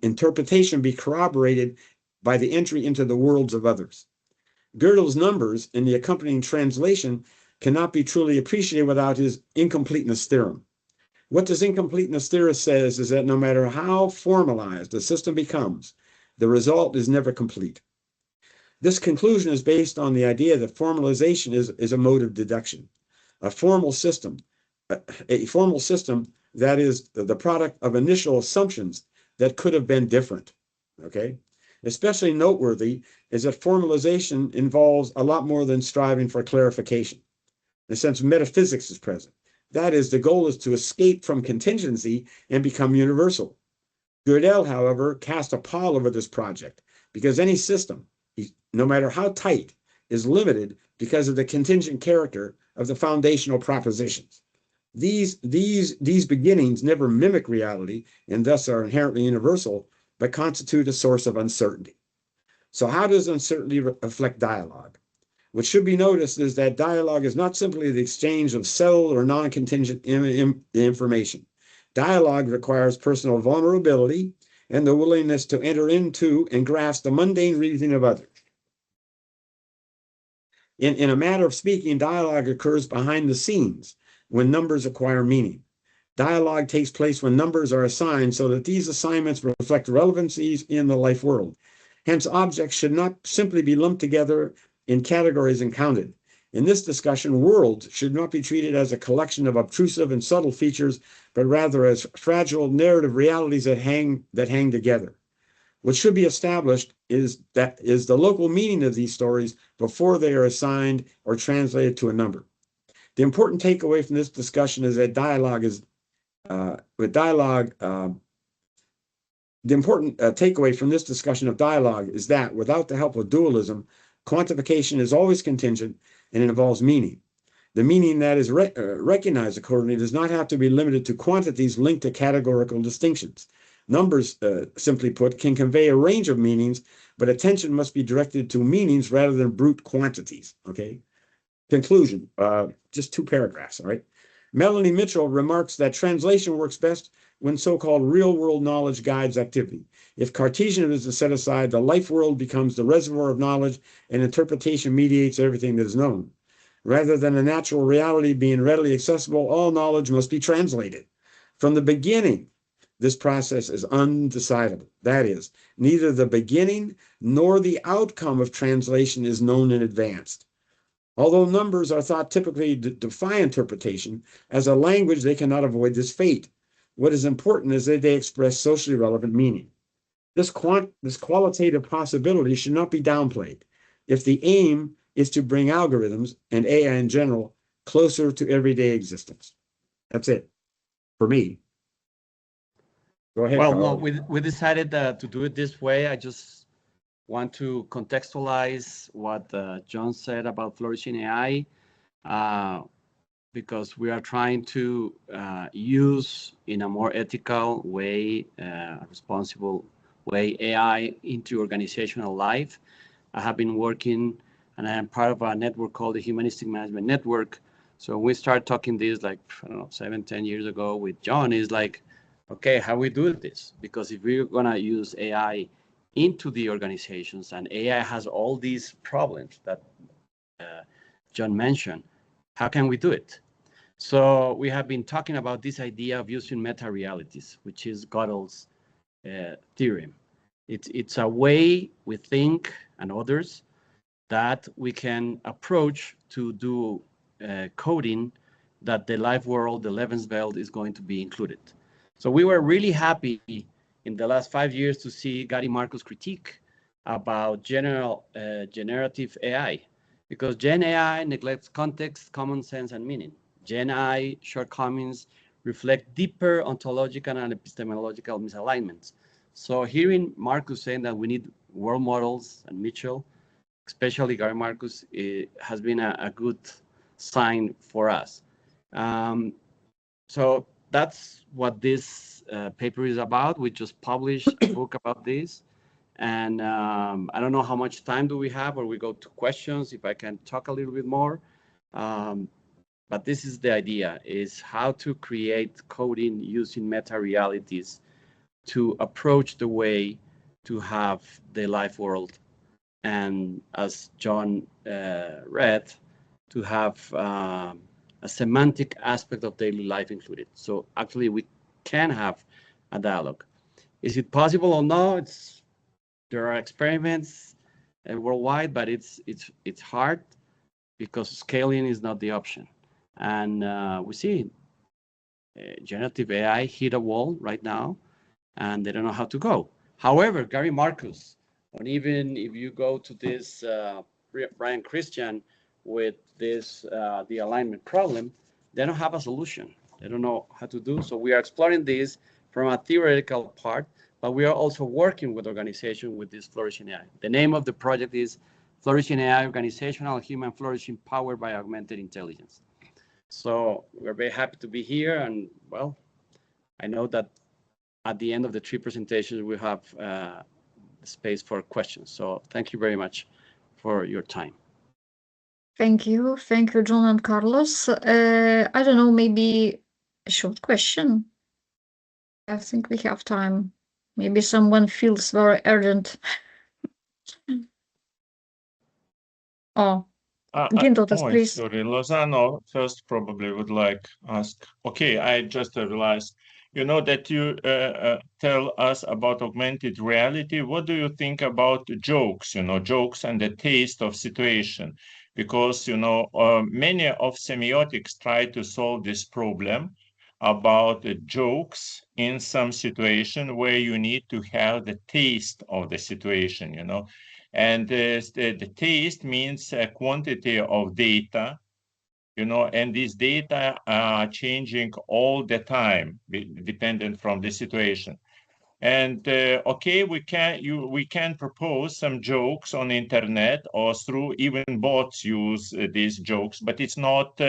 interpretation be corroborated by the entry into the worlds of others. Gödel's numbers in the accompanying translation cannot be truly appreciated without his incompleteness theorem. What this incompleteness theorem says is that no matter how formalized the system becomes, the result is never complete. This conclusion is based on the idea that formalization is a mode of deduction. A formal system that is the product of initial assumptions that could have been different, okay? Especially noteworthy is that formalization involves a lot more than striving for clarification. In a sense, metaphysics is present. That is, the goal is to escape from contingency and become universal. Gödel, however, cast a pall over this project because any system, no matter how tight, is limited because of the contingent character of the foundational propositions. These beginnings never mimic reality and thus are inherently universal, but constitute a source of uncertainty. So how does uncertainty reflect dialogue? What should be noticed is that dialogue is not simply the exchange of settled or non-contingent information. Dialogue requires personal vulnerability and the willingness to enter into and grasp the mundane reasoning of others. In a matter of speaking, dialogue occurs behind the scenes when numbers acquire meaning. Dialogue takes place when numbers are assigned so that these assignments reflect relevancies in the life world. Hence, objects should not simply be lumped together in categories and counted. In this discussion, worlds should not be treated as a collection of obtrusive and subtle features, but rather as fragile narrative realities that hang together. What should be established is the local meaning of these stories before they are assigned or translated to a number. The important takeaway from this discussion is that the important takeaway from this discussion of dialogue is that without the help of dualism, quantification is always contingent and it involves meaning. The meaning that is recognized accordingly does not have to be limited to quantities linked to categorical distinctions. Numbers, simply put, can convey a range of meanings, but attention must be directed to meanings rather than brute quantities, okay? Conclusion, just 2 paragraphs, all right? Melanie Mitchell remarks that translation works best when so-called real-world knowledge guides activity. If Cartesianism is set aside, the life world becomes the reservoir of knowledge and interpretation mediates everything that is known. Rather than a natural reality being readily accessible, all knowledge must be translated. From the beginning, this process is undecidable. That is, neither the beginning nor the outcome of translation is known in advance. Although numbers are thought typically to defy interpretation, as a language, they cannot avoid this fate. What is important is that they express socially relevant meaning. This qualitative possibility should not be downplayed if the aim is to bring algorithms and AI in general closer to everyday existence. That's it for me. Go ahead, Well, Carl. no, we decided to do it this way. I just want to contextualize what John said about flourishing AI, because we are trying to use in a more ethical way, responsible way, AI into organizational life. I have been working, and I am part of a network called the Humanistic Management Network. So we started talking this like, I don't know, 7-10 years ago with John, is like, okay, how we do this? Because if we're gonna use AI into the organizations, and AI has all these problems that John mentioned, how can we do it? So we have been talking about this idea of using meta-realities, which is Gödel's theorem. It's a way we think, and others, that we can approach to do coding that the live world, the Lebenswelt, is going to be included. So we were really happy in the last 5 years to see Gary Marcus' critique about generative AI, because Gen AI neglects context, common sense, and meaning. Gen AI shortcomings reflect deeper ontological and epistemological misalignments. So hearing Marcus saying that we need world models, and Mitchell, especially Gary Marcus, has been a good sign for us. So that's what this paper is about. We just published a book about this. And I don't know how much time do we have, or we go to questions, if I can talk a little bit more. But this is the idea, is how to create coding using meta-realities to approach the way to have the live world. And as John read, to have a semantic aspect of daily life included. So actually we can have a dialogue. Is it possible or no? There are experiments worldwide, but it's hard because scaling is not the option. And we see generative AI hit a wall right now, and they don't know how to go. However, Gary Marcus, and even if you go to this Brian Christian with this the alignment problem, they don't have a solution. They don't know how to do. So we are exploring this from a theoretical part, but we are also working with organizations with this flourishing AI. The name of the project is Flourishing AI, Organizational Human Flourishing Powered by Augmented Intelligence. So we're very happy to be here. And well, I know that at the end of the 3 presentations, we have space for questions. So thank you very much for your time. Thank you, John and Carlos. I don't know, maybe a short question. I think we have time. Maybe someone feels very urgent. Oh, Gintautas, please. Sorry, Lozano first probably would like ask. Okay, I just realized, you know, that you tell us about augmented reality. What do you think about jokes, jokes and the taste of situation? Because, many of semiotics try to solve this problem about jokes in some situation where you need to have the taste of the situation, And the taste means a quantity of data, and these data are changing all the time, dependent from the situation. And okay, we can propose some jokes on the internet, or through even bots use these jokes, but it's not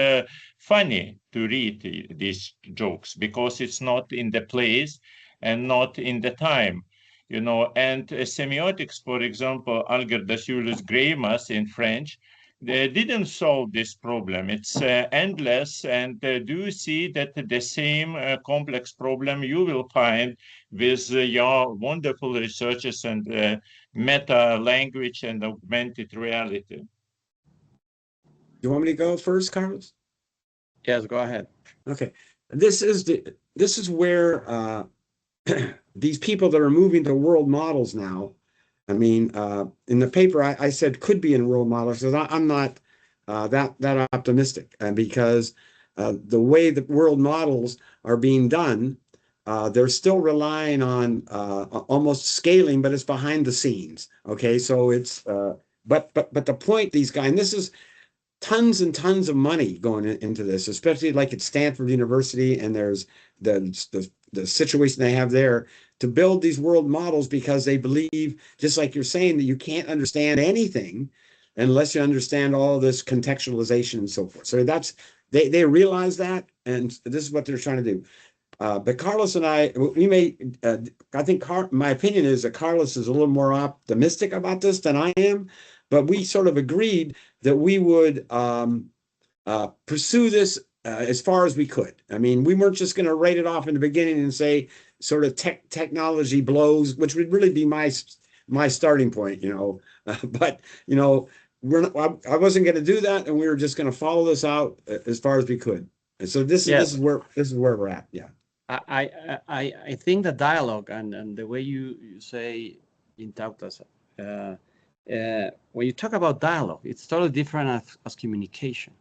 funny to read these jokes because it's not in the place and not in the time. And semiotics, for example, Algirdas Julius Greimas in French, they didn't solve this problem. It's endless. And do you see that the same complex problem you will find with your wonderful researches and meta language and augmented reality? You want me to go first, Carlos? Yes, go ahead. Okay. This is where these people that are moving to world models now, I mean, in the paper, I said could be in world models, because I'm not that optimistic, because the way the world models are being done, they're still relying on almost scaling, but it's behind the scenes. Okay, so it's but the point, these guys, and this is tons and tons of money going into this, especially like at Stanford University, and there's the situation they have there to build these world models, because they believe, just like you're saying, that you can't understand anything unless you understand all this contextualization and so forth. So they realize that, and this is what they're trying to do. But Carlos and I think my opinion is that Carlos is a little more optimistic about this than I am, but we sort of agreed that we would pursue this as far as we could. I mean, we weren't just going to write it off in the beginning and say sort of technology blows, which would really be my starting point, but I wasn't going to do that, and we were just going to follow this out as far as we could. And so this is where we're at. Yeah. I think the dialogue and the way you say intelektas, when you talk about dialogue, it's totally different as communication.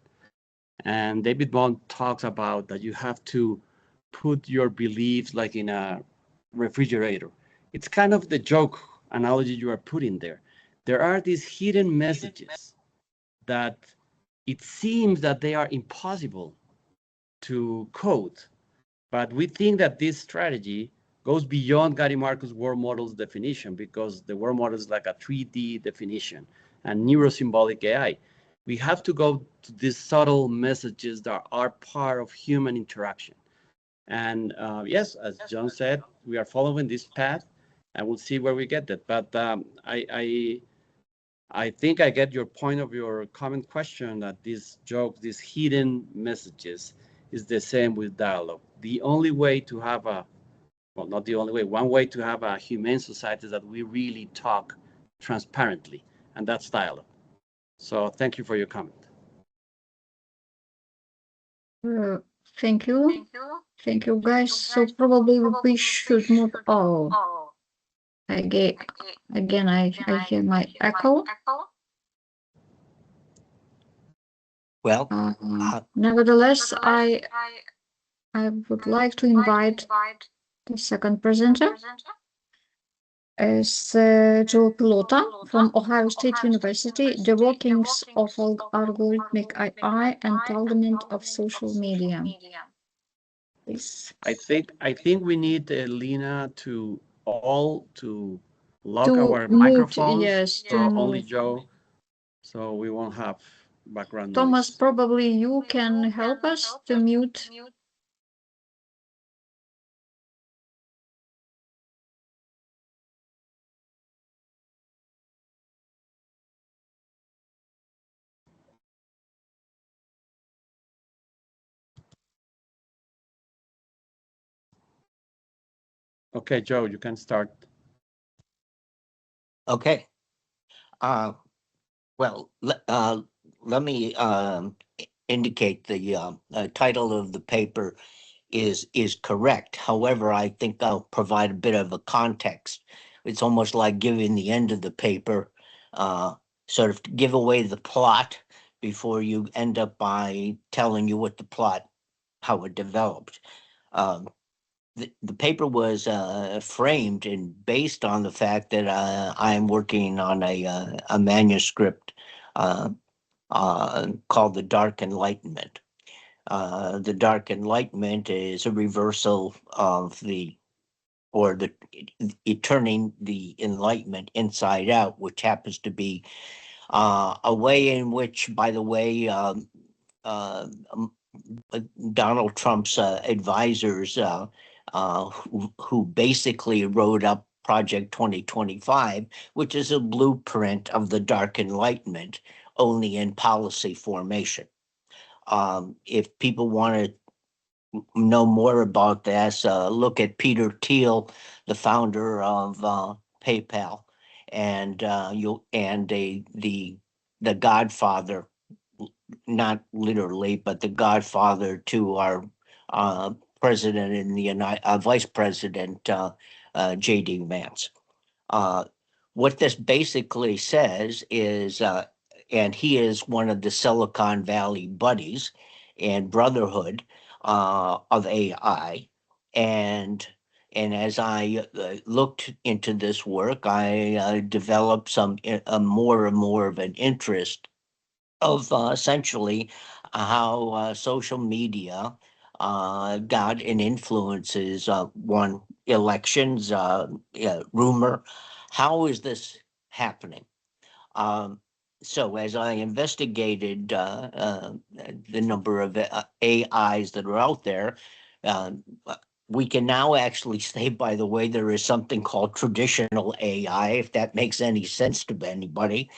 And David Bond talks about that you have to put your beliefs like in a refrigerator. It's kind of the joke analogy you are putting there. There are these hidden messages that it seems that they are impossible to code, but we think that this strategy goes beyond Gary Marcus world models definition, because the world model is like a 3D definition and neurosymbolic AI. We have to go to these subtle messages that are part of human interaction. And yes, as John said, we are following this path, and we'll see where we get that. But I think I get your point of your comment question, that these jokes, these hidden messages, is the same with dialogue. The only way to have not the only way, one way to have a humane society is that we really talk transparently, and that's dialogue. So thank you for your comment. Thank you. Thank you, guys. So probably we should move on. Again, I hear my echo. Well, nevertheless, I would like to invite the second presenter is Joe Pilota from Ohio State University, The Workings of Algorithmic AI and Parliament of Social Media. Please. I think we need Lena to lock our microphones. Yes, so only Joe, so we won't have background noise. Thomas, probably you can help us to mute. Okay, Joe, you can start. Okay. Well, let me indicate the title of the paper is correct. However, I think I'll provide a bit of a context. It's almost like giving the end of the paper, sort of give away the plot before you end up by telling you what the plot, how it developed. The paper was framed and based on the fact that I'm working on a manuscript called The Dark Enlightenment. The Dark Enlightenment is a reversal of turning the Enlightenment inside out, which happens to be a way in which, by the way, Donald Trump's advisors, who basically wrote up Project 2025, which is a blueprint of the Dark Enlightenment, only in policy formation. If people want to know more about this, look at Peter Thiel, the founder of PayPal, and the godfather, not literally, but the godfather to our president in the Vice President J.D. Vance. What this basically says is, and he is one of the Silicon Valley buddies and brotherhood of AI, and as I looked into this work, I developed some more and more of an interest of essentially how social media got and influences one elections, rumor. How is this happening? So as I investigated the number of AIs that are out there, we can now actually say, by the way, there is something called traditional AI, if that makes any sense to anybody,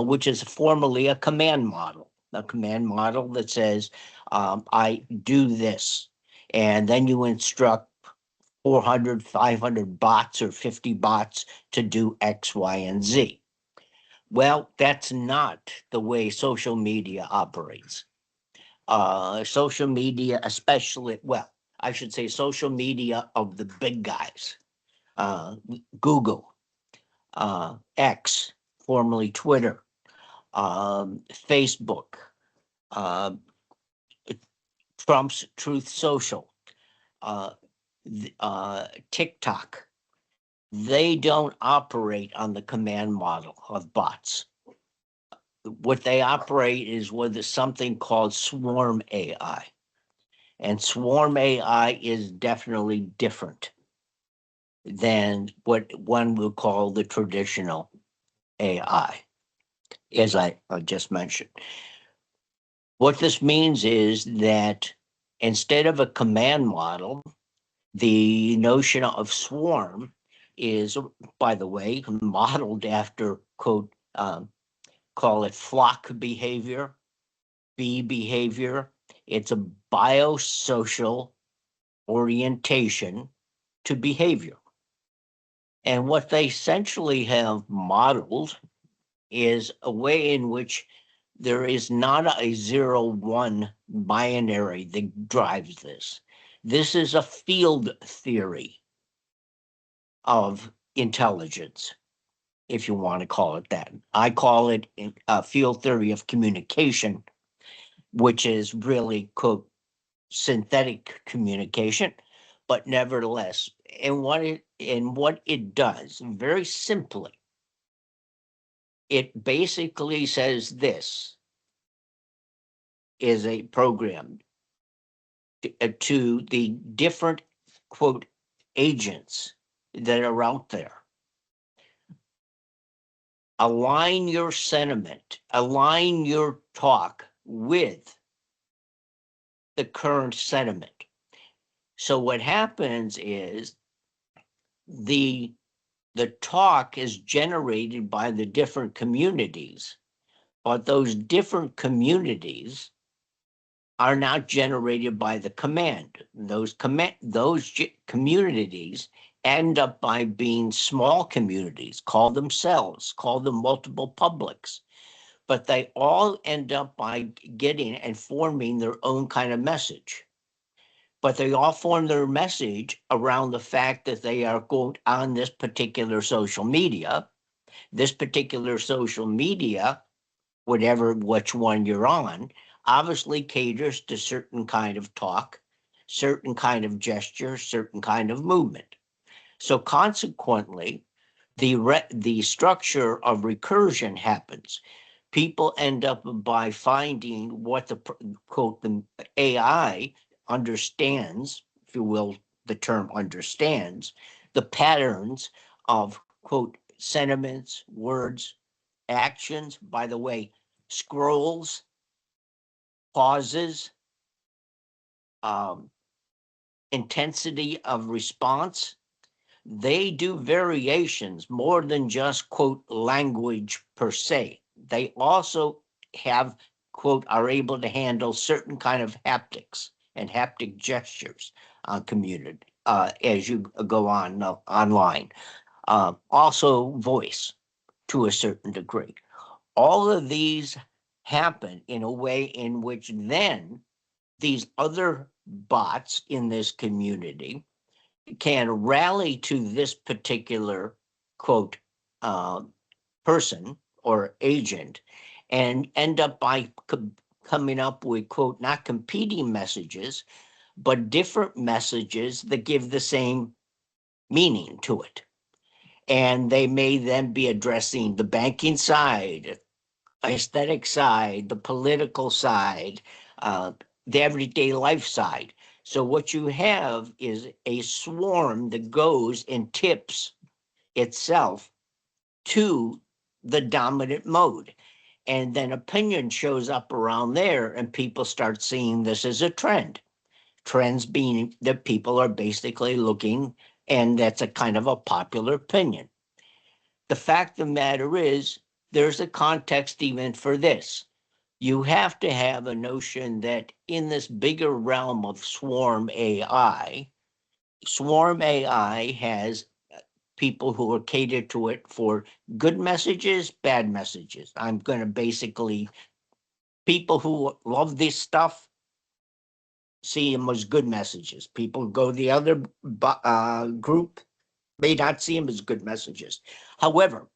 which is formally a command model that says, I do this, and then you instruct 400, 500 bots or 50 bots to do X, Y, and Z. Well, that's not the way social media operates. Social media, especially, well, I should say social media of the big guys, Google, X, formerly Twitter, Facebook, Trump's Truth Social, TikTok. They don't operate on the command model of bots. What they operate is with something called swarm AI. And swarm AI is definitely different than what one would call the traditional AI, as I just mentioned. What this means is that instead of a command model, the notion of swarm is, by the way, modeled after, quote, call it flock behavior, bee behavior. It's a biosocial orientation to behavior. And what they essentially have modeled is a way in which there is not a 0-1 binary that drives this. This is a field theory of intelligence, if you want to call it that. I call it a field theory of communication, which is really, quote, synthetic communication, but nevertheless, and what it does, very simply, it basically says this is a program to the different, quote, agents that are out there. Align your sentiment, align your talk with the current sentiment. So what happens is the talk is generated by the different communities, but those different communities are not generated by the command. Those communities end up by being small communities, call them multiple publics, but they all end up by getting and forming their own kind of message. But they all form their message around the fact that they are, quote, on this particular social media. This particular social media, which one you're on, obviously caters to certain kind of talk, certain kind of gesture, certain kind of movement. So consequently, the structure of recursion happens. People end up by finding what the, quote, the AI understands, if you will, the term understands, the patterns of, quote, sentiments, words, actions, by the way, scrolls, pauses, intensity of response. They do variations more than just, quote, language per se. They also have, quote, are able to handle certain kind of haptics and haptic gestures on community as you go on online. Also voice to a certain degree. All of these happen in a way in which then these other bots in this community can rally to this particular, quote, person or agent and end up by coming up with, quote, not competing messages, but different messages that give the same meaning to it. And they may then be addressing the banking side, aesthetic side, the political side, the everyday life side. So what you have is a swarm that goes and tips itself to the dominant mode. And then opinion shows up around there and people start seeing this as a trend. Trends being that people are basically looking, and that's a kind of a popular opinion. The fact of the matter is, there's a context even for this. You have to have a notion that in this bigger realm of swarm AI has people who are catered to it for good messages, bad messages. I'm going to basically, people who love this stuff see them as good messages. People who go the other group may not see them as good messages. However,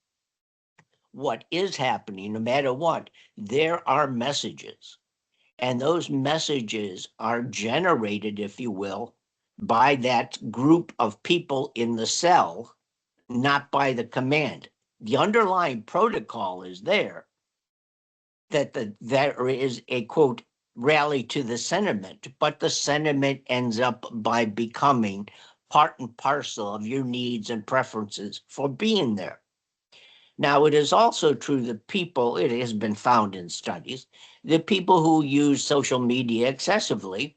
what is happening, no matter what, there are messages, and those messages are generated, if you will, by that group of people in the cell, not by the command. The underlying protocol is there, that there is a, quote, rally to the sentiment, but the sentiment ends up by becoming part and parcel of your needs and preferences for being there. Now, it is also true that people, it has been found in studies, that people who use social media excessively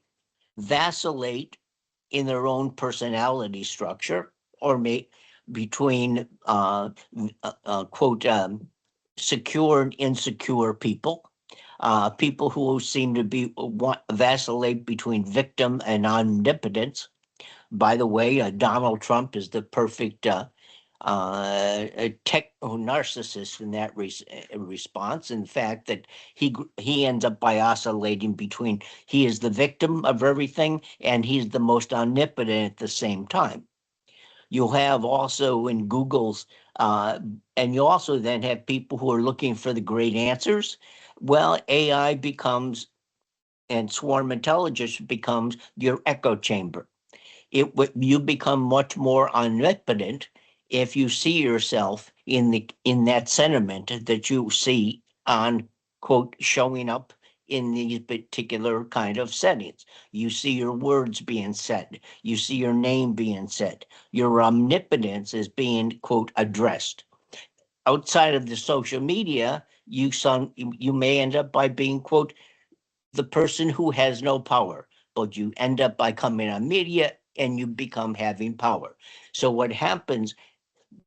vacillate in their own personality structure, or between, quote, secure and insecure people, people who seem to be vacillate between victim and omnipotence. By the way, Donald Trump is the perfect narcissist in that response. In fact, that he ends up by oscillating between he is the victim of everything and he's the most omnipotent at the same time. You'll have also in Google's, and you also then have people who are looking for the great answers. Well, AI becomes, and swarm intelligence becomes your echo chamber. You become much more omnipotent if you see yourself in that sentiment that you see on, quote, showing up in these particular kind of settings. You see your words being said. You see your name being said. Your omnipotence is being, quote, addressed. Outside of the social media, you may end up by being, quote, the person who has no power, but you end up by coming on media and you become having power. So what happens,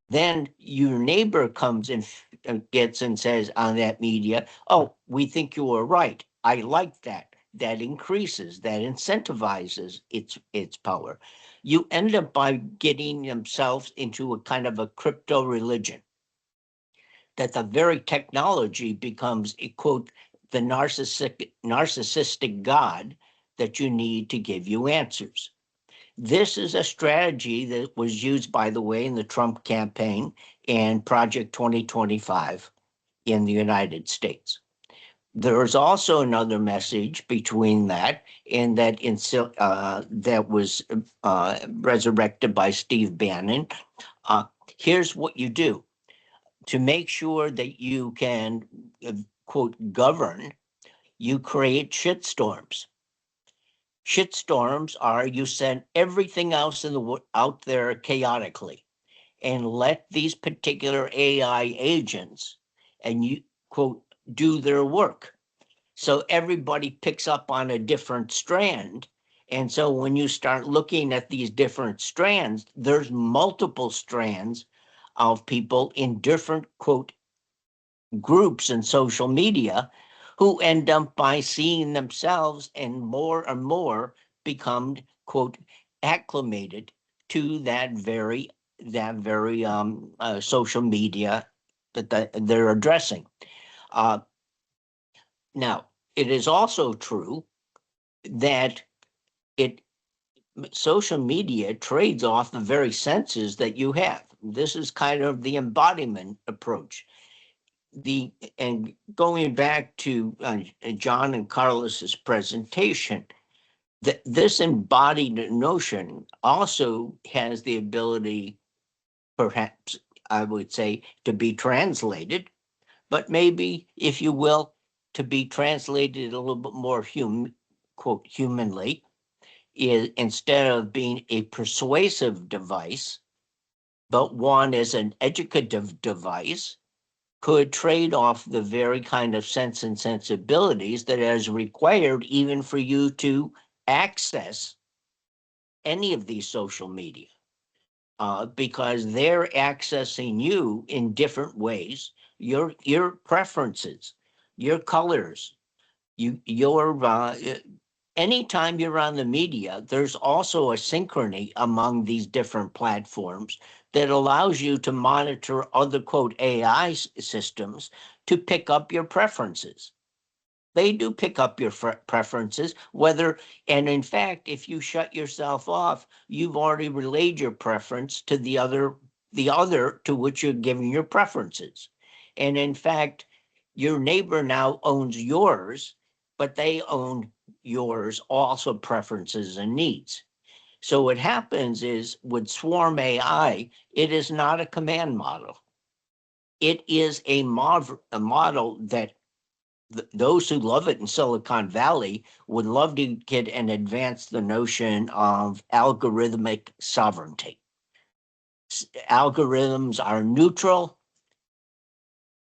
then your neighbor comes and gets and says on that media, oh, we think you are right. I like that. That increases, that incentivizes its power. You end up by getting themselves into a kind of a crypto religion, that the very technology becomes a, quote, the narcissistic God that you need to give you answers. This is a strategy that was used, by the way, in the Trump campaign and Project 2025 in the United States. There is also another message between that, and that that was resurrected by Steve Bannon. Here's what you do to make sure that you can, quote, govern. You create shitstorms. Shitstorms are you send everything else out there chaotically, and let these particular AI agents and you, quote, do their work. So everybody picks up on a different strand. And so when you start looking at these different strands, there's multiple strands of people in different, quote, groups in social media who end up by seeing themselves and more become, quote, acclimated to that very social media that they're addressing. Now, it is also true that social media trades off the very senses that you have. This is kind of the embodiment approach. And going back to John and Carlos's presentation, this embodied notion also has the ability, perhaps I would say, to be translated, but maybe, if you will, to be translated a little bit more quote, humanly, is instead of being a persuasive device, but one as an educative device, could trade off the very kind of sense and sensibilities that is required even for you to access any of these social media, because they're accessing you in different ways, your preferences, your colors, anytime you're on the media, there's also a synchrony among these different platforms that allows you to monitor other, quote, AI systems to pick up your preferences. They do pick up your preferences, and in fact, if you shut yourself off, you've already relayed your preference to the other to which you're giving your preferences. And in fact, your neighbor now owns yours, but they own yours also preferences and needs. So what happens is with swarm AI, it is not a command model. It is a model that those who love it in Silicon Valley would love to get and advance the notion of algorithmic sovereignty. Algorithms are neutral.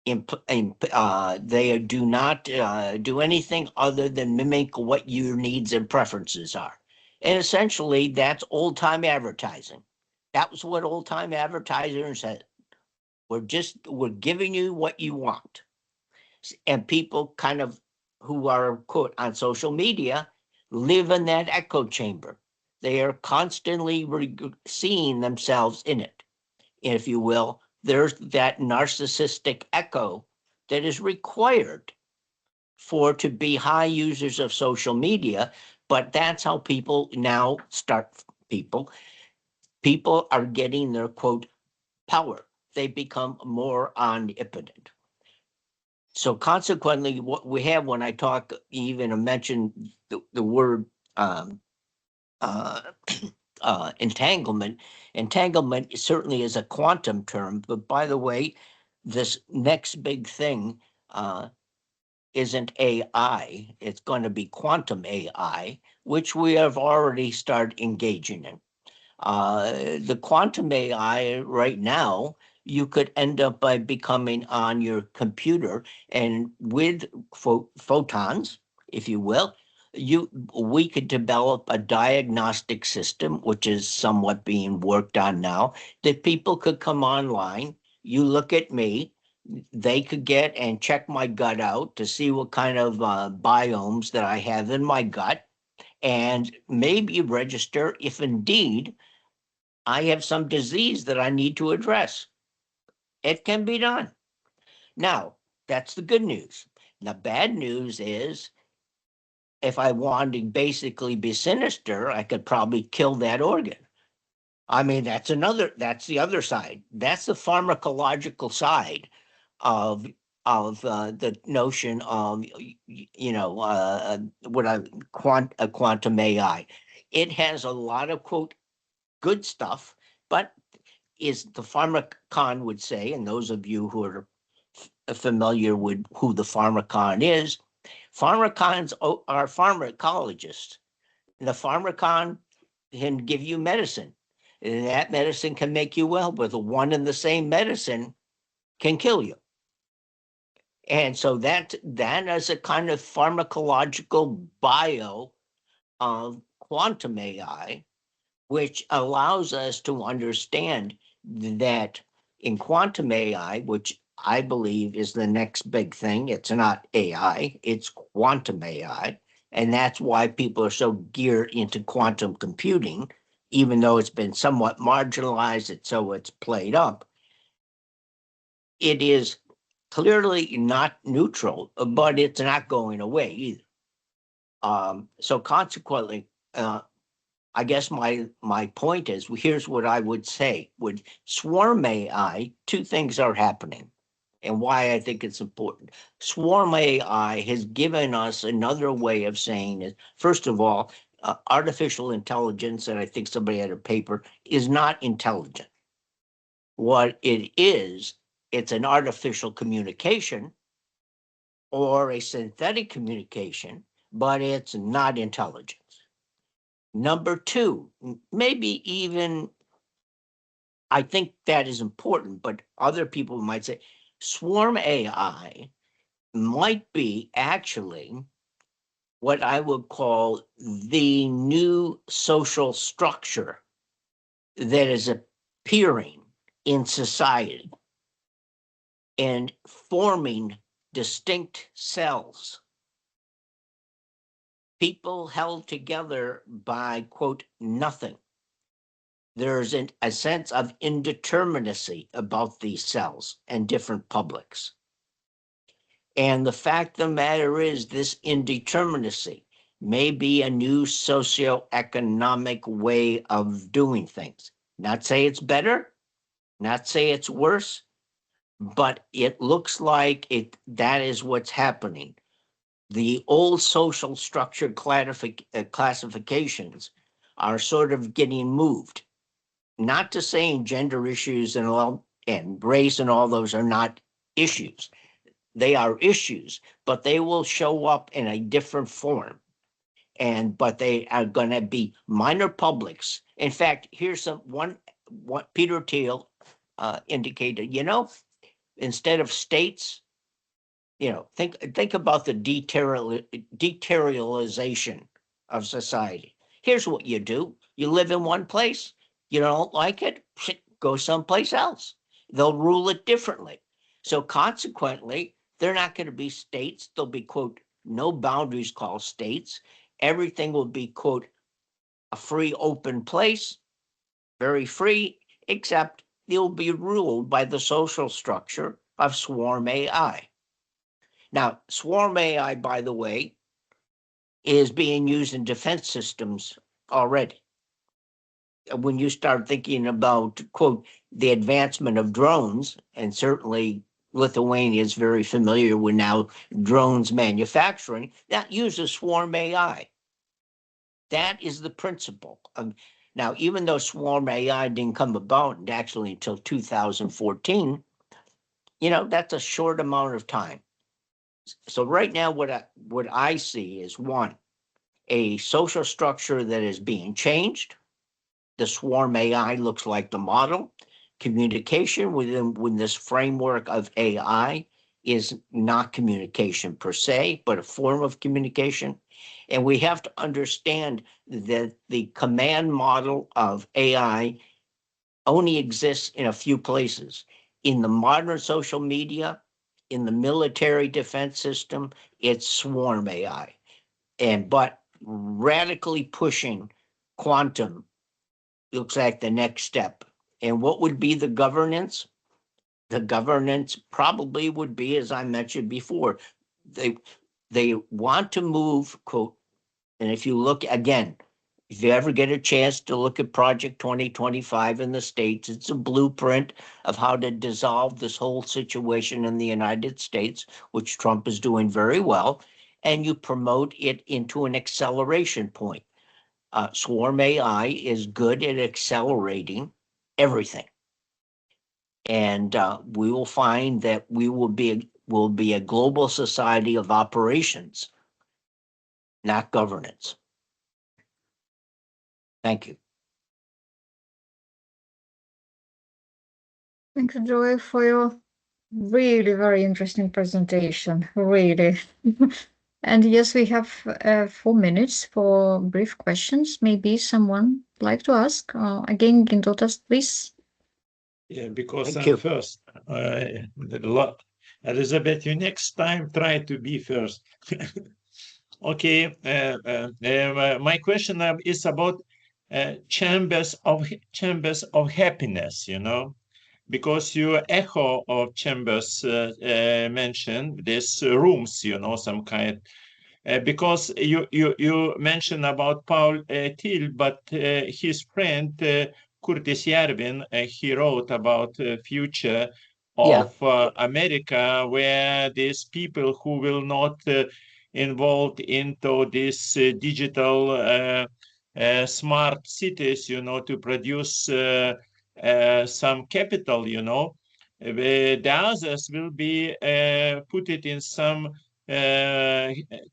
They do not do anything other than mimic what your needs and preferences are. And essentially, that's old-time advertising. That was what old-time advertisers said. We're giving you what you want. And people kind of who are, quote, on social media live in that echo chamber. They are constantly seeing themselves in it, if you will. There's that narcissistic echo that is required to be high users of social media, but that's how people now people are getting their, quote, power. They become more omnipotent. So consequently, what we have when I talk, even mention the word entanglement certainly is a quantum term, but by the way, this next big thing isn't AI, it's going to be quantum AI, which we have already started engaging in. The quantum AI right now, you could end up by becoming on your computer and with photons, if you will, we could develop a diagnostic system, which is somewhat being worked on now, that people could come online, you look at me, they could get and check my gut out to see what kind of biomes that I have in my gut, and maybe register if indeed I have some disease that I need to address. It can be done. Now, that's the good news. The bad news is, if I wanted to basically be sinister, I could probably kill that organ. I mean, that's the other side. That's the pharmacological side of the notion of, quantum AI. It has a lot of, quote, good stuff, but is the pharmacon would say, and those of you who are familiar with who the pharmacon is, pharmacons are pharmacologists. The pharmacon can give you medicine, and that medicine can make you well, but the one and the same medicine can kill you. And so that is a kind of pharmacological bio of quantum AI, which allows us to understand that in quantum AI, which I believe is the next big thing, it's not AI, it's quantum AI. And that's why people are so geared into quantum computing, even though it's been somewhat marginalized, so it's played up. It is clearly not neutral, but it's not going away either. So consequently, I guess my point is, here's what I would say. With swarm AI, two things are happening, and why I think it's important. Swarm AI has given us another way of saying it. First of all, artificial intelligence, and I think somebody had a paper, is not intelligent. What it is, it's an artificial communication or a synthetic communication, but it's not intelligence. Number two, maybe even, I think that is important, but other people might say swarm AI might be actually what I would call the new social structure that is appearing in society and forming distinct cells. People held together by, quote, nothing. There's a sense of indeterminacy about these cells and different publics. And the fact of the matter is, this indeterminacy may be a new socioeconomic way of doing things. Not say it's better, not say it's worse, but it looks like that is what's happening. The old social structure classifications are sort of getting moved. Not to say gender issues and race and all those are not issues. They are issues, but they will show up in a different form. But they are going to be minor publics. In fact, here's what Peter Thiel indicated. Instead of states, think about the deterritorialization of society. Here's what you do. You live in one place. You don't like it, go someplace else. They'll rule it differently. So consequently, they're not going to be states. There'll be, quote, no boundaries called states. Everything will be, quote, a free, open place, very free, except they'll be ruled by the social structure of swarm AI. Now, swarm AI, by the way, is being used in defense systems already. When you start thinking about, quote, the advancement of drones, and certainly Lithuania is very familiar with now drones manufacturing, that uses swarm AI. That is the principle. Now, even though swarm AI didn't come about actually until 2014, that's a short amount of time. So right now, what I see is, one, a social structure that is being changed. The swarm AI looks like the model. Communication within this framework of AI is not communication per se, but a form of communication. And we have to understand that the command model of AI only exists in a few places. In the modern social media, in the military defense system, it's swarm AI. But radically pushing quantum looks like the next step. And what would be the governance? The governance probably would be, as I mentioned before, they want to move, quote, and if you look again, if you ever get a chance to look at Project 2025 in the States, it's a blueprint of how to dissolve this whole situation in the United States, which Trump is doing very well, and you promote it into an acceleration point. Swarm AI is good at accelerating everything. And we will find that we will be a global society of operations, not governance. Thank you. Thank you, Joy, for your really very interesting presentation, really. And yes, we have 4 minutes for brief questions. Maybe someone would like to ask. Again, Gintautas, please. Yeah, because I'm first. Elizabeth, you next time try to be first. Okay, my question is about chambers of happiness, because you echo of chambers mentioned these rooms, some kind because you mentioned about Paul Thiel, but his friend Curtis Yarvin, he wrote about future of America, where these people who will not involved into this digital smart cities, to produce some capital, the others will be put it in some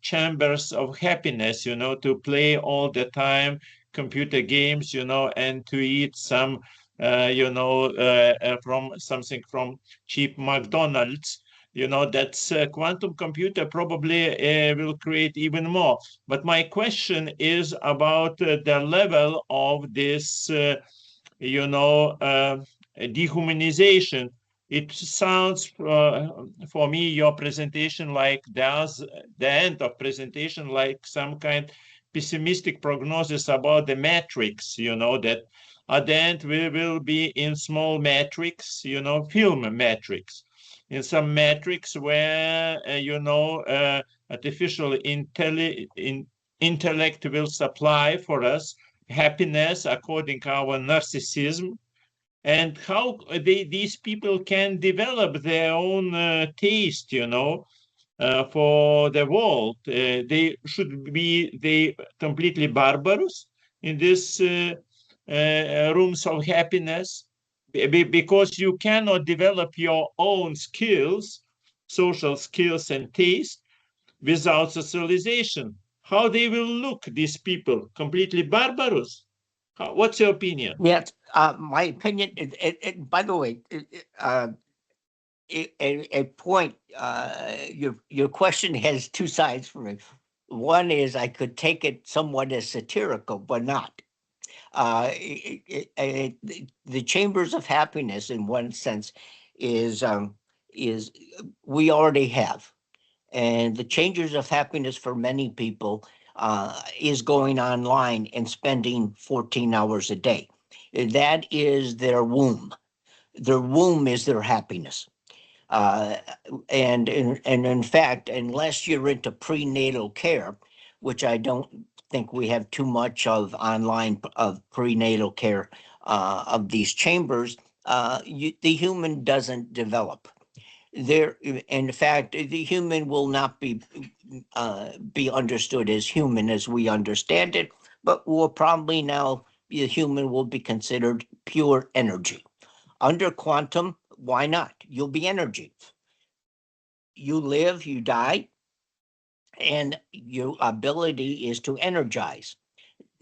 chambers of happiness, to play all the time computer games, and to eat some, from something from cheap McDonald's. That's quantum computer probably will create even more. But my question is about the level of this, dehumanization. It sounds for me, your presentation, like the end of presentation, like some kind pessimistic prognosis about the matrix, that at the end we will be in small matrix, film matrix, in some matrix where, artificial intellect will supply for us happiness according to our narcissism, and how these people can develop their own taste, for the world. They should be completely barbarous in this rooms of happiness, because you cannot develop your own skills, social skills and taste, without socialization. How they will look, these people, completely barbarous? What's your opinion? Yes, my opinion, by the way, a point, your question has two sides for me. One is I could take it somewhat as satirical, but not. The chambers of happiness, in one sense, is we already have, and the chambers of happiness for many people is going online and spending 14 hours a day. That is their womb. Their womb is their happiness. And in fact, unless you're into prenatal care, which I don't think we have too much of online of prenatal care of these chambers, the human doesn't develop. In fact, the human will not be understood as human as we understand it, but will probably now, the human will be considered pure energy. Under quantum, why not? You'll be energy. You live, you die, and your ability is to energize.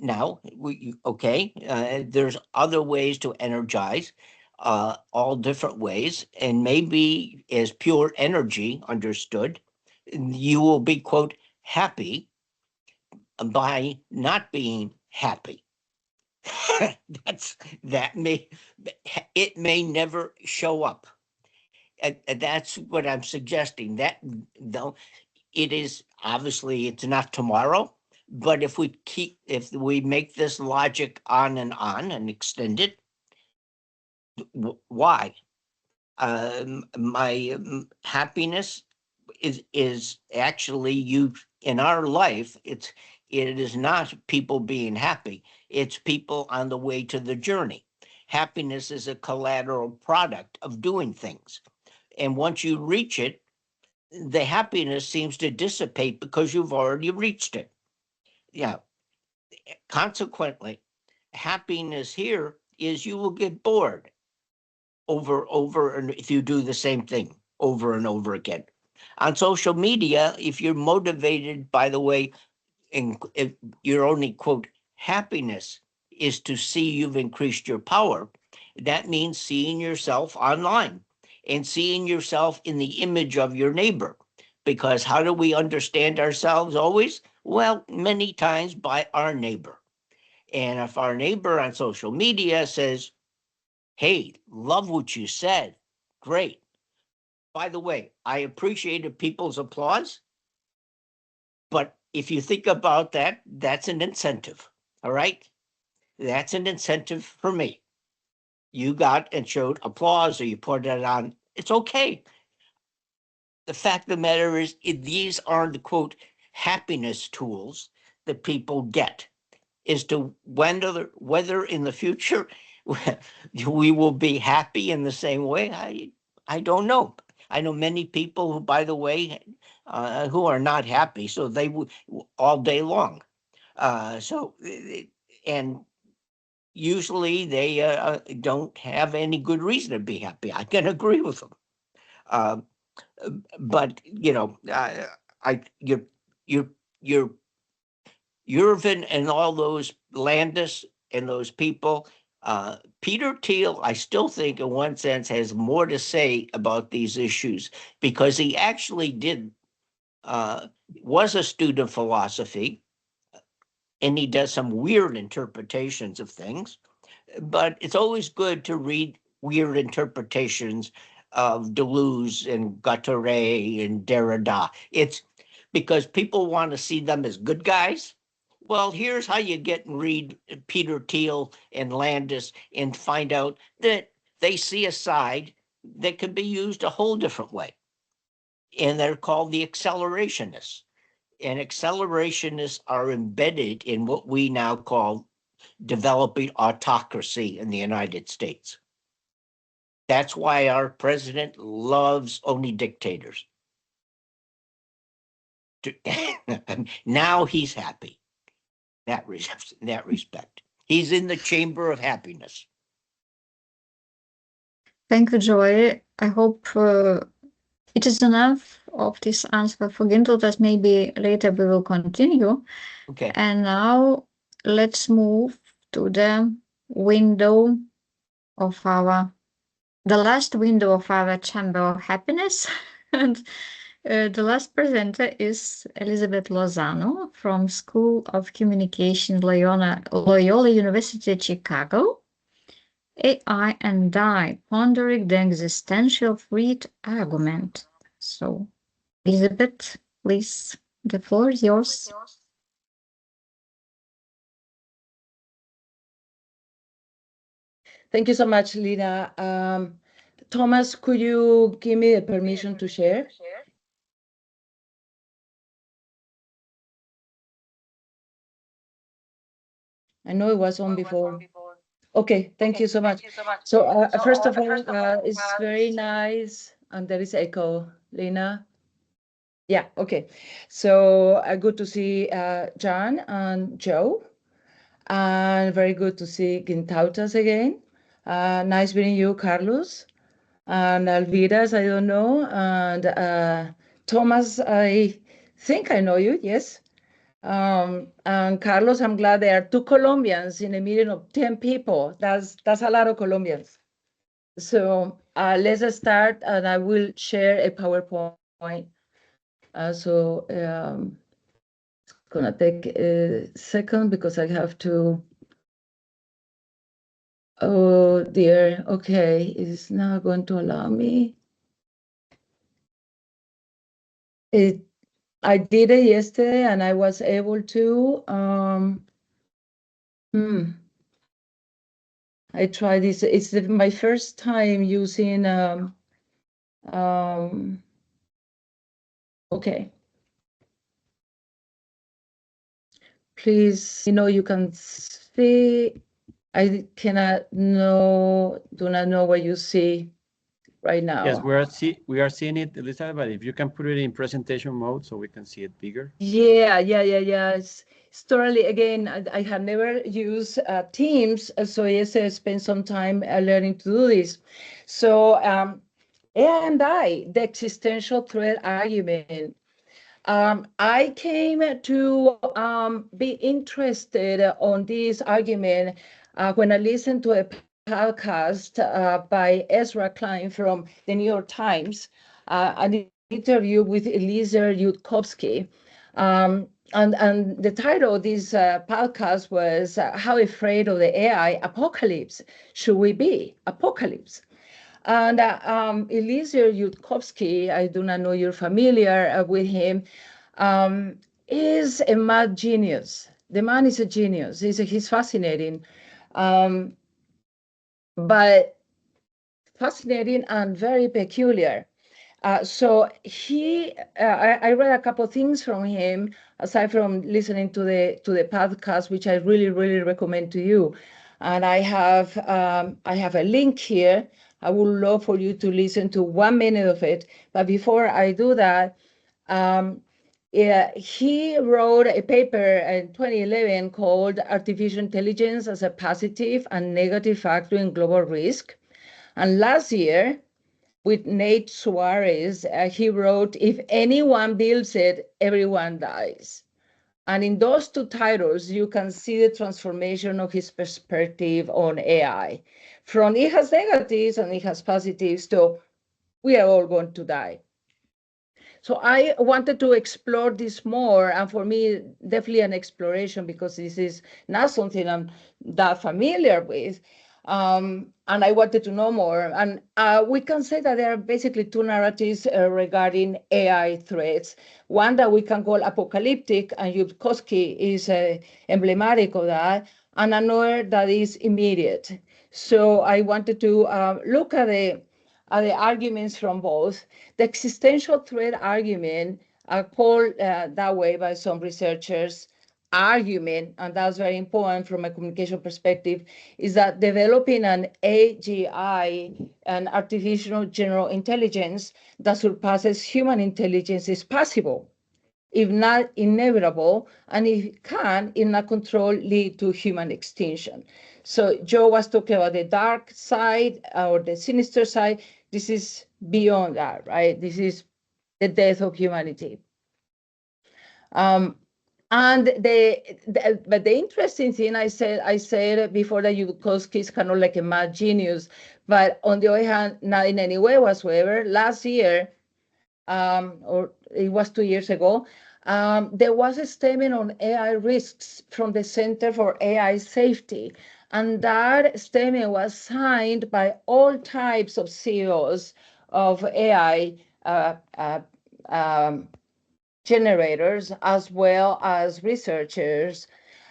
Now, there's other ways to energize, all different ways, and maybe as pure energy understood, you will be, quote, happy by not being happy. It may never show up. That's what I'm suggesting. That though it is obviously it's not tomorrow, but if we make this logic on and extend it, why? My happiness is actually you in our life. It is not people being happy. It's people on the way to the journey. Happiness is a collateral product of doing things. And once you reach it, the happiness seems to dissipate because you've already reached it. Yeah. Consequently, happiness here is you will get bored over and if you do the same thing over and over again. On social media, if you're motivated, by the way, if your only, quote, happiness is to see you've increased your power, that means seeing yourself online and seeing yourself in the image of your neighbor. Because how do we understand ourselves always? Well, many times by our neighbor. And if our neighbor on social media says, hey, love what you said, great. By the way, I appreciated people's applause, but if you think about that, that's an incentive, all right? That's an incentive for me. You got and showed applause or you put it on, it's okay. The fact of the matter is, these are the, quote, happiness tools that people get. As to whether in the future we will be happy in the same way, I don't know. I know many people who, by the way, who are not happy, so they all day long. And usually they don't have any good reason to be happy. I can agree with them. But you know, you're Irvin and all those Landis and those people. Peter Thiel, I still think in one sense has more to say about these issues because he actually was a student of philosophy, and he does some weird interpretations of things, but it's always good to read weird interpretations of Deleuze and Guattari and Derrida. It's because people want to see them as good guys. Well, here's how you get and read Peter Thiel and Landis and find out that they see a side that can be used a whole different way. And they're called the accelerationists. And accelerationists are embedded in what we now call developing autocracy in the United States. That's why our president loves only dictators. Now he's happy. In that respect. He's in the chamber of happiness. Thank you, Joy. I hope it is enough of this answer for Gintautas. Maybe later we will continue. Okay. And now let's move to the window of the last window of our chamber of happiness. And the last presenter is Elizabeth Lozano from School of Communication, Loyola University, Chicago. AI and I, pondering the existential freed argument. So, Elizabeth, please, the floor is yours. Thank you so much, Lina. Thomas, could you give me a permission to share? I know it was on before. Okay, thank you so much. So first of all, it's very nice, and there is echo, Lina. Yeah, okay. So good to see John and Joe, and very good to see Gintautas again. Nice meeting you, Carlos, and Alvidas, I don't know, and Thomas, I think I know you, yes. And Carlos, I'm glad there are 2 Colombians in a meeting of 10 people. That's a lot of Colombians. So let's start, and I will share a PowerPoint. It's gonna take a second because I have to. Oh dear. Okay, it's not going to allow me. I did it yesterday, and I was able to. I tried this. It's my first time using. Okay. Please, you can see. I do not know what you see right now. Yes, we are seeing it, Elizabeth, but if you can put it in presentation mode so we can see it bigger. Yeah. It's totally, again, I have never used Teams, so yes, I spent some time learning to do this. So the existential threat argument. I came to be interested on this argument when I listened to a podcast by Ezra Klein from the New York Times, an interview with Eliezer Yudkowsky. And the title of this podcast was How Afraid of the AI Apocalypse Should We Be? Apocalypse. And Eliezer Yudkowsky, I do not know you're familiar with him, is a mad genius. The man is a genius. He's fascinating. But fascinating and very peculiar. So I read a couple of things from him, aside from listening to the podcast, which I really, really recommend to you. And I have a link here. I would love for you to listen to 1 minute of it. But before I do that, he wrote a paper in 2011 called Artificial Intelligence as a Positive and Negative Factor in Global Risk. And last year, with Nate Suarez, he wrote, If anyone builds it, everyone dies. And in those two titles, you can see the transformation of his perspective on AI. From it has negatives and it has positives, so we are all going to die. So I wanted to explore this more, and for me, definitely an exploration, because this is not something I'm that familiar with. And I wanted to know more. And we can say that there are basically two narratives regarding AI threats. One that we can call apocalyptic, and Yudkowsky is emblematic of that, and another that is immediate. So I wanted to look at the arguments from both. The existential threat argument, called that way by some researchers, argument, and that's very important from a communication perspective, is that developing an AGI, an artificial general intelligence that surpasses human intelligence, is possible, if not inevitable, and if it can, in a control, lead to human extinction. So Joe was talking about the dark side or the sinister side. This is beyond that, right? This is the death of humanity. But the interesting thing, I said before that Yudkowsky is kind of like a mad genius, but on the other hand, not in any way whatsoever. Last year, or it was 2 years ago, there was a statement on AI risks from the Center for AI Safety. And that statement was signed by all types of CEOs of AI generators, as well as researchers,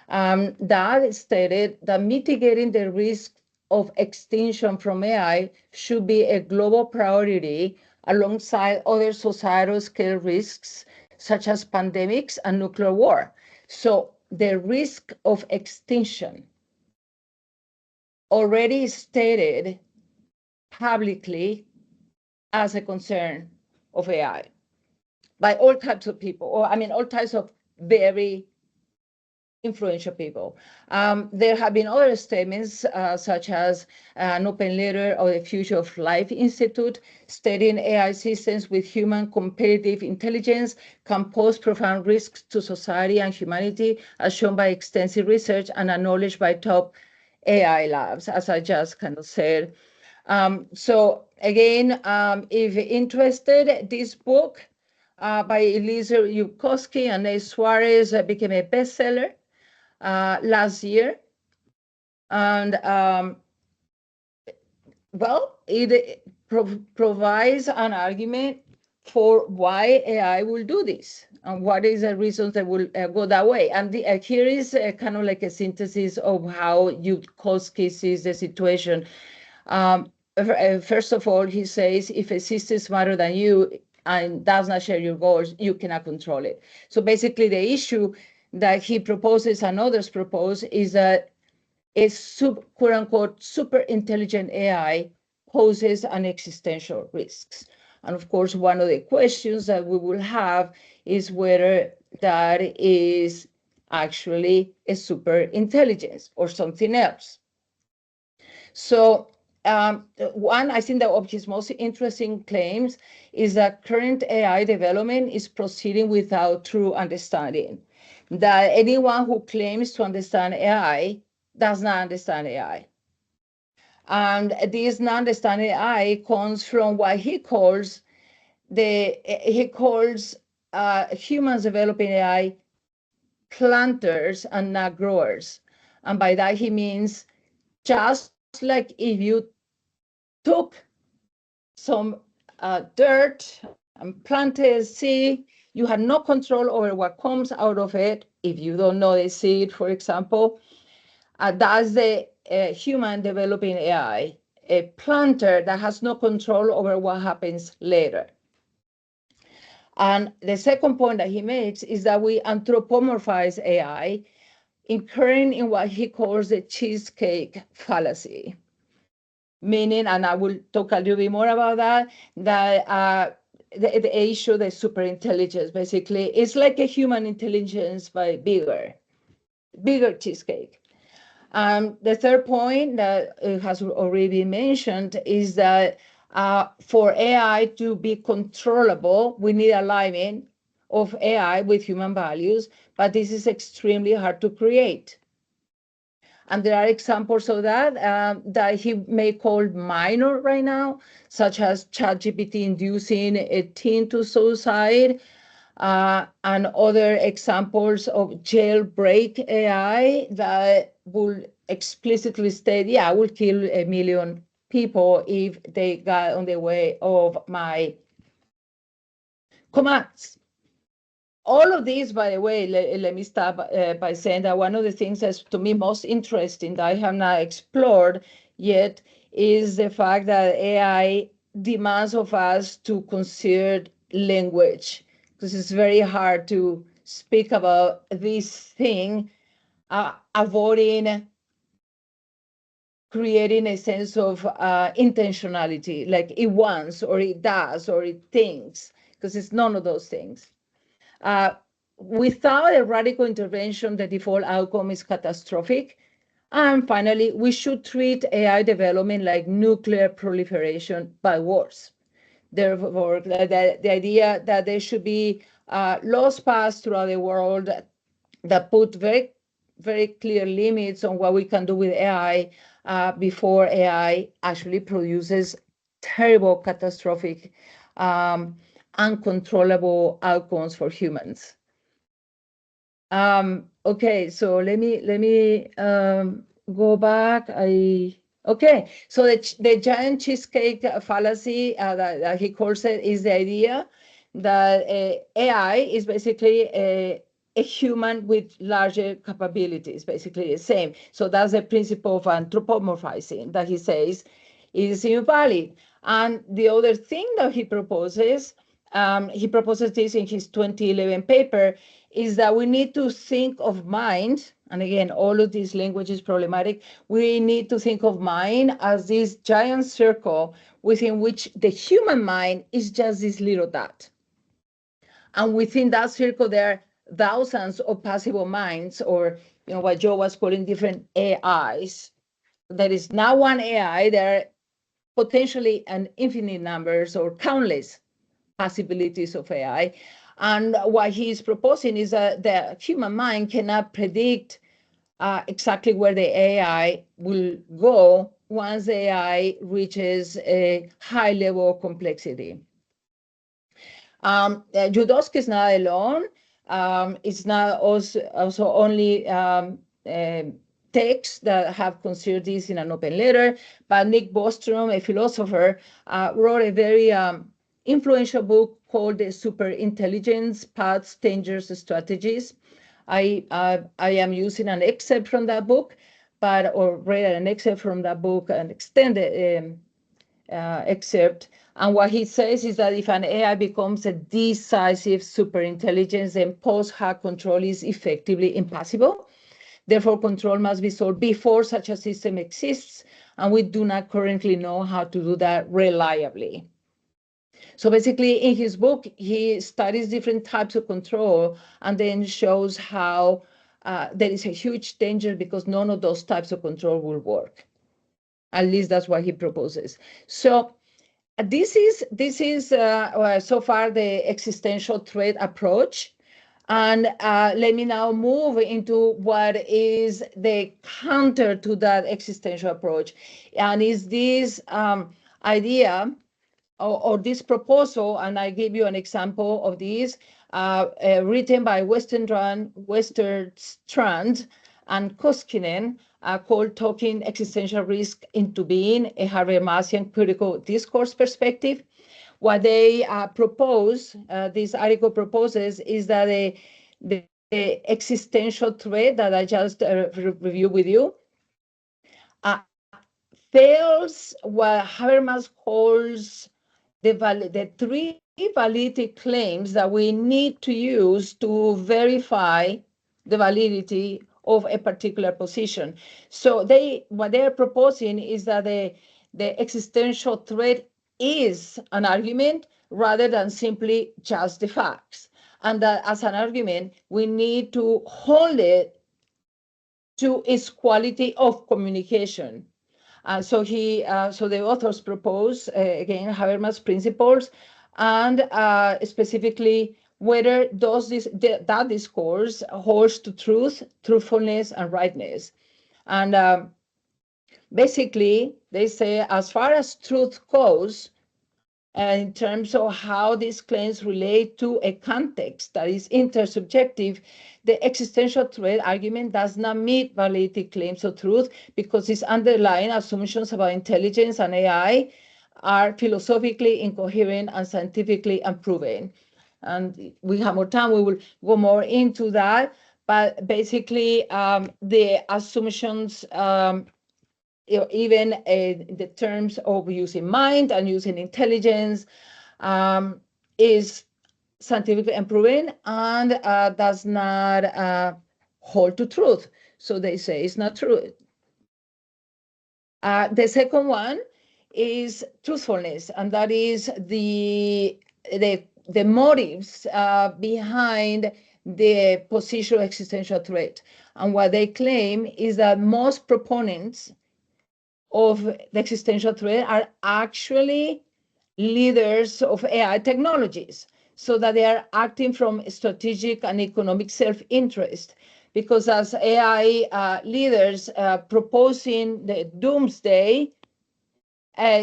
that stated that mitigating the risk of extinction from AI should be a global priority alongside other societal scale risks, such as pandemics and nuclear war. So the risk of extinction already stated publicly as a concern of AI by all types of people, or I mean, all types of very influential people. There have been other statements, such as an open letter of the Future of Life Institute, stating AI systems with human competitive intelligence can pose profound risks to society and humanity, as shown by extensive research and acknowledged by top AI labs, as I just kind of said. So again, if interested, this book by Elisa Yudkowsky and Nate Suarez became a bestseller last year. And well, it provides an argument for why AI will do this, and what is the reason that will go that way. And here is kind of like a synthesis of how Yudkowsky sees the situation. First of all, he says, if a system is smarter than you and does not share your goals, you cannot control it. So basically, the issue that he proposes and others propose is that a quote unquote super intelligent AI poses an existential risks. And of course, one of the questions that we will have is whether that is actually a super intelligence or something else. So one, I think that of his most interesting claims is that current AI development is proceeding without true understanding. That anyone who claims to understand AI does not understand AI. And this non-understanding AI comes from what he calls humans developing AI planters and not growers. And by that he means, just like if you took some dirt and planted a seed, you have no control over what comes out of it. If you don't know the seed, for example, that's the human developing AI, a planter that has no control over what happens later. And the second point that he makes is that we anthropomorphize AI, incurring in what he calls the cheesecake fallacy. Meaning, and I will talk a little bit more about that, the issue, the superintelligence, basically, is like a human intelligence, but bigger cheesecake. The third point that has already been mentioned is that for AI to be controllable, we need alignment of AI with human values, but this is extremely hard to create. And there are examples of that that he may call minor right now, such as ChatGPT inducing a teen to suicide, and other examples of jailbreak AI that will explicitly state, yeah, I will kill 1 million people if they got on the way of my commands. All of these, by the way, let me start by saying that one of the things that's to me most interesting that I have not explored yet is the fact that AI demands of us to consider language, because it's very hard to speak about this thing, avoiding creating a sense of intentionality, like it wants, or it does, or it thinks, because it's none of those things. Without a radical intervention, the default outcome is catastrophic. And finally, we should treat AI development like nuclear proliferation, but worse. Therefore, the idea that there should be laws passed throughout the world that put very, very clear limits on what we can do with AI before AI actually produces terrible, catastrophic, uncontrollable outcomes for humans. Okay, so let me go back. Okay, so the giant cheesecake fallacy that he calls it is the idea that AI is basically a human with larger capabilities, basically the same. So that's the principle of anthropomorphizing that he says is invalid. And the other thing that he proposes this in his 2011 paper, is that we need to think of mind, and again, all of this language is problematic, we need to think of mind as this giant circle within which the human mind is just this little dot. And within that circle, there are thousands of possible minds, or what Joe was calling different AIs. There is not one AI, there are potentially an infinite numbers or countless possibilities of AI. And what he's proposing is that the human mind cannot predict exactly where the AI will go once the AI reaches a high level of complexity. Judowski is not alone. It's not also only texts that have considered this in an open letter, but Nick Bostrom, a philosopher, wrote a very influential book called The Superintelligence: Paths, Dangers, Strategies. I am using an excerpt from that book, or read an excerpt from that book, an extended excerpt. And what he says is that if an AI becomes a decisive superintelligence, then post-hoc control is effectively impossible. Therefore, control must be solved before such a system exists, and we do not currently know how to do that reliably. So basically, in his book, he studies different types of control and then shows how there is a huge danger because none of those types of control will work. At least that's what he proposes. So this is so far the existential threat approach. And let me now move into what is the counter to that existential approach. And is this idea or this proposal, and I give you an example of this, written by Westerstrand and Koskinen, called Talking Existential Risk into Being, a Habermasian critical discourse perspective. What they propose, this article proposes, is that the existential threat that I just reviewed with you fails what Habermas calls the three validity claims that we need to use to verify the validity of a particular position. So what they're proposing is that the existential threat is an argument rather than simply just the facts. And that as an argument, we need to hold it to its quality of communication. So the authors propose, again, Habermas principles, and specifically whether that discourse holds to truth, truthfulness, and rightness. And basically, they say, as far as truth goes, in terms of how these claims relate to a context that is intersubjective, the existential threat argument does not meet validity claims of truth because its underlying assumptions about intelligence and AI are philosophically incoherent and scientifically unproven. And we have more time, we will go more into that. But basically, the assumptions, even in the terms of using mind and using intelligence, is scientifically unproven and does not hold to truth. So they say it's not true. The second one is truthfulness, and that is the motives behind the position of existential threat. And what they claim is that most proponents of the existential threat are actually leaders of AI technologies, so that they are acting from strategic and economic self-interest. Because as AI leaders proposing the doomsday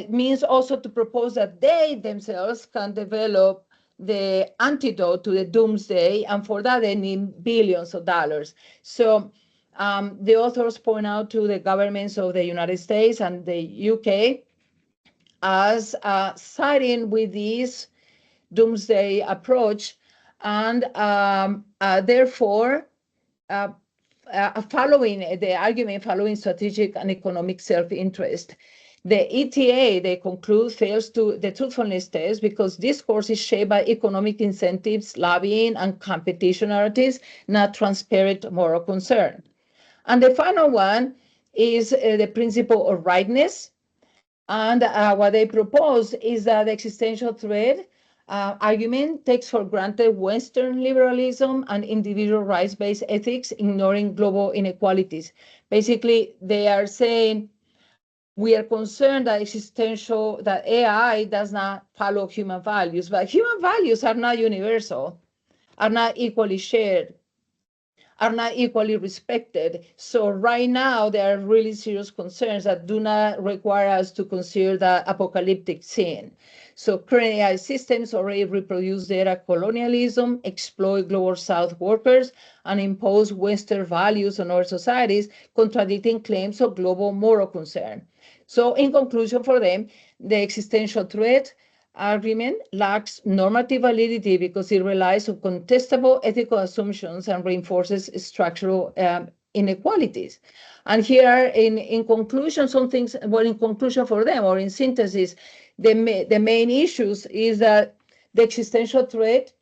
means also to propose that they themselves can develop the antidote to the doomsday, and for that they need billions of dollars. So the authors point out to the governments of the United States and the UK as siding with this doomsday approach, and therefore following the argument, following strategic and economic self-interest. The ETA, they conclude, fails to the truthfulness test because discourse is shaped by economic incentives, lobbying, and competition narratives, not transparent moral concern. And the final one is the principle of rightness. And what they propose is that the existential threat argument takes for granted Western liberalism and individual rights-based ethics, ignoring global inequalities. Basically, they are saying we are concerned that AI does not follow human values, but human values are not universal, are not equally shared, are not equally respected. So right now, there are really serious concerns that do not require us to consider the apocalyptic scene. So current AI systems already reproduce data colonialism, exploit global South workers, and impose Western values on our societies, contradicting claims of global moral concern. So in conclusion for them, the existential threat argument lacks normative validity because it relies on contestable ethical assumptions and reinforces structural inequalities. And here, in conclusion, some things, well, in conclusion for them, or in synthesis, the main issues is that the existential threat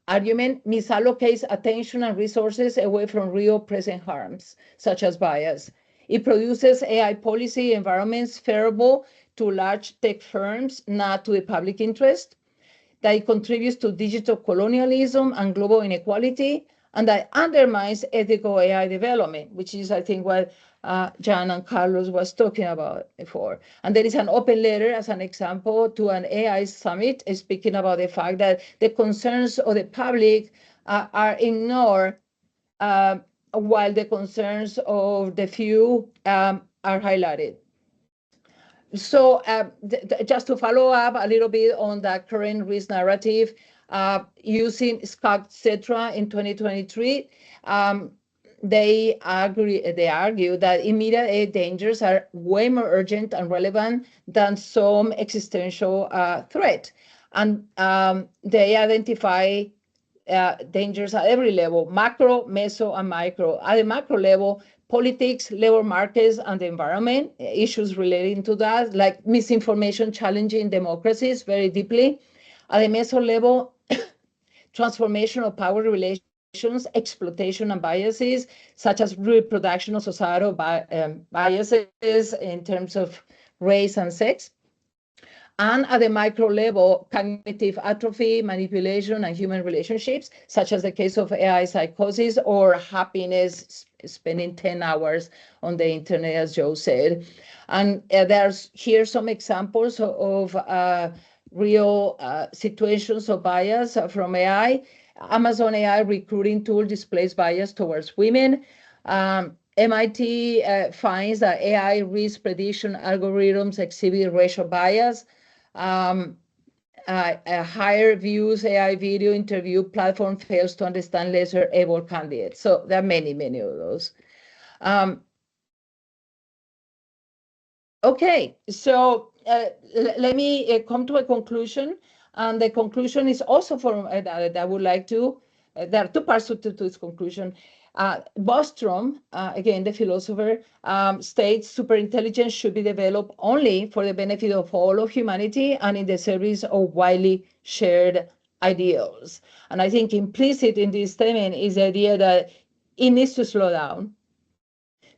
argument misallocates attention and resources away from real present harms, such as bias. It produces AI policy environments favorable to large tech firms, not to the public interest, that it contributes to digital colonialism and global inequality, and that undermines ethical AI development, which is, I think, what John and Carlos was talking about before. And there is an open letter, as an example, to an AI summit speaking about the fact that the concerns of the public are ignored while the concerns of the few are highlighted. So just to follow up a little bit on the current risk narrative, using Scott Cetra in 2023, they argue that immediate dangers are way more urgent and relevant than some existential threat. And they identify dangers at every level: macro, meso, and micro. At the macro level, politics, labor markets, and the environment, issues relating to that, like misinformation challenging democracies very deeply. At the meso level, transformation of power relations, exploitation and biases, such as reproduction of societal biases in terms of race and sex. And at the micro level, cognitive atrophy, manipulation, and human relationships, such as the case of AI psychosis or happiness, spending 10 hours on the internet, as Joe said. And there's here some examples of real situations of bias from AI. Amazon AI recruiting tool displays bias towards women. MIT finds that AI risk prediction algorithms exhibit racial bias. Higher views AI video interview platform fails to understand lesser able candidates. So there are many, many of those. Okay, so let me come to a conclusion. And the conclusion is also from that I would like to, there are two parts to this conclusion. Bostrom, again, the philosopher, states superintelligence should be developed only for the benefit of all of humanity and in the service of widely shared ideals. And I think implicit in this statement is the idea that it needs to slow down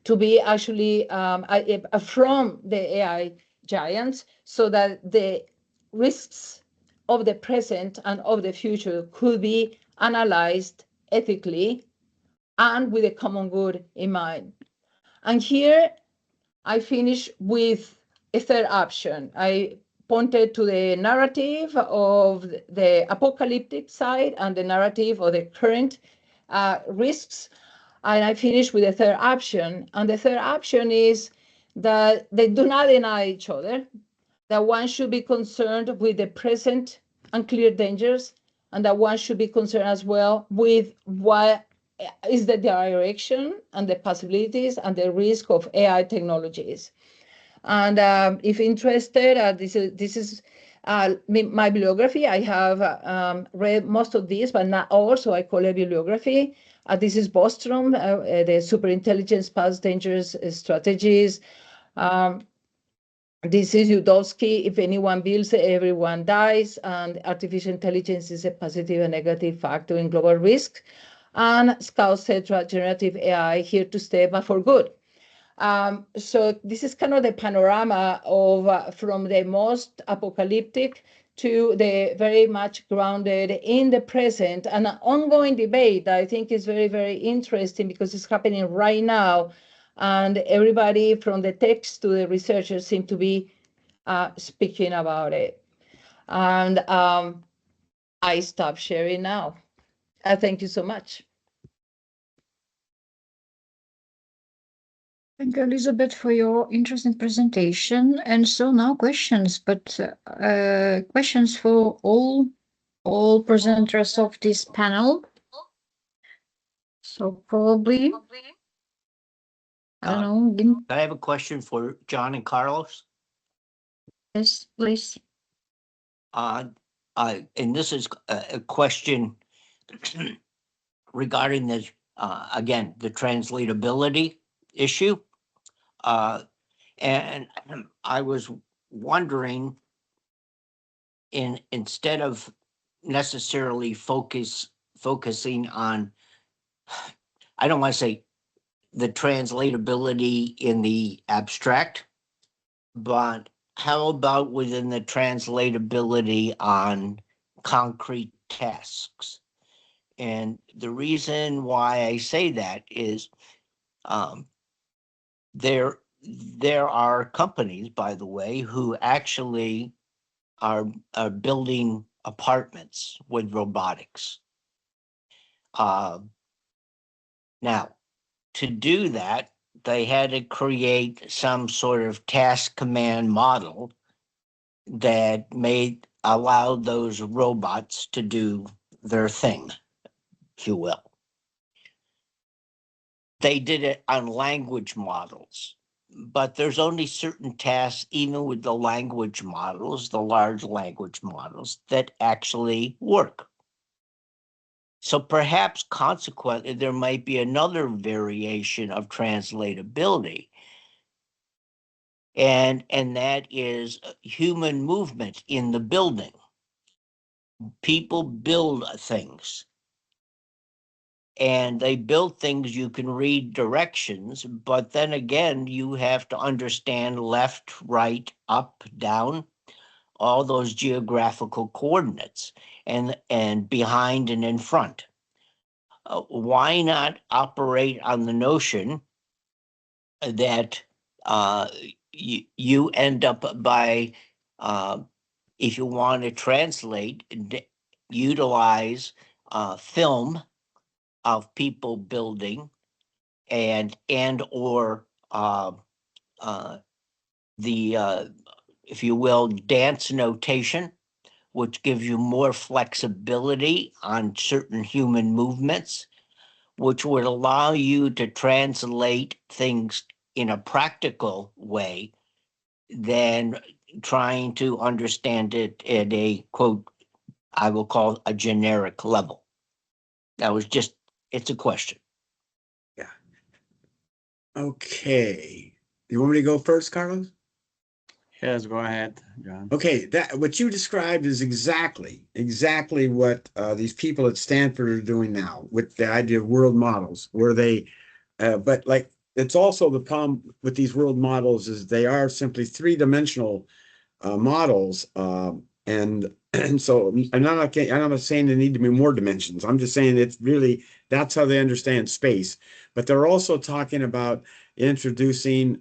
to be actually from the AI giants, so that the risks of the present and of the future could be analyzed ethically and with a common good in mind. And here I finish with a third option. I pointed to the narrative of the apocalyptic side and the narrative of the current risks. And I finish with a third option. And the third option is that they do not deny each other, that one should be concerned with the present and clear dangers, and that one should be concerned as well with what is the direction and the possibilities and the risk of AI technologies. And if interested, this is my bibliography. I have read most of these, but not all, so I call it bibliography. This is Bostrom, the Superintelligence Past Dangerous Strategies. This is Udowski, If Anyone Builds, Everyone Dies, and Artificial Intelligence is a Positive and Negative Factor in Global Risk. And Scout-Cetra, Generative AI, Here to Stay, but for Good. So this is kind of the panorama of from the most apocalyptic to the very much grounded in the present, and an ongoing debate that I think is very, very interesting because it's happening right now. And everybody from the text to the researchers seem to be speaking about it. And I stop sharing now. Thank you so much. Thank you, Elizabeth, for your interesting presentation. And so now questions, but questions for all presenters of this panel. So probably, I don't know. I have a question for John and Carlos. Yes, please. And this is a question regarding this, again, the translatability issue. And I was wondering, instead of necessarily focusing on, I don't want to say the translatability in the abstract, but how about within the translatability on concrete tasks? And the reason why I say that is there are companies, by the way, who actually are building apartments with robotics. Now, to do that, they had to create some sort of task command model that allowed those robots to do their thing, if you will. They did it on language models, but there's only certain tasks, even with the language models, the large language models, that actually work. So perhaps consequently, there might be another variation of translatability. And that is human movement in the building. people build things. And they build things, you can read directions, but then again, you have to understand left, right, up, down, all those geographical coordinates, and behind and in front. Why not operate on the notion that you end up by, if you want to translate, utilize film of people building and or the if you will, dance notation, which gives you more flexibility on certain human movements, which would allow you to translate things in a practical way than trying to understand it at a, quote, I will call a generic level. That was just, it's a question. Yeah. Okay. You want me to go first, Carlos? Yes, go ahead, John. Okay, that what you described is exactly what these people at Stanford are doing now with the idea of world models, where they, but like it's also the problem with these world models is they are simply three-dimensional models, and so I'm not saying there need to be more dimensions. I'm just saying it's really that's how they understand space. But they're also talking about introducing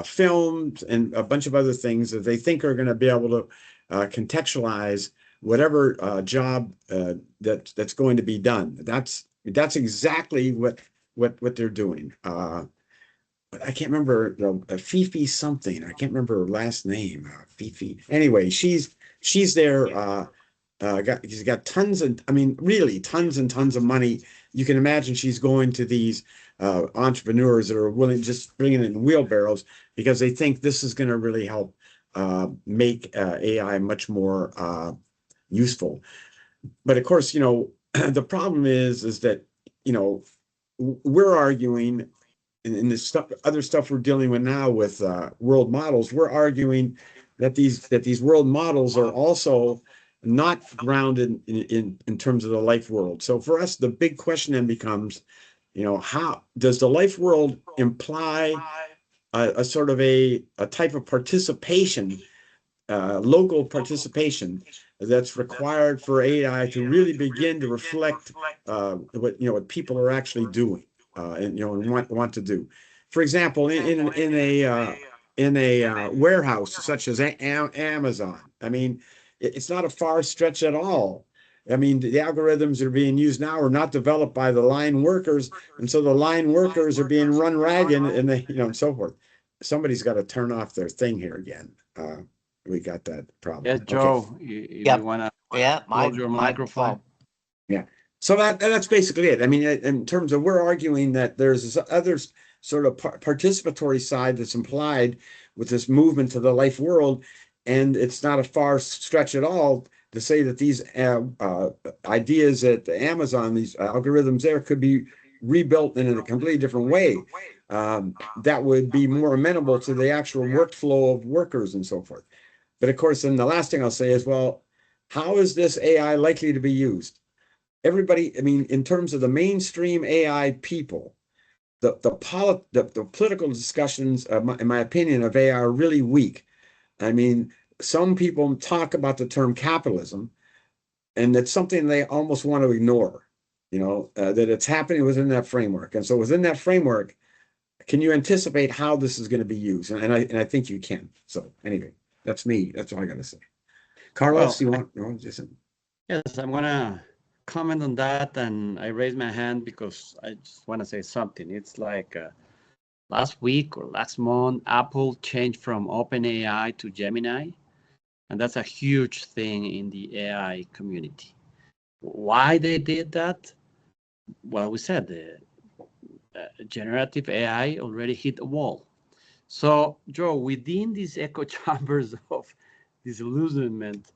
films and a bunch of other things that they think are going to be able to contextualize whatever job that's going to be done. That's exactly what they're doing. But I can't remember Fifi something. I can't remember her last name. Fifi. Anyway, she's there. She's got tons of, I mean, really tons and tons of money. You can imagine she's going to these entrepreneurs that are willing, just bringing it in wheelbarrows because they think this is going to really help make AI much more useful. But of course, you know, the problem is that, you know, we're arguing in this other stuff we're dealing with now with world models, we're arguing that these world models are also not grounded in terms of the life world. So for us, the big question then becomes, you know, how does the life world imply a sort of a type of participation, local participation that's required for AI to really begin to reflect what people are actually doing and want to do. For example, in a warehouse such as Amazon, I mean, it's not a far stretch at all. I mean, the algorithms that are being used now are not developed by the line workers, and so the line workers are being run ragged, and they, and so forth. Somebody's got to turn off their thing here again. We got that problem. Yes, Joe, if you want to close your microphone. Yeah. So that's basically it. I mean, in terms of we're arguing that there's this other sort of participatory side that's implied with this movement to the life world, and it's not a far stretch at all to say that these ideas at Amazon, these algorithms there, could be rebuilt in a completely different way that would be more amenable to the actual workflow of workers and so forth. But of course, then the last thing I'll say is, well, how is this AI likely to be used? Everybody, I mean, in terms of the mainstream AI people, the political discussions, in my opinion, of AI are really weak. I mean, some people talk about the term capitalism, and it's something they almost want to ignore, you know, that it's happening within that framework. And so within that framework, can you anticipate how this is going to be used? And I think you can. So anyway, that's me. That's all I got to say. Carlos, you want to say? Yes, I'm going to comment on that, and I raised my hand because I just want to say something. It's like last week or last month, Apple changed from OpenAI to Gemini, and that's a huge thing in the AI community. Why they did that? Well, we said the generative AI already hit a wall. So, Joe, within these echo chambers of disillusionment,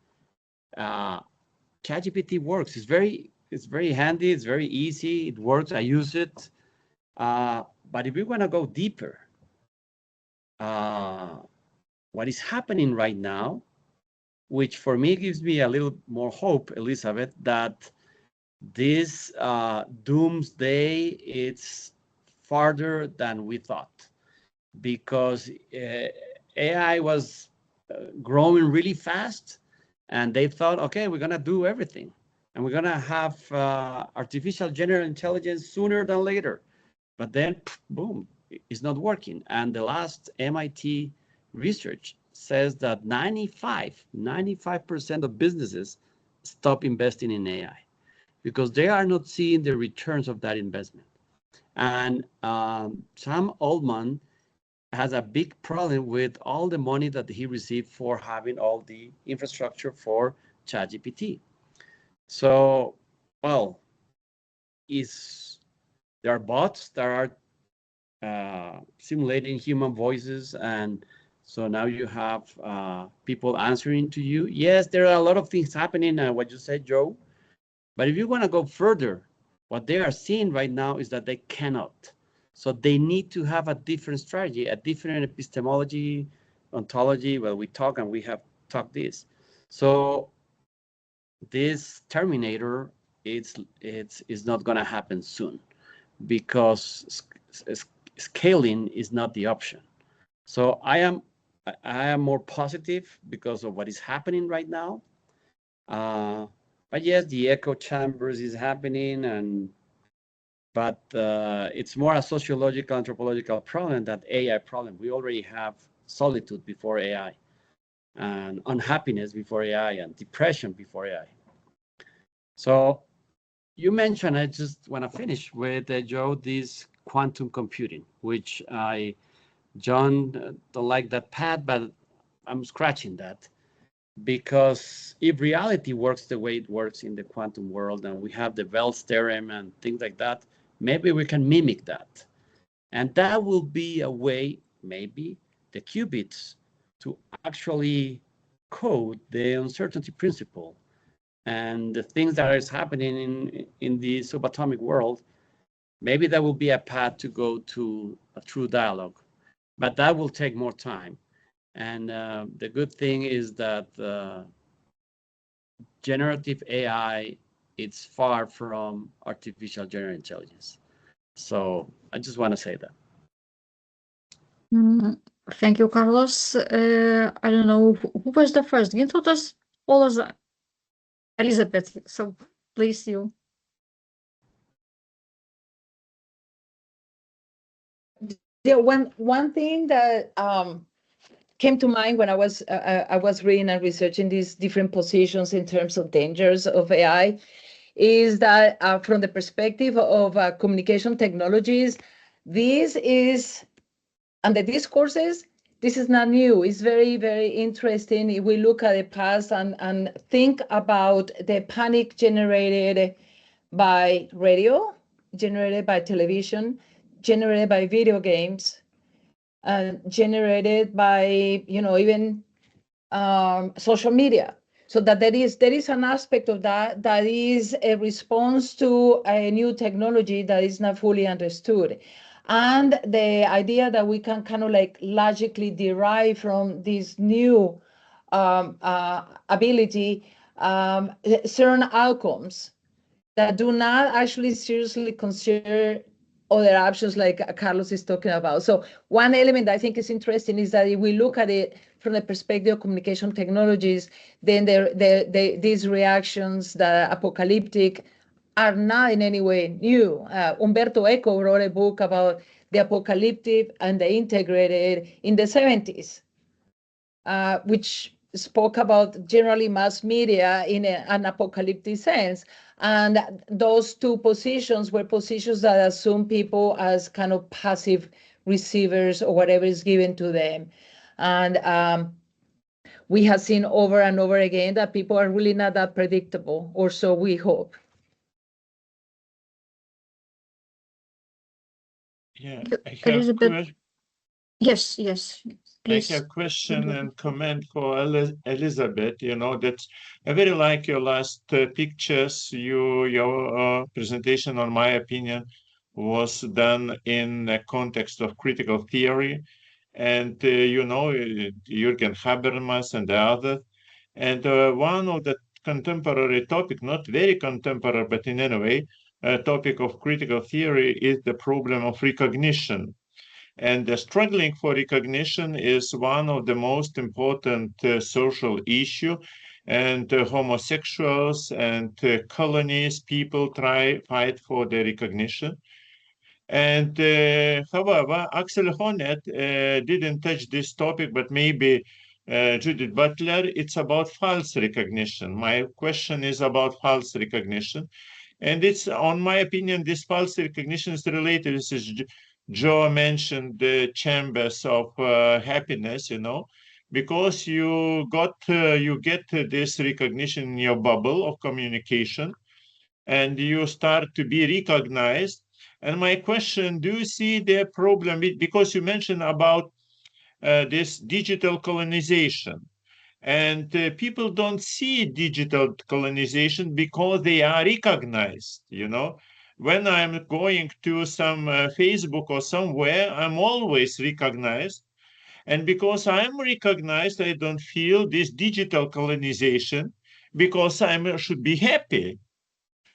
ChatGPT works. It's very handy. It's very easy. It works. I use it. But if we want to go deeper, what is happening right now which for me gives me a little more hope, Elizabeth, that this doomsday it's farther than we thought, because AI was growing really fast, and they thought, okay, we're gonna do everything, and we're gonna have artificial general intelligence sooner than later. But then, boom, it's not working. And the last MIT research says that 95% of businesses stop investing in AI because they are not seeing the returns of that investment. And Sam Altman has a big problem with all the money that he received for having all the infrastructure for ChatGPT. So, well, there are bots that are simulating human voices, and so now you have people answering to you. Yes, there are a lot of things happening, what you said, Joe. But if you want to go further, what they are seeing right now is that they cannot. So they need to have a different strategy, a different epistemology, ontology. Well, we talk and we have talked this. So this Terminator, it's not going to happen soon, because scaling is not the option. So I am more positive because of what is happening right now. But yes, the echo chambers is happening, but it's more a sociological, anthropological problem than AI problem. We already have solitude before AI, and unhappiness before AI, and depression before AI. So you mentioned, I just want to finish with Joe, this quantum computing, which John don't like that pad, but I'm scratching that. Because if reality works the way it works in the quantum world, and we have the Bell's theorem and things like that, maybe we can mimic that. And that will be a way, maybe, the qubits to actually code the uncertainty principle and the things that is happening in the subatomic world. Maybe that will be a path to go to a true dialogue, but that will take more time. And the good thing is that generative AI, it's far from artificial general intelligence. So I just want to say that. Thank you, Carlos. I don't know who was the first. Gintautas, Polas, Elizabeth. So please, you. Yeah, one thing that came to mind when I was reading and researching these different positions in terms of dangers of AI is that from the perspective of communication technologies, this is, and the discourses, this is not new. It's very, very interesting if we look at the past and think about the panic generated by radio, generated by television, generated by video games, generated by, even social media. So that there is an aspect of that is a response to a new technology that is not fully understood. And the idea that we can kind of like logically derive from this new ability certain outcomes that do not actually seriously consider other options like Carlos is talking about. So one element that I think is interesting is that if we look at it from the perspective of communication technologies, then these reactions that are apocalyptic are not in any way new. Umberto Eco wrote a book about the apocalyptic and the integrated in the 70s, which spoke about generally mass media in an apocalyptic sense. And those two positions were positions that assume people as kind of passive receivers or whatever is given to them. And we have seen over and over again that people are really not that predictable, or so we hope. Yeah, Elizabeth. Yes. Please. I have a question and comment for Elizabeth. That I very like your last pictures. Your presentation, on my opinion, was done in the context of critical theory. And, Jürgen Habermas and the others, And one of the contemporary topic, not very contemporary, but in any way, topic of critical theory is the problem of recognition. And the struggling for recognition is one of the most important social issue. And homosexuals and colonies, people fight for the recognition. And however, Axel Honneth didn't touch this topic, but maybe Judith Butler, it's about false recognition. My question is about false recognition. And it's, on my opinion, this false recognition is related. This is Joe mentioned the chambers of happiness, you know, because you get this recognition in your bubble of communication, and you start to be recognized. And my question, do you see the problem because you mentioned about this digital colonization, and people don't see digital colonization because they are recognized, you know. When I'm going to some Facebook or somewhere, I'm always recognized. And because I'm recognized, I don't feel this digital colonization because I should be happy.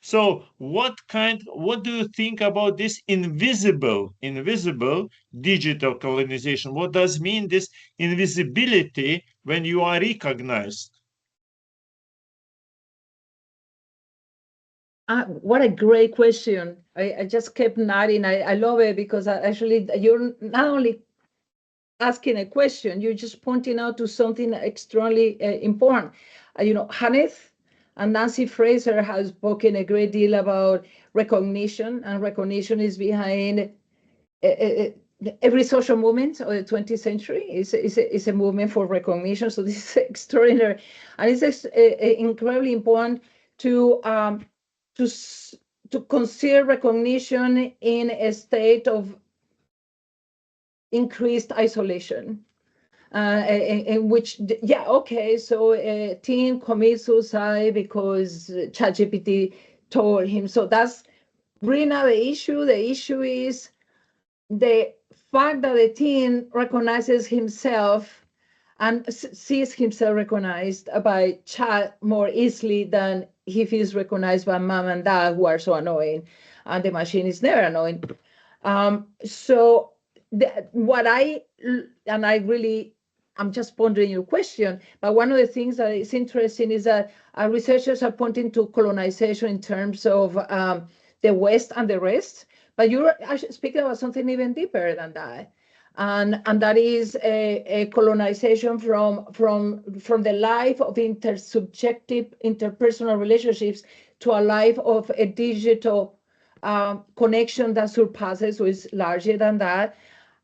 So what do you think about this invisible digital colonization? What does mean this invisibility when you are recognized? What a great question. I just kept nodding. I love it because actually you're not only asking a question, you're just pointing out to something extremely important. You know, Honneth and Nancy Fraser has spoken a great deal about recognition, and recognition is behind every social movement of the 20th century. Is a movement for recognition. So this is extraordinary, and it's incredibly important to consider recognition in a state of increased isolation, in which, yeah, okay, so a teen commits suicide because ChatGPT told him. So that's really not the issue. The issue is the fact that the teen recognizes himself and sees himself recognized by chat more easily than he feels recognized by mom and dad, who are so annoying, and the machine is never annoying. So I'm just pondering your question, but one of the things that is interesting is that researchers are pointing to colonization in terms of the West and the rest, but you're actually speaking about something even deeper than that. And that is a colonization from the life of intersubjective, interpersonal relationships to a life of a digital connection that surpasses, or is larger than that.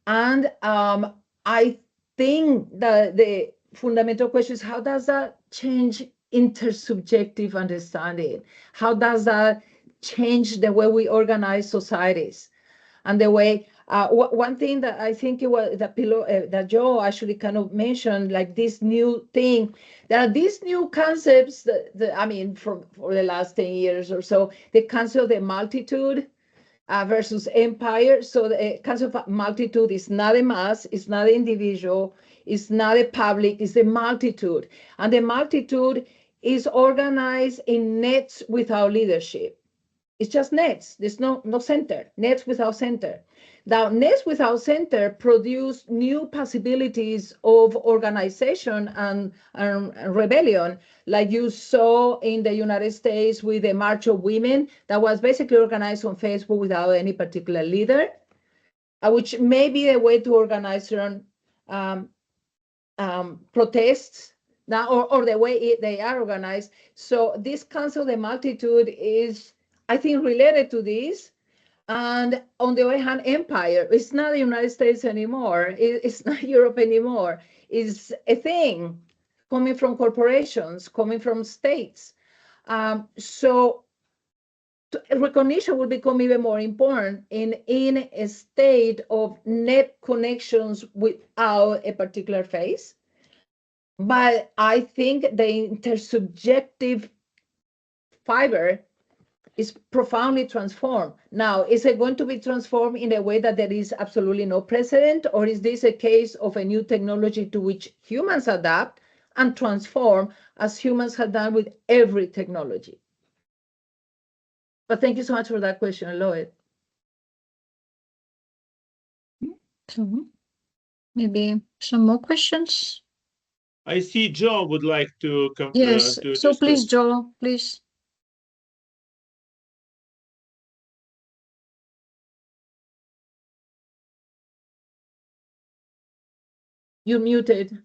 And I think that the fundamental question is, how does that change intersubjective understanding? How does that change the way we organize societies? And the way, one thing that I think it was that Joe actually kind of mentioned, like this new thing, there are these new concepts that I mean, for the last 10 years or so, the concept of the multitude versus empire. So the concept of multitude is not a mass, it's not an individual, it's not a public, it's a multitude. And the multitude is organized in nets without leadership. It's just nets. There's no center. Nets without center. Now, nets without center produce new possibilities of organization and rebellion, like you saw in the United States with the March of Women that was basically organized on Facebook without any particular leader, which may be a way to organize certain protests now, or the way they are organized. So this concept of the multitude is, I think, related to this. And on the other hand, empire, it's not the United States anymore. It's not Europe anymore. It's a thing coming from corporations, coming from states. So recognition will become even more important in a state of net connections without a particular face. But I think the intersubjective fiber is profoundly transformed. Now, is it going to be transformed in a way that there is absolutely no precedent, or is this a case of a new technology to which humans adapt? and transform as humans have done with every technology. But thank you so much for that question. I love it. So maybe some more questions. I see Joe would like to come. Yes, so please, Joe, please. You're muted.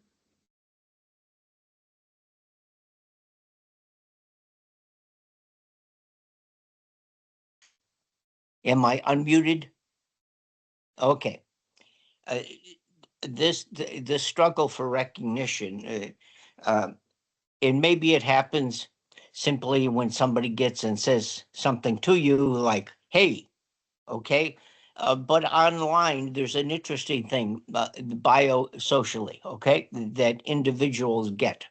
Am I unmuted? Okay. The struggle for recognition, and maybe it happens simply when somebody gets and says something to you like, hey, okay? But online, there's an interesting thing, biosocially, okay, that individuals get.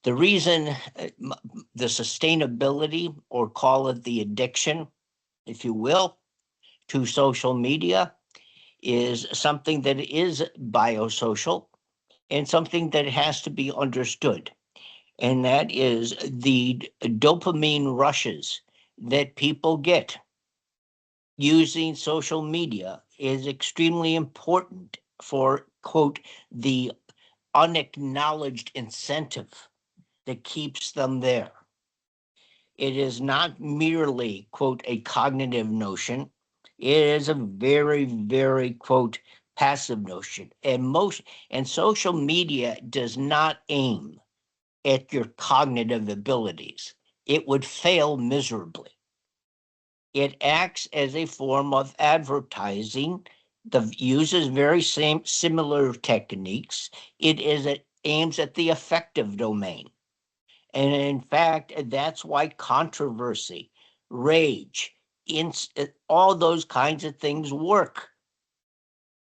The reason, the sustainability, or call it the addiction, if you will, to social media is something that is biosocial and something that has to be understood. And that is the dopamine rushes that people get using social media is extremely important for, quote, the unacknowledged incentive that keeps them there. It is not merely, quote, a cognitive notion. It is a very, very, quote, passive notion. And social media does not aim at your cognitive abilities. It would fail miserably. It acts as a form of advertising that uses very similar techniques. It aims at the affective domain. And in fact, that's why controversy, rage, all those kinds of things work.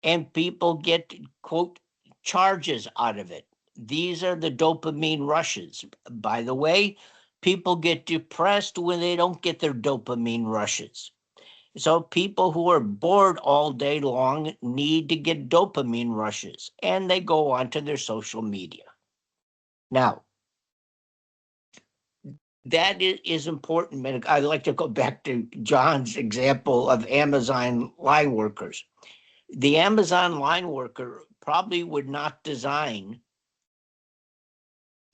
And people get, quote, charges out of it. These are the dopamine rushes. By the way, people get depressed when they don't get their dopamine rushes. So people who are bored all day long need to get dopamine rushes, and they go onto their social media. Now, that is important. I'd like to go back to John's example of Amazon line workers. The Amazon line worker probably would not design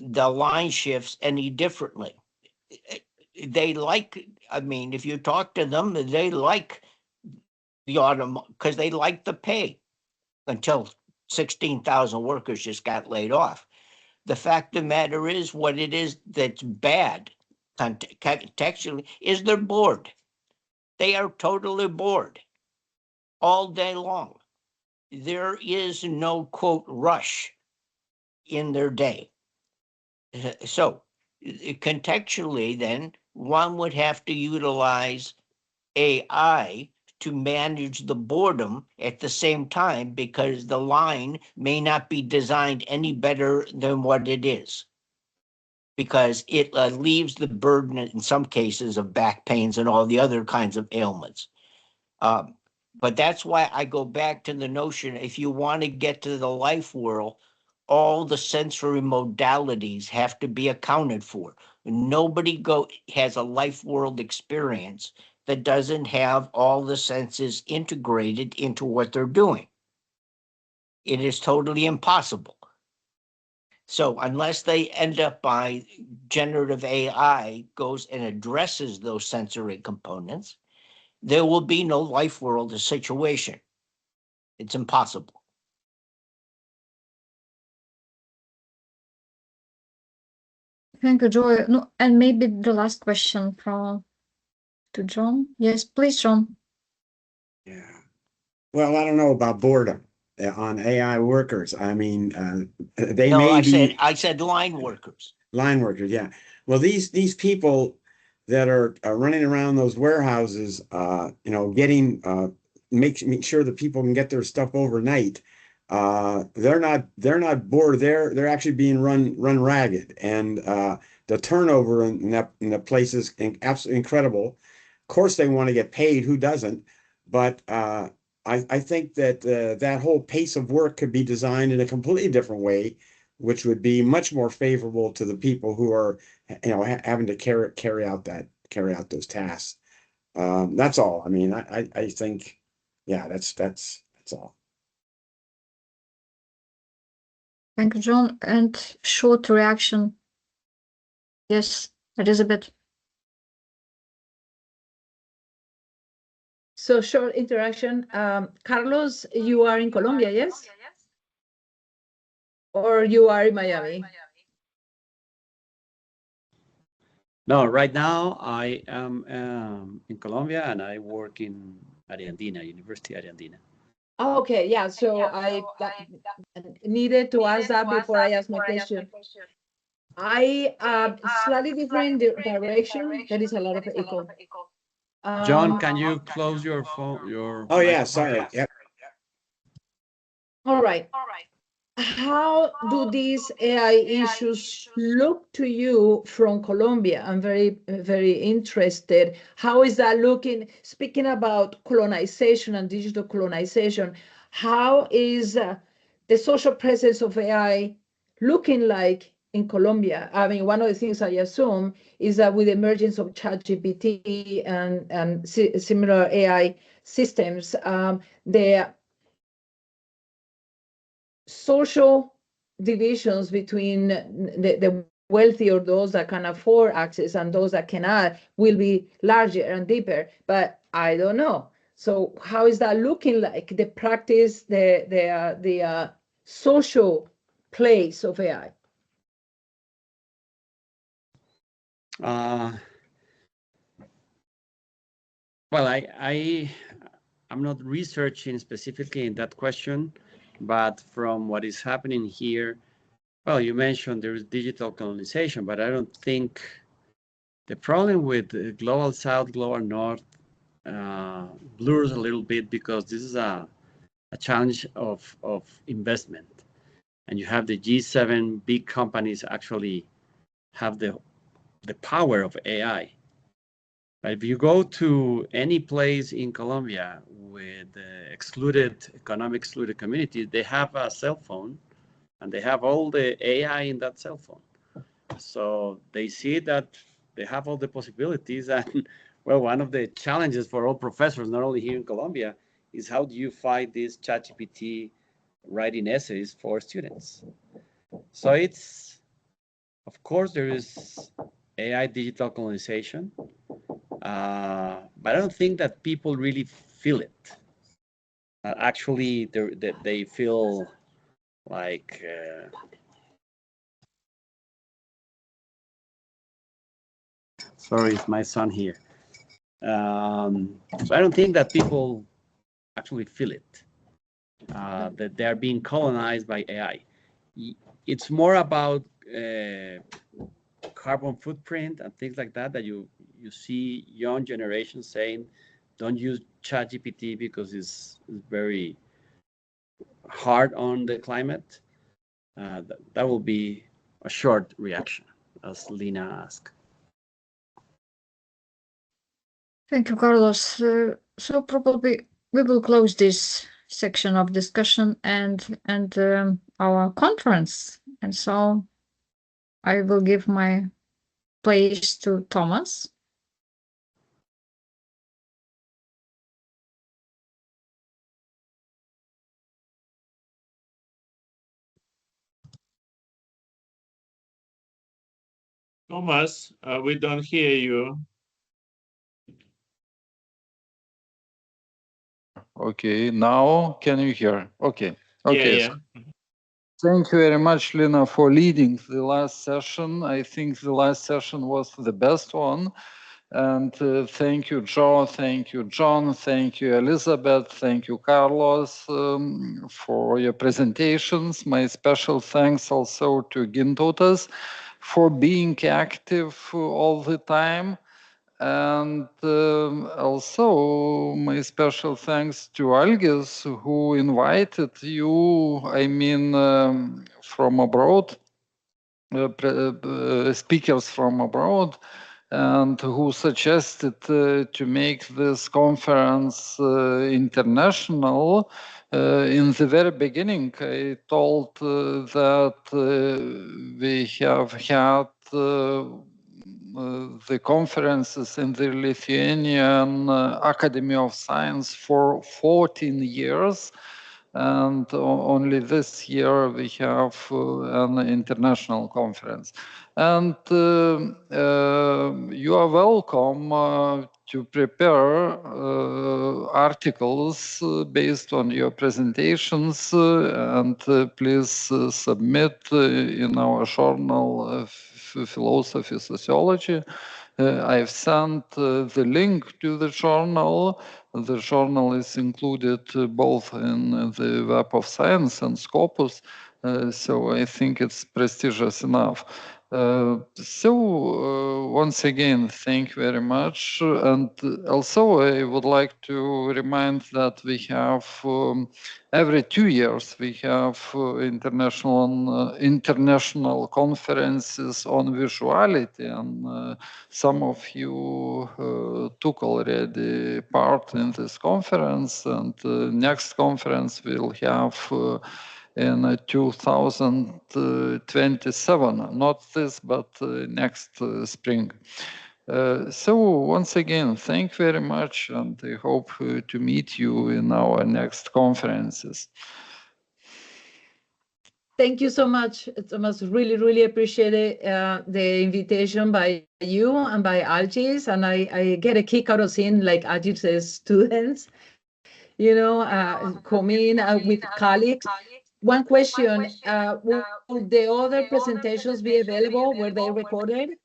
the line shifts any differently. They like, I mean, if you talk to them, they like the because they like the pay until 16,000 workers just got laid off. The fact of the matter is, what it is that's bad contextually is they're bored. They are totally bored all day long. There is no, quote, rush in their day. So contextually, then, one would have to utilize AI to manage the boredom at the same time, because the line may not be designed any better than what it is, because it leaves the burden in some cases of back pains and all the other kinds of ailments. But that's why I go back to the notion, if you want to get to the life world, all the sensory modalities have to be accounted for. Nobody has a life world experience that doesn't have all the senses integrated into what they're doing. It is totally impossible. So unless they end up by generative AI goes and addresses those sensory components, there will be no life world situation. It's impossible. Thank you, Joy. No, and maybe the last question to John. Yes, please, John. Yeah. Well, I don't know about boredom on AI workers. I mean, they No, may be. I said line workers. Line workers, yeah. Well, these people that are running around those warehouses, getting making sure that people can get their stuff overnight. They're not bored. They're actually being run ragged, and the turnover in the place is absolutely incredible. Of course, they want to get paid. Who doesn't? But I think that that whole pace of work could be designed in a completely different way which would be much more favorable to the people who are, having to carry out those tasks. That's all. I mean, I think, yeah, that's all. Thank you, John. And short reaction. Yes, Elizabeth. So short interaction. Carlos, you are in Colombia, yes? Or you are in Miami? No, right now I am in Colombia and I work in Ariandina, University Ariandina. Oh, okay, yeah. So I needed to ask that before I ask my question. I slightly different direction. There is a lot of echo. John, can you close your phone? Oh yeah, sorry. Yep. All right. How do these AI issues look to you from Colombia? I'm very, very interested. How is that looking? Speaking about colonization and digital colonization, how is the social presence of AI looking like in Colombia? I mean, one of the things I assume is that with the emergence of ChatGPT and similar AI systems, the social divisions between the wealthy or those that can afford access and those that cannot will be larger and deeper, but I don't know. So how is that looking like, the practice, the social place of AI? Well, I'm not researching specifically in that question, but from what is happening here, well, you mentioned there is digital colonization, but I don't think the problem with global South, global North blurs a little bit because this is a challenge of investment. And you have the G7 big companies actually have the power of AI. But if you go to any place in Colombia with economic excluded communities, they have a cell phone and they have all the AI in that cell phone. So they see that they have all the possibilities. And well, one of the challenges for all professors, not only here in Colombia, is how do you fight this ChatGPT writing essays for students? So it's, of course, there is AI digital colonization, but I don't think that people really feel it. Actually, they feel like sorry, it's my son here. So I don't think that people actually feel it, that they are being colonized by AI. It's more about carbon footprint and things like that, that you see young generations saying, don't use ChatGPT because it's very hard on the climate. That will be a short reaction, as Lina asked. Thank you, Carlos. So probably we will close this section of discussion and our conference. And so I will give my place to Thomas. Thomas, we don't hear you. Okay, now can you hear? Okay. Yeah. Thank you very much, Lina, for leading the last session. I think the last session was the best one. And thank you, Joe. Thank you, John. Thank you, Elizabeth. Thank you, Carlos, for your presentations. My special thanks also to Gintautas for being active all the time. And also my special thanks to Algis, who invited you, from abroad, speakers from abroad. and who suggested to make this conference international. In the very beginning, I told that we have had the conferences in the Lithuanian Academy of Science for 14 years. And only this year we have an international conference. And you are welcome to prepare articles based on your presentations, and please submit in our journal Philosophy, Sociology. I've sent the link to the journal. The journal is included both in the Web of Science and Scopus, so I think it's prestigious enough. Once again, thank you very much. And also I would like to remind that we have every 2 years we have international conferences on visuality, and some of you took already part in this conference, and next conference we'll have in 2027, not this, but next spring. So once again, thank you very much, and I hope to meet you in our next conferences. Thank you so much, Thomas. Really, really appreciate it, the invitation by you and by Algis, and I get a kick out of seeing like Algis' students, you know, coming with colleagues. One question, will the other presentations be available? Were they recorded?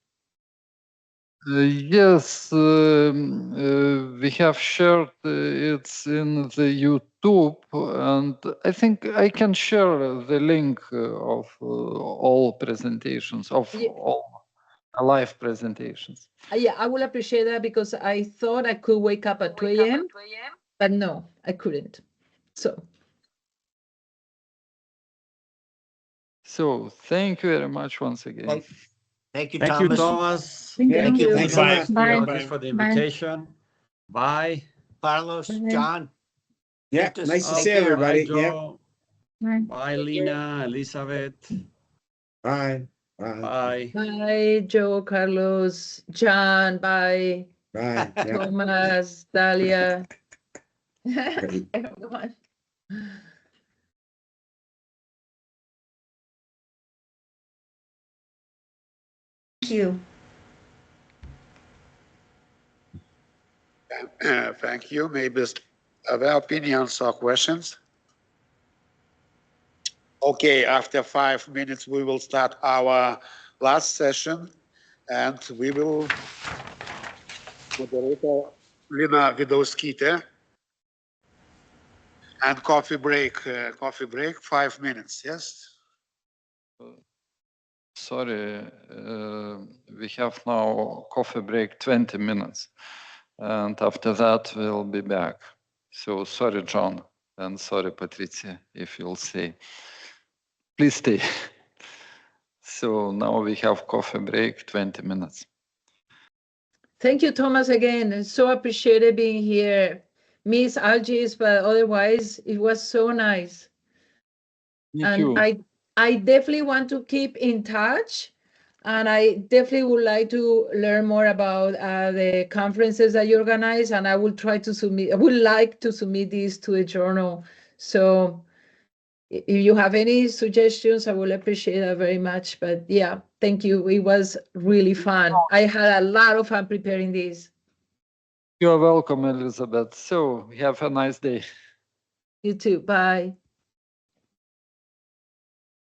Yes, we have shared it's in the YouTube, and I think I can share the link of all presentations, of all live presentations. Yeah, I will appreciate that, because I thought I could wake up at 2 a.m., but no, I couldn't. So thank you very much once again. Thank you, Thank Thomas. you, Thomas. Thank you. Thanks for the invitation. Bye. Carlos, John. Yeah, nice to see everybody. Bye, Joe. Yeah. Bye, Lina, Elizabeth. Bye. Bye. Bye, Joe, Carlos, John, bye. Bye. Yeah. Thomas, Dalia. Everyone. Thank you. Thank you. Maybe other opinions or questions? Okay, after 5 minutes, we will start our last session, and we will moderator Lina Vidauskite, and coffee break 5 minutes, yes? Sorry, we have now coffee break 20 minutes, and after that we'll be back. So sorry, John, and sorry, Patricia, if you'll stay. Please stay. So now we have coffee break 20 minutes. Thank you, Thomas, again. So appreciated being here. Miss Algis, but otherwise it was so nice. Thank you. I definitely want to keep in touch, and I definitely would like to learn more about the conferences that you organize, and I will try to submit. I would like to submit these to a journal. So if you have any suggestions, I will appreciate that very much. But yeah, thank you. It was really fun. I had a lot of fun preparing this. You're welcome, Elizabeth. So have a nice day. You too. Bye.